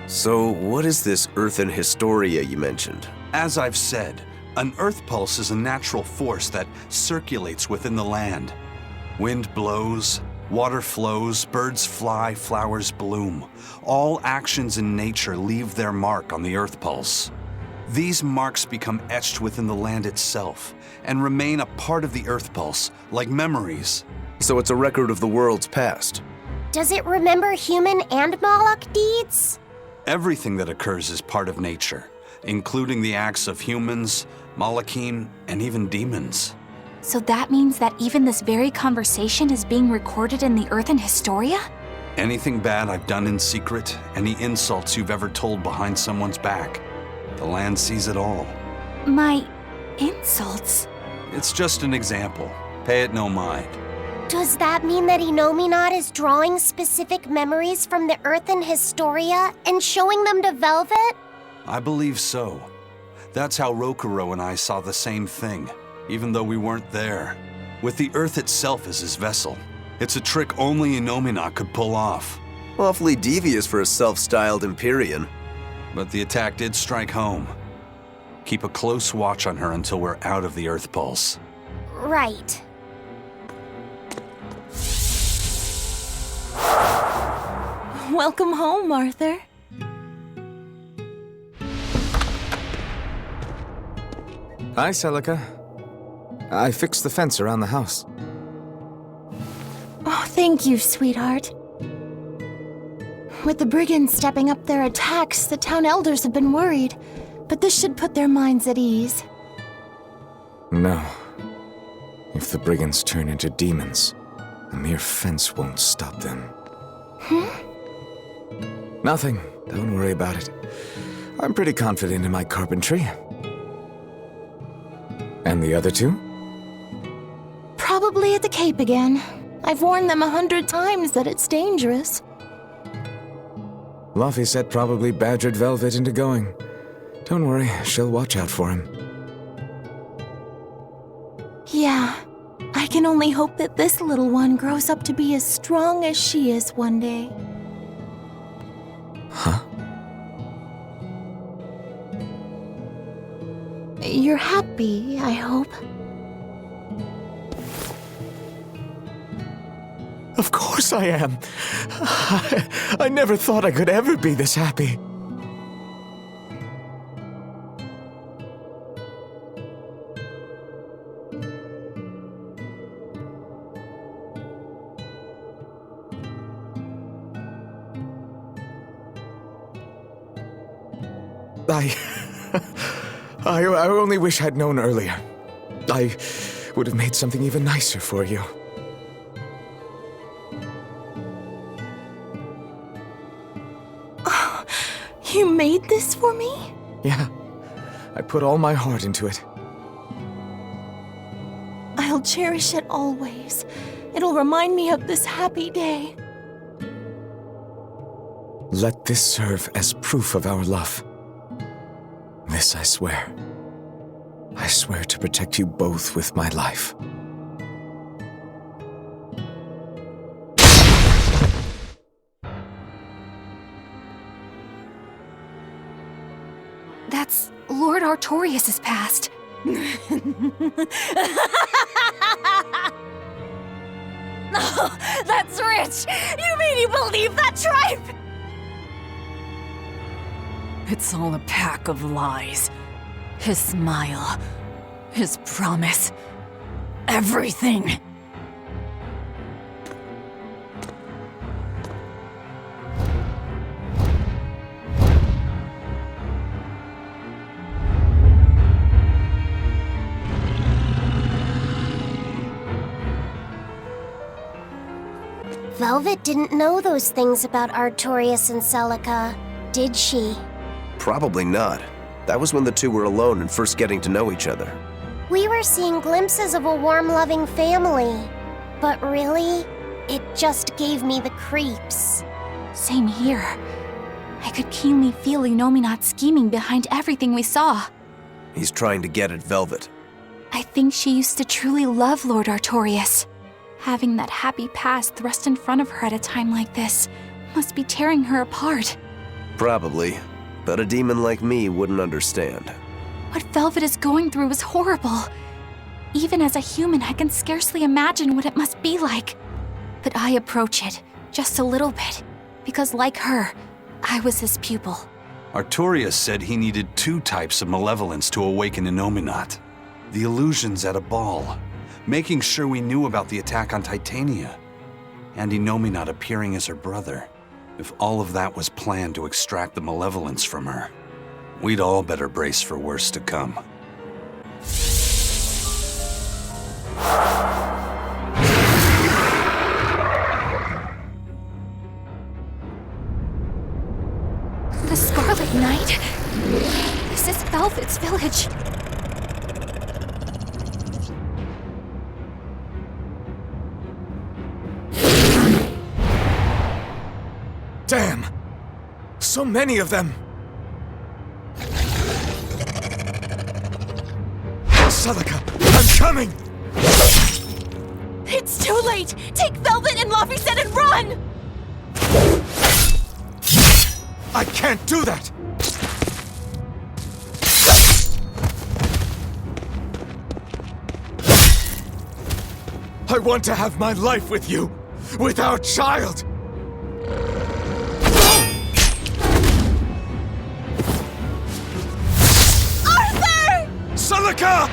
So, what is this Earthen Historia you mentioned? As I've said, an Earth pulse is a natural force that circulates within the land. Wind blows, water flows, birds fly, flowers bloom. All actions in nature leave their mark on the Earth pulse. These marks become etched within the land itself and remain a part of the Earth pulse, like memories. So it's a record of the world's past. Does it remember human and Moloch deeds? Everything that occurs is part of nature, including the acts of humans, Malachim, and even demons. So that means that even this very conversation is being recorded in the Earthen Historia? Anything bad I've done in secret, any insults you've ever told behind someone's back, the land sees it all. My insults? It's just an example. Pay it no mind. Does that mean that Inominat is drawing specific memories from the Earthen Historia and showing them to Velvet? I believe so. That's how Rokuro and I saw the same thing, even though we weren't there. With the Earth itself as his vessel. It's a trick only Inominat could pull off. Awfully devious for a self-styled Empyrean. But the attack did strike home. Keep a close watch on her until we're out of the Earth pulse. Right. Welcome home, Arthur. Hi, Celica. I fixed the fence around the house. Oh, thank you, sweetheart. With the brigands stepping up their attacks, the town elders have been worried, but this should put their minds at ease. No. If the brigands turn into demons, a mere fence won't stop them. Nothing. Don't worry about it. I'm pretty confident in my carpentry. And the other two? Probably at the Cape again. I've warned them 100 times that it's dangerous. Laphicet probably badgered Velvet into going. Don't worry, she'll watch out for him. Yeah, I can only hope that this little one grows up to be as strong as she is one day. Huh? You're happy, I hope. Of course I am. I never thought I could ever be this happy. I only wish I'd known earlier. I would have made something even nicer for you. Oh, you made this for me? Yeah, I put all my heart into it. I'll cherish it always. It'll remind me of this happy day. Let this serve as proof of our love. This I swear. I swear to protect you both with my life. That's Lord Artorius' past. Oh, that's rich! You mean you believe that tripe? It's all a pack of lies. His smile, his promise, everything. Velvet didn't know those things about Artorius and Celica, did she? Probably not. That was when the two were alone and first getting to know each other. We were seeing glimpses of a warm, loving family. But really, it just gave me the creeps. Same here. I could keenly feel Innominat scheming behind everything we saw. He's trying to get at Velvet. I think she used to truly love Lord Artorius. Having that happy past thrust in front of her at a time like this must be tearing her apart. Probably. But a demon like me wouldn't understand. What Velvet is going through is horrible. Even as a human, I can scarcely imagine what it must be like. But I approach it, just a little bit, because like her, I was his pupil. Artorius said he needed 2 types of malevolence to awaken Innominat. The illusions at a ball, making sure we knew about the attack on Titania, and Innominat appearing as her brother. If all of that was planned to extract the malevolence from her, we'd all better brace for worse to come. The Scarlet Knight? This is Velvet's village. Damn! So many of them! Celica, I'm coming! It's too late! Take Velvet and Laphicet and run! I can't do that! I want to have my life with you, with our child! Celica!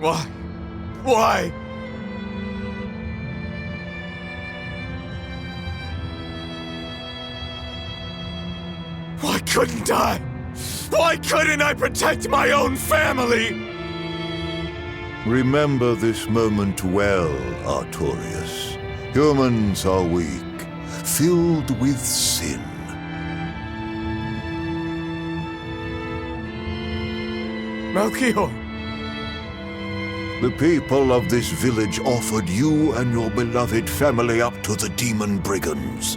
Why? Why? Why couldn't I? Why couldn't I protect my own family? Remember this moment well, Artorias. Humans are weak, filled with sin. Melchior! The people of this village offered you and your beloved family up to the demon brigands.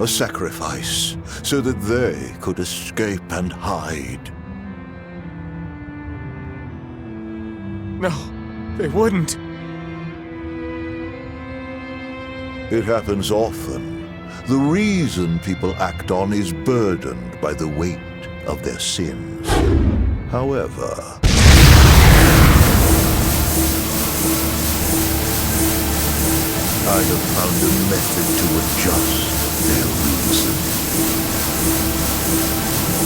A sacrifice, so that they could escape and hide. No, they wouldn't. It happens often. The reason people act on is burdened by the weight of their sins. However, I have found a method to adjust their reason.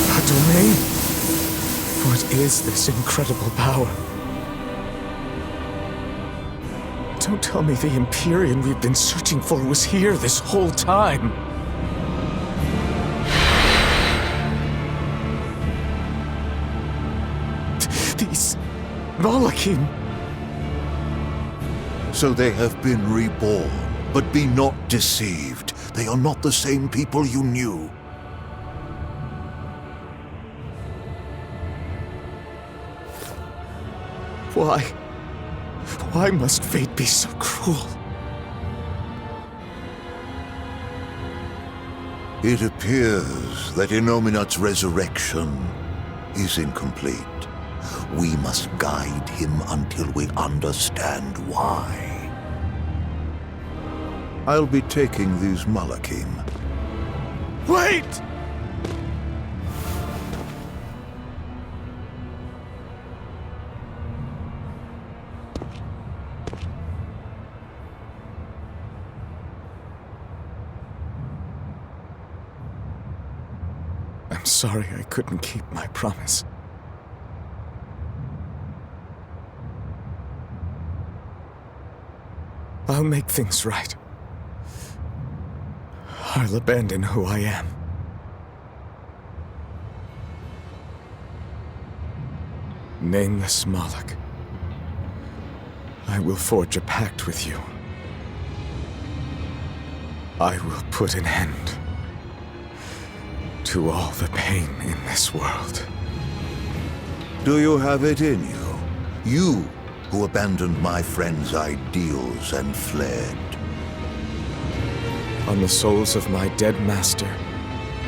A domain? What is this incredible power? Don't tell me the Empyrean we've been searching for was here this whole time. These Malachim. So they have been reborn, but be not deceived. They are not the same people you knew. Why? Why must fate be so cruel? It appears that Innominat's resurrection is incomplete. We must guide him until we understand why. I'll be taking these Malachim. Wait! I'm sorry I couldn't keep my promise. I'll make things right. I'll abandon who I am. Nameless Malak, I will forge a pact with you. I will put an end to all the pain in this world. Do you have it in you? You who abandoned my friend's ideals and fled. On the souls of my dead master,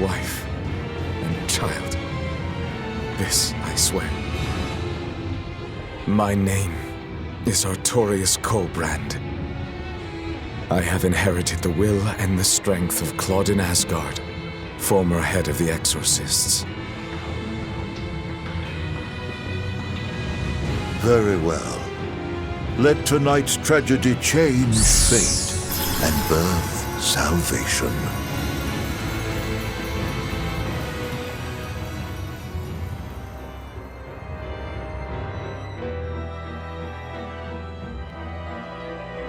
wife, and child. This I swear. My name is Artorias Colbrand. I have inherited the will and the strength of Claudin Asgard, former head of the Exorcists. Very well. Let tonight's tragedy change fate and birth salvation.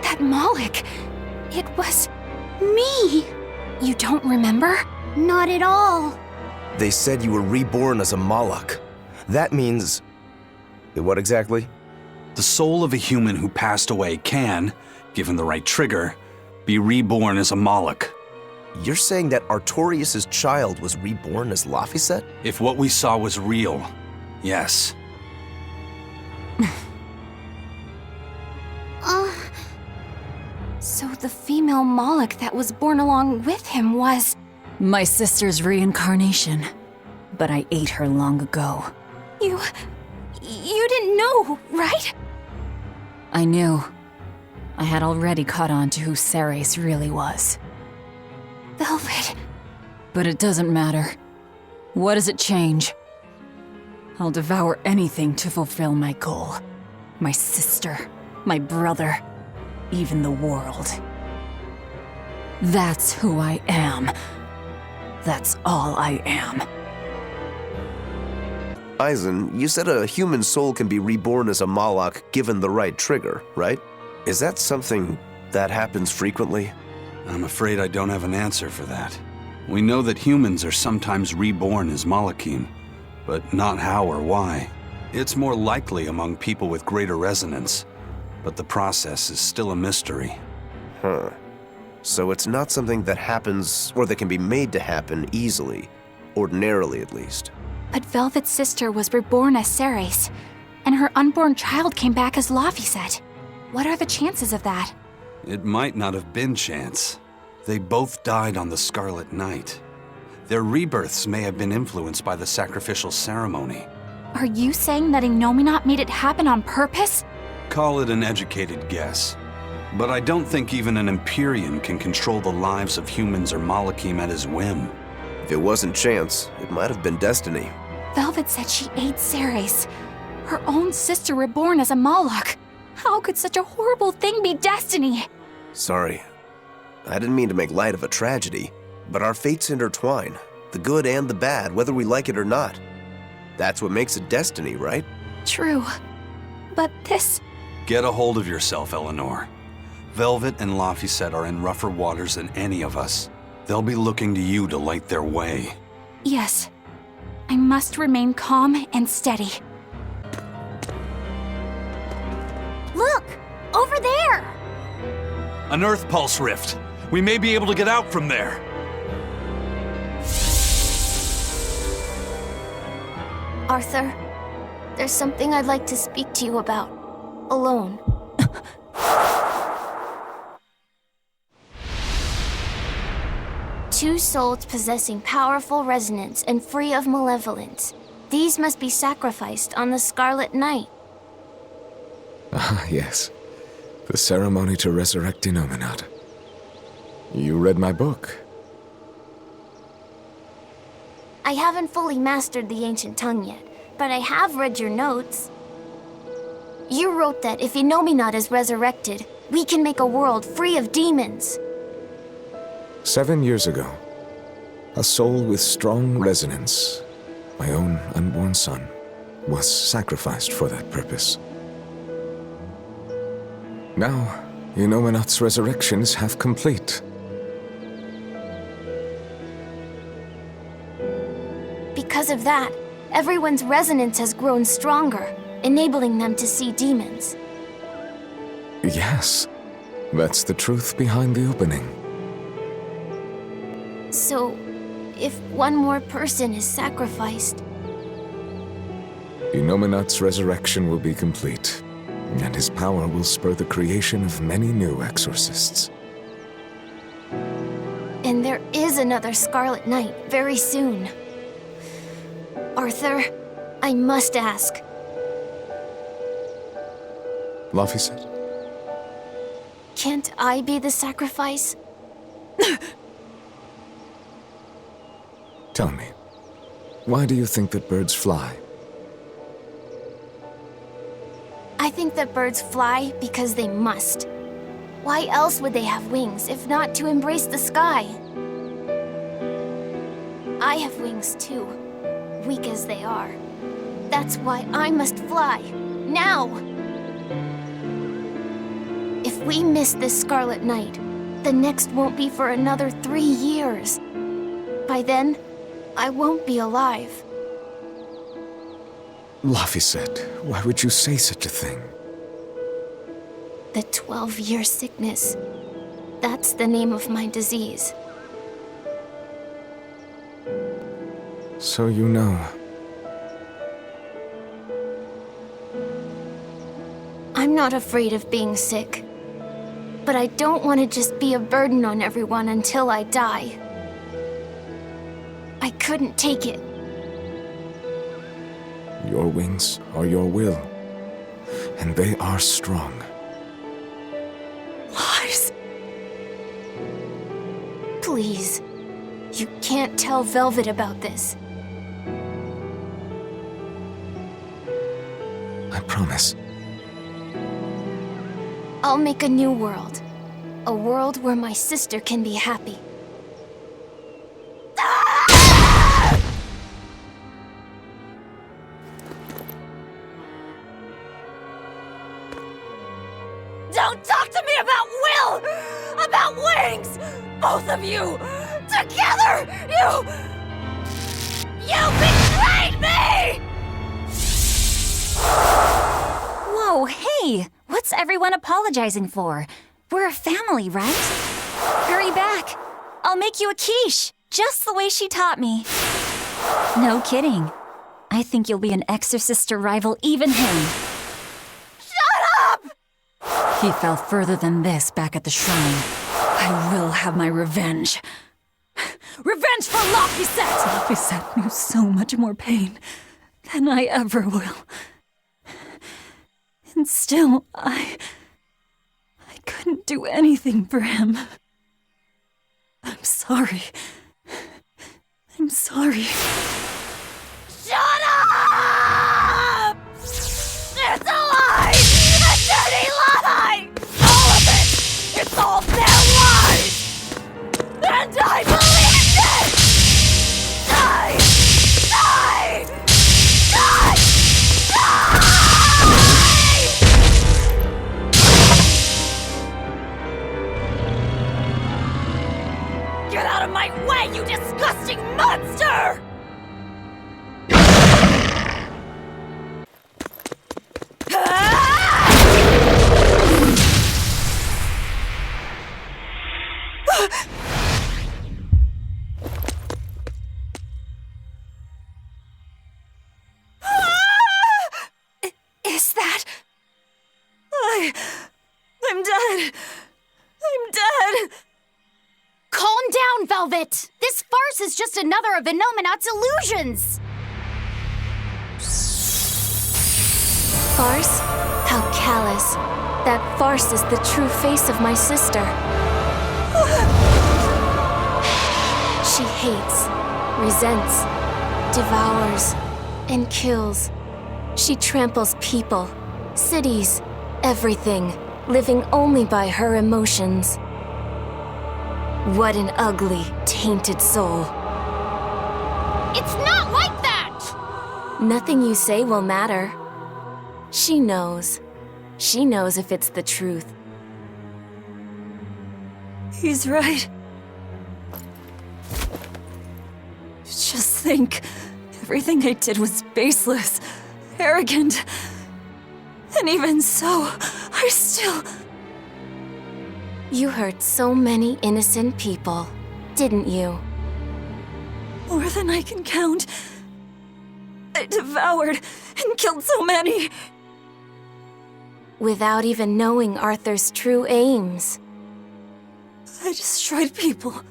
That Moloch, it was me. You don't remember? Not at all. They said you were reborn as a Moloch. That means... what exactly? The soul of a human who passed away can, given the right trigger, be reborn as a Moloch. You're saying that Artorias' child was reborn as Laphicet? If what we saw was real, yes. So the female Moloch that was born along with him was... My sister's reincarnation. But I ate her long ago. You didn't know, right? I knew. I had already caught on to who Ceres really was. Velvet. But it doesn't matter. What does it change? I'll devour anything to fulfill my goal. My sister, my brother, even the world. That's who I am. That's all I am. Aizen, you said a human soul can be reborn as a Malak given the right trigger, right? Is that something that happens frequently? I'm afraid I don't have an answer for that. We know that humans are sometimes reborn as Malakim, but not how or why. It's more likely among people with greater resonance, but the process is still a mystery. Huh. So it's not something that happens, or that can be made to happen easily, ordinarily at least. But Velvet's sister was reborn as Ceres, and her unborn child came back as Laphicet. What are the chances of that? It might not have been chance. They both died on the Scarlet Night. Their rebirths may have been influenced by the sacrificial ceremony. Are you saying that Innominat made it happen on purpose? Call it an educated guess. But I don't think even an Empyrean can control the lives of humans or Malakim at his whim. If it wasn't chance, it might have been destiny. Velvet said she ate Ceres, her own sister reborn as a Malak. How could such a horrible thing be destiny? Sorry. I didn't mean to make light of a tragedy, but our fates intertwine, the good and the bad, whether we like it or not. That's what makes it destiny, right? True. But this... Get a hold of yourself, Eleanor. Velvet and Laphicet are in rougher waters than any of us. They'll be looking to you to light their way. Yes. I must remain calm and steady. Look! Over there! An Earth Pulse rift. We may be able to get out from there. Arthur, there's something I'd like to speak to you about. Alone. Two souls possessing powerful resonance and free of malevolence. These must be sacrificed on the Scarlet Night. Ah, yes. The ceremony to resurrect Innominat. You read my book. I haven't fully mastered the ancient tongue yet, but I have read your notes. You wrote that if Innominat is resurrected, we can make a world free of demons. 7 years ago, a soul with strong resonance, my own unborn son, was sacrificed for that purpose. Now, Innominat's resurrection is half complete. Because of that, everyone's resonance has grown stronger, enabling them to see demons. Yes, that's the truth behind the opening. So, if one more person is sacrificed... Innominat's resurrection will be complete, and his power will spur the creation of many new exorcists. And there is another Scarlet Night very soon. Arthur, I must ask. Laphicet? Can't I be the sacrifice? Tell me, why do you think that birds fly? I think that birds fly because they must. Why else would they have wings if not to embrace the sky? I have wings too, weak as they are. That's why I must fly, now! If we miss this Scarlet Night, the next won't be for another 3 years. By then, I won't be alive. Laphicet, why would you say such a thing? The 12-year sickness. That's the name of my disease. So you know. I'm not afraid of being sick. But I don't want to just be a burden on everyone until I die. I couldn't take it. Your wings are your will, and they are strong. Lars. Please. You can't tell Velvet about this. I promise. I'll make a new world. A world where my sister can be happy. talk to me about will! About wings! Both of you! Together! You betrayed me! Whoa, hey! What's everyone apologizing for? We're a family, right? Hurry back. I'll make you a quiche, just the way she taught me. No kidding. I think you'll be an exorcist to rival even him. Shut up! He fell further than this back at the shrine. I will have my revenge. Revenge for Laphicet! Laphicet knew so much more pain than I ever will. And still, I couldn't do anything for him. I'm sorry. I'm sorry. Shut up! It's a lie! A dirty lie! All of it! It's all their lies! And I believed it! Die! Die! Die! Die! Get out of my way, you disgusting monster! Is that... I'm dead. I'm dead. Calm down, Velvet! This farce is just another of Inominat's illusions! Farce? How callous. That farce is the true face of my sister. She hates, resents, devours, and kills. She tramples people, cities, everything, living only by her emotions. What an ugly, tainted soul. It's not like that! Nothing you say will matter. She knows. She knows if it's the truth. He's right. Just think, everything I did was baseless, arrogant. And even so, I still... You hurt so many innocent people, didn't you? More than I can count. I devoured and killed so many. Without even knowing Arthur's true aims. I destroyed people.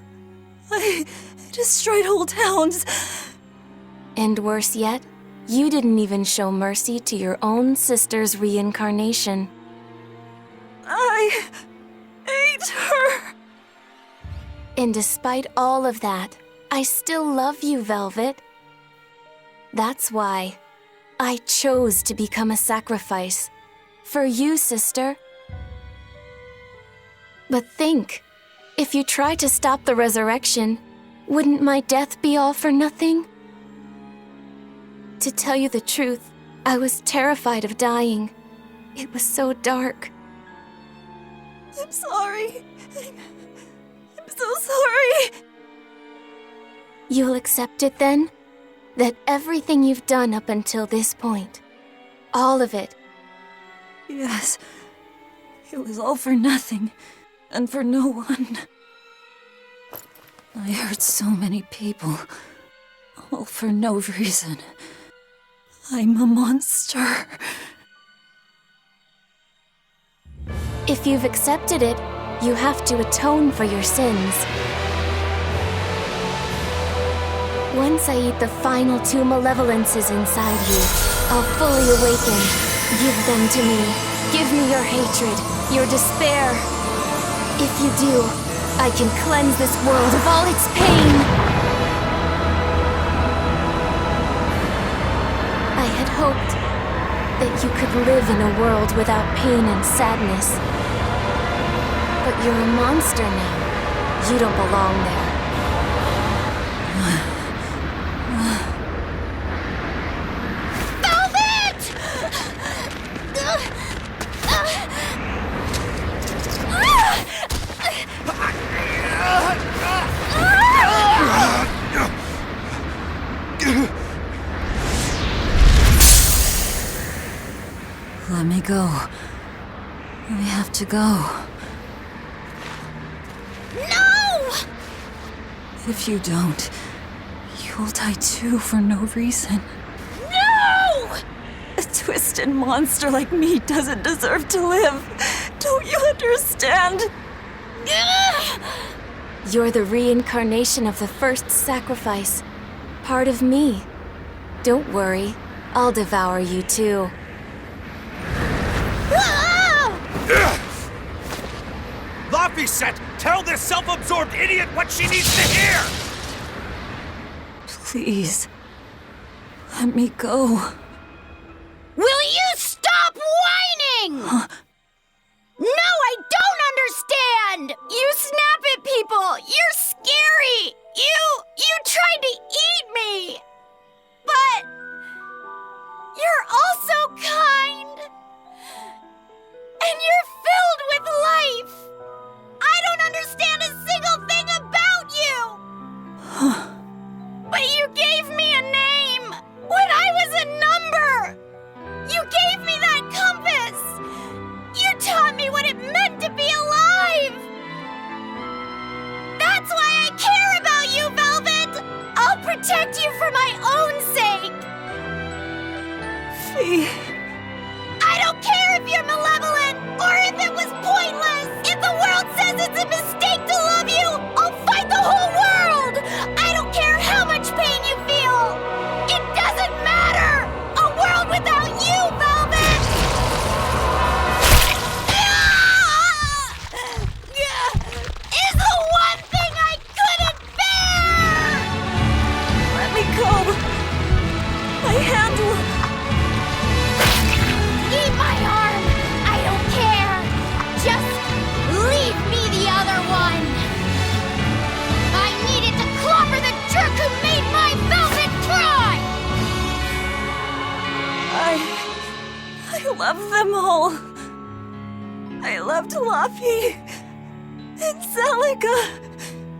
I destroyed whole towns. And worse yet, you didn't even show mercy to your own sister's reincarnation. I hate her. And despite all of that, I still love you, Velvet. That's why I chose to become a sacrifice. For you, sister. But think, if you try to stop the resurrection, wouldn't my death be all for nothing? To tell you the truth, I was terrified of dying. It was so dark. I'm sorry. I'm so sorry. You'll accept it then? That everything you've done up until this point, all of it. Yes. It was all for nothing. And for no one. I hurt so many people. All for no reason. I'm a monster. If you've accepted it, you have to atone for your sins. Once I eat the final 2 malevolences inside you, I'll fully awaken. Give them to me. Give me your hatred, your despair. If you do, I can cleanse this world of all its pain. I had hoped that you could live in a world without pain and sadness. But you're a monster now. You don't belong there. Let me go. We have to go. No! If you don't, you'll die too for no reason. No! A twisted monster like me doesn't deserve to live. Don't you understand? You're the reincarnation of the first sacrifice. Part of me. Don't worry, I'll devour you too. Laphicet, tell this self-absorbed idiot what she needs to hear! Please, let me go. Will you stop whining? No, I don't understand! You snap at people! You're scary! You tried to eat me! But you're also kind! And you're filled with life! I don't understand a single thing about you! But you gave me a name when I was a number! You gave me that compass! You taught me what it meant to be alive! That's why I care about you, Velvet! I'll protect you for my own sake! Fee. I don't care if you're malevolent or if it was pointless! If the world says it's a mistake to love you, I'll fight the whole world! I don't care how much pain you feel! It doesn't matter! A world without you, Velvet! Is the one thing I couldn't bear! Let me go. My hand will... Keep my arm! I don't care! Just leave me the other one! I needed to clobber the jerk who made my Velvet cry! I love them all. I loved Laffy and Celica,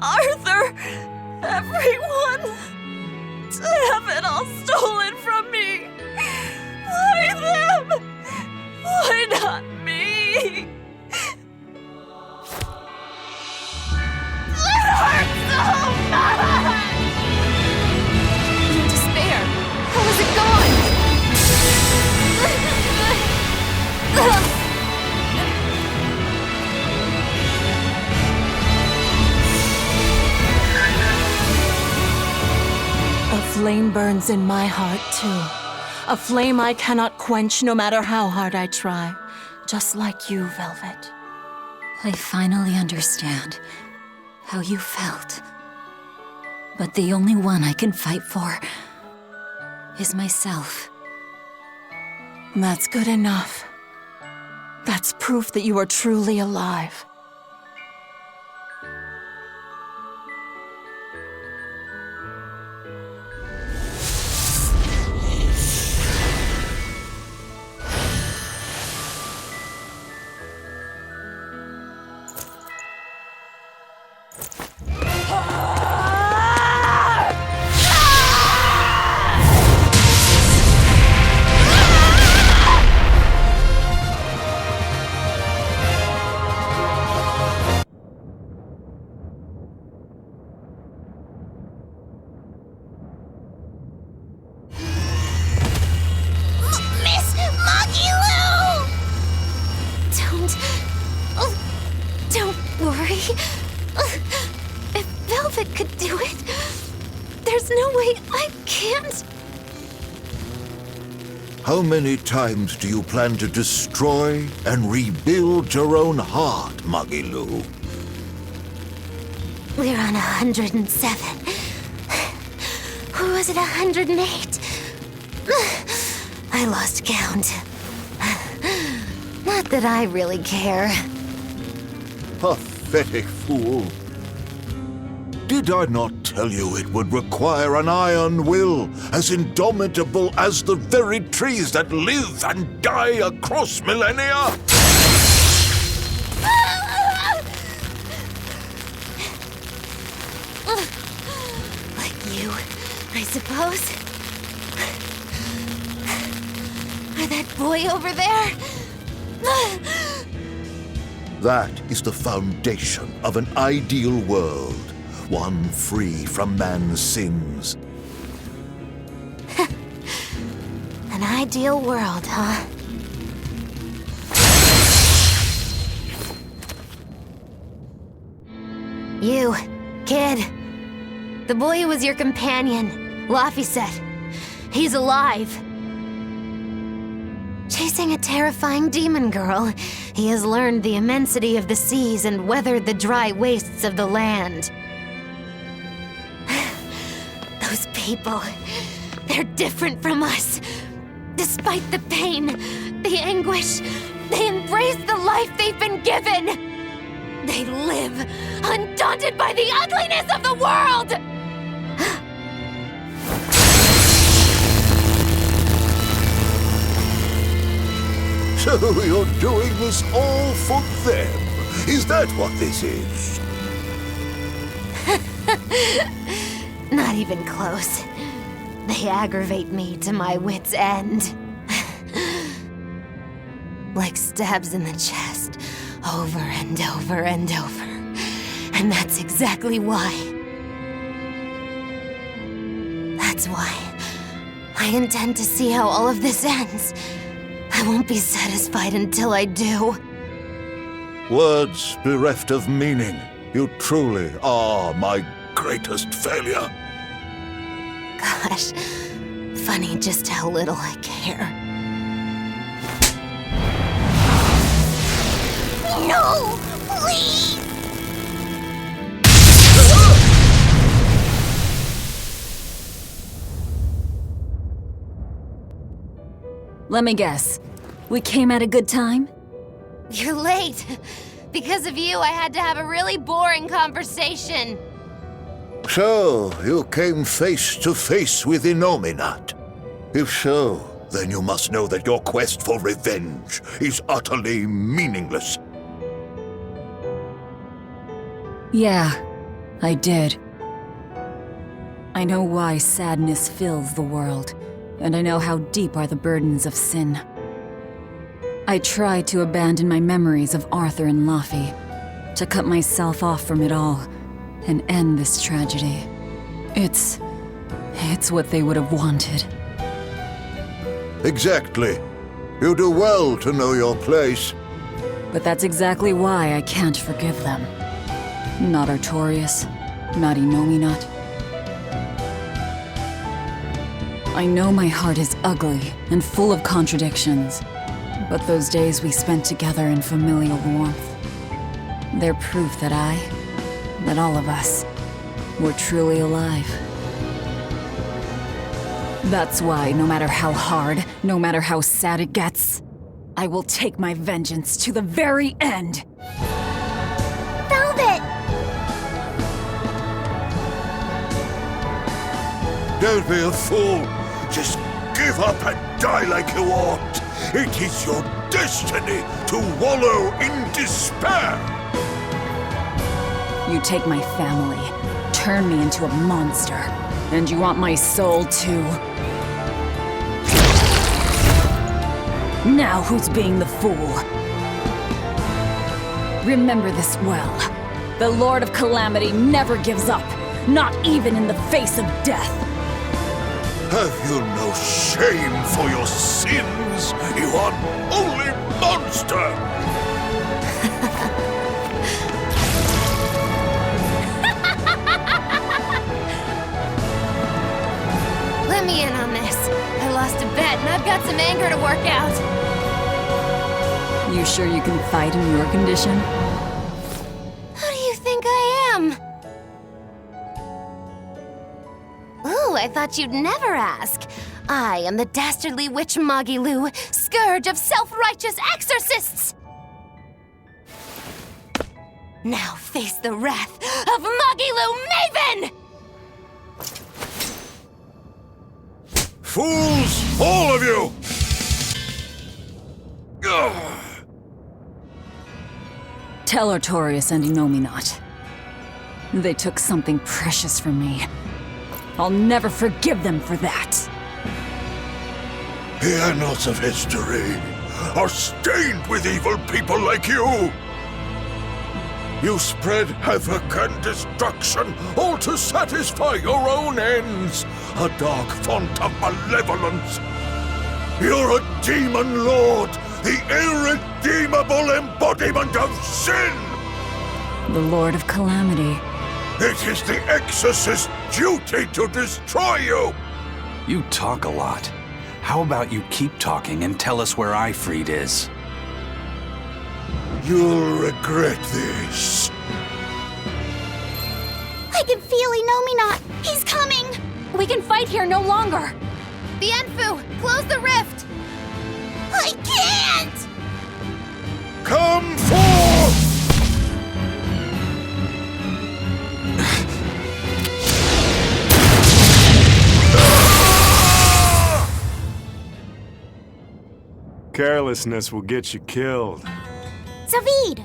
Arthur, everyone. To have it all stolen from me. Why them? Why not me? It hurts so much! Your despair. How is it gone? A flame burns in my heart, too. A flame I cannot quench no matter how hard I try. Just like you, Velvet. I finally understand how you felt. But the only one I can fight for is myself. That's good enough. That's proof that you are truly alive. Don't worry. If Velvet could do it, there's no way I can't. How many times do you plan to destroy and rebuild your own heart, Magilu? We're on 107. Or was it 108? I lost count. Not that I really care. Pathetic fool. Did I not tell you it would require an iron will as indomitable as the very trees that live and die across millennia? Like you, I suppose. That boy over there? That is the foundation of an ideal world, one free from man's sins. An ideal world, huh? You, kid. The boy who was your companion, Laphicet. He's alive. Chasing a terrifying demon girl, he has learned the immensity of the seas and weathered the dry wastes of the land. Those people, they're different from us. Despite the pain, the anguish, they embrace the life they've been given. They live, undaunted by the ugliness of the world! So you're doing this all for them? Is that what this is? Not even close. They aggravate me to my wit's end. Like stabs in the chest, over and over and over. And that's exactly why. That's why I intend to see how all of this ends. I won't be satisfied until I do. Words bereft of meaning. You truly are my greatest failure. Gosh, funny just how little I care. No! Please! Let me guess. We came at a good time? You're late. Because of you, I had to have a really boring conversation. So, you came face to face with Innominat. If so, then you must know that your quest for revenge is utterly meaningless. Yeah, I did. I know why sadness fills the world, and I know how deep are the burdens of sin. I tried to abandon my memories of Arthur and Laphi, to cut myself off from it all, and end this tragedy. It's what they would have wanted. Exactly. You do well to know your place. But that's exactly why I can't forgive them. Not Artorias, not Innominat. I know my heart is ugly and full of contradictions, but those days we spent together in familial warmth, they're proof that that all of us, were truly alive. That's why, no matter how hard, no matter how sad it gets, I will take my vengeance to the very end. Velvet! Don't be a fool. Just give up and die like you ought. It is your destiny to wallow in despair. You take my family, turn me into a monster, and you want my soul too. Now who's being the fool? Remember this well. The Lord of Calamity never gives up, not even in the face of death. Have you no shame for your sins, you unholy monster? Let me in on this. I lost a bet and I've got some anger to work out. You sure you can fight in your condition? Who do you think I am? Ooh, I thought you'd never ask. I am the dastardly witch Magilu, scourge of self-righteous exorcists! Now face the wrath of Magilu Maven! Fools, all of you! Ugh. Tell Artorias and Innominat. They took something precious from me. I'll never forgive them for that. The annals of history are stained with evil people like you. You spread havoc and destruction, all to satisfy your own ends. A dark font of malevolence. You're a demon lord, the irredeemable embodiment of sin. The Lord of Calamity. It is the Exorcist's duty to destroy you. You talk a lot. How about you keep talking and tell us where Ifrit is? You'll regret this. I can feel Inomina. He's coming. We can fight here no longer. Bienfu, close the rift! I can't! Come forth! Carelessness will get you killed. Zavid!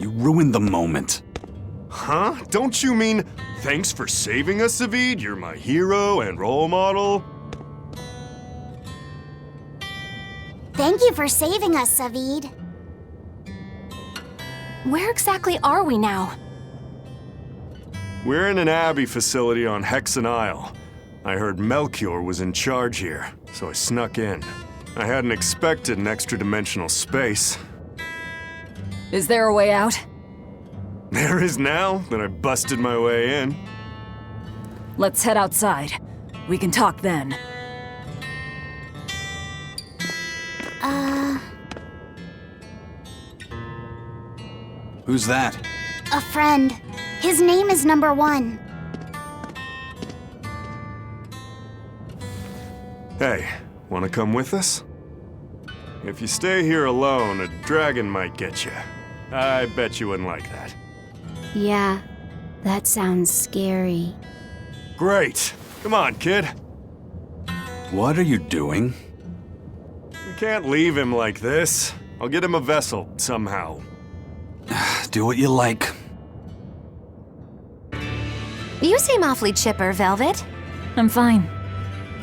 You ruined the moment. Huh? Don't you mean, thanks for saving us, Zavid? You're my hero and role model? Thank you for saving us, Zavid. Where exactly are we now? We're in an Abbey facility on Hexen Isle. I heard Melchior was in charge here, so I snuck in. I hadn't expected an extra-dimensional space. Is there a way out? There is now that I busted my way in. Let's head outside. We can talk then. Who's that? A friend. His name is Number 1. Hey, wanna come with us? If you stay here alone, a dragon might get you. I bet you wouldn't like that. Yeah, that sounds scary. Great. Come on, kid. What are you doing? We can't leave him like this. I'll get him a vessel, somehow. Do what you like. You seem awfully chipper, Velvet. I'm fine.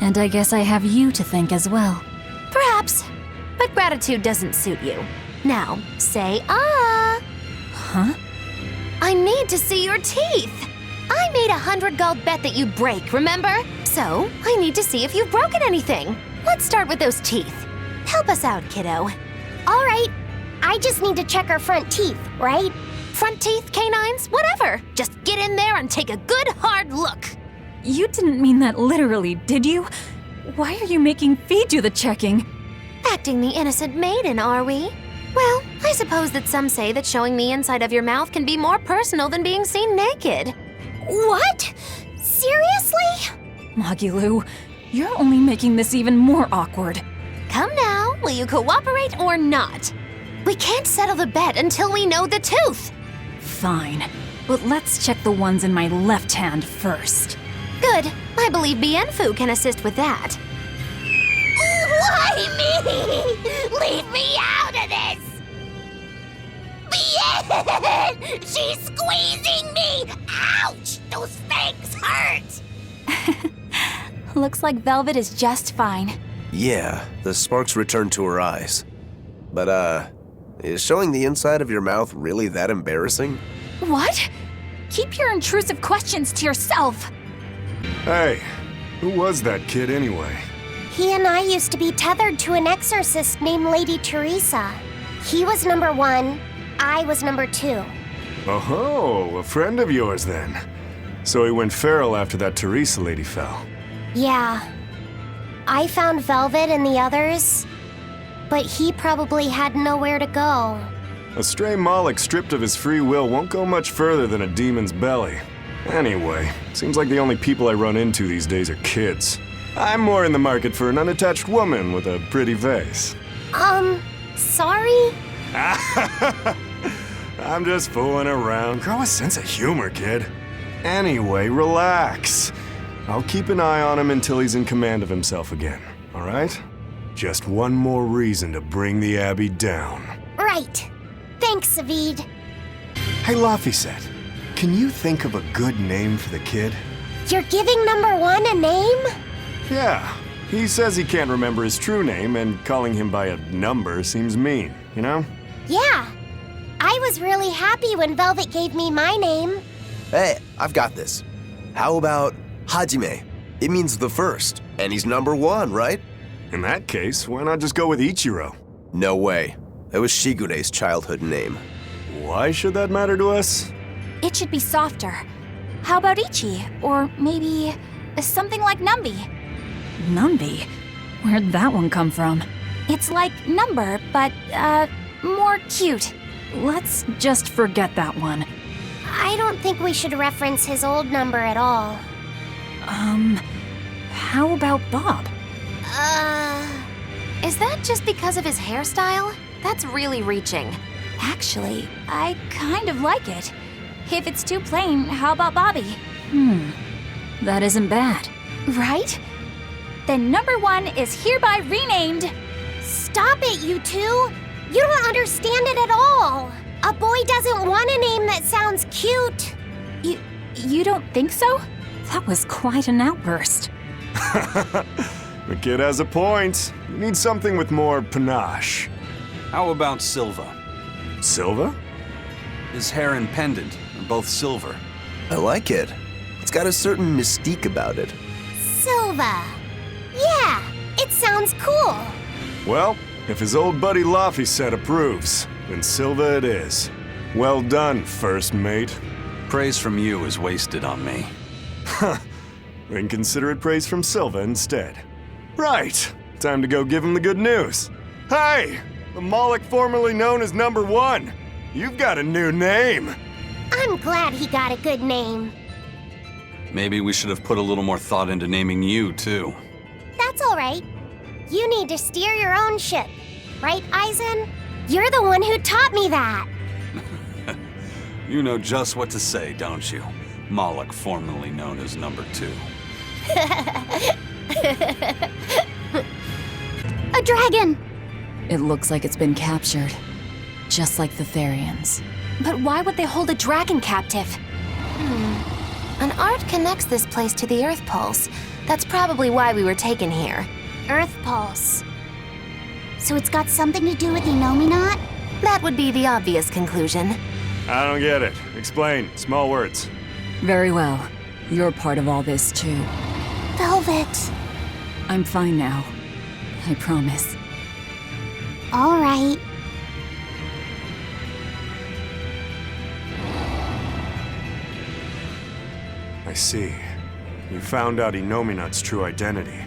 And I guess I have you to thank as well. Perhaps. But gratitude doesn't suit you. Now, say ah. Huh? I need to see your teeth. I made 100 gold bet that you'd break, remember? So, I need to see if you've broken anything. Let's start with those teeth. Help us out, kiddo. All right. I just need to check our front teeth, right? Front teeth, canines, whatever. Just get in there and take a good hard look. You didn't mean that literally, did you? Why are you making Fee do the checking? Acting the innocent maiden, are we? Well, I suppose that some say that showing the inside of your mouth can be more personal than being seen naked. What? Seriously? Magilu, you're only making this even more awkward. Come now, will you cooperate or not? We can't settle the bet until we know the tooth. Fine, but let's check the ones in my left hand first. Good. I believe Bienfu can assist with that. Why me? Leave me out of this! Bien! She's squeezing me! Ouch! Those fangs hurt! Looks like Velvet is just fine. Yeah, the sparks returned to her eyes. But, is showing the inside of your mouth really that embarrassing? What? Keep your intrusive questions to yourself. Hey, who was that kid anyway? He and I used to be tethered to an exorcist named Lady Teresa. He was number 1, I was number 2. Oh, a friend of yours then. So he went feral after that Teresa lady fell. Yeah. I found Velvet and the others, but he probably had nowhere to go. A stray Moloch stripped of his free will won't go much further than a demon's belly. Anyway, seems like the only people I run into these days are kids. I'm more in the market for an unattached woman with a pretty face. Sorry? I'm just fooling around. Grow a sense of humor, kid. Anyway, relax. I'll keep an eye on him until he's in command of himself again, all right? Just one more reason to bring the Abbey down. Right. Thanks, Zavid. Hey, Laphicet, can you think of a good name for the kid? You're giving number 1 a name? Yeah, He says he can't remember his true name, and calling him by a number seems mean, you know? Yeah. I was really happy when Velvet gave me my name. Hey, I've got this. How about Hajime? It means the first, and he's number 1, right? In that case, why not just go with Ichiro? No way. That was Shigure's childhood name. Why should that matter to us? It should be softer. How about Ichi? Or maybe something like Numbi? Numbi? Where'd that one come from? It's like number, but, more cute. Let's just forget that one. I don't think we should reference his old number at all. How about Bob? Is that just because of his hairstyle? That's really reaching. Actually, I kind of like it. If it's too plain, how about Bobby? That isn't bad. Right? Then number 1 is hereby renamed. Stop it, you two! You don't understand it at all! A boy doesn't want a name that sounds cute! You don't think so? That was quite an outburst. The kid has a point. You need something with more panache. How about Silva? Silva? His hair and pendant are both silver. I like it. It's got a certain mystique about it. Silva! Yeah, it sounds cool! Well, if his old buddy Laphicet approves, then Silva it is. Well done, first mate. Praise from you is wasted on me. Then consider it praise from Silva instead. Right, time to go give him the good news. Hey, the Moloch formerly known as Number 1. You've got a new name. I'm glad he got a good name. Maybe we should have put a little more thought into naming you, too. That's all right. You need to steer your own ship. Right, Eisen? You're the one who taught me that. You know just what to say, don't you? Moloch, formerly known as Number 2. A dragon! It looks like it's been captured. Just like the Therians. But why would they hold a dragon captive? An art connects this place to the Earth Pulse. That's probably why we were taken here. Earth Pulse. So it's got something to do with Inominat? That would be the obvious conclusion. I don't get it. Explain. Small words. Very well. You're part of all this, too. Velvet. I'm fine now. I promise. All right. I see. You found out Inominat's true identity.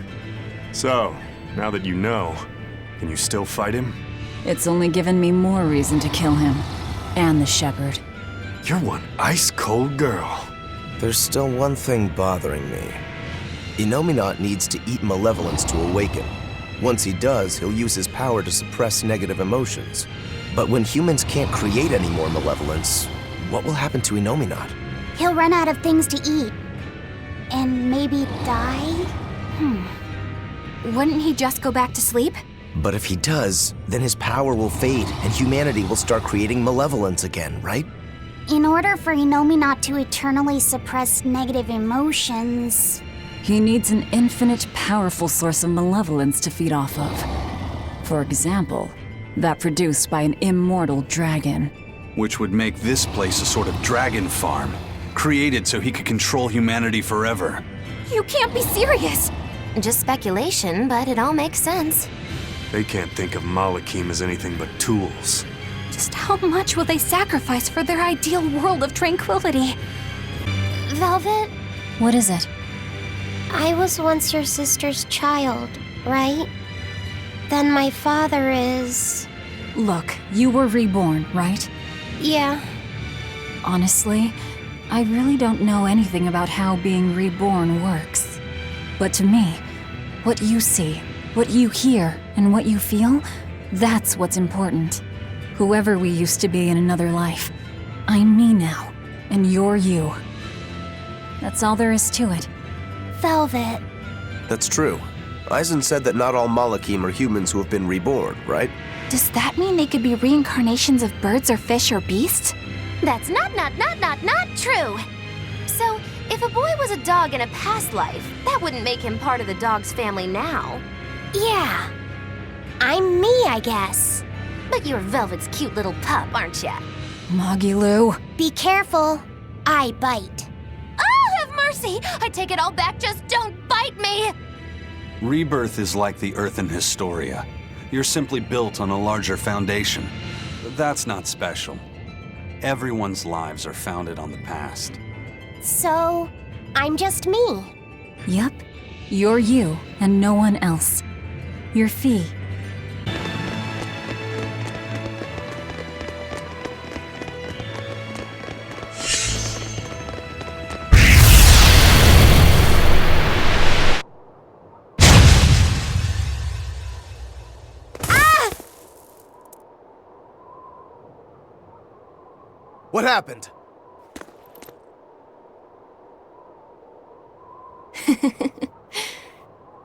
So, now that you know, can you still fight him? It's only given me more reason to kill him. And the shepherd. You're one ice-cold girl. There's still one thing bothering me. Inominat needs to eat malevolence to awaken. Once he does, he'll use his power to suppress negative emotions. But when humans can't create any more malevolence, what will happen to Inominat? He'll run out of things to eat. And maybe die? Wouldn't he just go back to sleep? But if he does, then his power will fade and humanity will start creating malevolence again, right? In order for Inominat to eternally suppress negative emotions... He needs an infinite, powerful source of malevolence to feed off of. For example, that produced by an immortal dragon. Which would make this place a sort of dragon farm, created so he could control humanity forever. You can't be serious! Just speculation, but it all makes sense. They can't think of Malachim as anything but tools. Just how much will they sacrifice for their ideal world of tranquility? Velvet, What is it? I was once your sister's child, right? Then my father is... Look, you were reborn, right? Yeah. Honestly, I really don't know anything about how being reborn works. But to me, what you see, what you hear, and what you feel, that's what's important. Whoever we used to be in another life, I'm me now, and you're you. That's all there is to it. Velvet. That's true. Eisen said that not all Malachim are humans who have been reborn, right? Does that mean they could be reincarnations of birds or fish or beasts? That's not true. So, If a boy was a dog in a past life, that wouldn't make him part of the dog's family now. Yeah. I'm me, I guess. But you're Velvet's cute little pup, aren't ya? Maggie-Lou. Be careful. I bite. Oh, have mercy! I take it all back, just don't bite me! Rebirth is like the Earth in Historia. You're simply built on a larger foundation. That's not special. Everyone's lives are founded on the past. So, I'm just me. Yup. You're you, and no one else. You're Fee. What happened?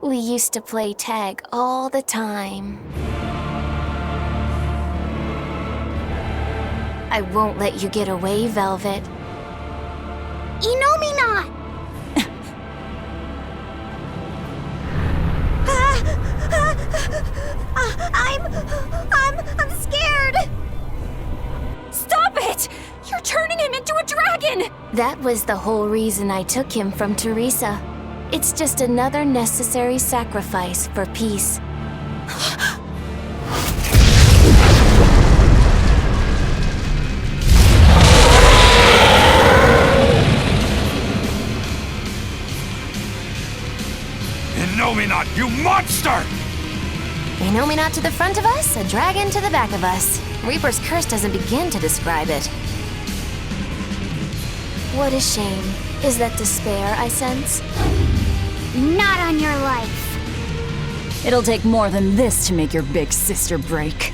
We used to play tag all the time. I won't let you get away, Velvet. Inomi not! I'm scared! Stop it! You're turning him into a dragon! That was the whole reason I took him from Teresa. It's just another necessary sacrifice for peace. Innominat, you monster! Innominat to the front of us, a dragon to the back of us. Reaper's curse doesn't begin to describe it. What a shame. Is that despair I sense? Not on your life. It'll take more than this to make your big sister break.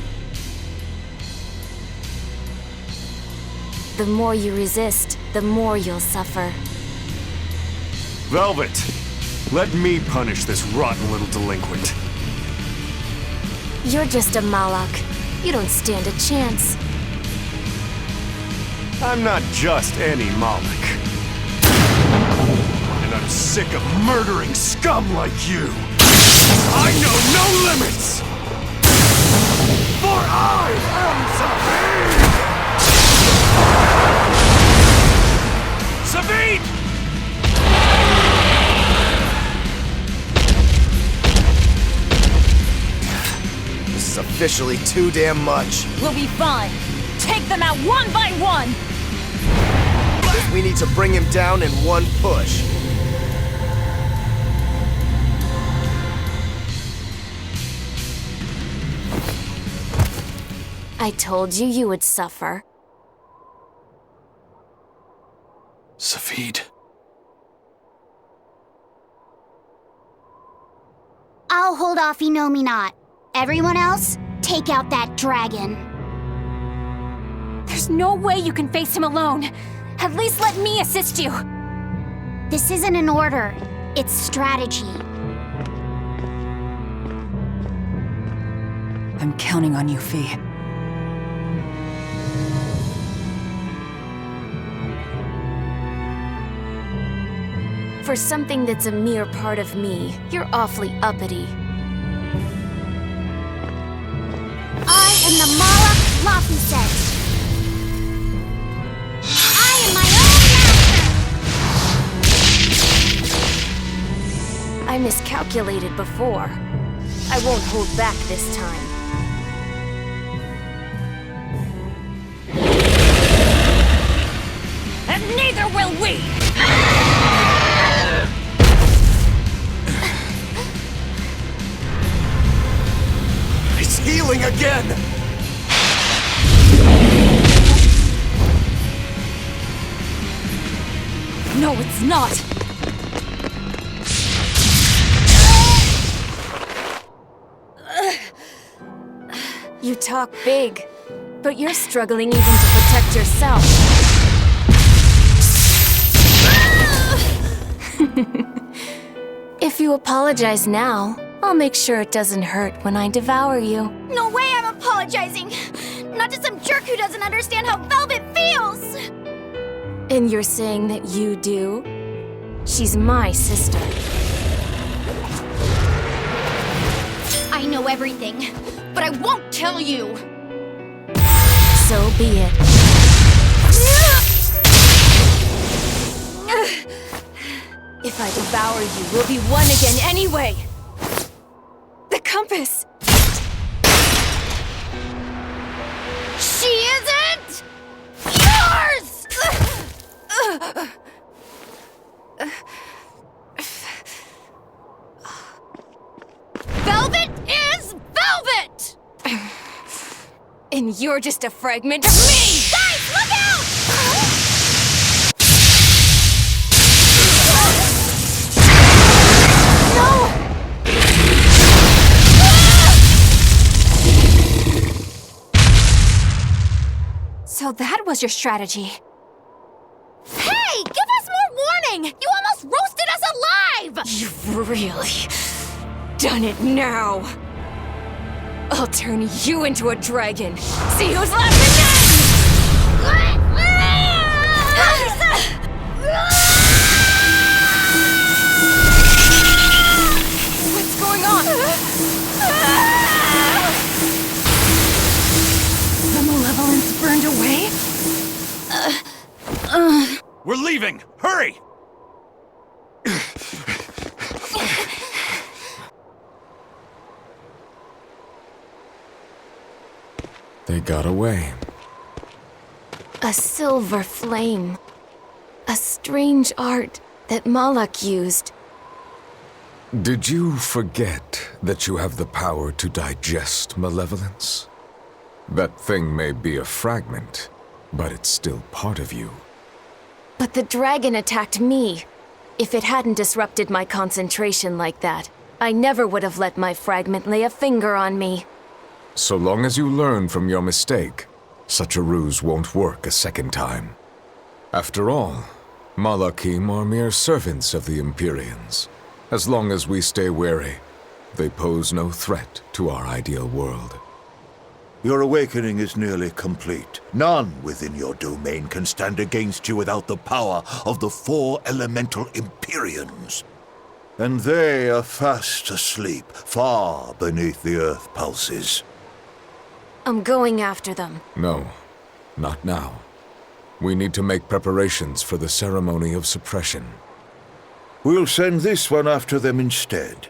The more you resist, the more you'll suffer. Velvet, let me punish this rotten little delinquent. You're just a Malak. You don't stand a chance. I'm not just any Moloch. And I'm sick of murdering scum like you. I know no limits! For I am Sabine! Sabine! This is officially too damn much. We'll be fine. Take them out one by one! We need to bring him down in one push. I told you you would suffer. Safid. I'll hold off Inominat. Everyone else, take out that dragon. There's no way you can face him alone. At least let me assist you. This isn't an order. It's strategy. I'm counting on you, Fee. For something that's a mere part of me, you're awfully uppity. I am the Malak Laphicet. I am my own master! I miscalculated before. I won't hold back this time. And neither will we! It's healing again! No, it's not! You talk big, but you're struggling even to protect yourself. If you apologize now, I'll make sure it doesn't hurt when I devour you. No way I'm apologizing! Not to some jerk who doesn't understand how Velvet feels! And you're saying that you do? She's my sister. I know everything, but I won't tell you! So be it. If I devour you, we'll be one again anyway! The compass! She isn't yours! Velvet is velvet! And you're just a fragment of me! Guys, look out! So that was your strategy. Hey! Give us more warning! You almost roasted us alive! You've really done it now. I'll turn you into a dragon. See who's left again! What's going on? The malevolence burned away? We're leaving! Hurry! They got away. A silver flame. A strange art that Malak used. Did you forget that you have the power to digest malevolence? That thing may be a fragment, but it's still part of you. But the dragon attacked me. If it hadn't disrupted my concentration like that, I never would have let my fragment lay a finger on me. So long as you learn from your mistake, such a ruse won't work a second time. After all, Malakim are mere servants of the Empyreans. As long as we stay wary, they pose no threat to our ideal world. Your awakening is nearly complete. None within your domain can stand against you without the power of the 4 elemental Empyreans. And they are fast asleep, far beneath the earth pulses. I'm going after them. No, not now. We need to make preparations for the ceremony of suppression. We'll send this one after them instead.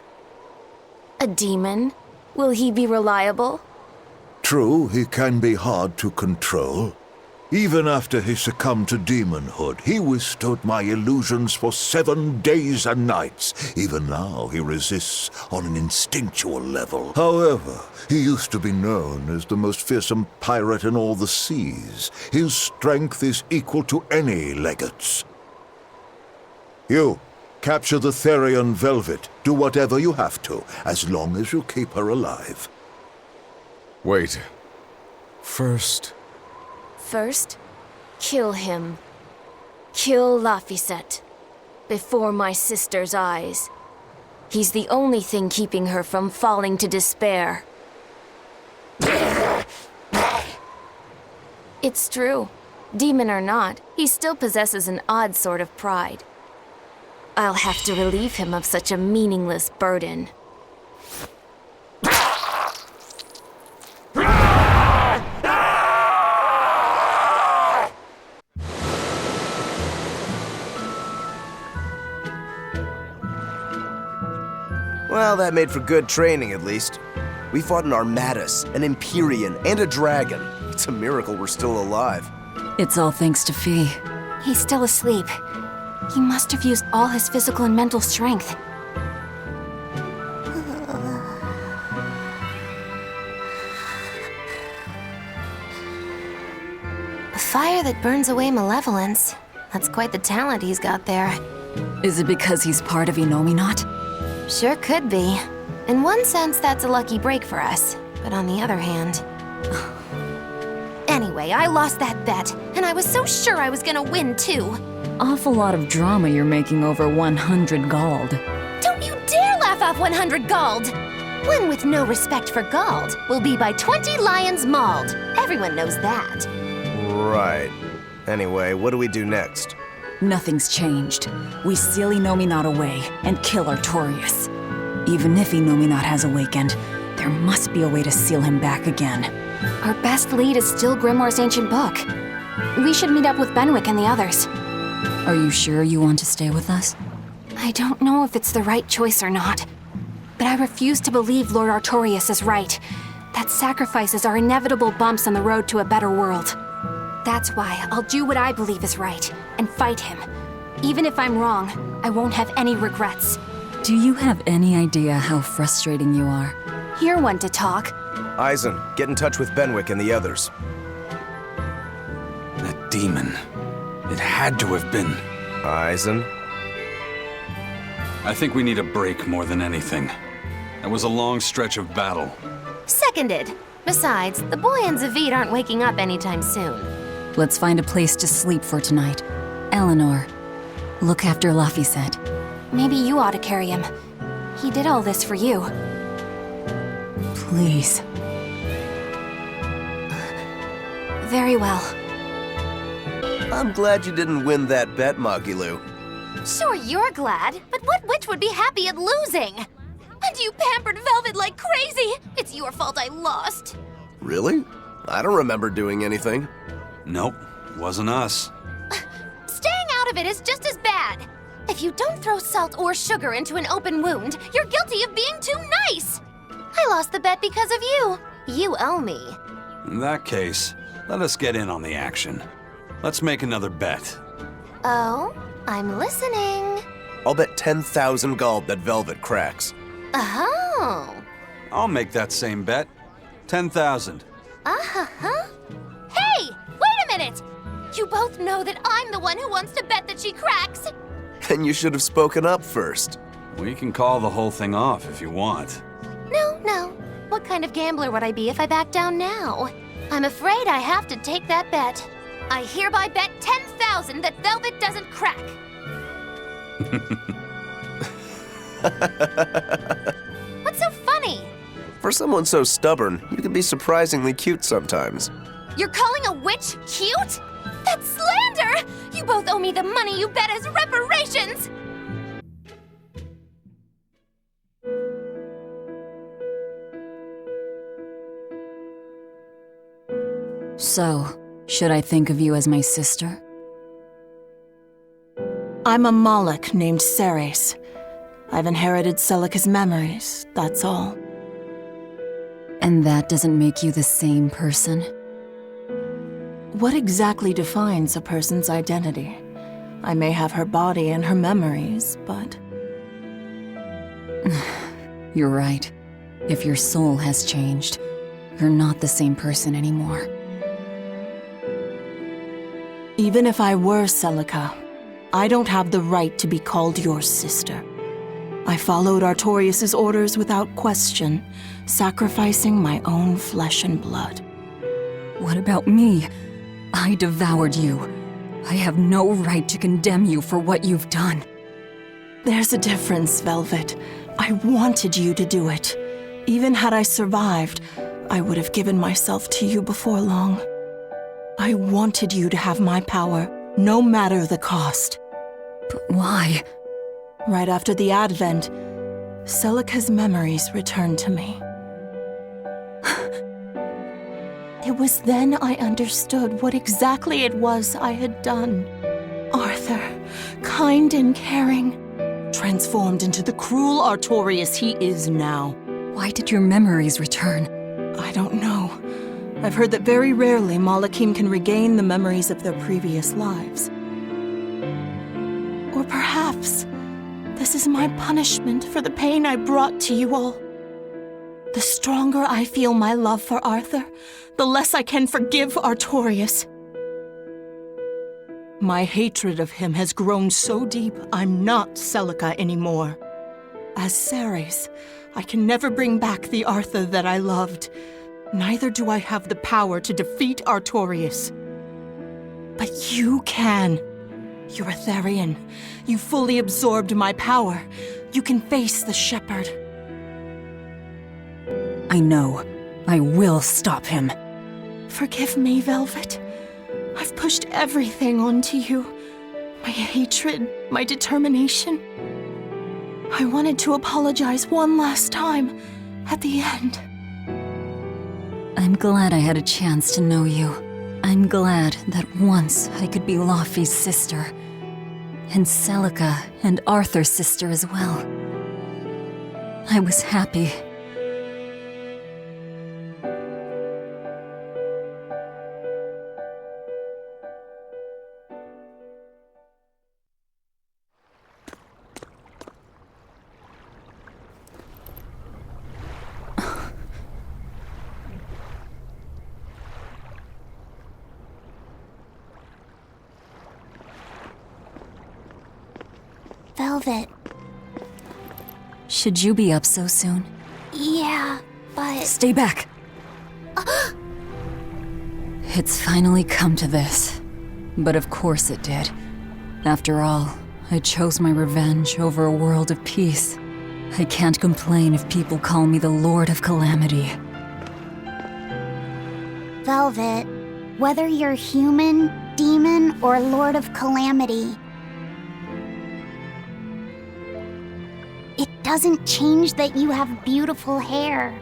A demon? Will he be reliable? True, he can be hard to control. Even after he succumbed to demonhood, he withstood my illusions for 7 days and nights. Even now, he resists on an instinctual level. However, he used to be known as the most fearsome pirate in all the seas. His strength is equal to any legate's. You, capture the Therian Velvet. Do whatever you have to, as long as you keep her alive. Wait. First, kill him. Kill Laphicet. Before my sister's eyes. He's the only thing keeping her from falling to despair. It's true. Demon or not, he still possesses an odd sort of pride. I'll have to relieve him of such a meaningless burden. Well, that made for good training, at least. We fought an Armatus, an Empyrean, and a dragon. It's a miracle we're still alive. It's all thanks to Fee. He's still asleep. He must have used all his physical and mental strength. A fire that burns away malevolence. That's quite the talent he's got there. Is it because he's part of Innominat? Sure could be. In one sense, that's a lucky break for us. But on the other hand... Anyway, I lost that bet, and I was so sure I was gonna win, too. Awful lot of drama you're making over 100 gold. Don't you dare laugh off 100 gold! One with no respect for gold will be by 20 lions mauled. Everyone knows that. Right. Anyway, what do we do next? Nothing's changed. We seal Innominat away and kill Artorias. Even if Innominat has awakened, there must be a way to seal him back again. Our best lead is still Grimoire's ancient book. We should meet up with Benwick and the others. Are you sure you want to stay with us? I don't know if it's the right choice or not, but I refuse to believe Lord Artorias is right. That sacrifices are inevitable bumps on the road to a better world. That's why I'll do what I believe is right and fight him. Even if I'm wrong, I won't have any regrets. Do you have any idea how frustrating you are? You're one to talk. Eisen, get in touch with Benwick and the others. That demon. It had to have been. Eisen? I think we need a break more than anything. That was a long stretch of battle. Seconded. Besides, the boy and Zavid aren't waking up anytime soon. Let's find a place to sleep for tonight. Eleanor, look after Laphicet. Maybe you ought to carry him. He did all this for you. Please. Very well. I'm glad you didn't win that bet, Magilu. Sure, you're glad, but what witch would be happy at losing? And you pampered Velvet like crazy! It's your fault I lost. Really? I don't remember doing anything. Nope, wasn't us. Staying out of it is just as bad. If you don't throw salt or sugar into an open wound, you're guilty of being too nice. I lost the bet because of you. You owe me. In that case, let us get in on the action. Let's make another bet. Oh? I'm listening. I'll bet 10,000 gold that Velvet cracks. Oh. I'll make that same bet. 10,000. Uh-huh. Hey! Wait a minute! You both know that I'm the one who wants to bet that she cracks. Then you should have spoken up first. We can call the whole thing off if you want. No. What kind of gambler would I be if I back down now? I'm afraid I have to take that bet. I hereby bet 10,000 that Velvet doesn't crack. What's so funny? For someone so stubborn, you can be surprisingly cute sometimes. You're calling a witch cute? That's slander! You both owe me the money you bet as reparations! So, should I think of you as my sister? I'm a Moloch named Ceres. I've inherited Celica's memories, that's all. And that doesn't make you the same person? What exactly defines a person's identity? I may have her body and her memories, but... You're right. If your soul has changed, you're not the same person anymore. Even if I were Celica, I don't have the right to be called your sister. I followed Artorias' orders without question, sacrificing my own flesh and blood. What about me? I devoured you. I have no right to condemn you for what you've done. There's a difference, Velvet. I wanted you to do it. Even had I survived, I would have given myself to you before long. I wanted you to have my power, no matter the cost. But why? Right after the Advent, Celica's memories returned to me. It was then I understood what exactly it was I had done. Arthur, kind and caring, transformed into the cruel Artorias he is now. Why did your memories return? I don't know. I've heard that very rarely Malachim can regain the memories of their previous lives. Or perhaps this is my punishment for the pain I brought to you all. The stronger I feel my love for Arthur, the less I can forgive Artorias. My hatred of him has grown so deep, I'm not Celica anymore. As Ceres, I can never bring back the Arthur that I loved. Neither do I have the power to defeat Artorias. But you can. You're a Therian. You fully absorbed my power. You can face the Shepherd. I know. I will stop him. Forgive me, Velvet. I've pushed everything onto you. my hatred, my determination. I wanted to apologize one last time at the end. I'm glad I had a chance to know you. I'm glad that once I could be Laufey's sister. And Celica and Arthur's sister as well. I was happy. Velvet. Should you be up so soon? Yeah, but... Stay back! It's finally come to this. But of course it did. After all, I chose my revenge over a world of peace. I can't complain if people call me the Lord of Calamity. Velvet, whether you're human, demon, or Lord of Calamity, it doesn't change that you have beautiful hair.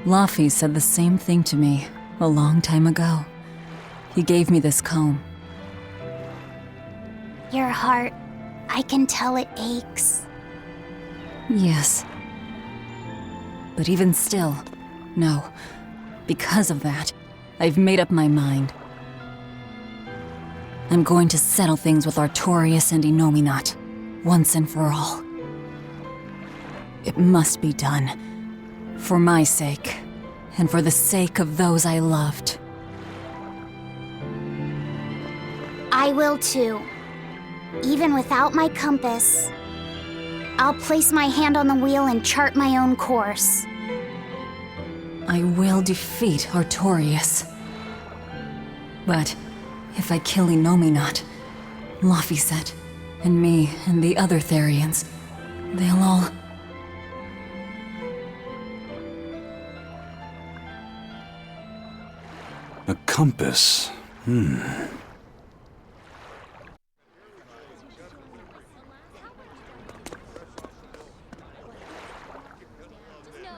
Laufey said the same thing to me a long time ago. He gave me this comb. Your heart, I can tell it aches. Yes. But even still, no. Because of that, I've made up my mind. I'm going to settle things with Artorius and Innominat, once and for all. It must be done. For my sake, and for the sake of those I loved. I will too. Even without my compass, I'll place my hand on the wheel and chart my own course. I will defeat Artorius. But if I kill Innominat, Laufey said, and me and the other Therians, they'll all... A compass.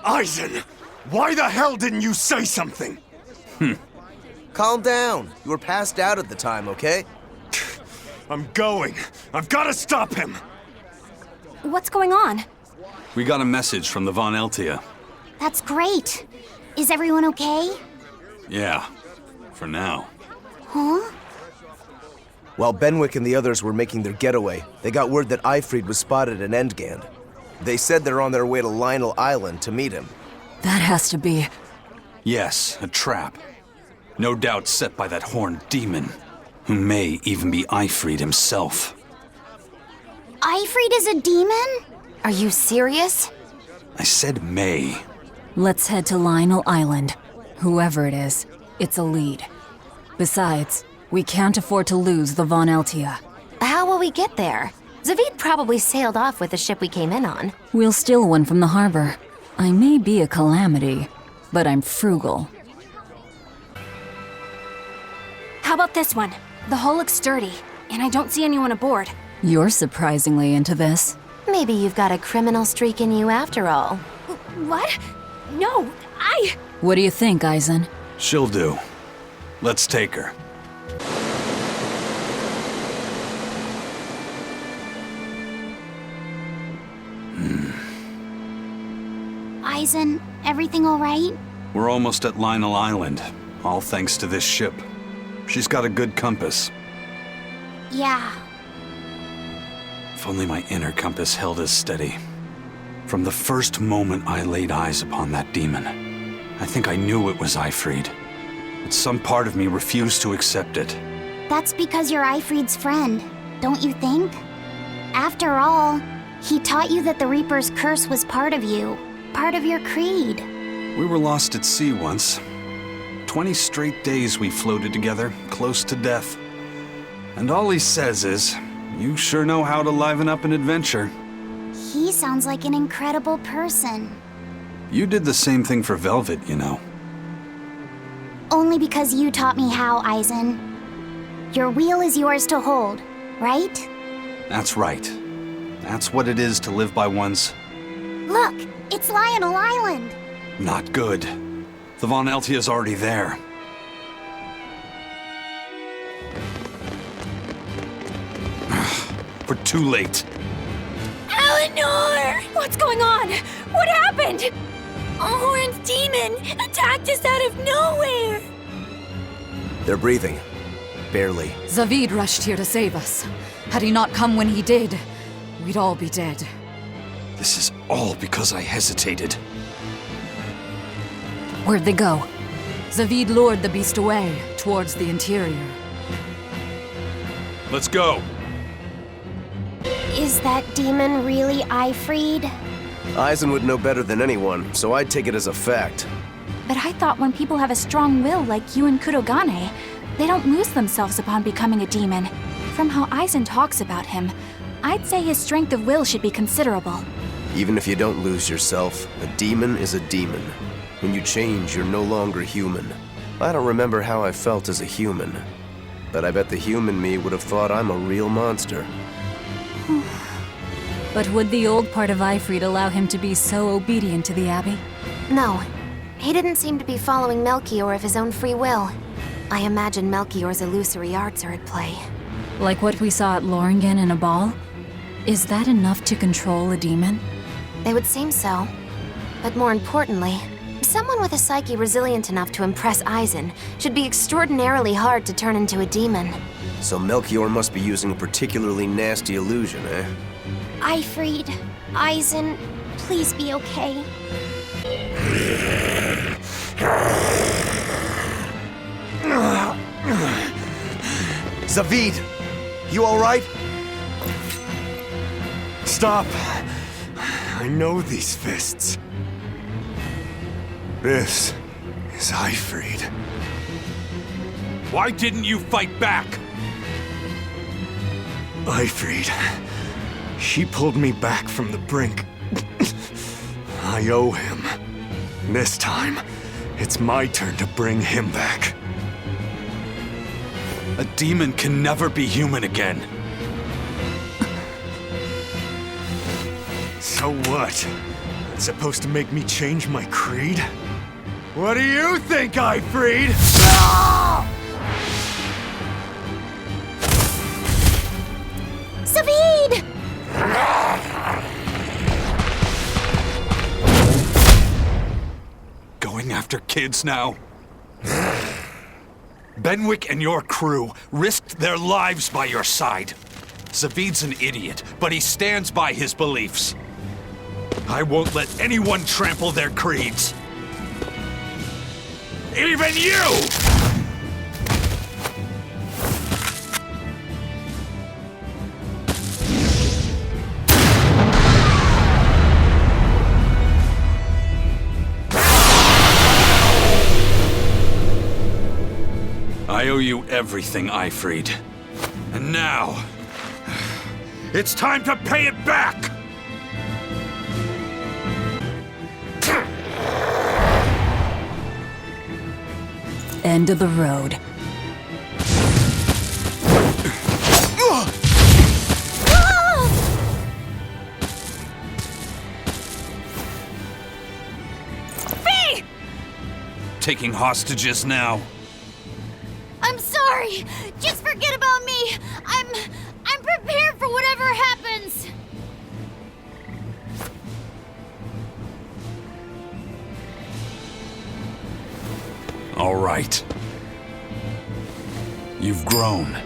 Eisen! Why the hell didn't you say something? Calm down. You were passed out at the time, okay? I'm going. I've got to stop him. What's going on? We got a message from the Von Eltia. That's great. Is everyone okay? Yeah, for now. Huh? While Benwick and the others were making their getaway, they got word that Eifried was spotted at Endgand. They said they're on their way to Lionel Island to meet him. That has to be... Yes, a trap. No doubt set by that horned demon, who may even be Eifried himself. Eifried is a demon? Are you serious? I said may. Let's head to Lionel Island. Whoever it is, it's a lead. Besides, we can't afford to lose the Von Eltia. How will we get there? Zavid probably sailed off with the ship we came in on. We'll steal one from the harbor. I may be a calamity, but I'm frugal. How about this one? The hull looks sturdy, and I don't see anyone aboard. You're surprisingly into this. Maybe you've got a criminal streak in you after all. What? No, What do you think, Eisen? She'll do. Let's take her. Eisen, everything all right? We're almost at Lionel Island, all thanks to this ship. She's got a good compass. Yeah. If only my inner compass held as steady. From the first moment I laid eyes upon that demon, I think I knew it was Eifried. But some part of me refused to accept it. That's because you're Eifried's friend, don't you think? After all, he taught you that the Reaper's curse was part of you, part of your creed. We were lost at sea once. 20 straight days we floated together, close to death. And all he says is, you sure know how to liven up an adventure. He sounds like an incredible person. You did the same thing for Velvet, you know. Only because you taught me how, Aizen. Your wheel is yours to hold, right? That's right. That's what it is to live by one's... Look, it's Lionel Island. Not good. The Von Eltia's already there. We're too late. Eleanor! What's going on? What happened? Horn's demon attacked us out of nowhere! They're breathing. Barely. Zavid rushed here to save us. Had he not come when he did, we'd all be dead. This is all because I hesitated. Where'd they go? Zavid lured the beast away, towards the interior. Let's go. Is that demon really Ifried? Aizen would know better than anyone, so I'd take it as a fact. But I thought when people have a strong will like you and Kurogane, they don't lose themselves upon becoming a demon. From how Aizen talks about him, I'd say his strength of will should be considerable. Even if you don't lose yourself, a demon is a demon. When you change, you're no longer human. I don't remember how I felt as a human, but I bet the human me would have thought I'm a real monster. But would the old part of Ifried allow him to be so obedient to the Abbey? No. He didn't seem to be following Melchior of his own free will. I imagine Melchior's illusory arts are at play. Like what we saw at Loringen in a ball? Is that enough to control a demon? They would seem so. But more importantly, someone with a psyche resilient enough to impress Aizen should be extraordinarily hard to turn into a demon. So Melchior must be using a particularly nasty illusion, eh? Ifried, Aizen, please be okay. Zavid! You alright? Stop! I know these fists. This is Ifried. Why didn't you fight back? Ifried. She pulled me back from the brink. I owe him. This time, it's my turn to bring him back. A demon can never be human again. So what? It's supposed to make me change my creed? What do you think, Ifried? Zavid! Going after kids now? Benwick and your crew risked their lives by your side. Zavid's an idiot, but he stands by his beliefs. I won't let anyone trample their creeds. Even you! I owe you everything, Ifried. And now, it's time to pay it back! End of the road. Fee! Taking hostages now. I'm sorry. Just forget about me. I'm prepared for whatever happens. All right. You've grown.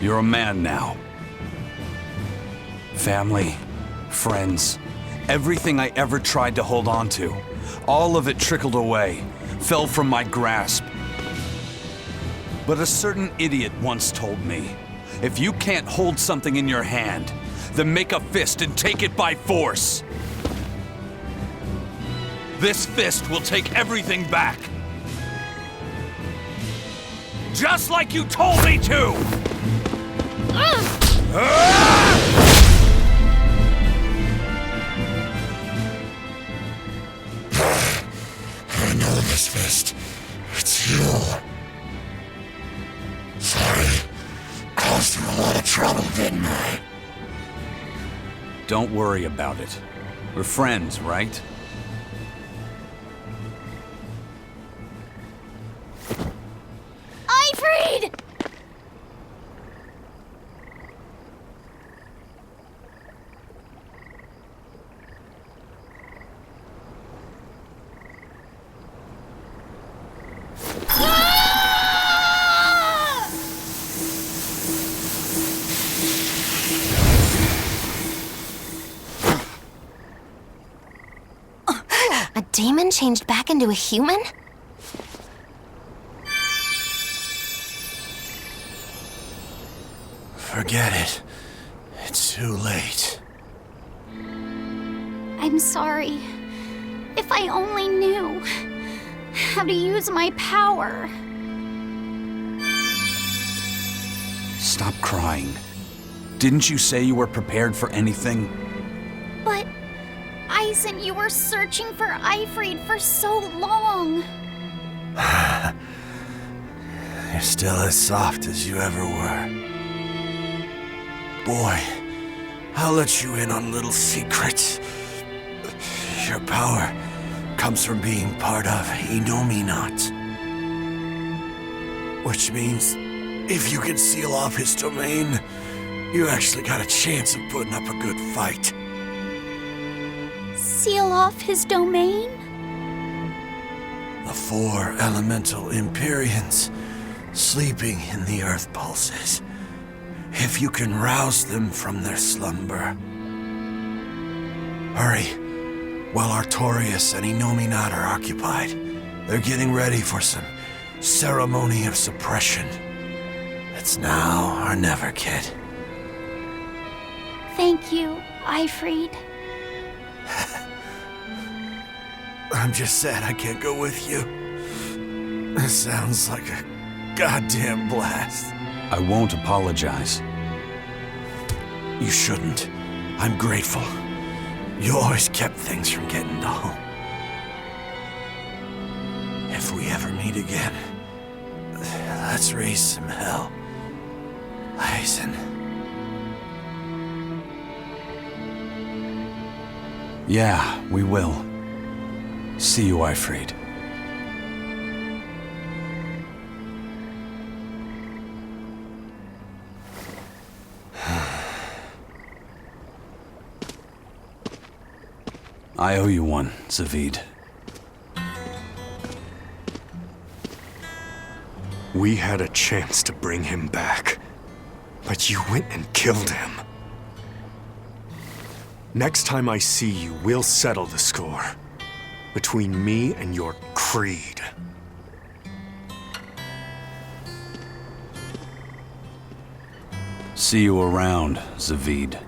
You're a man now. Family, friends, everything I ever tried to hold on to, all of it trickled away, fell from my grasp. But a certain idiot once told me, if you can't hold something in your hand, then make a fist and take it by force. This fist will take everything back. Just like you told me to! Don't worry about it. We're friends, right? Ifrid! A demon changed back into a human? Forget it. It's too late. I'm sorry. If I only knew how to use my power. Stop crying. Didn't you say you were prepared for anything? But, Aizen, you were searching for Ifrid for so long. You're still as soft as you ever were. Boy, I'll let you in on a little secret. Your power comes from being part of Inominat. Which means, if you can seal off his domain, you actually got a chance of putting up a good fight. Seal off his domain? The 4 elemental Empyreans sleeping in the earth pulses. If you can rouse them from their slumber. Hurry, while Artorias and Inominat are occupied. They're getting ready for some ceremony of suppression. It's now or never, kid. Thank you, Ifrid. I'm just sad I can't go with you. It sounds like a goddamn blast. I won't apologize. You shouldn't. I'm grateful. You always kept things from getting to home. If we ever meet again, let's raise some hell. Aizen. Yeah, we will. See you, Ifrid. I owe you one, Zavid. We had a chance to bring him back, but you went and killed him. Next time I see you, we'll settle the score. Between me and your creed. See you around, Zavid.